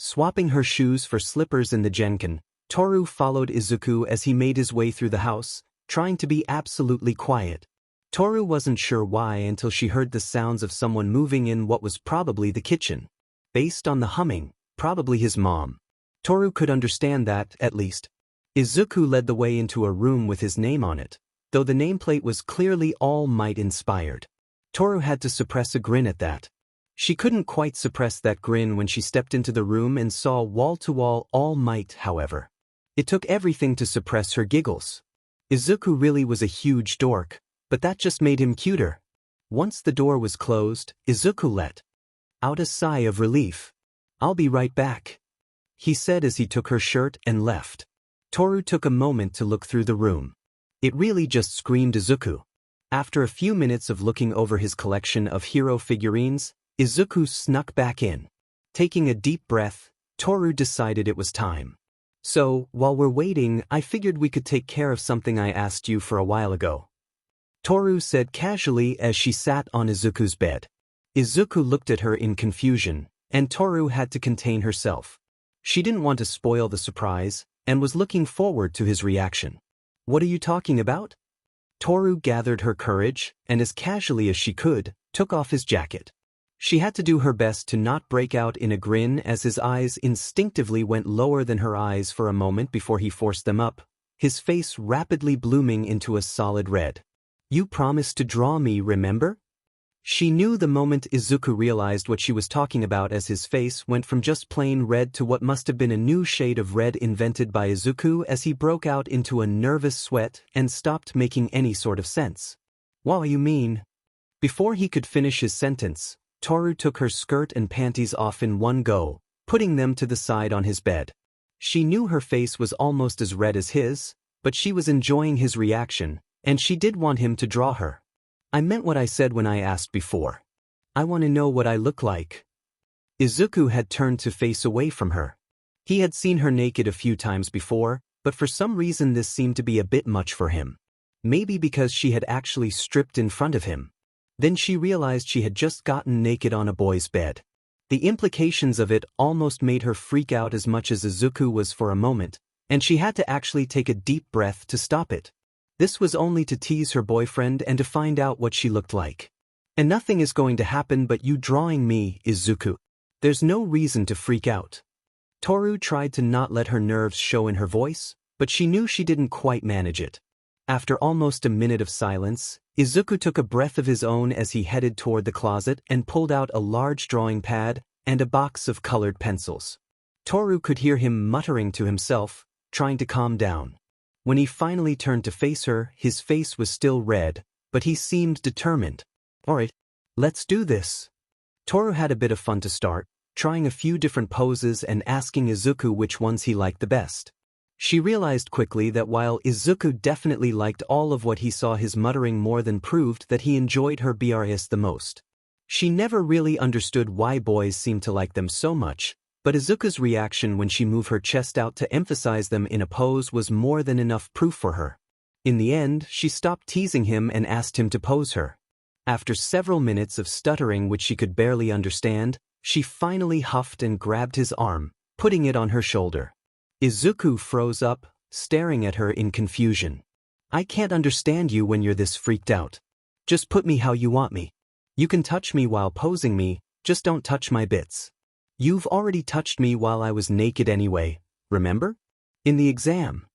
Swapping her shoes for slippers in the Genkan, Toru followed Izuku as he made his way through the house, trying to be absolutely quiet. Toru wasn't sure why until she heard the sounds of someone moving in what was probably the kitchen. Based on the humming, probably his mom. Toru could understand that, at least. Izuku led the way into a room with his name on it, though the nameplate was clearly All Might inspired. Toru had to suppress a grin at that. She couldn't quite suppress that grin when she stepped into the room and saw wall-to-wall All Might, however. It took everything to suppress her giggles. Izuku really was a huge dork, but that just made him cuter. Once the door was closed, Izuku let out a sigh of relief. I'll be right back. he said as he took her shirt and left. Toru took a moment to look through the room. It really just screamed Izuku. After a few minutes of looking over his collection of hero figurines, Izuku snuck back in. Taking a deep breath, Toru decided it was time. So, while we're waiting, I figured we could take care of something I asked you for a while ago. Toru said casually as she sat on Izuku's bed. Izuku looked at her in confusion, and Toru had to contain herself. She didn't want to spoil the surprise, and was looking forward to his reaction. What are you talking about? Toru gathered her courage, and as casually as she could, took off his jacket. She had to do her best to not break out in a grin as his eyes instinctively went lower than her eyes for a moment before he forced them up, his face rapidly blooming into a solid red. You promised to draw me, remember? She knew the moment Izuku realized what she was talking about as his face went from just plain red to what must have been a new shade of red invented by Izuku as he broke out into a nervous sweat and stopped making any sort of sense. What you mean? Before he could finish his sentence, Toru took her skirt and panties off in one go, putting them to the side on his bed. She knew her face was almost as red as his, but she was enjoying his reaction, and she did want him to draw her. I meant what I said when I asked before. I want to know what I look like. Izuku had turned to face away from her. He had seen her naked a few times before, but for some reason this seemed to be a bit much for him. Maybe because she had actually stripped in front of him. Then she realized she had just gotten naked on a boy's bed. The implications of it almost made her freak out as much as Izuku was for a moment, and she had to actually take a deep breath to stop it. This was only to tease her boyfriend and to find out what she looked like. And nothing is going to happen but you drawing me, Izuku. There's no reason to freak out. Toru tried to not let her nerves show in her voice, but she knew she didn't quite manage it. After almost a minute of silence, Izuku took a breath of his own as he headed toward the closet and pulled out a large drawing pad and a box of colored pencils. Toru could hear him muttering to himself, trying to calm down. When he finally turned to face her, his face was still red, but he seemed determined. Alright, let's do this. Toru had a bit of fun to start, trying a few different poses and asking Izuku which ones he liked the best. She realized quickly that while Izuku definitely liked all of what he saw, his muttering more than proved that he enjoyed her BRS the most. She never really understood why boys seemed to like them so much, but Izuku's reaction when she moved her chest out to emphasize them in a pose was more than enough proof for her. In the end, she stopped teasing him and asked him to pose her. After several minutes of stuttering which she could barely understand, she finally huffed and grabbed his arm, putting it on her shoulder. Izuku froze up, staring at her in confusion. I can't understand you when you're this freaked out. Just put me how you want me. You can touch me while posing me, just don't touch my bits. You've already touched me while I was naked anyway, remember? In the exam.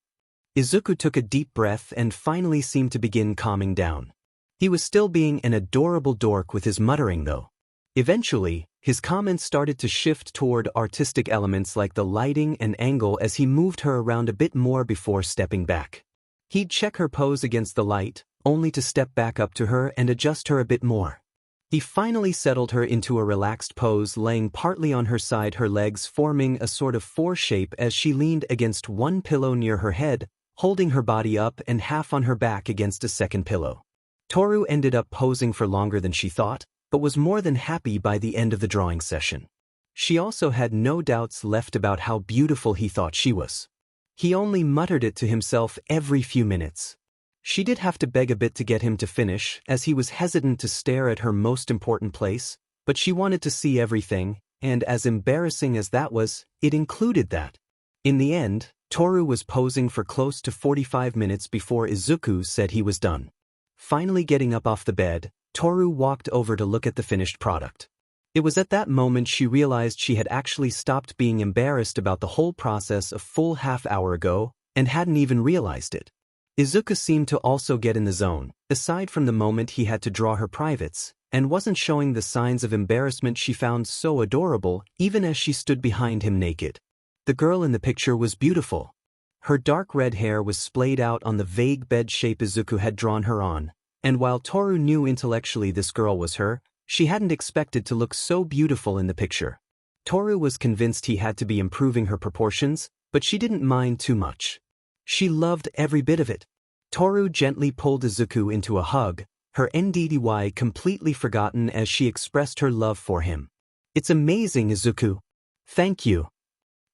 Izuku took a deep breath and finally seemed to begin calming down. He was still being an adorable dork with his muttering though. Eventually, his comments started to shift toward artistic elements like the lighting and angle as he moved her around a bit more before stepping back. He'd check her pose against the light, only to step back up to her and adjust her a bit more. He finally settled her into a relaxed pose, laying partly on her side, her legs forming a sort of four shape as she leaned against one pillow near her head, holding her body up and half on her back against a second pillow. Toru ended up posing for longer than she thought, but was more than happy by the end of the drawing session. She also had no doubts left about how beautiful he thought she was. He only muttered it to himself every few minutes. She did have to beg a bit to get him to finish, as he was hesitant to stare at her most important place, but she wanted to see everything, and as embarrassing as that was, it included that. In the end, Toru was posing for close to 45 minutes before Izuku said he was done. Finally getting up off the bed, Toru walked over to look at the finished product. It was at that moment she realized she had actually stopped being embarrassed about the whole process a full half-hour ago, and hadn't even realized it. Izuku seemed to also get in the zone, aside from the moment he had to draw her privates, and wasn't showing the signs of embarrassment she found so adorable, even as she stood behind him naked. The girl in the picture was beautiful. Her dark red hair was splayed out on the vague bed shape Izuku had drawn her on, and while Toru knew intellectually this girl was her, she hadn't expected to look so beautiful in the picture. Toru was convinced he had to be improving her proportions, but she didn't mind too much. She loved every bit of it. Toru gently pulled Izuku into a hug, her NDDY completely forgotten as she expressed her love for him. "It's amazing, Izuku." "Thank you,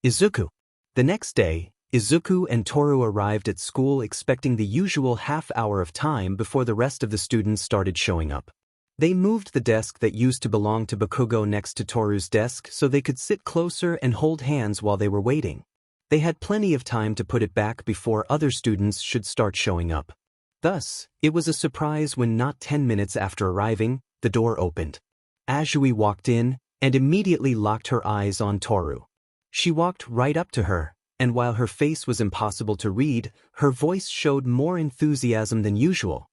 Izuku." The next day, Izuku and Toru arrived at school expecting the usual half hour of time before the rest of the students started showing up. They moved the desk that used to belong to Bakugou next to Toru's desk so they could sit closer and hold hands while they were waiting. They had plenty of time to put it back before other students should start showing up. Thus, it was a surprise when not 10 minutes after arriving, the door opened. Azui walked in and immediately locked her eyes on Toru. She walked right up to her, and while her face was impossible to read, her voice showed more enthusiasm than usual.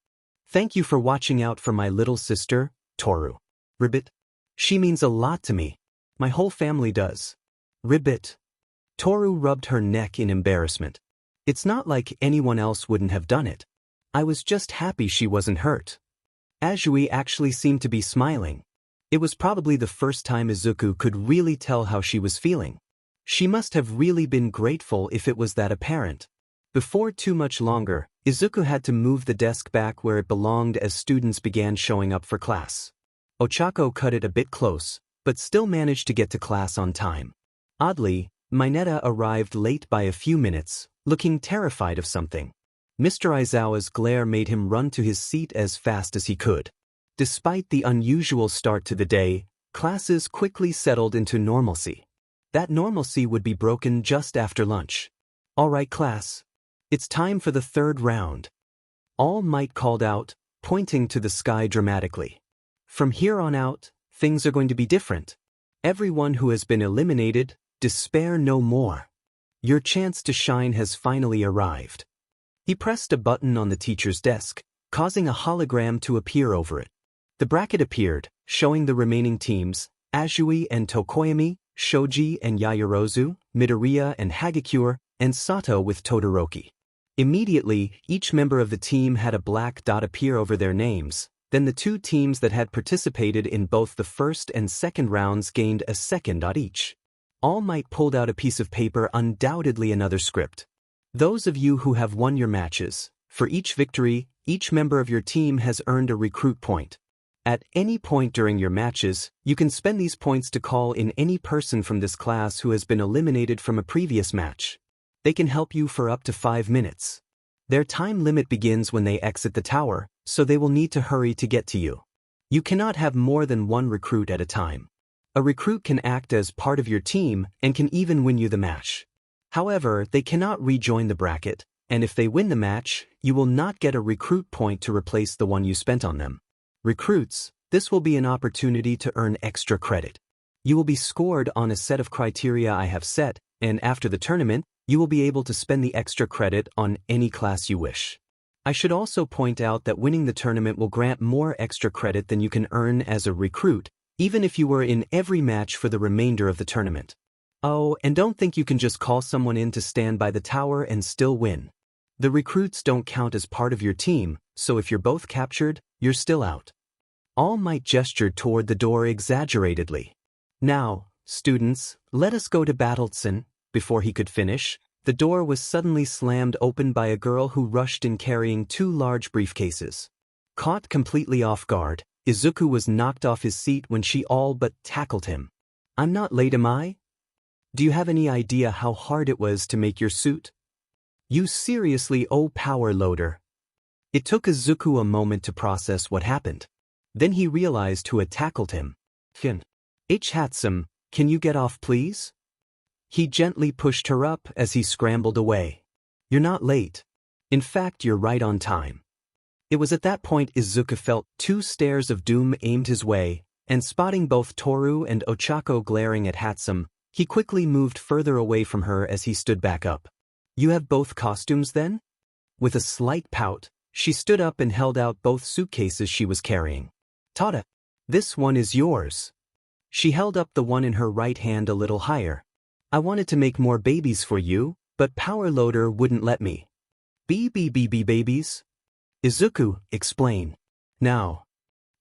"Thank you for watching out for my little sister, Toru. Ribbit. She means a lot to me. My whole family does. Ribbit." Toru rubbed her neck in embarrassment. "It's not like anyone else wouldn't have done it. I was just happy she wasn't hurt." Azui actually seemed to be smiling. It was probably the first time Izuku could really tell how she was feeling. She must have really been grateful if it was that apparent. Before too much longer, Izuku had to move the desk back where it belonged as students began showing up for class. Ochako cut it a bit close, but still managed to get to class on time. Oddly, Mineta arrived late by a few minutes, looking terrified of something. Mr. Aizawa's glare made him run to his seat as fast as he could. Despite the unusual start to the day, classes quickly settled into normalcy. That normalcy would be broken just after lunch. "All right, class. It's time for the third round." All Might called out, pointing to the sky dramatically. "From here on out, things are going to be different. Everyone who has been eliminated, despair no more. Your chance to shine has finally arrived." He pressed a button on the teacher's desk, causing a hologram to appear over it. The bracket appeared, showing the remaining teams, Azui and Tokoyami, Shoji and Yaoyorozu, Midoriya and Hagakure, and Sato with Todoroki. Immediately, each member of the team had a black dot appear over their names. Then the two teams that had participated in both the first and second rounds gained a second dot each. All Might pulled out a piece of paper, undoubtedly another script. "Those of you who have won your matches, for each victory, each member of your team has earned a recruit point. At any point during your matches, you can spend these points to call in any person from this class who has been eliminated from a previous match. They can help you for up to 5 minutes. Their time limit begins when they exit the tower, so they will need to hurry to get to you. You cannot have more than one recruit at a time. A recruit can act as part of your team and can even win you the match. However, they cannot rejoin the bracket, and if they win the match, you will not get a recruit point to replace the one you spent on them. Recruits, this will be an opportunity to earn extra credit. You will be scored on a set of criteria I have set, and after the tournament, you will be able to spend the extra credit on any class you wish. I should also point out that winning the tournament will grant more extra credit than you can earn as a recruit, even if you were in every match for the remainder of the tournament. Oh, and don't think you can just call someone in to stand by the tower and still win. The recruits don't count as part of your team, so if you're both captured, you're still out." All Might gestured toward the door exaggeratedly. "Now, students, let us go to Battleson." Before he could finish, the door was suddenly slammed open by a girl who rushed in carrying 2 large briefcases. Caught completely off guard, Izuku was knocked off his seat when she all but tackled him. "I'm not late, am I? Do you have any idea how hard it was to make your suit? You seriously owe power loader." It took Izuku a moment to process what happened. Then he realized who had tackled him. Hatsum, can you get off please?" He gently pushed her up as he scrambled away. "You're not late. In fact, you're right on time." It was at that point Izuku felt 2 stares of doom aimed his way, and spotting both Toru and Ochako glaring at Hatsum, he quickly moved further away from her as he stood back up. "You have both costumes then?" With a slight pout, she stood up and held out both suitcases she was carrying. "Tada! This one is yours." She held up the one in her right hand a little higher. "I wanted to make more babies for you, but Power Loader wouldn't let me." Babies? Izuku, explain. Now.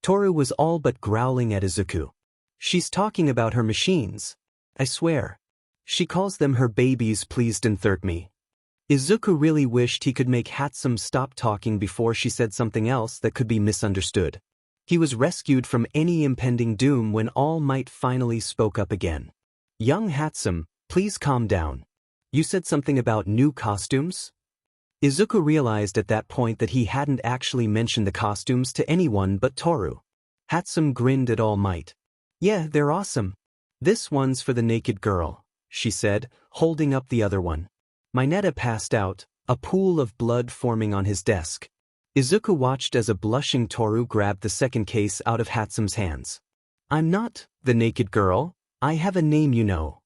Toru was all but growling at Izuku. "She's talking about her machines. I swear. She calls them her babies, pleased and third me. Izuku really wished he could make Hatsum stop talking before she said something else that could be misunderstood. He was rescued from any impending doom when All Might finally spoke up again. Young Hatsum, please calm down. You said something about new costumes? Izuku realized at that point that he hadn't actually mentioned the costumes to anyone but Toru. Hatsum grinned at All Might. Yeah, they're awesome. This one's for the naked girl, she said, holding up the other one. Mineta passed out, a pool of blood forming on his desk. Izuku watched as a blushing Toru grabbed the second case out of Hatsum's hands. I'm not the naked girl, I have a name you know.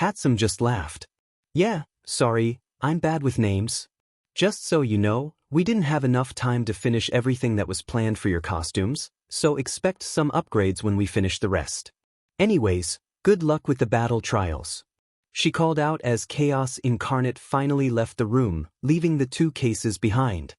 Hatsum just laughed. Yeah, sorry, I'm bad with names. Just so you know, we didn't have enough time to finish everything that was planned for your costumes, so expect some upgrades when we finish the rest. Anyways, good luck with the battle trials. She called out as Chaos Incarnate finally left the room, leaving the two cases behind.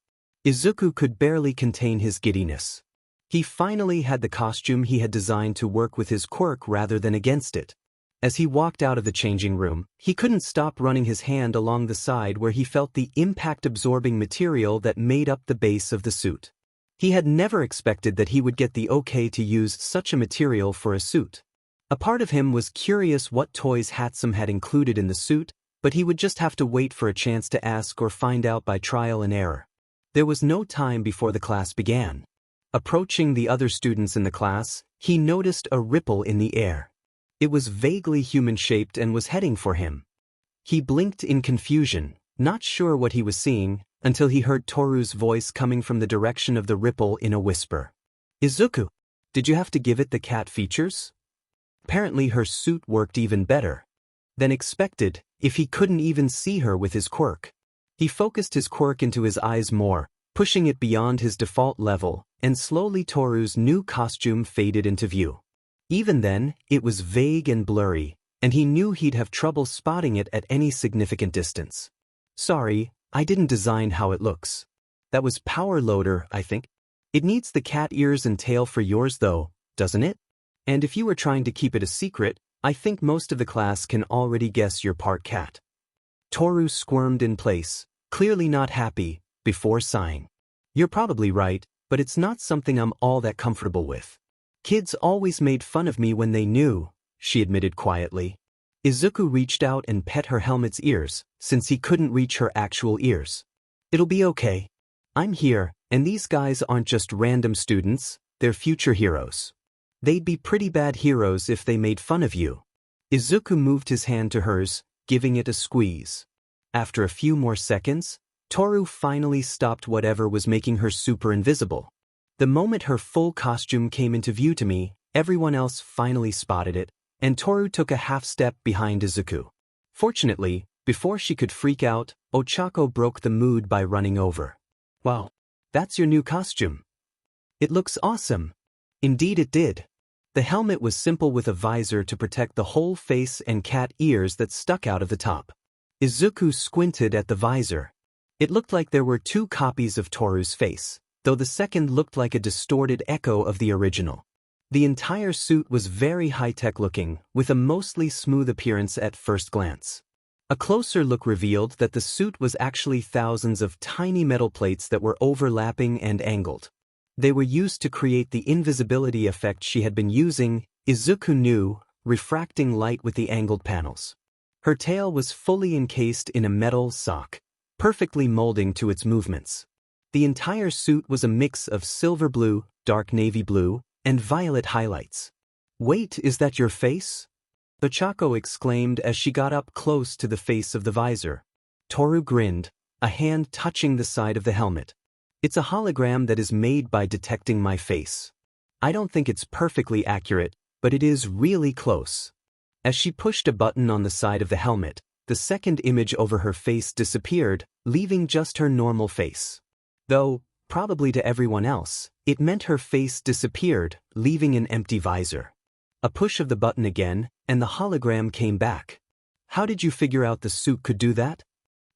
Izuku could barely contain his giddiness. He finally had the costume he had designed to work with his quirk rather than against it. As he walked out of the changing room, he couldn't stop running his hand along the side where he felt the impact-absorbing material that made up the base of the suit. He had never expected that he would get the okay to use such a material for a suit. A part of him was curious what toys Hatsum had included in the suit, but he would just have to wait for a chance to ask or find out by trial and error. There was no time before the class began. Approaching the other students in the class, he noticed a ripple in the air. It was vaguely human-shaped and was heading for him. He blinked in confusion, not sure what he was seeing, until he heard Toru's voice coming from the direction of the ripple in a whisper. Izuku, did you have to give it the cat features? Apparently her suit worked even better than expected, if he couldn't even see her with his quirk. He focused his quirk into his eyes more, pushing it beyond his default level, and slowly Toru's new costume faded into view. Even then, it was vague and blurry, and he knew he'd have trouble spotting it at any significant distance. Sorry, I didn't design how it looks. That was Power Loader, I think. It needs the cat ears and tail for yours though, doesn't it? And if you were trying to keep it a secret, I think most of the class can already guess you're part cat. Toru squirmed in place, clearly not happy, before sighing. You're probably right, but it's not something I'm all that comfortable with. Kids always made fun of me when they knew, she admitted quietly. Izuku reached out and pet her helmet's ears, since he couldn't reach her actual ears. It'll be okay. I'm here, and these guys aren't just random students, they're future heroes. They'd be pretty bad heroes if they made fun of you. Izuku moved his hand to hers, giving it a squeeze. After a few more seconds, Toru finally stopped whatever was making her super invisible. The moment her full costume came into view to me, everyone else finally spotted it, and Toru took a half step behind Izuku. Fortunately, before she could freak out, Ochako broke the mood by running over. Wow, that's your new costume. It looks awesome. Indeed it did. The helmet was simple with a visor to protect the whole face and cat ears that stuck out of the top. Izuku squinted at the visor. It looked like there were two copies of Toru's face, though the second looked like a distorted echo of the original. The entire suit was very high-tech looking, with a mostly smooth appearance at first glance. A closer look revealed that the suit was actually thousands of tiny metal plates that were overlapping and angled. They were used to create the invisibility effect she had been using, Izuku knew, refracting light with the angled panels. Her tail was fully encased in a metal sock, perfectly molding to its movements. The entire suit was a mix of silver blue, dark navy blue, and violet highlights. Wait, is that your face? Ochako exclaimed as she got up close to the face of the visor. Toru grinned, a hand touching the side of the helmet. It's a hologram that is made by detecting my face. I don't think it's perfectly accurate, but it is really close. As she pushed a button on the side of the helmet, the second image over her face disappeared, leaving just her normal face. Though, probably to everyone else, it meant her face disappeared, leaving an empty visor. A push of the button again, and the hologram came back. How did you figure out the suit could do that?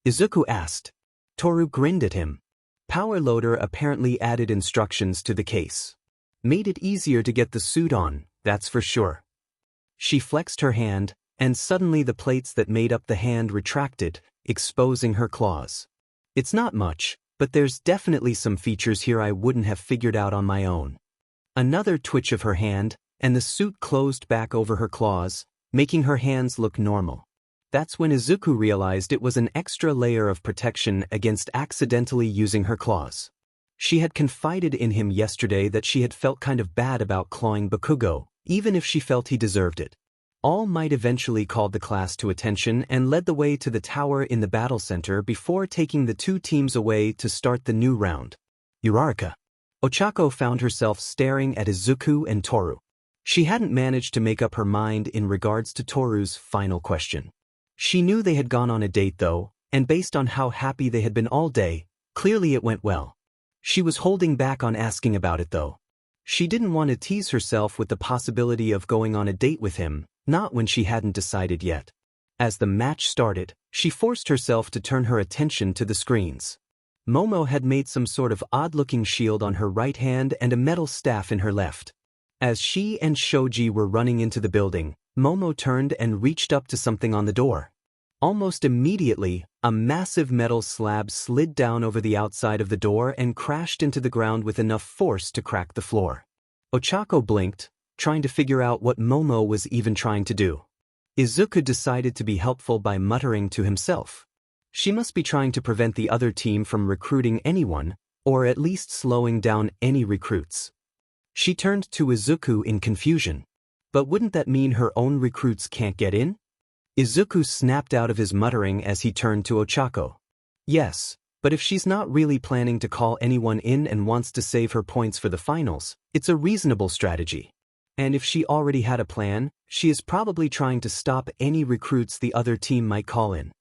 Izuku asked. Toru grinned at him. Power Loader apparently added instructions to the case. Made it easier to get the suit on, that's for sure. She flexed her hand, and suddenly the plates that made up the hand retracted, exposing her claws. It's not much, but there's definitely some features here I wouldn't have figured out on my own. Another twitch of her hand, and the suit closed back over her claws, making her hands look normal. That's when Izuku realized it was an extra layer of protection against accidentally using her claws. She had confided in him yesterday that she had felt kind of bad about clawing Bakugou, even if she felt he deserved it. All Might eventually called the class to attention and led the way to the tower in the battle center before taking the two teams away to start the new round. Uraraka. Ochako found herself staring at Izuku and Toru. She hadn't managed to make up her mind in regards to Toru's final question. She knew they had gone on a date though, and based on how happy they had been all day, clearly it went well. She was holding back on asking about it though. She didn't want to tease herself with the possibility of going on a date with him, not when she hadn't decided yet. As the match started, she forced herself to turn her attention to the screens. Momo had made some sort of odd-looking shield on her right hand and a metal staff in her left. As she and Shoji were running into the building, Momo turned and reached up to something on the door. Almost immediately, a massive metal slab slid down over the outside of the door and crashed into the ground with enough force to crack the floor. Ochako blinked, trying to figure out what Momo was even trying to do. Izuku decided to be helpful by muttering to himself. She must be trying to prevent the other team from recruiting anyone, or at least slowing down any recruits. She turned to Izuku in confusion. But wouldn't that mean her own recruits can't get in? Izuku snapped out of his muttering as he turned to Ochako. Yes, but if she's not really planning to call anyone in and wants to save her points for the finals, it's a reasonable strategy. And if she already had a plan, she is probably trying to stop any recruits the other team might call in.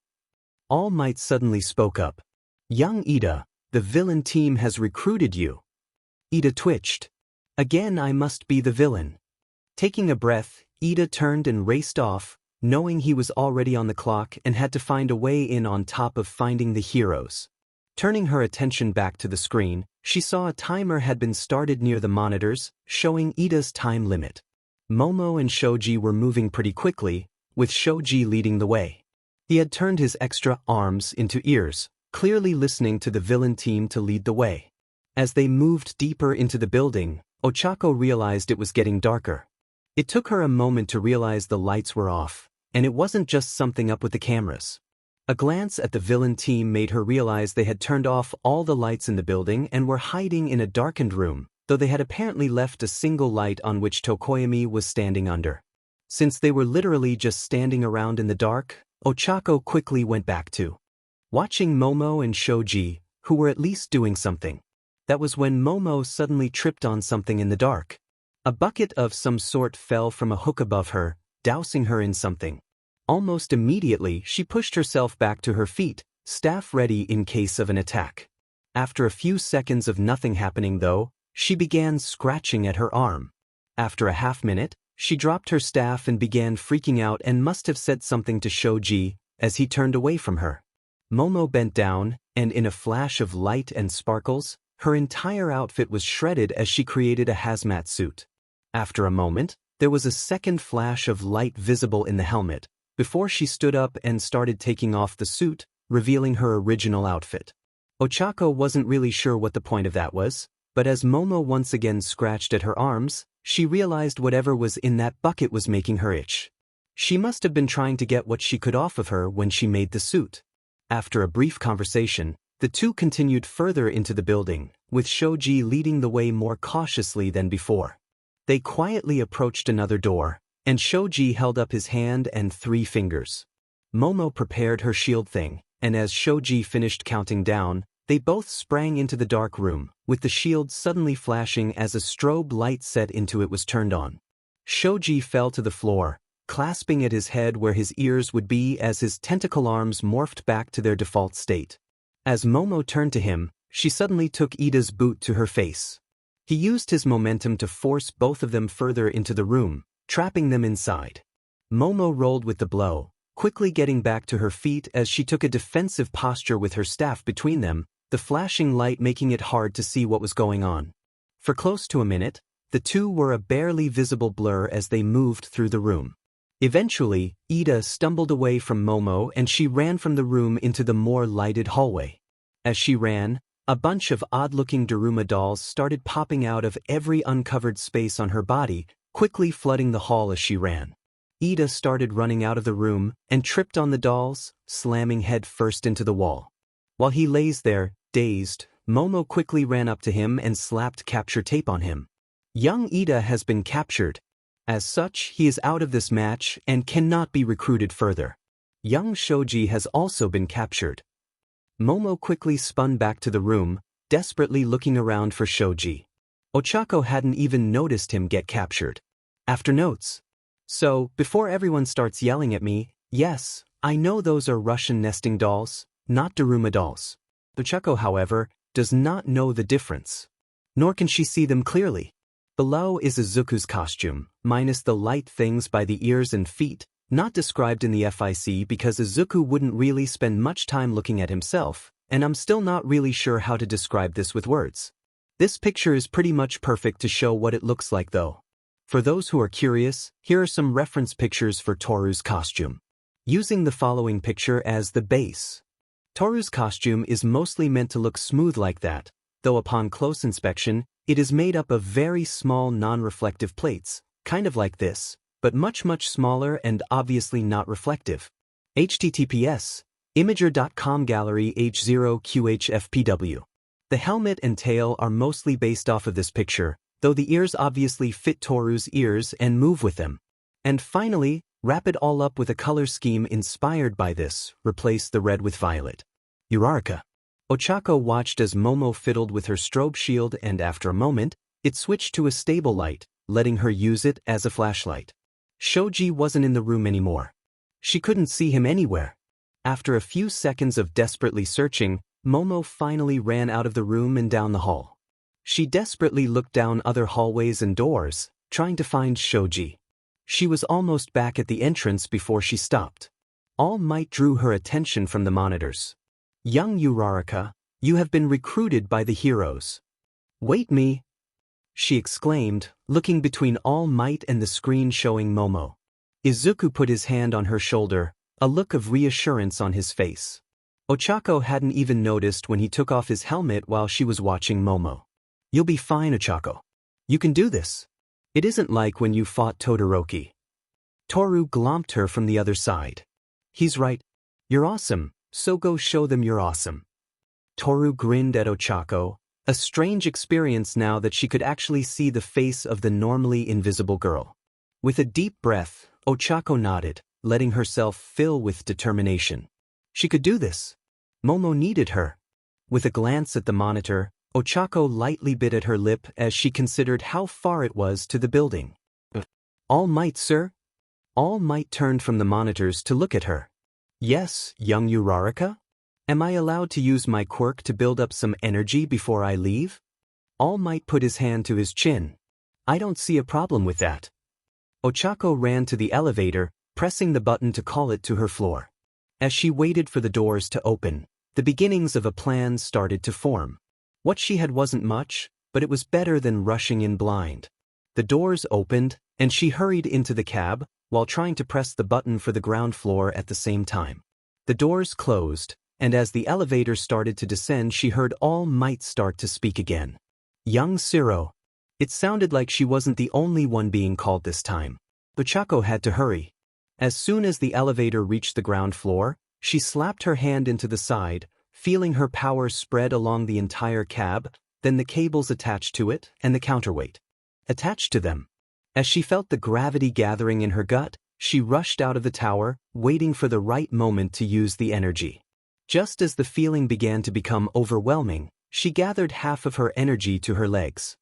All Might suddenly spoke up. Young Ida, the villain team has recruited you. Ida twitched. Again I must be the villain. Taking a breath, Ida turned and raced off, knowing he was already on the clock and had to find a way in on top of finding the heroes. Turning her attention back to the screen, she saw a timer had been started near the monitors, showing Ida's time limit. Momo and Shoji were moving pretty quickly, with Shoji leading the way. He had turned his extra arms into ears, clearly listening to the villain team to lead the way. As they moved deeper into the building, Ochako realized it was getting darker. It took her a moment to realize the lights were off, and it wasn't just something up with the cameras. A glance at the villain team made her realize they had turned off all the lights in the building and were hiding in a darkened room, though they had apparently left a single light on which Tokoyami was standing under. Since they were literally just standing around in the dark, Ochako quickly went back to watching Momo and Shoji, who were at least doing something. That was when Momo suddenly tripped on something in the dark. A bucket of some sort fell from a hook above her, dousing her in something. Almost immediately, she pushed herself back to her feet, staff ready in case of an attack. After a few seconds of nothing happening though, she began scratching at her arm. After a half-minute, she dropped her staff and began freaking out and must have said something to Shoji as he turned away from her. Momo bent down, and in a flash of light and sparkles, her entire outfit was shredded as she created a hazmat suit. After a moment, there was a second flash of light visible in the helmet, before she stood up and started taking off the suit, revealing her original outfit. Ochako wasn't really sure what the point of that was, but as Momo once again scratched at her arms, she realized whatever was in that bucket was making her itch. She must have been trying to get what she could off of her when she made the suit. After a brief conversation, the two continued further into the building, with Shoji leading the way more cautiously than before. They quietly approached another door, and Shoji held up his hand and 3 fingers. Momo prepared her shield thing, and as Shoji finished counting down, they both sprang into the dark room, with the shield suddenly flashing as a strobe light set into it was turned on. Shoji fell to the floor, clasping at his head where his ears would be as his tentacle arms morphed back to their default state. As Momo turned to him, she suddenly took Ida's boot to her face. He used his momentum to force both of them further into the room, trapping them inside. Momo rolled with the blow, quickly getting back to her feet as she took a defensive posture with her staff between them, the flashing light making it hard to see what was going on. For close to a minute, the two were a barely visible blur as they moved through the room. Eventually, Ida stumbled away from Momo and she ran from the room into the more lighted hallway. As she ran, a bunch of odd-looking Daruma dolls started popping out of every uncovered space on her body, quickly flooding the hall as she ran. Ida started running out of the room and tripped on the dolls, slamming head first into the wall. While he lays there, dazed, Momo quickly ran up to him and slapped capture tape on him. Young Ida has been captured. As such, he is out of this match and cannot be recruited further. Young Shoji has also been captured. Momo quickly spun back to the room, desperately looking around for Shoji. Ochako hadn't even noticed him get captured. After notes. So, before everyone starts yelling at me, yes, I know those are Russian nesting dolls, not Daruma dolls. Ochako, however, does not know the difference. Nor can she see them clearly. Below is Izuku's costume, minus the light things by the ears and feet, not described in the FIC because Izuku wouldn't really spend much time looking at himself, and I'm still not really sure how to describe this with words. This picture is pretty much perfect to show what it looks like though. For those who are curious, here are some reference pictures for Toru's costume. Using the following picture as the base. Toru's costume is mostly meant to look smooth like that, though upon close inspection, it is made up of very small non-reflective plates, kind of like this, but much smaller and obviously not reflective. https imager.com gallery H0QHFPW. The helmet and tail are mostly based off of this picture, though the ears obviously fit Toru's ears and move with them. And finally, wrap it all up with a color scheme inspired by this, replace the red with violet. Uraraka. Ochako watched as Momo fiddled with her strobe shield and after a moment, it switched to a stable light, letting her use it as a flashlight. Shoji wasn't in the room anymore. She couldn't see him anywhere. After a few seconds of desperately searching, Momo finally ran out of the room and down the hall. She desperately looked down other hallways and doors, trying to find Shoji. She was almost back at the entrance before she stopped. All Might drew her attention from the monitors. Young Uraraka, you have been recruited by the heroes. Wait me, she exclaimed, looking between All Might and the screen showing Momo. Izuku put his hand on her shoulder, a look of reassurance on his face. Ochako hadn't even noticed when he took off his helmet while she was watching Momo. You'll be fine, Ochako. You can do this. It isn't like when you fought Todoroki. Toru glomped her from the other side. He's right. You're awesome, so go show them you're awesome. Toru grinned at Ochako, a strange experience now that she could actually see the face of the normally invisible girl. With a deep breath, Ochako nodded, letting herself fill with determination. She could do this. Momo needed her. With a glance at the monitor, Ochako lightly bit at her lip as she considered how far it was to the building. All Might, sir? All Might turned from the monitors to look at her. Yes, young Uraraka? Am I allowed to use my quirk to build up some energy before I leave? All Might put his hand to his chin. I don't see a problem with that. Ochako ran to the elevator, pressing the button to call it to her floor. As she waited for the doors to open, the beginnings of a plan started to form. What she had wasn't much, but it was better than rushing in blind. The doors opened, and she hurried into the cab, while trying to press the button for the ground floor at the same time. The doors closed, and as the elevator started to descend she heard All Might start to speak again. Young Siro. It sounded like she wasn't the only one being called this time. Ochako had to hurry. As soon as the elevator reached the ground floor, she slapped her hand into the side, feeling her power spread along the entire cab, then the cables attached to it, and the counterweight attached to them. As she felt the gravity gathering in her gut, she rushed out of the tower, waiting for the right moment to use the energy. Just as the feeling began to become overwhelming, she gathered half of her energy to her legs.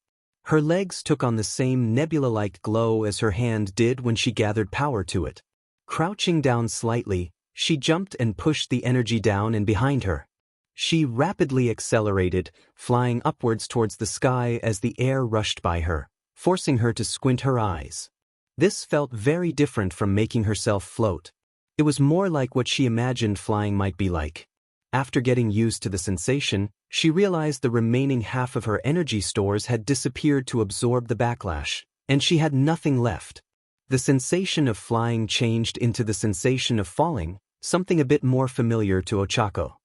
Her legs took on the same nebula-like glow as her hand did when she gathered power to it. Crouching down slightly, she jumped and pushed the energy down and behind her. She rapidly accelerated, flying upwards towards the sky as the air rushed by her, forcing her to squint her eyes. This felt very different from making herself float. It was more like what she imagined flying might be like. After getting used to the sensation, she realized the remaining half of her energy stores had disappeared to absorb the backlash, and she had nothing left. The sensation of flying changed into the sensation of falling, something a bit more familiar to Ochako.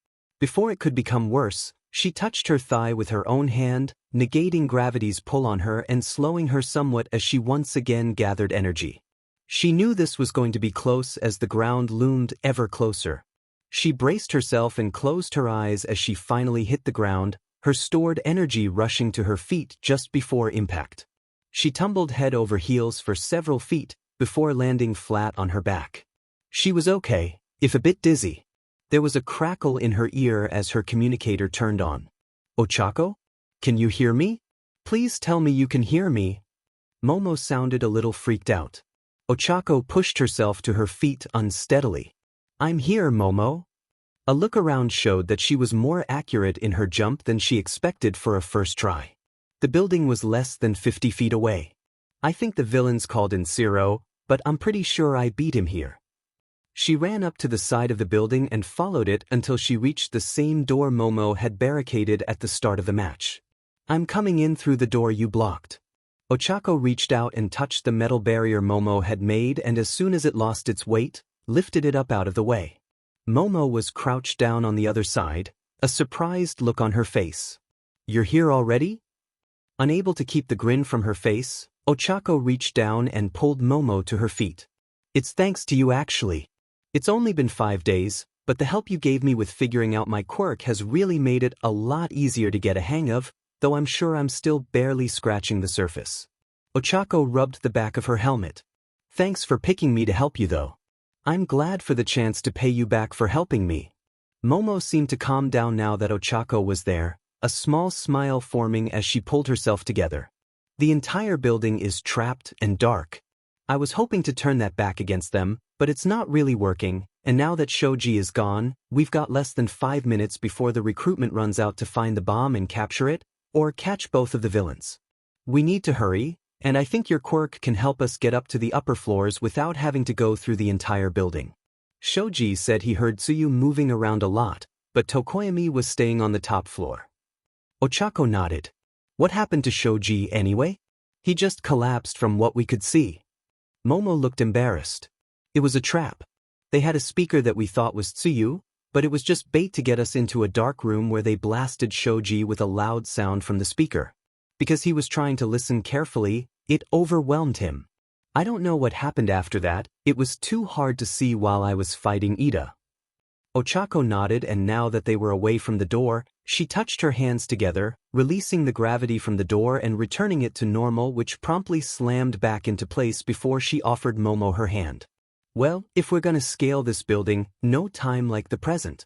Before it could become worse, she touched her thigh with her own hand, negating gravity's pull on her and slowing her somewhat as she once again gathered energy. She knew this was going to be close as the ground loomed ever closer. She braced herself and closed her eyes as she finally hit the ground, her stored energy rushing to her feet just before impact. She tumbled head over heels for several feet before landing flat on her back. She was okay, if a bit dizzy. There was a crackle in her ear as her communicator turned on. "Ochako? Can you hear me? Please tell me you can hear me." Momo sounded a little freaked out. Ochako pushed herself to her feet unsteadily. "I'm here, Momo." A look around showed that she was more accurate in her jump than she expected for a first try. The building was less than 50 feet away. "I think the villains called in Zero, but I'm pretty sure I beat him here." She ran up to the side of the building and followed it until she reached the same door Momo had barricaded at the start of the match. "I'm coming in through the door you blocked." Ochako reached out and touched the metal barrier Momo had made, and as soon as it lost its weight, lifted it up out of the way. Momo was crouched down on the other side, a surprised look on her face. "You're here already?" Unable to keep the grin from her face, Ochako reached down and pulled Momo to her feet. "It's thanks to you actually. It's only been 5 days, but the help you gave me with figuring out my quirk has really made it a lot easier to get a hang of, though I'm sure I'm still barely scratching the surface." Ochako rubbed the back of her helmet. "Thanks for picking me to help you though. I'm glad for the chance to pay you back for helping me." Momo seemed to calm down now that Ochako was there, a small smile forming as she pulled herself together. "The entire building is trapped and dark. I was hoping to turn that back against them, but it's not really working, and now that Shoji is gone, we've got less than 5 minutes before the recruitment runs out to find the bomb and capture it, or catch both of the villains. We need to hurry, and I think your quirk can help us get up to the upper floors without having to go through the entire building." Shoji said he heard Tsuyu moving around a lot, but Tokoyami was staying on the top floor. Ochako nodded. "What happened to Shoji anyway? He just collapsed from what we could see." Momo looked embarrassed. "It was a trap. They had a speaker that we thought was Tsuyu, but it was just bait to get us into a dark room where they blasted Shoji with a loud sound from the speaker. Because he was trying to listen carefully, it overwhelmed him. I don't know what happened after that, it was too hard to see while I was fighting Ida." Ochako nodded, and now that they were away from the door, she touched her hands together, releasing the gravity from the door and returning it to normal, which promptly slammed back into place before she offered Momo her hand. "Well, if we're gonna scale this building, no time like the present."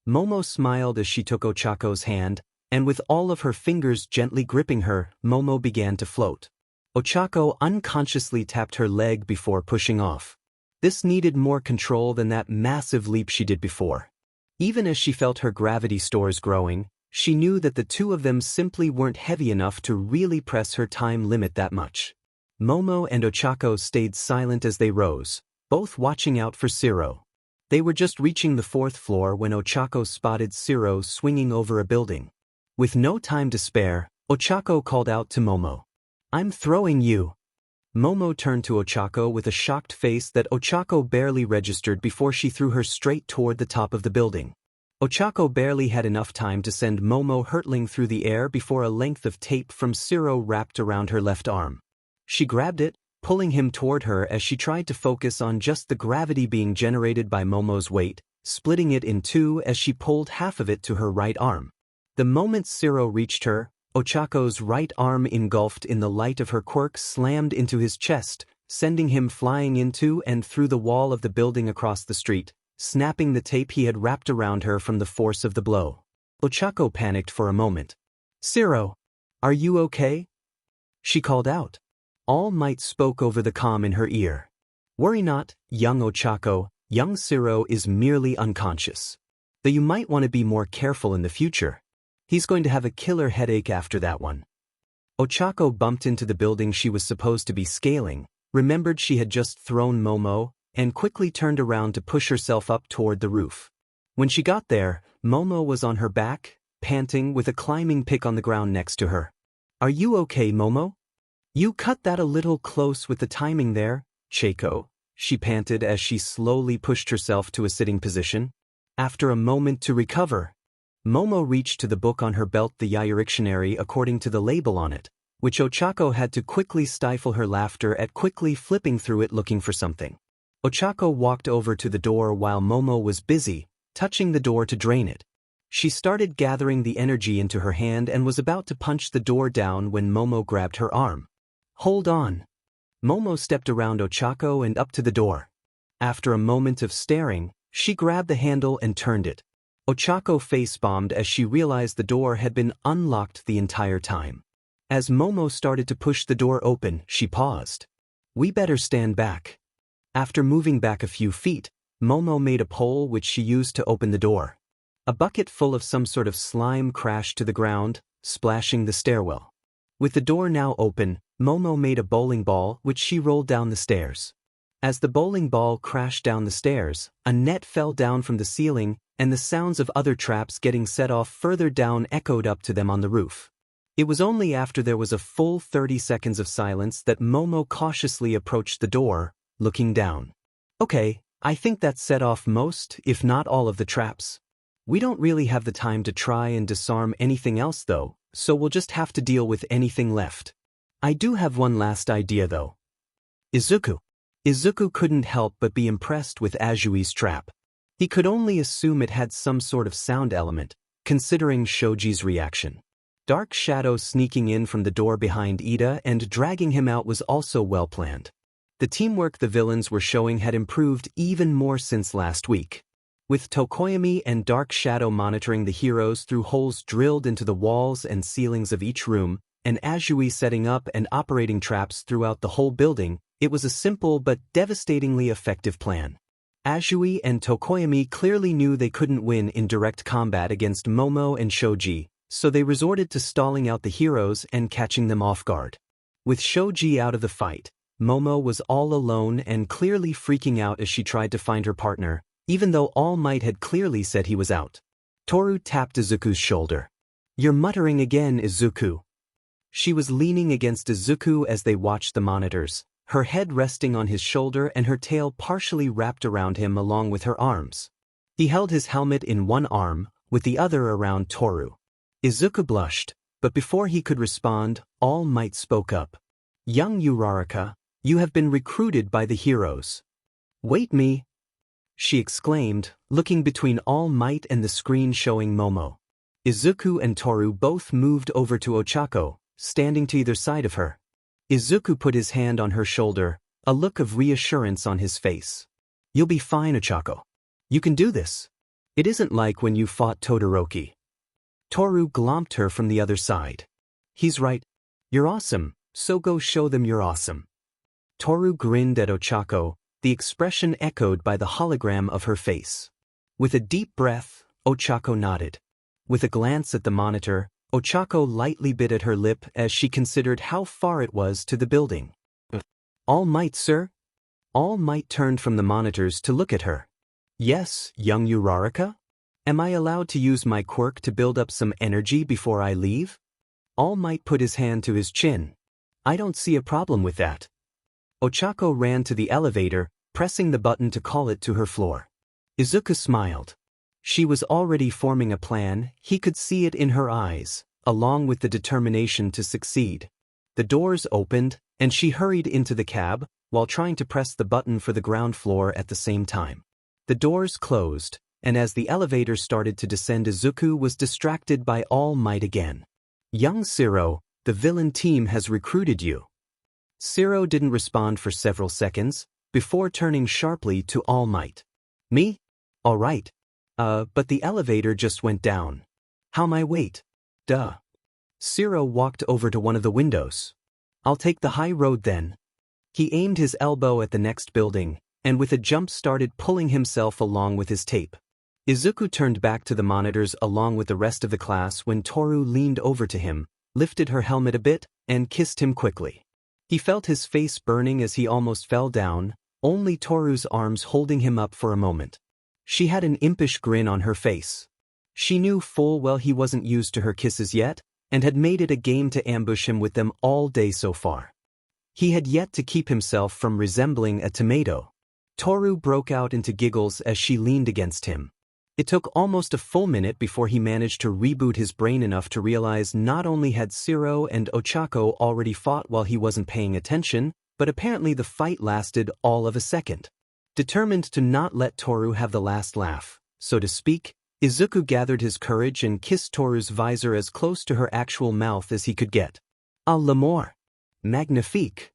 Momo smiled as she took Ochako's hand, and with all of her fingers gently gripping her, Momo began to float. Ochako unconsciously tapped her leg before pushing off. This needed more control than that massive leap she did before. Even as she felt her gravity stores growing, she knew that the two of them simply weren't heavy enough to really press her time limit that much. Momo and Ochako stayed silent as they rose, both watching out for Zero. They were just reaching the 4th floor when Ochako spotted Zero swinging over a building. With no time to spare, Ochako called out to Momo. "I'm throwing you." Momo turned to Ochako with a shocked face that Ochako barely registered before she threw her straight toward the top of the building. Ochako barely had enough time to send Momo hurtling through the air before a length of tape from Zero wrapped around her left arm. She grabbed it, pulling him toward her as she tried to focus on just the gravity being generated by Momo's weight, splitting it in two as she pulled half of it to her right arm. The moment Zero reached her, Ochako's right arm engulfed in the light of her quirk slammed into his chest, sending him flying into and through the wall of the building across the street, snapping the tape he had wrapped around her from the force of the blow. Ochako panicked for a moment. "Zero, are you okay?" she called out. All Might spoke over the comm in her ear. "Worry not, young Ochako, young Zero is merely unconscious. Though you might want to be more careful in the future. He's going to have a killer headache after that one." Ochako bumped into the building she was supposed to be scaling, remembered she had just thrown Momo, and quickly turned around to push herself up toward the roof. When she got there, Momo was on her back, panting with a climbing pick on the ground next to her. "Are you okay, Momo? You cut that a little close with the timing there, Cheiko, she panted as she slowly pushed herself to a sitting position. After a moment to recover, Momo reached to the book on her belt, the Yairictionary according to the label on it, which Ochako had to quickly stifle her laughter at, quickly flipping through it looking for something. Ochako walked over to the door while Momo was busy, touching the door to drain it. She started gathering the energy into her hand and was about to punch the door down when Momo grabbed her arm. "Hold on." Momo stepped around Ochako and up to the door. After a moment of staring, she grabbed the handle and turned it. Ochako face-bombed as she realized the door had been unlocked the entire time. As Momo started to push the door open, she paused. "We better stand back." After moving back a few feet, Momo made a pole which she used to open the door. A bucket full of some sort of slime crashed to the ground, splashing the stairwell. With the door now open, Momo made a bowling ball which she rolled down the stairs. As the bowling ball crashed down the stairs, a net fell down from the ceiling, and the sounds of other traps getting set off further down echoed up to them on the roof. It was only after there was a full 30 seconds of silence that Momo cautiously approached the door, looking down. "Okay, I think that set off most, if not all of the traps. We don't really have the time to try and disarm anything else though, so we'll just have to deal with anything left. I do have one last idea though." Izuku. Izuku couldn't help but be impressed with Ajui's trap. He could only assume it had some sort of sound element, considering Shoji's reaction. Dark shadow sneaking in from the door behind Ida and dragging him out was also well planned. The teamwork the villains were showing had improved even more since last week. With Tokoyami and Dark Shadow monitoring the heroes through holes drilled into the walls and ceilings of each room, and Ajui setting up and operating traps throughout the whole building, it was a simple but devastatingly effective plan. Ajui and Tokoyami clearly knew they couldn't win in direct combat against Momo and Shoji, so they resorted to stalling out the heroes and catching them off guard. With Shoji out of the fight, Momo was all alone and clearly freaking out as she tried to find her partner, even though All Might had clearly said he was out. Toru tapped Izuku's shoulder. "You're muttering again, Izuku." She was leaning against Izuku as they watched the monitors, her head resting on his shoulder and her tail partially wrapped around him along with her arms. He held his helmet in one arm, with the other around Toru. Izuku blushed, but before he could respond, All Might spoke up. "Young Uraraka, you have been recruited by the heroes." "Wait me," she exclaimed, looking between All Might and the screen showing Momo. Izuku and Toru both moved over to Ochako, standing to either side of her. Izuku put his hand on her shoulder, a look of reassurance on his face. "You'll be fine, Ochako. You can do this. It isn't like when you fought Todoroki." Toru glomped her from the other side. "He's right. You're awesome, so go show them you're awesome." Toru grinned at Ochako, the expression echoed by the hologram of her face. With a deep breath, Ochako nodded. With a glance at the monitor, Ochako lightly bit at her lip as she considered how far it was to the building. "All Might, sir?" All Might turned from the monitors to look at her. "Yes, young Uraraka? Am I allowed to use my quirk to build up some energy before I leave?" All Might put his hand to his chin. "I don't see a problem with that." Ochako ran to the elevator, pressing the button to call it to her floor. Izuku smiled. She was already forming a plan, he could see it in her eyes, along with the determination to succeed. The doors opened, and she hurried into the cab, while trying to press the button for the ground floor at the same time. The doors closed, and as the elevator started to descend, Izuku was distracted by All Might again. "Young Siro, the villain team has recruited you." Siro didn't respond for several seconds, before turning sharply to All Might. "Me? All right. But the elevator just went down. How my wait? Duh." Siro walked over to one of the windows. "I'll take the high road then." He aimed his elbow at the next building, and with a jump started pulling himself along with his tape. Izuku turned back to the monitors along with the rest of the class when Toru leaned over to him, lifted her helmet a bit, and kissed him quickly. He felt his face burning as he almost fell down, only Toru's arms holding him up for a moment. She had an impish grin on her face. She knew full well he wasn't used to her kisses yet, and had made it a game to ambush him with them all day so far. He had yet to keep himself from resembling a tomato. Toru broke out into giggles as she leaned against him. It took almost a full minute before he managed to reboot his brain enough to realize not only had Shiro and Ochako already fought while he wasn't paying attention, but apparently the fight lasted all of a second. Determined to not let Toru have the last laugh, so to speak, Izuku gathered his courage and kissed Toru's visor as close to her actual mouth as he could get. "Ah, l'amour! Magnifique!"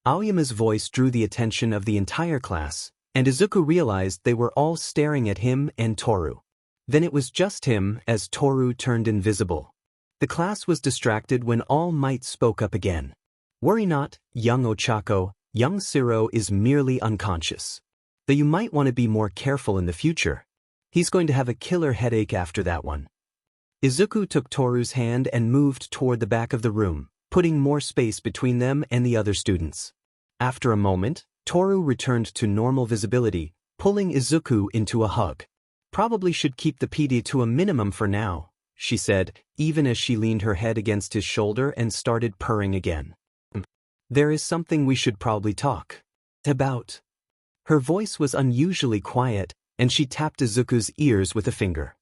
Aoyama's voice drew the attention of the entire class, and Izuku realized they were all staring at him and Toru. Then it was just him as Toru turned invisible. The class was distracted when All Might spoke up again. "Worry not, young Ochako, young Shiro is merely unconscious. Though you might want to be more careful in the future. He's going to have a killer headache after that one." Izuku took Toru's hand and moved toward the back of the room, putting more space between them and the other students. After a moment, Toru returned to normal visibility, pulling Izuku into a hug. "Probably should keep the PD to a minimum for now," she said, even as she leaned her head against his shoulder and started purring again. "There is something we should probably talk about." Her voice was unusually quiet, and she tapped Izuku's ears with a finger.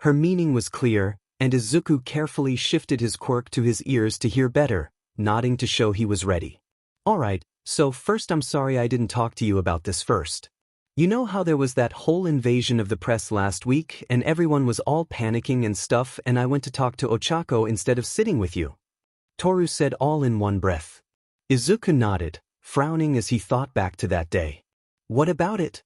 Her meaning was clear, and Izuku carefully shifted his quirk to his ears to hear better, nodding to show he was ready. "Alright, so first I'm sorry I didn't talk to you about this first. You know how there was that whole invasion of the press last week and everyone was all panicking and stuff and I went to talk to Ochako instead of sitting with you?" Toru said all in one breath. Izuku nodded, frowning as he thought back to that day. "What about it?"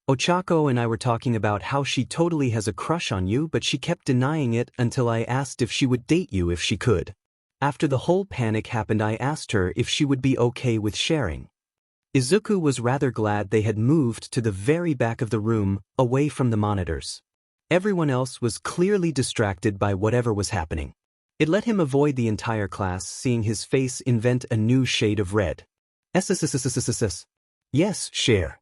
"Ochako and I were talking about how she totally has a crush on you but she kept denying it until I asked if she would date you if she could. After the whole panic happened I asked her if she would be okay with sharing." Izuku was rather glad they had moved to the very back of the room, away from the monitors. Everyone else was clearly distracted by whatever was happening. It let him avoid the entire class seeing his face invent a new shade of red. "SSSSSSS. Yes, share."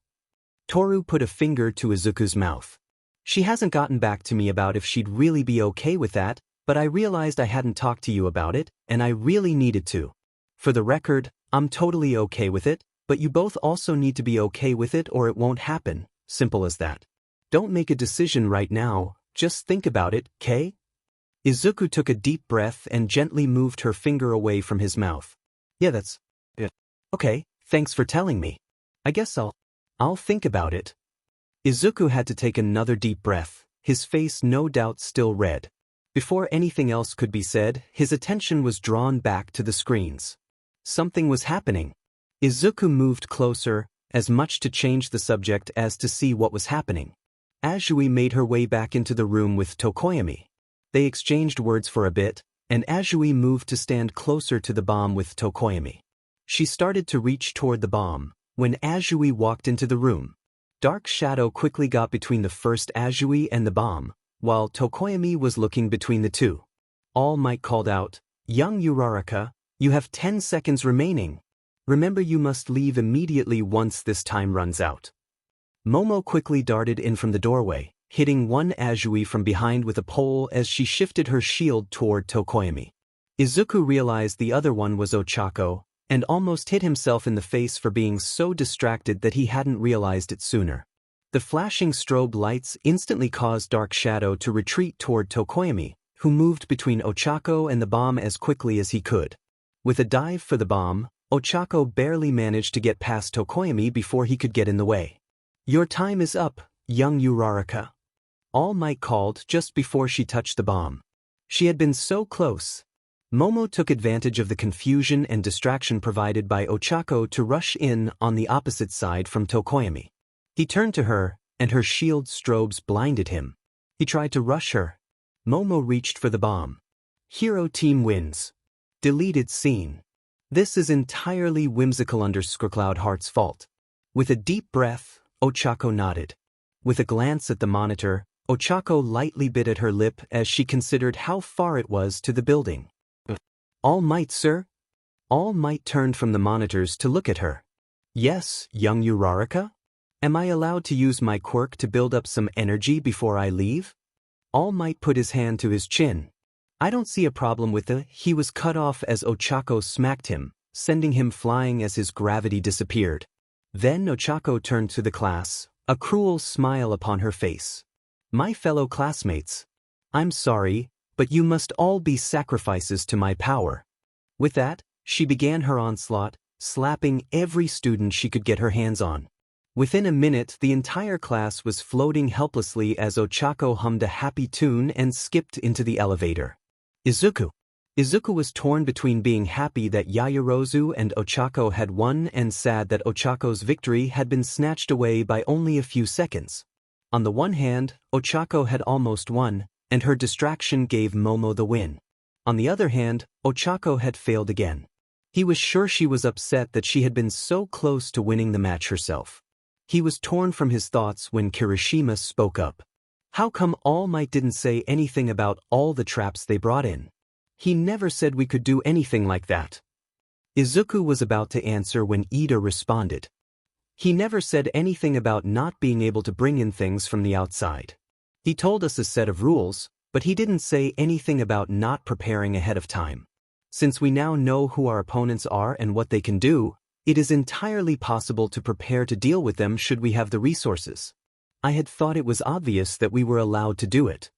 Toru put a finger to Izuku's mouth. "She hasn't gotten back to me about if she'd really be okay with that, but I realized I hadn't talked to you about it, and I really needed to. For the record, I'm totally okay with it, but you both also need to be okay with it or it won't happen, simple as that. Don't make a decision right now, just think about it, 'kay?" Izuku took a deep breath and gently moved her finger away from his mouth. "Yeah, that's it. Okay, thanks for telling me. I guess I'll think about it." Izuku had to take another deep breath, his face no doubt still red. Before anything else could be said, his attention was drawn back to the screens. Something was happening. Izuku moved closer, as much to change the subject as to see what was happening. Azui made her way back into the room with Tokoyami. They exchanged words for a bit, and Azui moved to stand closer to the bomb with Tokoyami. She started to reach toward the bomb, when Azui walked into the room. Dark shadow quickly got between the first Azui and the bomb, while Tokoyami was looking between the two. All Might called out, "Young Uraraka, you have 10 seconds remaining. Remember you must leave immediately once this time runs out." Momo quickly darted in from the doorway, hitting one Azui from behind with a pole as she shifted her shield toward Tokoyami. Izuku realized the other one was Ochako, and almost hit himself in the face for being so distracted that he hadn't realized it sooner. The flashing strobe lights instantly caused Dark Shadow to retreat toward Tokoyami, who moved between Ochako and the bomb as quickly as he could. With a dive for the bomb, Ochako barely managed to get past Tokoyami before he could get in the way. "Your time is up, young Uraraka," All Might called just before she touched the bomb. She had been so close. Momo took advantage of the confusion and distraction provided by Ochako to rush in on the opposite side from Tokoyami. He turned to her, and her shield strobes blinded him. He tried to rush her. Momo reached for the bomb. Hero team wins. Deleted scene. This is entirely whimsical _Cloud Heart's fault. With a deep breath, Ochako nodded. With a glance at the monitor, Ochako lightly bit at her lip as she considered how far it was to the building. "All Might, sir?" All Might turned from the monitors to look at her. "Yes, young Uraraka? Am I allowed to use my quirk to build up some energy before I leave?" All Might put his hand to his chin. "I don't see a problem with the—" He was cut off as Ochako smacked him, sending him flying as his gravity disappeared. Then Ochako turned to the class, a cruel smile upon her face. "My fellow classmates, I'm sorry, but you must all be sacrifices to my power." With that, she began her onslaught, slapping every student she could get her hands on. Within a minute, the entire class was floating helplessly as Ochako hummed a happy tune and skipped into the elevator. Izuku. Izuku was torn between being happy that Yaoyorozu and Ochako had won and sad that Ochako's victory had been snatched away by only a few seconds. On the one hand, Ochako had almost won, and her distraction gave Momo the win. On the other hand, Ochako had failed again. He was sure she was upset that she had been so close to winning the match herself. He was torn from his thoughts when Kirishima spoke up. How come All Might didn't say anything about all the traps they brought in? He never said we could do anything like that. Izuku was about to answer when Ida responded. He never said anything about not being able to bring in things from the outside. He told us a set of rules, but he didn't say anything about not preparing ahead of time. Since we now know who our opponents are and what they can do, it is entirely possible to prepare to deal with them should we have the resources. I had thought it was obvious that we were allowed to do it.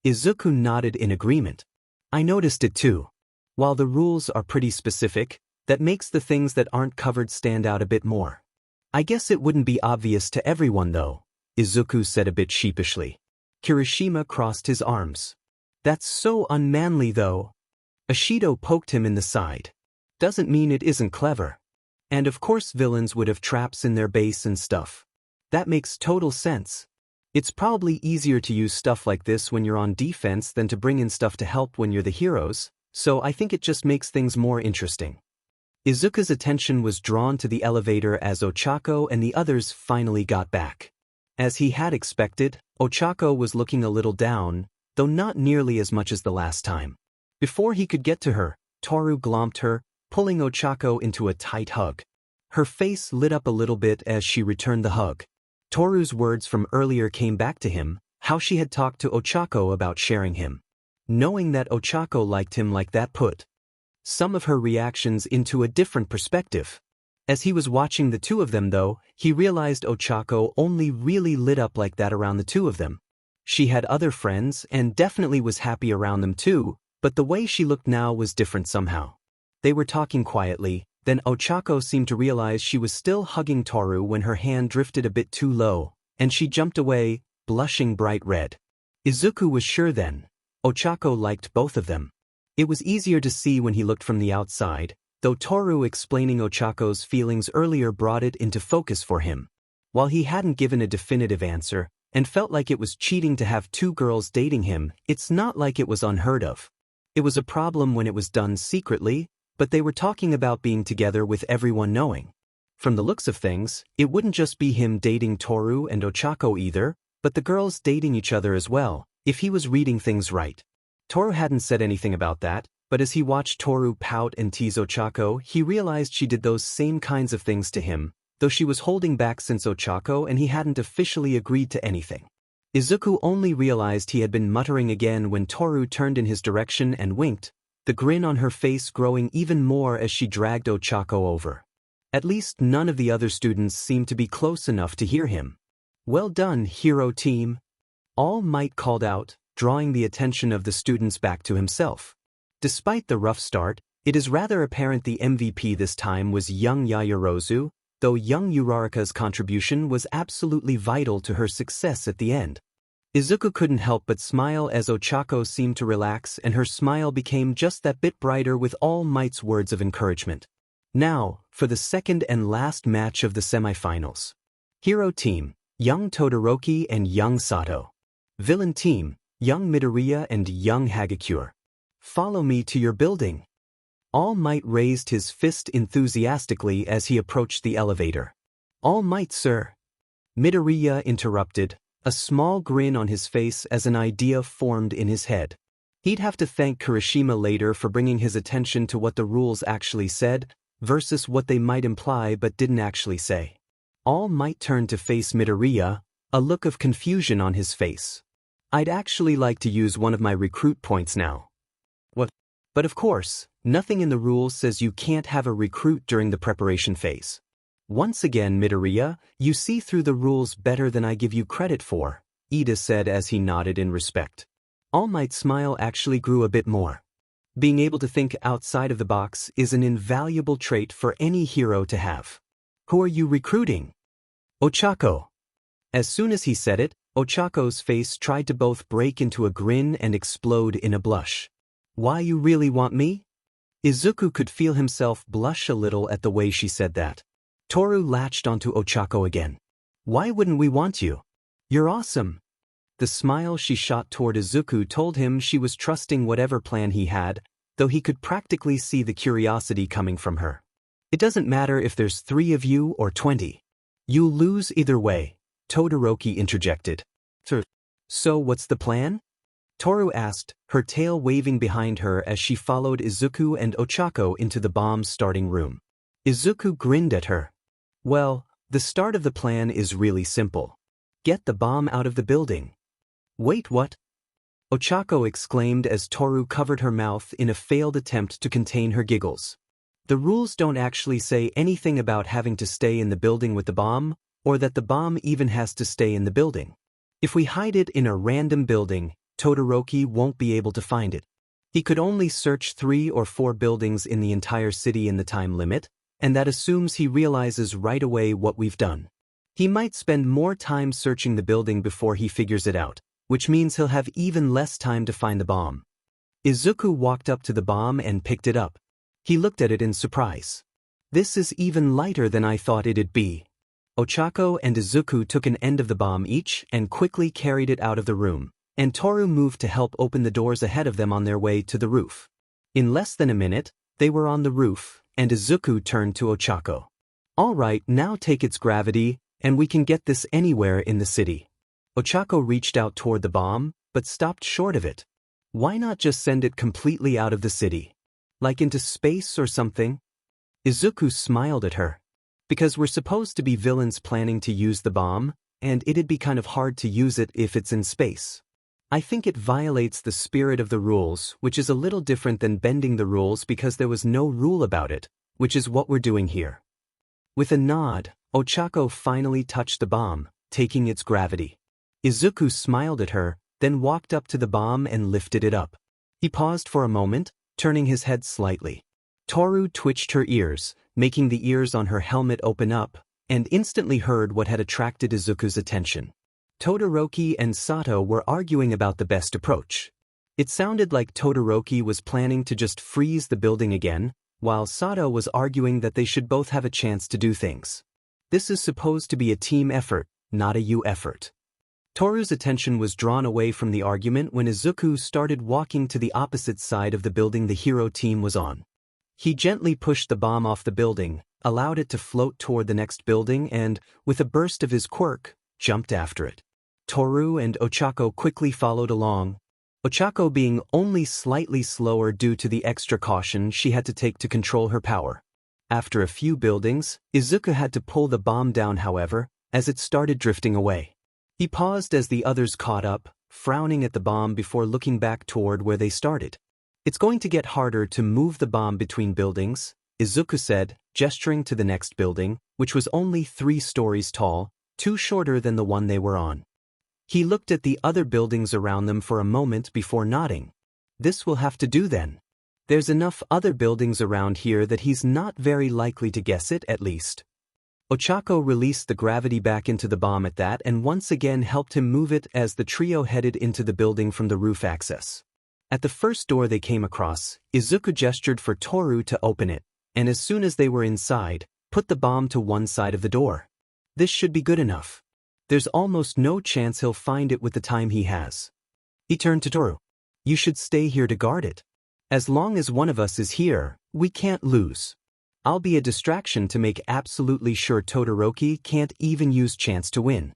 Izuku nodded in agreement. I noticed it too. While the rules are pretty specific, that makes the things that aren't covered stand out a bit more. I guess it wouldn't be obvious to everyone though, Izuku said a bit sheepishly. Kirishima crossed his arms. That's so unmanly though. Ashido poked him in the side. Doesn't mean it isn't clever. And of course villains would have traps in their base and stuff. That makes total sense. It's probably easier to use stuff like this when you're on defense than to bring in stuff to help when you're the heroes, so I think it just makes things more interesting. Izuku's attention was drawn to the elevator as Ochako and the others finally got back. As he had expected, Ochako was looking a little down, though not nearly as much as the last time. Before he could get to her, Toru glomped her, pulling Ochako into a tight hug. Her face lit up a little bit as she returned the hug. Toru's words from earlier came back to him, how she had talked to Ochako about sharing him. Knowing that Ochako liked him like that put some of her reactions into a different perspective. As he was watching the two of them though, he realized Ochako only really lit up like that around the two of them. She had other friends and definitely was happy around them too, but the way she looked now was different somehow. They were talking quietly, then Ochako seemed to realize she was still hugging Toru when her hand drifted a bit too low, and she jumped away, blushing bright red. Izuku was sure then. Ochako liked both of them. It was easier to see when he looked from the outside, though Toru explaining Ochako's feelings earlier brought it into focus for him. While he hadn't given a definitive answer, and felt like it was cheating to have two girls dating him, it's not like it was unheard of. It was a problem when it was done secretly, but they were talking about being together with everyone knowing. From the looks of things, it wouldn't just be him dating Toru and Ochako either, but the girls dating each other as well, if he was reading things right. Toru hadn't said anything about that, but as he watched Toru pout and tease Ochako, he realized she did those same kinds of things to him, though she was holding back since Ochako and he hadn't officially agreed to anything. Izuku only realized he had been muttering again when Toru turned in his direction and winked, the grin on her face growing even more as she dragged Ochako over. At least none of the other students seemed to be close enough to hear him. Well done, hero team. All Might called out, drawing the attention of the students back to himself. Despite the rough start, it is rather apparent the MVP this time was young Yaoyorozu, though young Uraraka's contribution was absolutely vital to her success at the end. Izuku couldn't help but smile as Ochako seemed to relax and her smile became just that bit brighter with All Might's words of encouragement. Now, for the second and last match of the semifinals. Hero team, young Todoroki and young Sato. Villain team, young Midoriya and young Hagakure. Follow me to your building. All Might raised his fist enthusiastically as he approached the elevator. All Might, sir. Midoriya interrupted, a small grin on his face as an idea formed in his head. He'd have to thank Kirishima later for bringing his attention to what the rules actually said, versus what they might imply but didn't actually say. All Might turned to face Midoriya, a look of confusion on his face. I'd actually like to use one of my recruit points now. What? But of course, Nothing in the rules says you can't have a recruit during the preparation phase. Once again, Midoriya, you see through the rules better than I give you credit for, Ida said as he nodded in respect. All Might's smile actually grew a bit more. Being able to think outside of the box is an invaluable trait for any hero to have. Who are you recruiting? Ochako. As soon as he said it, Ochako's face tried to both break into a grin and explode in a blush. Why you really want me? Izuku could feel himself blush a little at the way she said that. Toru latched onto Ochako again. Why wouldn't we want you? You're awesome. The smile she shot toward Izuku told him she was trusting whatever plan he had, though he could practically see the curiosity coming from her. It doesn't matter if there's 3 of you or 20. You'll lose either way, Todoroki interjected. So what's the plan? Toru asked, her tail waving behind her as she followed Izuku and Ochako into the bomb's starting room. Izuku grinned at her. Well, the start of the plan is really simple. Get the bomb out of the building. Wait, what? Ochako exclaimed as Toru covered her mouth in a failed attempt to contain her giggles. The rules don't actually say anything about having to stay in the building with the bomb, or that the bomb even has to stay in the building. If we hide it in a random building, Todoroki won't be able to find it. He could only search 3 or 4 buildings in the entire city in the time limit, and that assumes he realizes right away what we've done. He might spend more time searching the building before he figures it out, which means he'll have even less time to find the bomb. Izuku walked up to the bomb and picked it up. He looked at it in surprise. This is even lighter than I thought it'd be. Ochako and Izuku took an end of the bomb each and quickly carried it out of the room, and Toru moved to help open the doors ahead of them on their way to the roof. In less than a minute, they were on the roof, and Izuku turned to Ochako. All right, now take its gravity, and we can get this anywhere in the city. Ochako reached out toward the bomb, but stopped short of it. Why not just send it completely out of the city? Like into space or something? Izuku smiled at her. Because we're supposed to be villains planning to use the bomb, and it'd be kind of hard to use it if it's in space. I think it violates the spirit of the rules, which is a little different than bending the rules because there was no rule about it, which is what we're doing here. With a nod, Ochako finally touched the bomb, taking its gravity. Izuku smiled at her, then walked up to the bomb and lifted it up. He paused for a moment, turning his head slightly. Toru twitched her ears, making the ears on her helmet open up, and instantly heard what had attracted Izuku's attention. Todoroki and Sato were arguing about the best approach. It sounded like Todoroki was planning to just freeze the building again, while Sato was arguing that they should both have a chance to do things. This is supposed to be a team effort, not a you effort. Toru's attention was drawn away from the argument when Izuku started walking to the opposite side of the building the hero team was on. He gently pushed the bomb off the building, allowed it to float toward the next building and, with a burst of his quirk, jumped after it. Toru and Ochako quickly followed along, Ochako being only slightly slower due to the extra caution she had to take to control her power. After a few buildings, Izuku had to pull the bomb down however, as it started drifting away. He paused as the others caught up, frowning at the bomb before looking back toward where they started. It's going to get harder to move the bomb between buildings, Izuku said, gesturing to the next building, which was only 3 stories tall, 2 shorter than the one they were on. He looked at the other buildings around them for a moment before nodding. This will have to do then. There's enough other buildings around here that he's not very likely to guess it, at least. Ochako released the gravity back into the bomb at that and once again helped him move it as the trio headed into the building from the roof access. At the first door they came across, Izuku gestured for Toru to open it, and as soon as they were inside, put the bomb to one side of the door. This should be good enough. There's almost no chance he'll find it with the time he has. He turned to Toru. You should stay here to guard it. As long as one of us is here, we can't lose. I'll be a distraction to make absolutely sure Todoroki can't even use chance to win.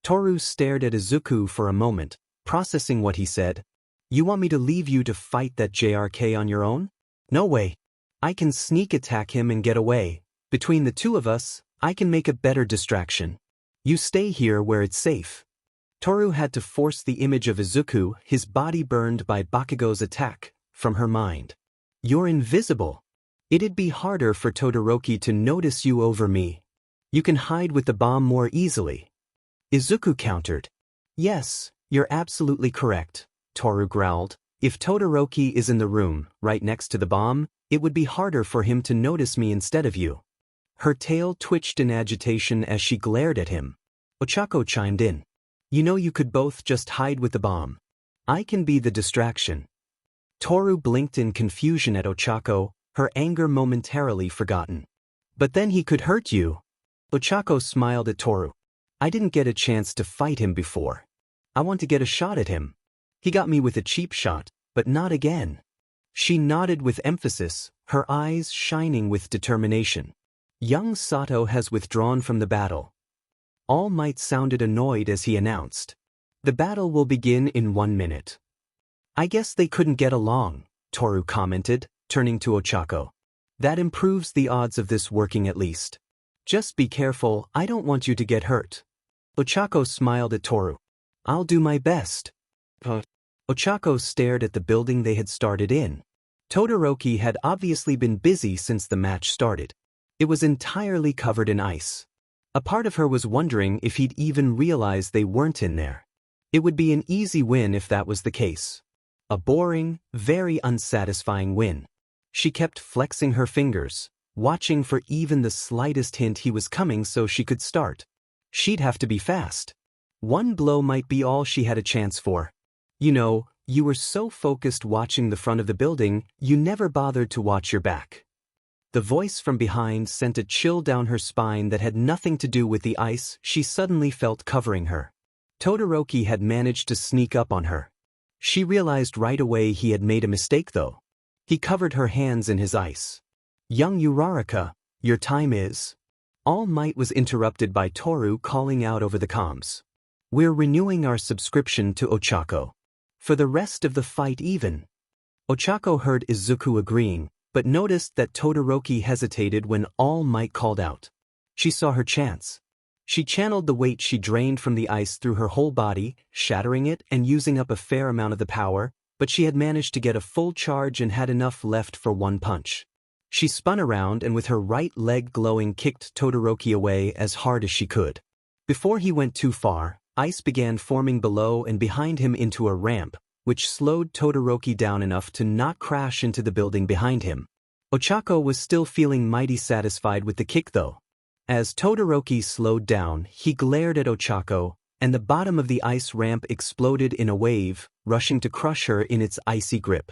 Toru stared at Izuku for a moment, processing what he said. You want me to leave you to fight that JRK on your own? No way. I can sneak attack him and get away. Between the two of us, I can make a better distraction. You stay here where it's safe. Toru had to force the image of Izuku, his body burned by Bakugou's attack, from her mind. You're invisible. It'd be harder for Todoroki to notice you over me. You can hide with the bomb more easily. Izuku countered. Yes, you're absolutely correct, Toru growled. If Todoroki is in the room, right next to the bomb, it would be harder for him to notice me instead of you. Her tail twitched in agitation as she glared at him. Ochako chimed in. You know you could both just hide with the bomb. I can be the distraction. Toru blinked in confusion at Ochako, her anger momentarily forgotten. But then he could hurt you. Ochako smiled at Toru. I didn't get a chance to fight him before. I want to get a shot at him. He got me with a cheap shot, but not again. She nodded with emphasis, her eyes shining with determination. Young Sato has withdrawn from the battle. All Might sounded annoyed as he announced. The battle will begin in 1 minute. I guess they couldn't get along, Toru commented, turning to Ochako. That improves the odds of this working at least. Just be careful, I don't want you to get hurt. Ochako smiled at Toru. I'll do my best. Ochako stared at the building they had started in. Todoroki had obviously been busy since the match started. It was entirely covered in ice. A part of her was wondering if he'd even realize they weren't in there. It would be an easy win if that was the case. A boring, very unsatisfying win. She kept flexing her fingers, watching for even the slightest hint he was coming so she could start. She'd have to be fast. One blow might be all she had a chance for. You know, you were so focused watching the front of the building, you never bothered to watch your back. The voice from behind sent a chill down her spine that had nothing to do with the ice she suddenly felt covering her. Todoroki had managed to sneak up on her. She realized right away he had made a mistake though. He covered her hands in his ice. Young Uraraka, your time is. All Might was interrupted by Toru calling out over the comms. We're renewing our subscription to Ochako. For the rest of the fight even. Ochako heard Izuku agreeing, but noticed that Todoroki hesitated when All Might called out. She saw her chance. She channeled the weight she drained from the ice through her whole body, shattering it and using up a fair amount of the power, but she had managed to get a full charge and had enough left for one punch. She spun around and with her right leg glowing kicked Todoroki away as hard as she could. Before he went too far, ice began forming below and behind him into a ramp, which slowed Todoroki down enough to not crash into the building behind him. Ochako was still feeling mighty satisfied with the kick though. As Todoroki slowed down, he glared at Ochako, and the bottom of the ice ramp exploded in a wave, rushing to crush her in its icy grip.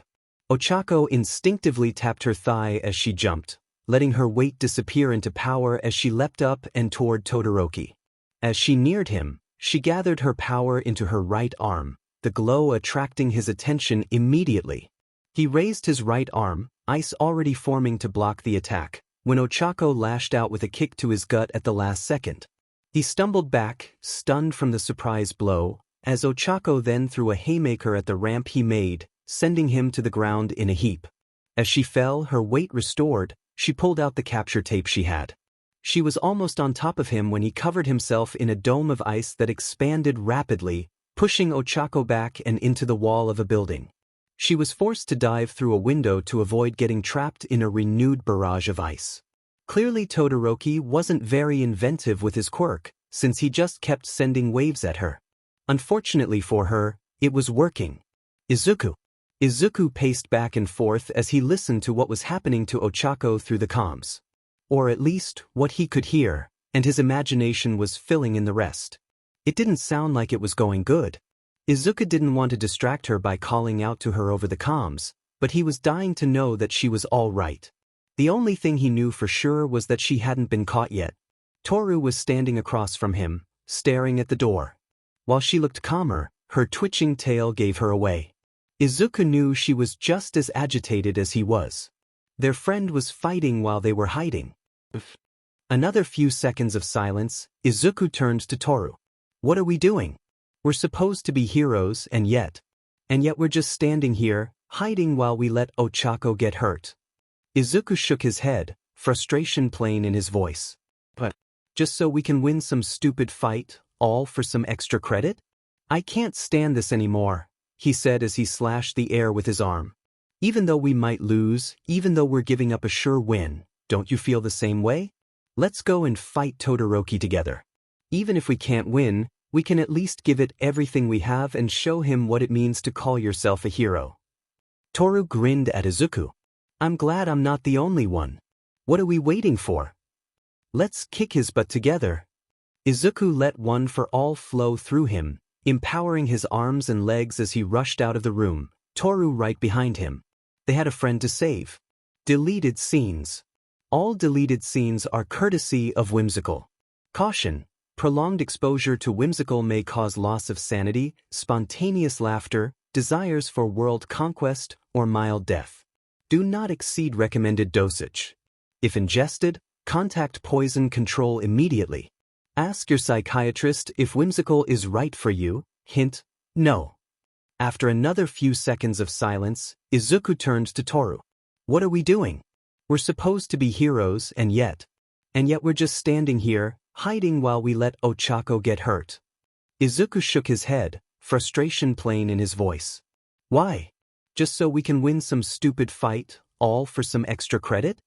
Ochako instinctively tapped her thigh as she jumped, letting her weight disappear into power as she leapt up and toward Todoroki. As she neared him, she gathered her power into her right arm, the glow attracting his attention immediately. He raised his right arm, ice already forming to block the attack, when Ochako lashed out with a kick to his gut at the last second. He stumbled back, stunned from the surprise blow, as Ochako then threw a haymaker at the ramp he made, sending him to the ground in a heap. As she fell, her weight restored, she pulled out the capture tape she had. She was almost on top of him when he covered himself in a dome of ice that expanded rapidly, pushing Ochako back and into the wall of a building. She was forced to dive through a window to avoid getting trapped in a renewed barrage of ice. Clearly Todoroki wasn't very inventive with his quirk, since he just kept sending waves at her. Unfortunately for her, it was working. Izuku paced back and forth as he listened to what was happening to Ochako through the comms. Or at least, what he could hear, and his imagination was filling in the rest. It didn't sound like it was going good. Izuku didn't want to distract her by calling out to her over the comms, but he was dying to know that she was all right. The only thing he knew for sure was that she hadn't been caught yet. Toru was standing across from him, staring at the door. While she looked calmer, her twitching tail gave her away. Izuku knew she was just as agitated as he was. Their friend was fighting while they were hiding. Another few seconds of silence, Izuku turned to Toru. What are we doing? We're supposed to be heroes and yet we're just standing here, hiding while we let Ochako get hurt. Izuku shook his head, frustration plain in his voice. But, just so we can win some stupid fight, all for some extra credit? I can't stand this anymore, he said as he slashed the air with his arm. Even though we might lose, even though we're giving up a sure win, don't you feel the same way? Let's go and fight Todoroki together. Even if we can't win, we can at least give it everything we have and show him what it means to call yourself a hero. Toru grinned at Izuku. I'm glad I'm not the only one. What are we waiting for? Let's kick his butt together. Izuku let one for all flow through him, empowering his arms and legs as he rushed out of the room, Toru right behind him. They had a friend to save. Deleted scenes. All deleted scenes are courtesy of Whimsical. Caution: prolonged exposure to Whimsical may cause loss of sanity, spontaneous laughter, desires for world conquest, or mild death. Do not exceed recommended dosage. If ingested, contact poison control immediately. Ask your psychiatrist if Whimsical is right for you. Hint: no. After another few seconds of silence, Izuku turned to Toru. What are we doing? We're supposed to be heroes, and yet we're just standing here, hiding while we let Ochako get hurt. Izuku shook his head, frustration plain in his voice. Why? Just so we can win some stupid fight, all for some extra credit?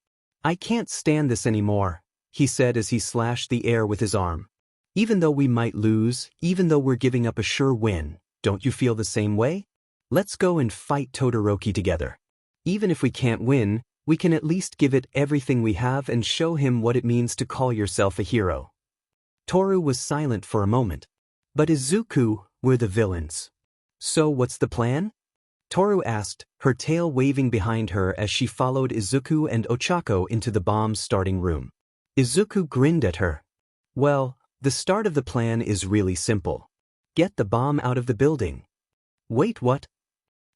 I can't stand this anymore, he said as he slashed the air with his arm. Even though we might lose, even though we're giving up a sure win, don't you feel the same way? Let's go and fight Todoroki together. Even if we can't win, we can at least give it everything we have and show him what it means to call yourself a hero. Toru was silent for a moment. But Izuku, we're the villains. So what's the plan? Toru asked, her tail waving behind her as she followed Izuku and Ochako into the bomb's starting room. Izuku grinned at her. Well, the start of the plan is really simple. Get the bomb out of the building. Wait, what?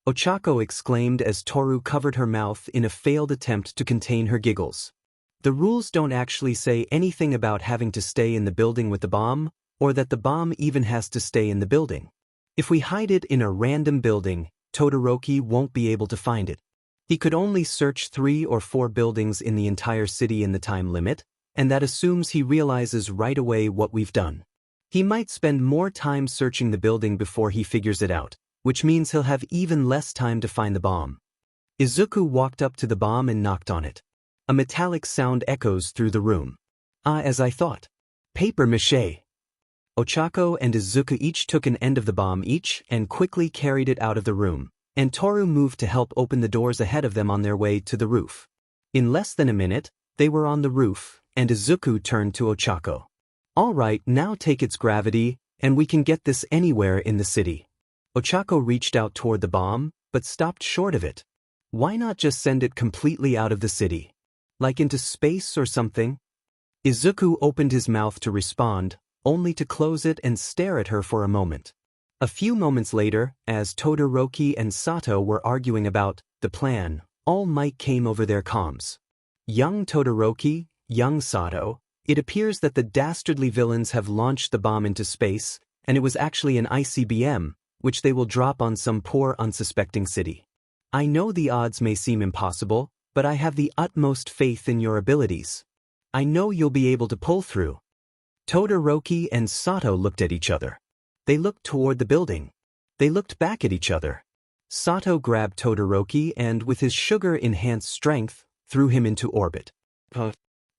Ochako exclaimed as Toru covered her mouth in a failed attempt to contain her giggles. The rules don't actually say anything about having to stay in the building with the bomb, or that the bomb even has to stay in the building. If we hide it in a random building, Todoroki won't be able to find it. He could only search 3 or 4 buildings in the entire city in the time limit, and that assumes he realizes right away what we've done. He might spend more time searching the building before he figures it out, which means he'll have even less time to find the bomb. Izuku walked up to the bomb and knocked on it. A metallic sound echoes through the room. Ah, as I thought. Paper mache. Ochako and Izuku each took an end of the bomb each and quickly carried it out of the room, and Toru moved to help open the doors ahead of them on their way to the roof. In less than a minute, they were on the roof, and Izuku turned to Ochako. All right, now take its gravity, and we can get this anywhere in the city. Ochako reached out toward the bomb, but stopped short of it. Why not just send it completely out of the city? Like into space or something? Izuku opened his mouth to respond, only to close it and stare at her for a moment. A few moments later, as Todoroki and Sato were arguing about the plan, All Might came over their comms. Young Todoroki, young Sato, it appears that the dastardly villains have launched the bomb into space, and it was actually an ICBM, which they will drop on some poor unsuspecting city. I know the odds may seem impossible, but I have the utmost faith in your abilities. I know you'll be able to pull through. Todoroki and Sato looked at each other. They looked toward the building. They looked back at each other. Sato grabbed Todoroki and, with his sugar-enhanced strength, threw him into orbit.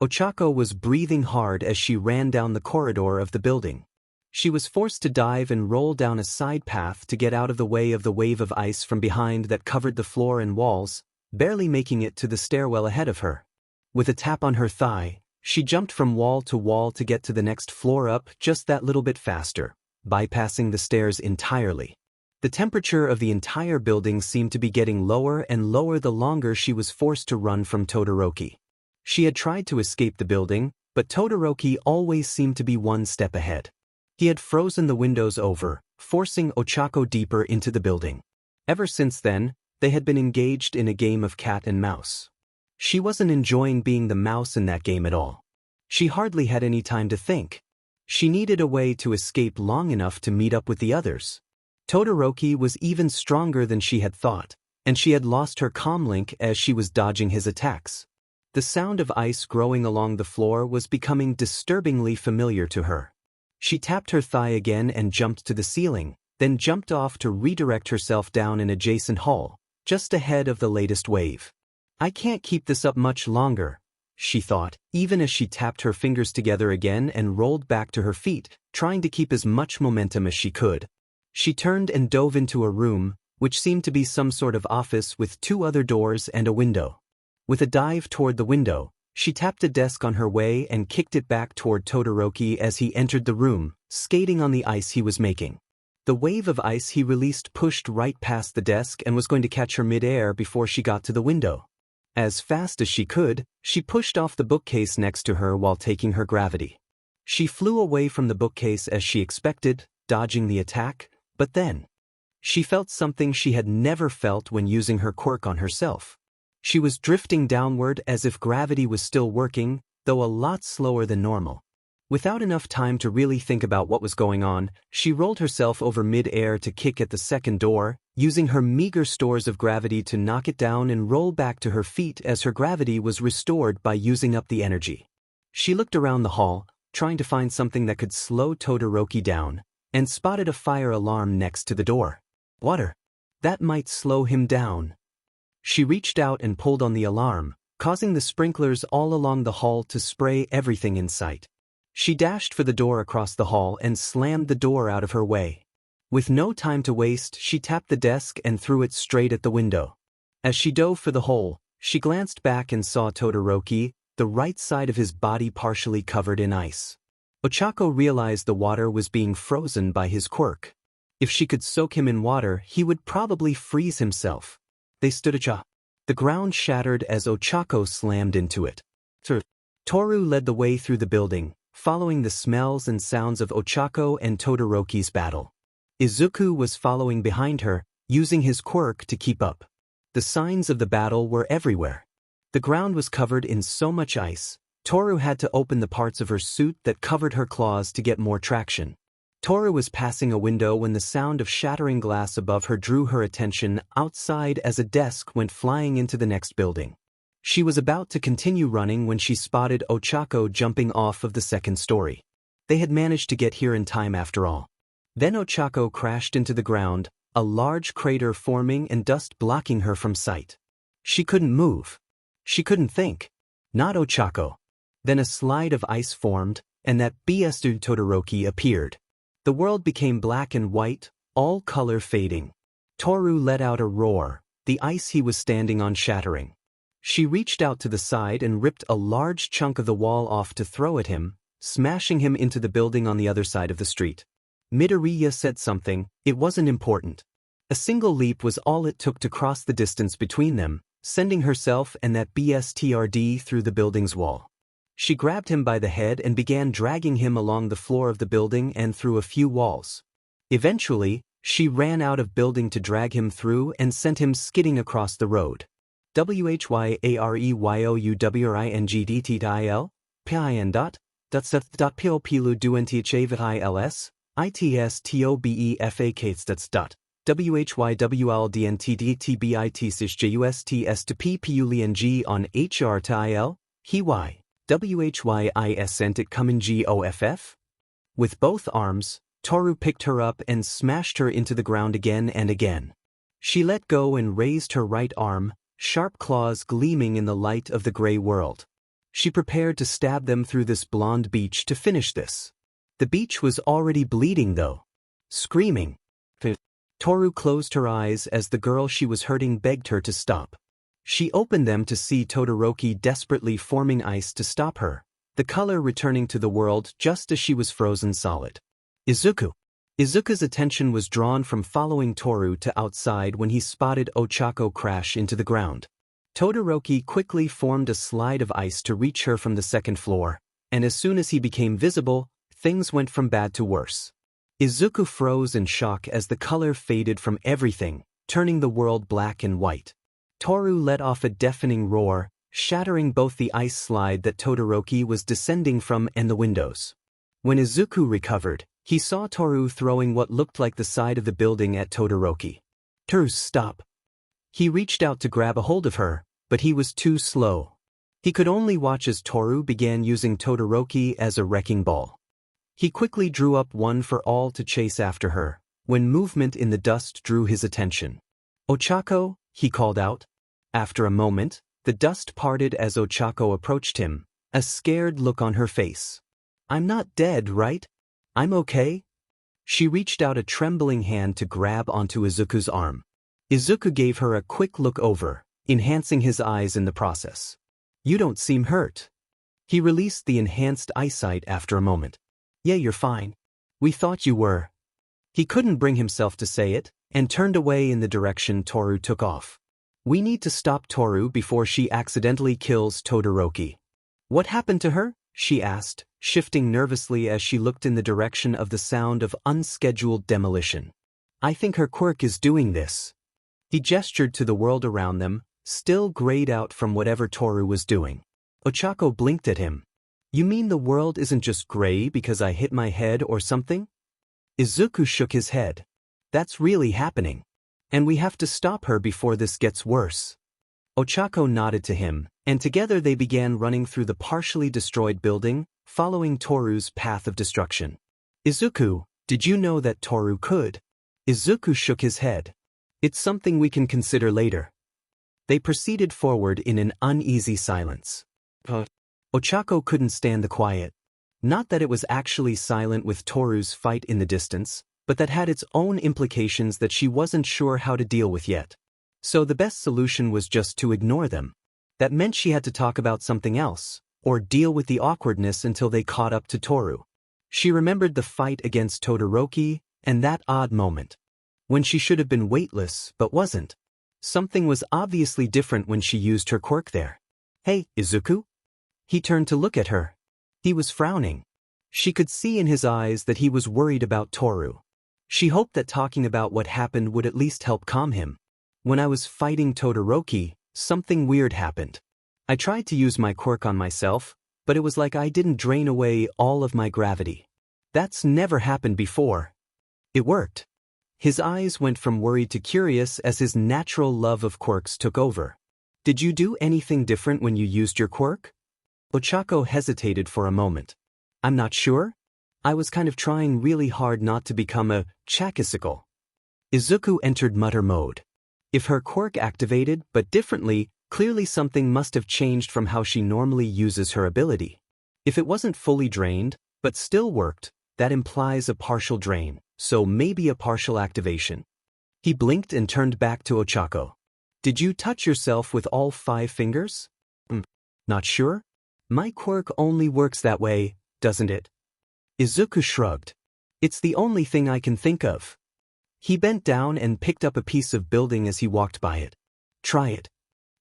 Ochako was breathing hard as she ran down the corridor of the building. She was forced to dive and roll down a side path to get out of the way of the wave of ice from behind that covered the floor and walls, barely making it to the stairwell ahead of her. With a tap on her thigh, she jumped from wall to get to the next floor up just that little bit faster, bypassing the stairs entirely. The temperature of the entire building seemed to be getting lower and lower the longer she was forced to run from Todoroki. She had tried to escape the building, but Todoroki always seemed to be one step ahead. He had frozen the windows over, forcing Ochako deeper into the building. Ever since then, they had been engaged in a game of cat and mouse. She wasn't enjoying being the mouse in that game at all. She hardly had any time to think. She needed a way to escape long enough to meet up with the others. Todoroki was even stronger than she had thought, and she had lost her comlink as she was dodging his attacks. The sound of ice growing along the floor was becoming disturbingly familiar to her. She tapped her thigh again and jumped to the ceiling, then jumped off to redirect herself down an adjacent hall, just ahead of the latest wave. I can't keep this up much longer, she thought, even as she tapped her fingers together again and rolled back to her feet, trying to keep as much momentum as she could. She turned and dove into a room, which seemed to be some sort of office with 2 other doors and a window. With a dive toward the window, she tapped a desk on her way and kicked it back toward Todoroki as he entered the room, skating on the ice he was making. The wave of ice he released pushed right past the desk and was going to catch her mid-air before she got to the window. As fast as she could, she pushed off the bookcase next to her while taking her gravity. She flew away from the bookcase as she expected, dodging the attack, but then she felt something she had never felt when using her quirk on herself. She was drifting downward as if gravity was still working, though a lot slower than normal. Without enough time to really think about what was going on, she rolled herself over mid-air to kick at the second door, using her meager stores of gravity to knock it down and roll back to her feet as her gravity was restored by using up the energy. She looked around the hall, trying to find something that could slow Todoroki down, and spotted a fire alarm next to the door. Water. That might slow him down. She reached out and pulled on the alarm, causing the sprinklers all along the hall to spray everything in sight. She dashed for the door across the hall and slammed the door out of her way. With no time to waste, she tapped the desk and threw it straight at the window. As she dove for the hole, she glanced back and saw Todoroki, the right side of his body partially covered in ice. Ochako realized the water was being frozen by his quirk. If she could soak him in water, he would probably freeze himself. They stood aja. The ground shattered as Ochako slammed into it. Toru led the way through the building, following the smells and sounds of Ochako and Todoroki's battle. Izuku was following behind her, using his quirk to keep up. The signs of the battle were everywhere. The ground was covered in so much ice, Toru had to open the parts of her suit that covered her claws to get more traction. Toru was passing a window when the sound of shattering glass above her drew her attention outside as a desk went flying into the next building. She was about to continue running when she spotted Ochako jumping off of the second story. They had managed to get here in time after all. Then Ochako crashed into the ground, a large crater forming and dust blocking her from sight. She couldn't move. She couldn't think. Not Ochako. Then a slide of ice formed, and that BS Todoroki appeared. The world became black and white, all color fading. Toru let out a roar, the ice he was standing on shattering. She reached out to the side and ripped a large chunk of the wall off to throw at him, smashing him into the building on the other side of the street. Midoriya said something, it wasn't important. A single leap was all it took to cross the distance between them, sending herself and that BSTRD through the building's wall. She grabbed him by the head and began dragging him along the floor of the building and through a few walls. Eventually, she ran out of building to drag him through and sent him skidding across the road. WHYAREYOUWRINGDTIL, PIN dot, .seth.pil pilu duentihivils, ITSTOBEFA kates dot, WHYWLDNTDTBITSISJUSTS to PPULING on HR til, HY, WHYIS it come in GOFF? With both arms, Toru picked her up and smashed her into the ground again and again. She let go and raised her right arm, sharp claws gleaming in the light of the gray world. She prepared to stab them through this blonde beach to finish this. The beach was already bleeding though. Screaming. Toru closed her eyes as the girl she was hurting begged her to stop. She opened them to see Todoroki desperately forming ice to stop her, the color returning to the world just as she was frozen solid. Izuku's attention was drawn from following Toru to outside when he spotted Ochako crash into the ground. Todoroki quickly formed a slide of ice to reach her from the second floor, and as soon as he became visible, things went from bad to worse. Izuku froze in shock as the color faded from everything, turning the world black and white. Toru let off a deafening roar, shattering both the ice slide that Todoroki was descending from and the windows. When Izuku recovered, he saw Toru throwing what looked like the side of the building at Todoroki. "Toru, stop." He reached out to grab a hold of her, but he was too slow. He could only watch as Toru began using Todoroki as a wrecking ball. He quickly drew up one for all to chase after her, when movement in the dust drew his attention. Ochako, he called out. After a moment, the dust parted as Ochako approached him, a scared look on her face. I'm not dead, right? I'm okay? She reached out a trembling hand to grab onto Izuku's arm. Izuku gave her a quick look over, enhancing his eyes in the process. You don't seem hurt. He released the enhanced eyesight after a moment. Yeah, you're fine. We thought you were. He couldn't bring himself to say it, and turned away in the direction Toru took off. We need to stop Toru before she accidentally kills Todoroki. What happened to her? She asked, shifting nervously as she looked in the direction of the sound of unscheduled demolition. I think her quirk is doing this. He gestured to the world around them, still grayed out from whatever Toru was doing. Ochako blinked at him. You mean the world isn't just gray because I hit my head or something? Izuku shook his head. That's really happening. And we have to stop her before this gets worse. Ochako nodded to him, and together they began running through the partially destroyed building, following Toru's path of destruction. Izuku, did you know that Toru could? Izuku shook his head. It's something we can consider later. They proceeded forward in an uneasy silence. Ochako couldn't stand the quiet. Not that it was actually silent with Toru's fight in the distance, but that had its own implications that she wasn't sure how to deal with yet. So the best solution was just to ignore them. That meant she had to talk about something else, or deal with the awkwardness until they caught up to Toru. She remembered the fight against Todoroki, and that odd moment. When she should have been weightless but wasn't. Something was obviously different when she used her quirk there. Hey, Izuku? He turned to look at her. He was frowning. She could see in his eyes that he was worried about Toru. She hoped that talking about what happened would at least help calm him. When I was fighting Todoroki, something weird happened. I tried to use my quirk on myself, but it was like I didn't drain away all of my gravity. That's never happened before. It worked. His eyes went from worried to curious as his natural love of quirks took over. Did you do anything different when you used your quirk? Ochako hesitated for a moment. I'm not sure. I was kind of trying really hard not to become a chakisicle. Izuku entered mutter mode. If her quirk activated, but differently, clearly something must have changed from how she normally uses her ability. If it wasn't fully drained, but still worked, that implies a partial drain, so maybe a partial activation. He blinked and turned back to Ochako. Did you touch yourself with all 5 fingers? Not sure? My quirk only works that way, doesn't it? Izuku shrugged. It's the only thing I can think of. He bent down and picked up a piece of building as he walked by it. Try it.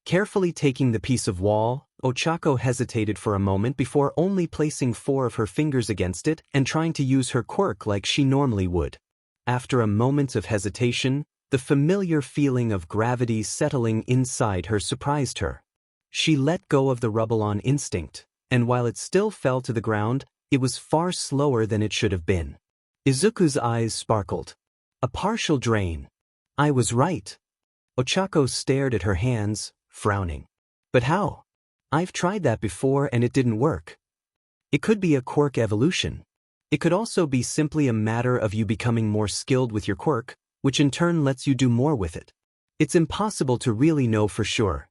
Carefully taking the piece of wall, Ochako hesitated for a moment before only placing 4 of her fingers against it and trying to use her quirk like she normally would. After a moment of hesitation, the familiar feeling of gravity settling inside her surprised her. She let go of the rubble on instinct, and while it still fell to the ground, it was far slower than it should have been. Izuku's eyes sparkled. A partial drain. I was right. Ochako stared at her hands, frowning. But how? I've tried that before and it didn't work. It could be a quirk evolution. It could also be simply a matter of you becoming more skilled with your quirk, which in turn lets you do more with it. It's impossible to really know for sure.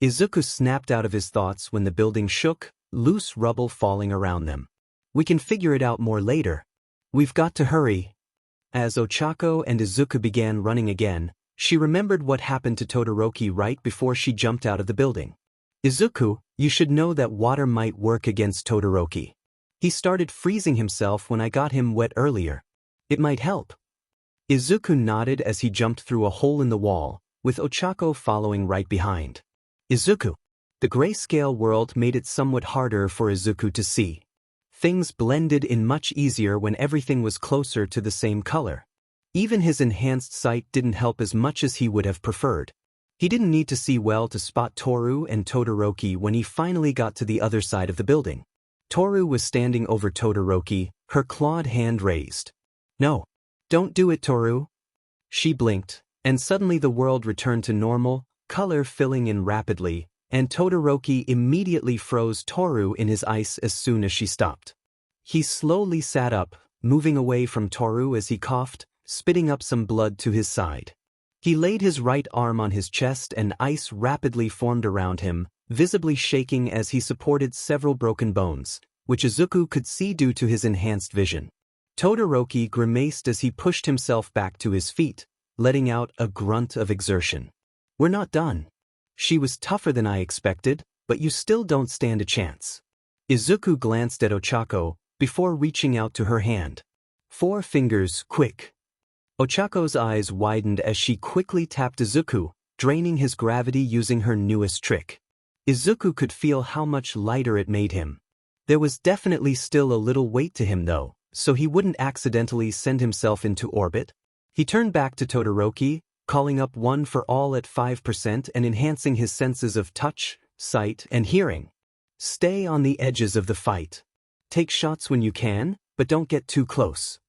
Izuku snapped out of his thoughts when the building shook, loose rubble falling around them. We can figure it out more later. We've got to hurry. As Ochako and Izuku began running again, she remembered what happened to Todoroki right before she jumped out of the building. Izuku, you should know that water might work against Todoroki. He started freezing himself when I got him wet earlier. It might help. Izuku nodded as he jumped through a hole in the wall, with Ochako following right behind. Izuku. The grayscale world made it somewhat harder for Izuku to see. Things blended in much easier when everything was closer to the same color. Even his enhanced sight didn't help as much as he would have preferred. He didn't need to see well to spot Toru and Todoroki when he finally got to the other side of the building. Toru was standing over Todoroki, her clawed hand raised. No. Don't do it, Toru. She blinked, and suddenly the world returned to normal, color filling in rapidly, and Todoroki immediately froze Toru in his ice as soon as she stopped. He slowly sat up, moving away from Toru as he coughed, spitting up some blood to his side. He laid his right arm on his chest and ice rapidly formed around him, visibly shaking as he supported several broken bones, which Izuku could see due to his enhanced vision. Todoroki grimaced as he pushed himself back to his feet, letting out a grunt of exertion. "We're not done. She was tougher than I expected, but you still don't stand a chance." Izuku glanced at Ochako, before reaching out to her hand. "4 fingers, quick." Ochako's eyes widened as she quickly tapped Izuku, draining his gravity using her newest trick. Izuku could feel how much lighter it made him. There was definitely still a little weight to him though, so he wouldn't accidentally send himself into orbit. He turned back to Todoroki, calling up 1 for all at 5% and enhancing his senses of touch, sight, and hearing. "Stay on the edges of the fight. Take shots when you can, but don't get too close."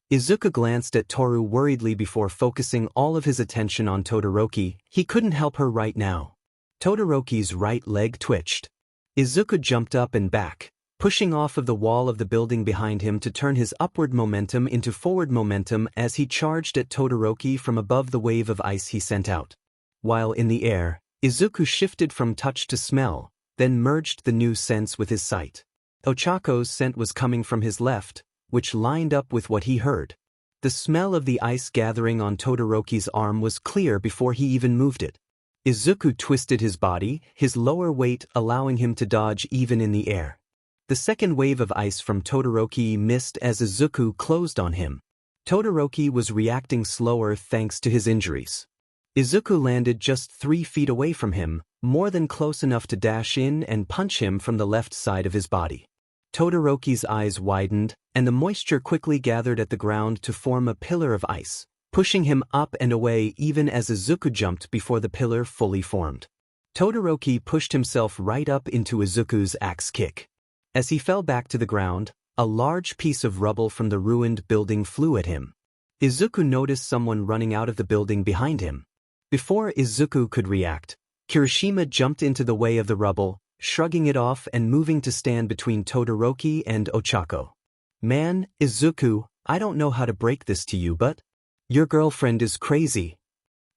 Izuku glanced at Toru worriedly before focusing all of his attention on Todoroki. He couldn't help her right now. Todoroki's right leg twitched. Izuku jumped up and back, pushing off of the wall of the building behind him to turn his upward momentum into forward momentum as he charged at Todoroki from above the wave of ice he sent out. While in the air, Izuku shifted from touch to smell, then merged the new sense with his sight. Ochako's scent was coming from his left, which lined up with what he heard. The smell of the ice gathering on Todoroki's arm was clear before he even moved it. Izuku twisted his body, his lower weight allowing him to dodge even in the air. The second wave of ice from Todoroki missed as Izuku closed on him. Todoroki was reacting slower thanks to his injuries. Izuku landed just 3 feet away from him, more than close enough to dash in and punch him from the left side of his body. Todoroki's eyes widened, and the moisture quickly gathered at the ground to form a pillar of ice, pushing him up and away even as Izuku jumped before the pillar fully formed. Todoroki pushed himself right up into Izuku's axe kick. As he fell back to the ground, a large piece of rubble from the ruined building flew at him. Izuku noticed someone running out of the building behind him. Before Izuku could react, Kirishima jumped into the way of the rubble, shrugging it off and moving to stand between Todoroki and Ochako. "Man, Izuku, I don't know how to break this to you, but your girlfriend is crazy."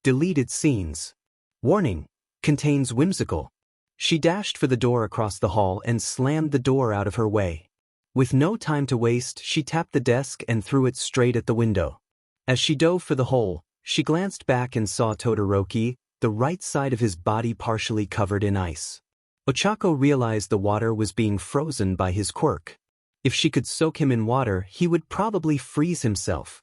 Deleted scenes. Warning: contains whimsical. She dashed for the door across the hall and slammed the door out of her way. With no time to waste, she tapped the desk and threw it straight at the window. As she dove for the hole, she glanced back and saw Todoroki, the right side of his body partially covered in ice. Ochako realized the water was being frozen by his quirk. If she could soak him in water, he would probably freeze himself.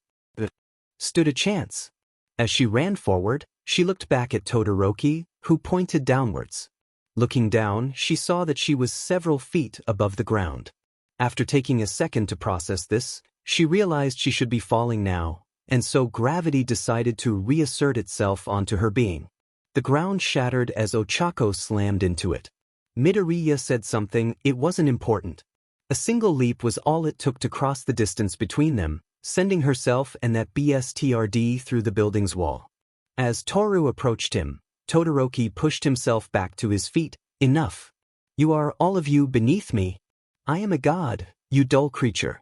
Stood a chance. As she ran forward, she looked back at Todoroki, who pointed downwards. Looking down, she saw that she was several feet above the ground. After taking a second to process this, she realized she should be falling now, and so gravity decided to reassert itself onto her being. The ground shattered as Ochako slammed into it. Midoriya said something. It wasn't important. A single leap was all it took to cross the distance between them, sending herself and that BSTRD through the building's wall. As Toru approached him, Todoroki pushed himself back to his feet. "Enough. You are all of you beneath me. I am a god, you dull creature.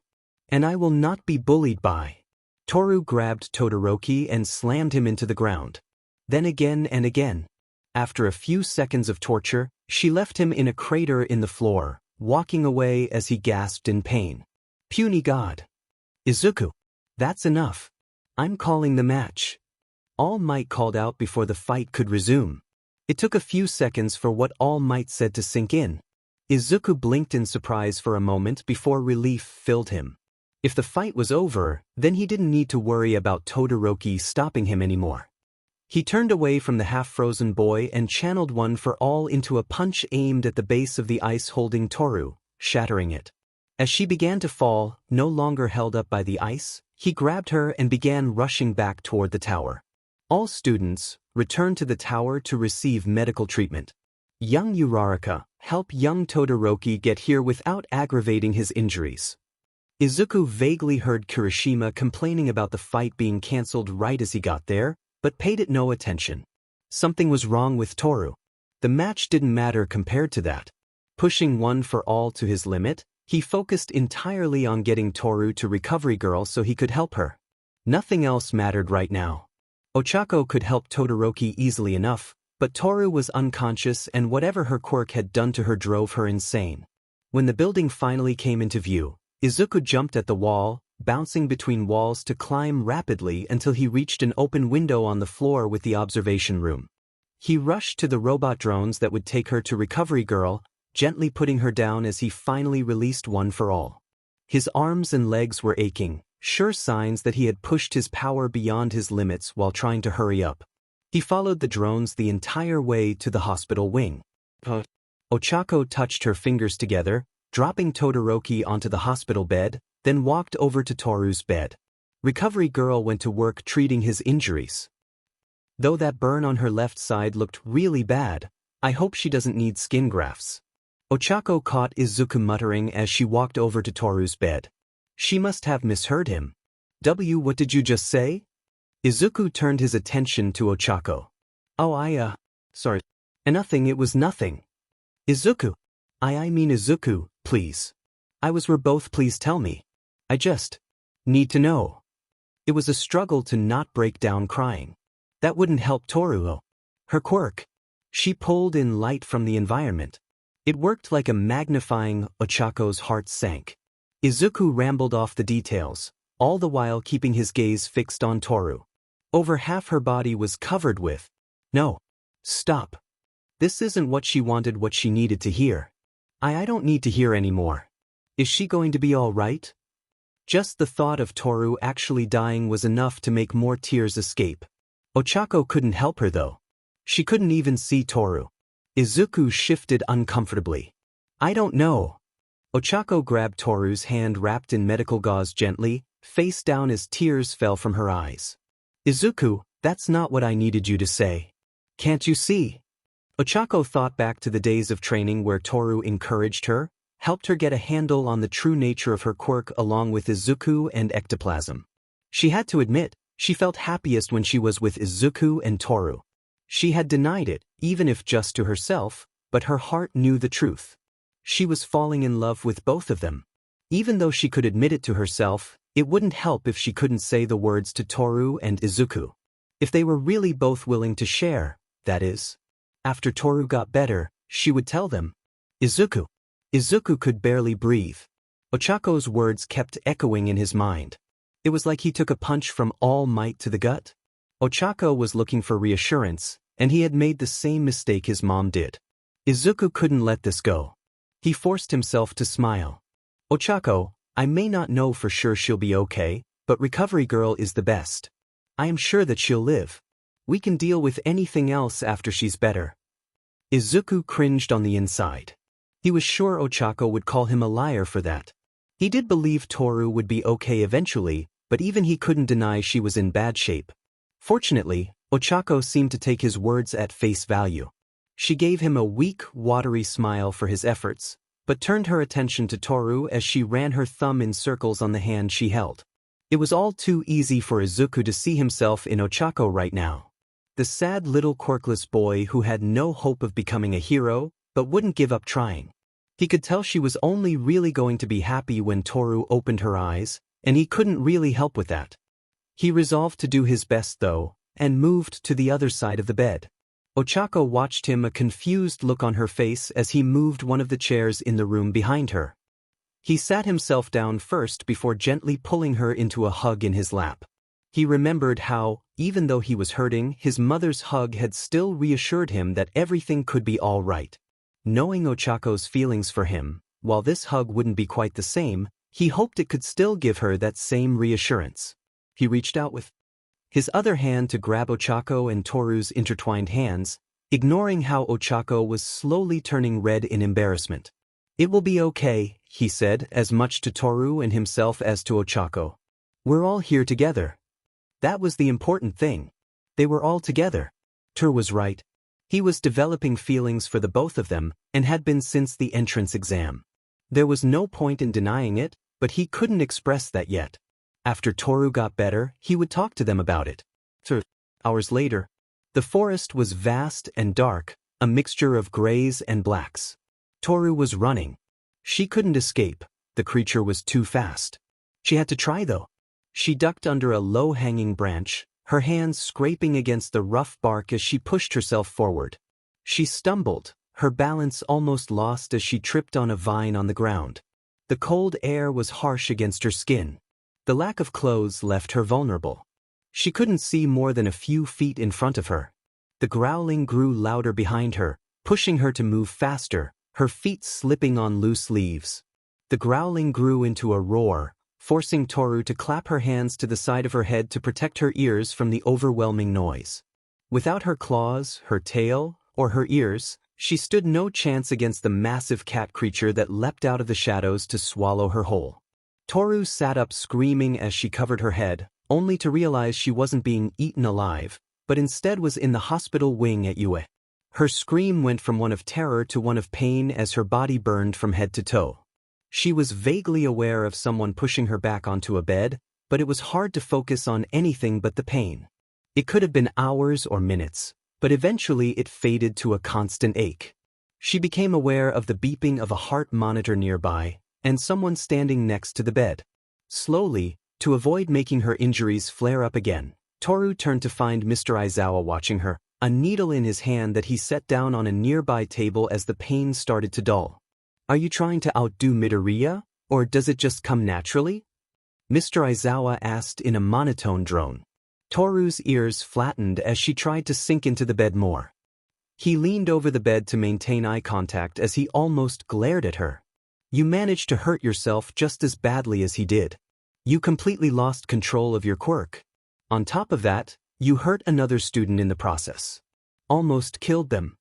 And I will not be bullied by." Toru grabbed Todoroki and slammed him into the ground. Then again and again. After a few seconds of torture, she left him in a crater in the floor, walking away as he gasped in pain. "Puny god. Izuku. That's enough. I'm calling the match." All Might called out before the fight could resume. It took a few seconds for what All Might said to sink in. Izuku blinked in surprise for a moment before relief filled him. If the fight was over, then he didn't need to worry about Todoroki stopping him anymore. He turned away from the half-frozen boy and channeled 1 for all into a punch aimed at the base of the ice holding Toru, shattering it. As she began to fall, no longer held up by the ice, he grabbed her and began rushing back toward the tower. All students, return to the tower to receive medical treatment. Young Uraraka, help young Todoroki get here without aggravating his injuries. Izuku vaguely heard Kirishima complaining about the fight being cancelled right as he got there, but paid it no attention. Something was wrong with Toru. The match didn't matter compared to that. Pushing 1 for all to his limit, he focused entirely on getting Toru to Recovery Girl so he could help her. Nothing else mattered right now. Ochako could help Todoroki easily enough, but Toru was unconscious and whatever her quirk had done to her drove her insane. When the building finally came into view, Izuku jumped at the wall, bouncing between walls to climb rapidly until he reached an open window on the floor with the observation room. He rushed to the robot drones that would take her to Recovery Girl, gently putting her down as he finally released one for all. His arms and legs were aching, sure signs that he had pushed his power beyond his limits while trying to hurry up. He followed the drones the entire way to the hospital wing. Ochako touched her fingers together, dropping Todoroki onto the hospital bed, then walked over to Toru's bed. Recovery Girl went to work treating his injuries. Though that burn on her left side looked really bad, I hope she doesn't need skin grafts. Ochako caught Izuku muttering as she walked over to Toru's bed. She must have misheard him. What did you just say? Izuku turned his attention to Ochako. Oh, sorry. Nothing, it was nothing. Izuku. I mean Izuku, please. We're both, please tell me. I just need to know. It was a struggle to not break down crying. That wouldn't help Toru. Her quirk. She pulled in light from the environment. It worked like a magnifying. Ochako's heart sank. Izuku rambled off the details, all the while keeping his gaze fixed on Toru. Over half her body was covered with. No. Stop. This isn't what she wanted, what she needed to hear. I don't need to hear anymore. Is she going to be all right? Just the thought of Toru actually dying was enough to make more tears escape. Ochako couldn't help her though. She couldn't even see Toru. Izuku shifted uncomfortably. I don't know. Ochako grabbed Toru's hand wrapped in medical gauze gently, face down as tears fell from her eyes. Izuku, that's not what I needed you to say. Can't you see? Ochako thought back to the days of training where Toru encouraged her, helped her get a handle on the true nature of her quirk along with Izuku and ectoplasm. She had to admit, she felt happiest when she was with Izuku and Toru. She had denied it, even if just to herself, but her heart knew the truth. She was falling in love with both of them. Even though she could admit it to herself, it wouldn't help if she couldn't say the words to Toru and Izuku. If they were really both willing to share, that is. After Toru got better, she would tell them. Izuku. Izuku could barely breathe. Ochako's words kept echoing in his mind. It was like he took a punch from All Might to the gut. Ochako was looking for reassurance, and he had made the same mistake his mom did. Izuku couldn't let this go. He forced himself to smile. Ochako, I may not know for sure she'll be okay, but Recovery Girl is the best. I am sure that she'll live. We can deal with anything else after she's better. Izuku cringed on the inside. He was sure Ochako would call him a liar for that. He did believe Toru would be okay eventually, but even he couldn't deny she was in bad shape. Fortunately, Ochako seemed to take his words at face value. She gave him a weak, watery smile for his efforts, but turned her attention to Toru as she ran her thumb in circles on the hand she held. It was all too easy for Izuku to see himself in Ochako right now. The sad little quirkless boy who had no hope of becoming a hero, but wouldn't give up trying. He could tell she was only really going to be happy when Toru opened her eyes, and he couldn't really help with that. He resolved to do his best though, and moved to the other side of the bed. Ochako watched him, a confused look on her face as he moved one of the chairs in the room behind her. He sat himself down first before gently pulling her into a hug in his lap. He remembered how, even though he was hurting, his mother's hug had still reassured him that everything could be all right. Knowing Ochako's feelings for him, while this hug wouldn't be quite the same, he hoped it could still give her that same reassurance. He reached out with his other hand to grab Ochako and Toru's intertwined hands, ignoring how Ochako was slowly turning red in embarrassment. It will be okay, he said, as much to Toru and himself as to Ochako. We're all here together. That was the important thing. They were all together. Toru was right. He was developing feelings for the both of them, and had been since the entrance exam. There was no point in denying it, but he couldn't express that yet. After Toru got better, he would talk to them about it. 2 hours later, the forest was vast and dark, a mixture of grays and blacks. Toru was running. She couldn't escape, the creature was too fast. She had to try though. She ducked under a low-hanging branch, her hands scraping against the rough bark as she pushed herself forward. She stumbled, her balance almost lost as she tripped on a vine on the ground. The cold air was harsh against her skin. The lack of clothes left her vulnerable. She couldn't see more than a few feet in front of her. The growling grew louder behind her, pushing her to move faster, her feet slipping on loose leaves. The growling grew into a roar, forcing Toru to clap her hands to the side of her head to protect her ears from the overwhelming noise. Without her claws, her tail, or her ears, she stood no chance against the massive cat creature that leapt out of the shadows to swallow her whole. Toru sat up screaming as she covered her head, only to realize she wasn't being eaten alive, but instead was in the hospital wing at Yue. Her scream went from one of terror to one of pain as her body burned from head to toe. She was vaguely aware of someone pushing her back onto a bed, but it was hard to focus on anything but the pain. It could have been hours or minutes, but eventually it faded to a constant ache. She became aware of the beeping of a heart monitor nearby, and someone standing next to the bed. Slowly, to avoid making her injuries flare up again, Toru turned to find Mr. Aizawa watching her, a needle in his hand that he set down on a nearby table as the pain started to dull. "Are you trying to outdo Midoriya, or does it just come naturally?" Mr. Aizawa asked in a monotone drone. Toru's ears flattened as she tried to sink into the bed more. He leaned over the bed to maintain eye contact as he almost glared at her. "You managed to hurt yourself just as badly as he did. You completely lost control of your quirk. On top of that, you hurt another student in the process. Almost killed them."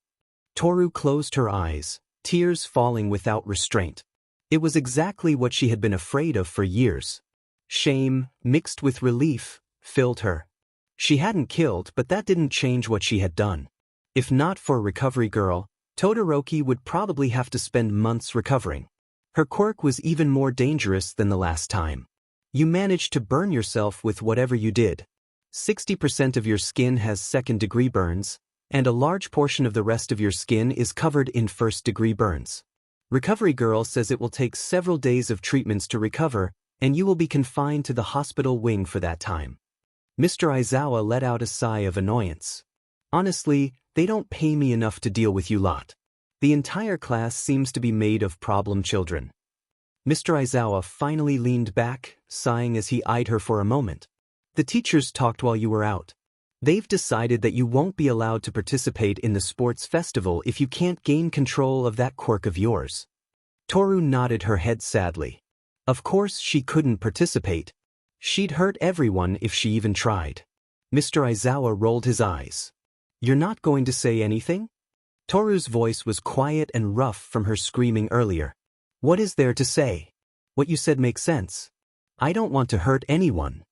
Toru closed her eyes, tears falling without restraint. It was exactly what she had been afraid of for years. Shame, mixed with relief, filled her. She hadn't killed, but that didn't change what she had done. If not for Recovery Girl, Todoroki would probably have to spend months recovering. Her quirk was even more dangerous than the last time. You managed to burn yourself with whatever you did. 60% of your skin has second-degree burns, and a large portion of the rest of your skin is covered in first-degree burns. Recovery Girl says it will take several days of treatments to recover, and you will be confined to the hospital wing for that time. Mr. Aizawa let out a sigh of annoyance. "Honestly, they don't pay me enough to deal with you lot. The entire class seems to be made of problem children." Mr. Aizawa finally leaned back, sighing as he eyed her for a moment. "The teachers talked while you were out. They've decided that you won't be allowed to participate in the sports festival if you can't gain control of that quirk of yours." Toru nodded her head sadly. Of course she couldn't participate. She'd hurt everyone if she even tried. Mr. Aizawa rolled his eyes. "You're not going to say anything?" Toru's voice was quiet and rough from her screaming earlier. "What is there to say? What you said makes sense. I don't want to hurt anyone."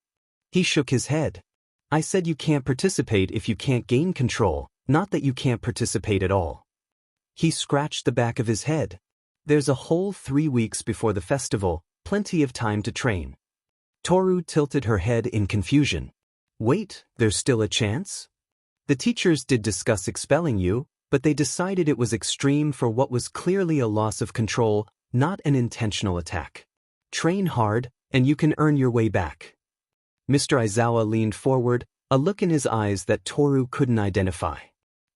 He shook his head. "I said you can't participate if you can't gain control, not that you can't participate at all." He scratched the back of his head. "There's a whole 3 weeks before the festival, plenty of time to train." Toru tilted her head in confusion. "Wait, there's still a chance?" "The teachers did discuss expelling you, but they decided it was extreme for what was clearly a loss of control, not an intentional attack. Train hard, and you can earn your way back." Mr. Aizawa leaned forward, a look in his eyes that Toru couldn't identify.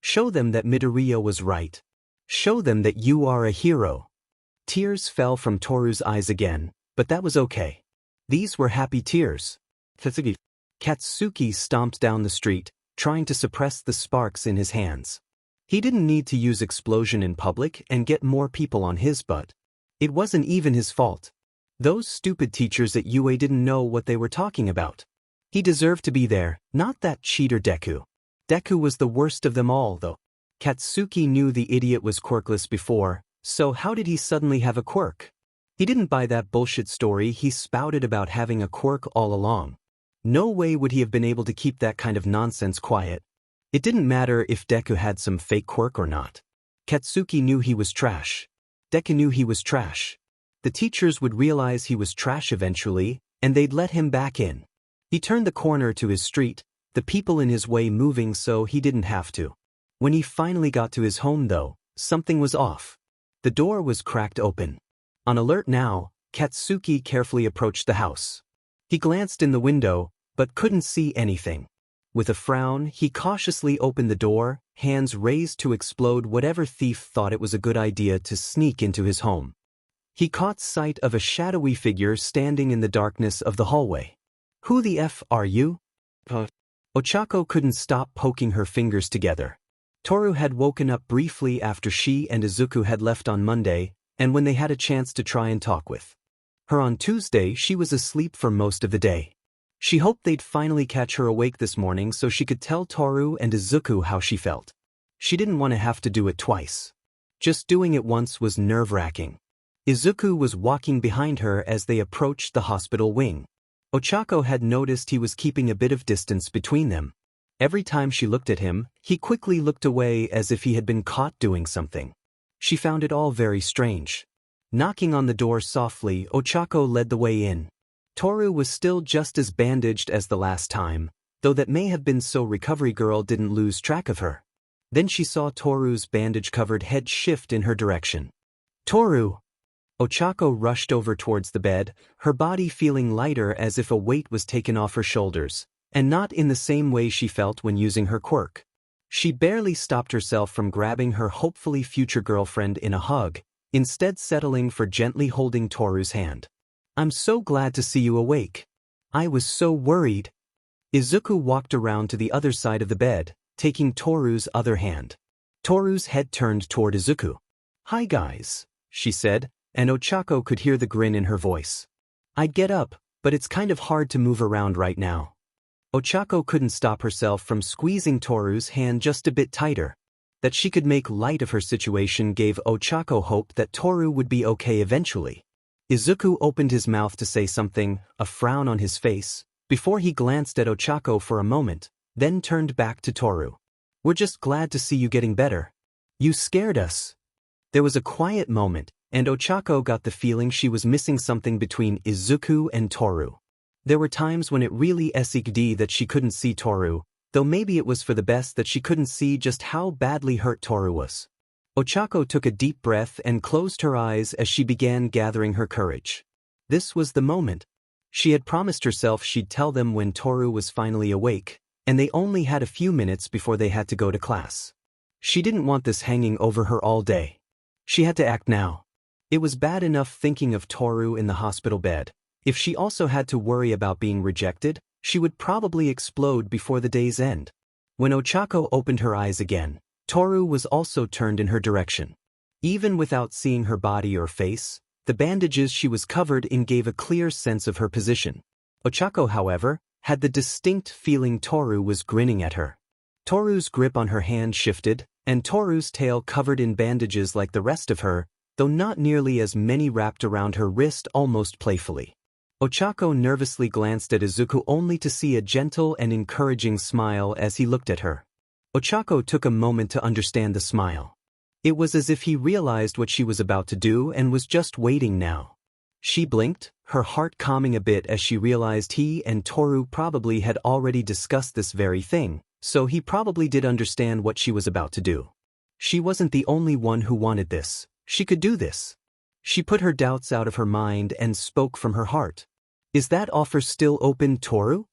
"Show them that Midoriya was right. Show them that you are a hero." Tears fell from Toru's eyes again, but that was okay. These were happy tears. Katsuki stomped down the street, trying to suppress the sparks in his hands. He didn't need to use explosion in public and get more people on his butt. It wasn't even his fault. Those stupid teachers at UA didn't know what they were talking about. He deserved to be there, not that cheater Deku. Deku was the worst of them all, though. Katsuki knew the idiot was quirkless before, so how did he suddenly have a quirk? He didn't buy that bullshit story he spouted about having a quirk all along. No way would he have been able to keep that kind of nonsense quiet. It didn't matter if Deku had some fake quirk or not. Katsuki knew he was trash. Deku knew he was trash. The teachers would realize he was trash eventually, and they'd let him back in. He turned the corner to his street, the people in his way moving so he didn't have to. When he finally got to his home though, something was off. The door was cracked open. On alert now, Katsuki carefully approached the house. He glanced in the window, but couldn't see anything. With a frown, he cautiously opened the door, hands raised to explode whatever thief thought it was a good idea to sneak into his home. He caught sight of a shadowy figure standing in the darkness of the hallway. "Who the F are you?" Ochako couldn't stop poking her fingers together. Toru had woken up briefly after she and Izuku had left on Monday, and when they had a chance to try and talk with her on Tuesday, she was asleep for most of the day. She hoped they'd finally catch her awake this morning so she could tell Toru and Izuku how she felt. She didn't want to have to do it twice. Just doing it once was nerve-wracking. Izuku was walking behind her as they approached the hospital wing. Ochako had noticed he was keeping a bit of distance between them. Every time she looked at him, he quickly looked away as if he had been caught doing something. She found it all very strange. Knocking on the door softly, Ochako led the way in. Toru was still just as bandaged as the last time, though that may have been so Recovery Girl didn't lose track of her. Then she saw Toru's bandage-covered head shift in her direction. "Toru!" Ochako rushed over towards the bed, her body feeling lighter as if a weight was taken off her shoulders, and not in the same way she felt when using her quirk. She barely stopped herself from grabbing her hopefully future girlfriend in a hug, instead settling for gently holding Toru's hand. "I'm so glad to see you awake. I was so worried." Izuku walked around to the other side of the bed, taking Toru's other hand. Toru's head turned toward Izuku. "Hi guys," she said, and Ochako could hear the grin in her voice. "I'd get up, but it's kind of hard to move around right now." Ochako couldn't stop herself from squeezing Toru's hand just a bit tighter. That she could make light of her situation gave Ochako hope that Toru would be okay eventually. Izuku opened his mouth to say something, a frown on his face, before he glanced at Ochako for a moment, then turned back to Toru. "We're just glad to see you getting better. You scared us." There was a quiet moment, and Ochako got the feeling she was missing something between Izuku and Toru. There were times when it really sucked that she couldn't see Toru, though maybe it was for the best that she couldn't see just how badly hurt Toru was. Ochako took a deep breath and closed her eyes as she began gathering her courage. This was the moment. She had promised herself she'd tell them when Toru was finally awake, and they only had a few minutes before they had to go to class. She didn't want this hanging over her all day. She had to act now. It was bad enough thinking of Toru in the hospital bed. If she also had to worry about being rejected, she would probably explode before the day's end. When Ochako opened her eyes again, Toru was also turned in her direction. Even without seeing her body or face, the bandages she was covered in gave a clear sense of her position. Ochako, however, had the distinct feeling Toru was grinning at her. Toru's grip on her hand shifted, and Toru's tail covered in bandages like the rest of her, though not nearly as many wrapped around her wrist almost playfully. Ochako nervously glanced at Izuku only to see a gentle and encouraging smile as he looked at her. Ochako took a moment to understand the smile. It was as if he realized what she was about to do and was just waiting now. She blinked, her heart calming a bit as she realized he and Toru probably had already discussed this very thing, so he probably did understand what she was about to do. She wasn't the only one who wanted this. She could do this. She put her doubts out of her mind and spoke from her heart. "Is that offer still open, Toru?"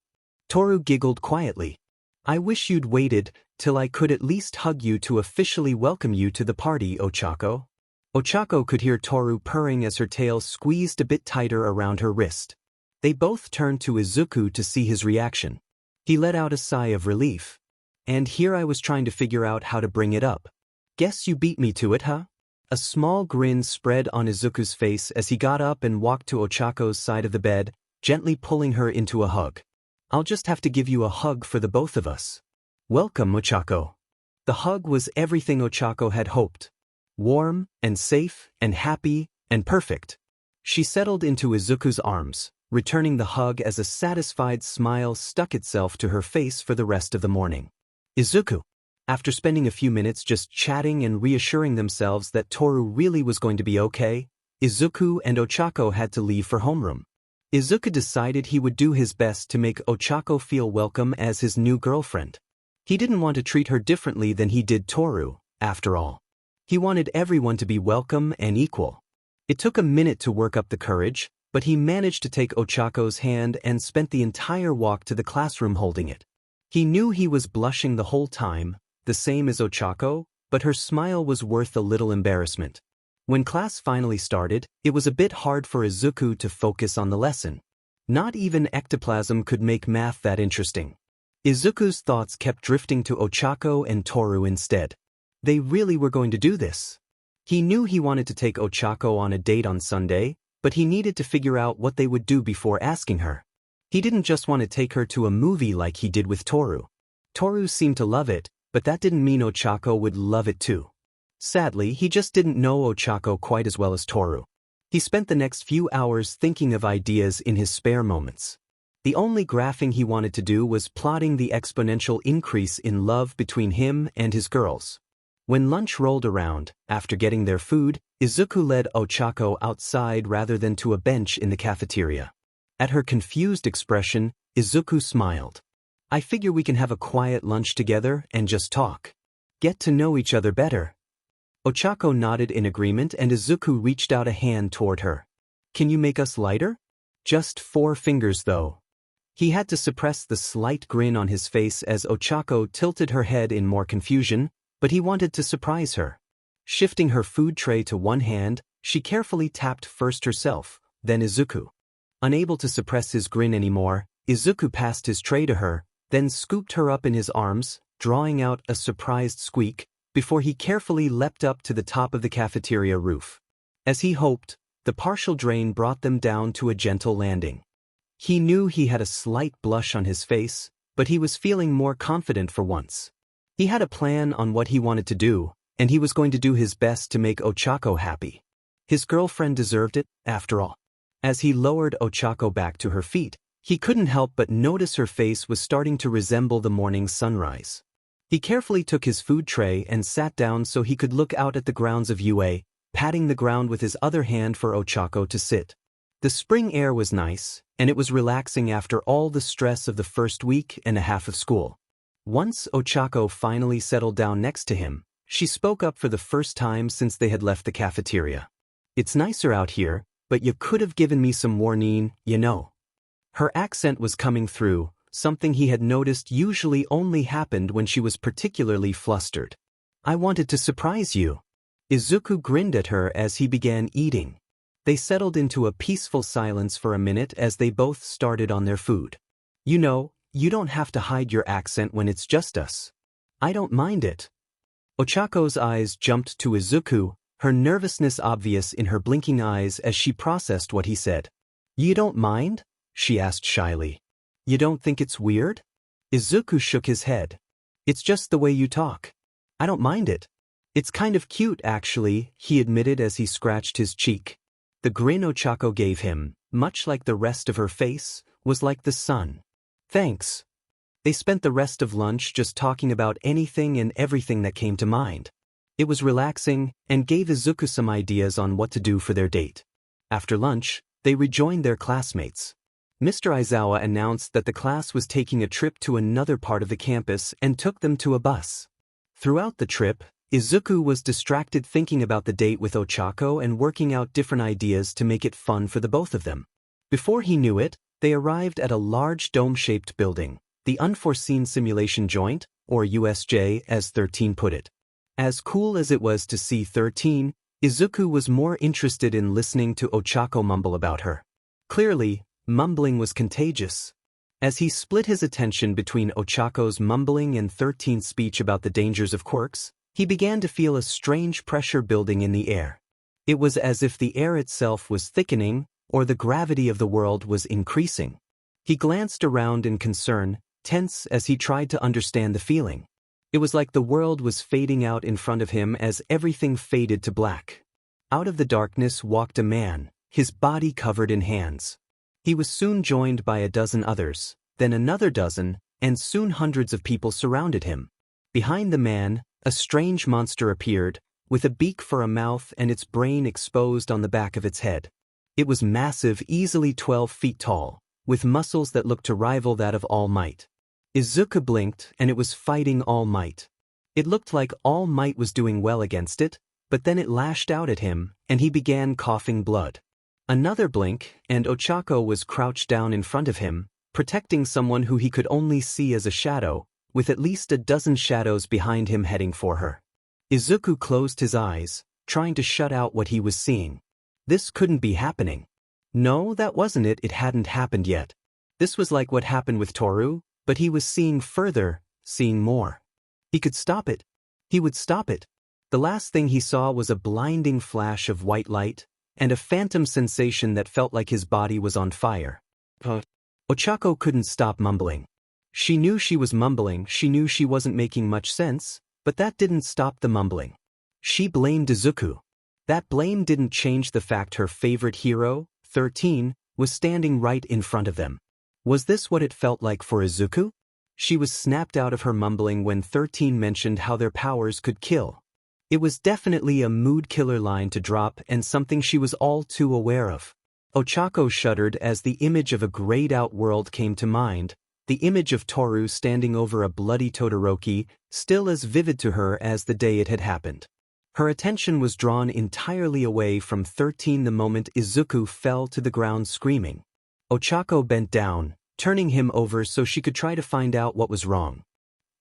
Toru giggled quietly. "I wish you'd waited till I could at least hug you to officially welcome you to the party, Ochako." Ochako could hear Toru purring as her tail squeezed a bit tighter around her wrist. They both turned to Izuku to see his reaction. He let out a sigh of relief. "And here I was trying to figure out how to bring it up. Guess you beat me to it, huh?" A small grin spread on Izuku's face as he got up and walked to Ochako's side of the bed, gently pulling her into a hug. "I'll just have to give you a hug for the both of us." "Welcome, Ochako." The hug was everything Ochako had hoped. Warm, and safe, and happy, and perfect. She settled into Izuku's arms, returning the hug as a satisfied smile stuck itself to her face for the rest of the morning. Izuku. After spending a few minutes just chatting and reassuring themselves that Toru really was going to be okay, Izuku and Ochako had to leave for homeroom. Izuku decided he would do his best to make Ochako feel welcome as his new girlfriend. He didn't want to treat her differently than he did Toru, after all. He wanted everyone to be welcome and equal. It took a minute to work up the courage, but he managed to take Ochako's hand and spent the entire walk to the classroom holding it. He knew he was blushing the whole time, the same as Ochako, but her smile was worth a little embarrassment. When class finally started, it was a bit hard for Izuku to focus on the lesson. Not even ectoplasm could make math that interesting. Izuku's thoughts kept drifting to Ochako and Toru instead. They really were going to do this. He knew he wanted to take Ochako on a date on Sunday, but he needed to figure out what they would do before asking her. He didn't just want to take her to a movie like he did with Toru. Toru seemed to love it, but that didn't mean Ochako would love it too. Sadly, he just didn't know Ochako quite as well as Toru. He spent the next few hours thinking of ideas in his spare moments. The only graphing he wanted to do was plotting the exponential increase in love between him and his girls. When lunch rolled around, after getting their food, Izuku led Ochako outside rather than to a bench in the cafeteria. At her confused expression, Izuku smiled. "I figure we can have a quiet lunch together and just talk. Get to know each other better." Ochako nodded in agreement and Izuku reached out a hand toward her. "Can you make us lighter?" "Just 4 fingers though." He had to suppress the slight grin on his face as Ochako tilted her head in more confusion, but he wanted to surprise her. Shifting her food tray to one hand, she carefully tapped first herself, then Izuku. Unable to suppress his grin anymore, Izuku passed his tray to her, then scooped her up in his arms, drawing out a surprised squeak, before he carefully leapt up to the top of the cafeteria roof. As he hoped, the partial drain brought them down to a gentle landing. He knew he had a slight blush on his face, but he was feeling more confident for once. He had a plan on what he wanted to do, and he was going to do his best to make Ochako happy. His girlfriend deserved it, after all. As he lowered Ochako back to her feet, he couldn't help but notice her face was starting to resemble the morning sunrise. He carefully took his food tray and sat down so he could look out at the grounds of UA, patting the ground with his other hand for Ochako to sit. The spring air was nice, and it was relaxing after all the stress of the first week and a half of school. Once Ochako finally settled down next to him, she spoke up for the first time since they had left the cafeteria. "It's nicer out here, but you could have given me some warning, you know." Her accent was coming through, something he had noticed usually only happened when she was particularly flustered. "I wanted to surprise you." Izuku grinned at her as he began eating. They settled into a peaceful silence for a minute as they both started on their food. "You know, you don't have to hide your accent when it's just us. I don't mind it." Ochako's eyes jumped to Izuku, her nervousness obvious in her blinking eyes as she processed what he said. "You don't mind?" she asked shyly. "You don't think it's weird?" Izuku shook his head. "It's just the way you talk. I don't mind it. It's kind of cute actually," he admitted as he scratched his cheek. The grin Ochako gave him, much like the rest of her face, was like the sun. "Thanks." They spent the rest of lunch just talking about anything and everything that came to mind. It was relaxing, and gave Izuku some ideas on what to do for their date. After lunch, they rejoined their classmates. Mr. Aizawa announced that the class was taking a trip to another part of the campus and took them to a bus. Throughout the trip, Izuku was distracted thinking about the date with Ochako and working out different ideas to make it fun for the both of them. Before he knew it, they arrived at a large dome-shaped building, the Unforeseen Simulation Joint, or USJ as 13 put it. As cool as it was to see 13, Izuku was more interested in listening to Ochako mumble about her. Clearly, mumbling was contagious. As he split his attention between Ochako's mumbling and 13's speech about the dangers of quirks, he began to feel a strange pressure building in the air. It was as if the air itself was thickening, or the gravity of the world was increasing. He glanced around in concern, tense as he tried to understand the feeling. It was like the world was fading out in front of him as everything faded to black. Out of the darkness walked a man, his body covered in hands. He was soon joined by a dozen others, then another dozen, and soon hundreds of people surrounded him. Behind the man, a strange monster appeared, with a beak for a mouth and its brain exposed on the back of its head. It was massive, easily 12 feet tall, with muscles that looked to rival that of All Might. Izuku blinked, and it was fighting All Might. It looked like All Might was doing well against it, but then it lashed out at him, and he began coughing blood. Another blink, and Ochako was crouched down in front of him, protecting someone who he could only see as a shadow, with at least a dozen shadows behind him heading for her. Izuku closed his eyes, trying to shut out what he was seeing. This couldn't be happening. No, that wasn't it, it hadn't happened yet. This was like what happened with Toru, but he was seeing further, seeing more. He could stop it. He would stop it. The last thing he saw was a blinding flash of white light, and a phantom sensation that felt like his body was on fire. Ochako couldn't stop mumbling. She knew she was mumbling, she knew she wasn't making much sense, but that didn't stop the mumbling. She blamed Izuku. That blame didn't change the fact her favorite hero, 13, was standing right in front of them. Was this what it felt like for Izuku? She was snapped out of her mumbling when 13 mentioned how their powers could kill. It was definitely a mood-killer line to drop and something she was all too aware of. Ochako shuddered as the image of a grayed-out world came to mind, the image of Toru standing over a bloody Todoroki, still as vivid to her as the day it had happened. Her attention was drawn entirely away from 13 the moment Izuku fell to the ground screaming. Ochako bent down, turning him over so she could try to find out what was wrong.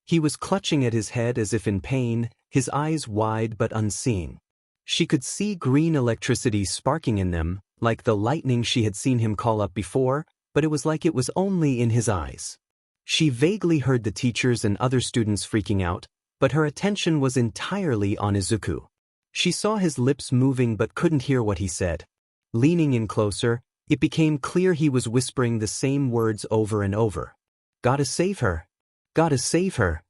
He was clutching at his head as if in pain, his eyes wide but unseeing. She could see green electricity sparking in them, like the lightning she had seen him call up before, but it was like it was only in his eyes. She vaguely heard the teachers and other students freaking out, but her attention was entirely on Izuku. She saw his lips moving but couldn't hear what he said. Leaning in closer, it became clear he was whispering the same words over and over. Gotta save her. Gotta save her.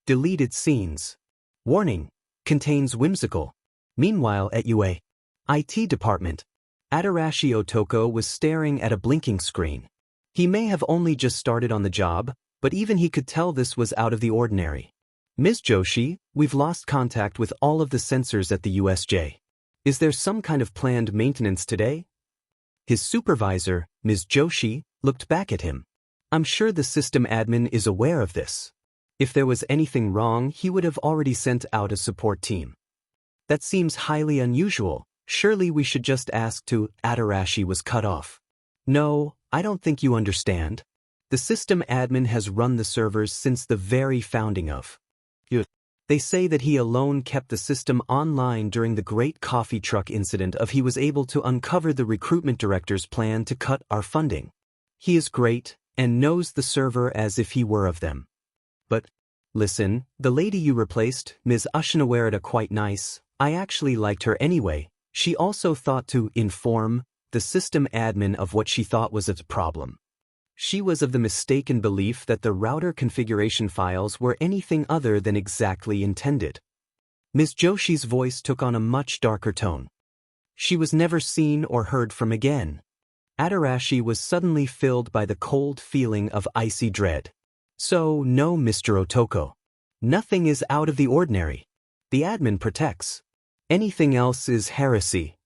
Deleted scenes. Warning. Contains whimsical. Meanwhile at UA IT department, Adarashi Otoko was staring at a blinking screen. He may have only just started on the job, but even he could tell this was out of the ordinary. Ms. Joshi, we've lost contact with all of the sensors at the USJ. Is there some kind of planned maintenance today? His supervisor, Ms. Joshi, looked back at him. I'm sure the system admin is aware of this. If there was anything wrong, he would have already sent out a support team. That seems highly unusual. Surely we should just ask to. Adarashi was cut off. No, I don't think you understand. The system admin has run the servers since the very founding of. They say that he alone kept the system online during the Great Coffee Truck incident of he was able to uncover the recruitment director's plan to cut our funding. He is great, and knows the server as if he were of them. But, listen, the lady you replaced, Ms. Ashinawarada, quite nice, I actually liked her anyway. She also thought to inform the system admin of what she thought was its problem. She was of the mistaken belief that the router configuration files were anything other than exactly intended. Ms. Joshi's voice took on a much darker tone. She was never seen or heard from again. Adarashi was suddenly filled by the cold feeling of icy dread. So, no, Mr. Otoko. Nothing is out of the ordinary. The admin protects. Anything else is heresy.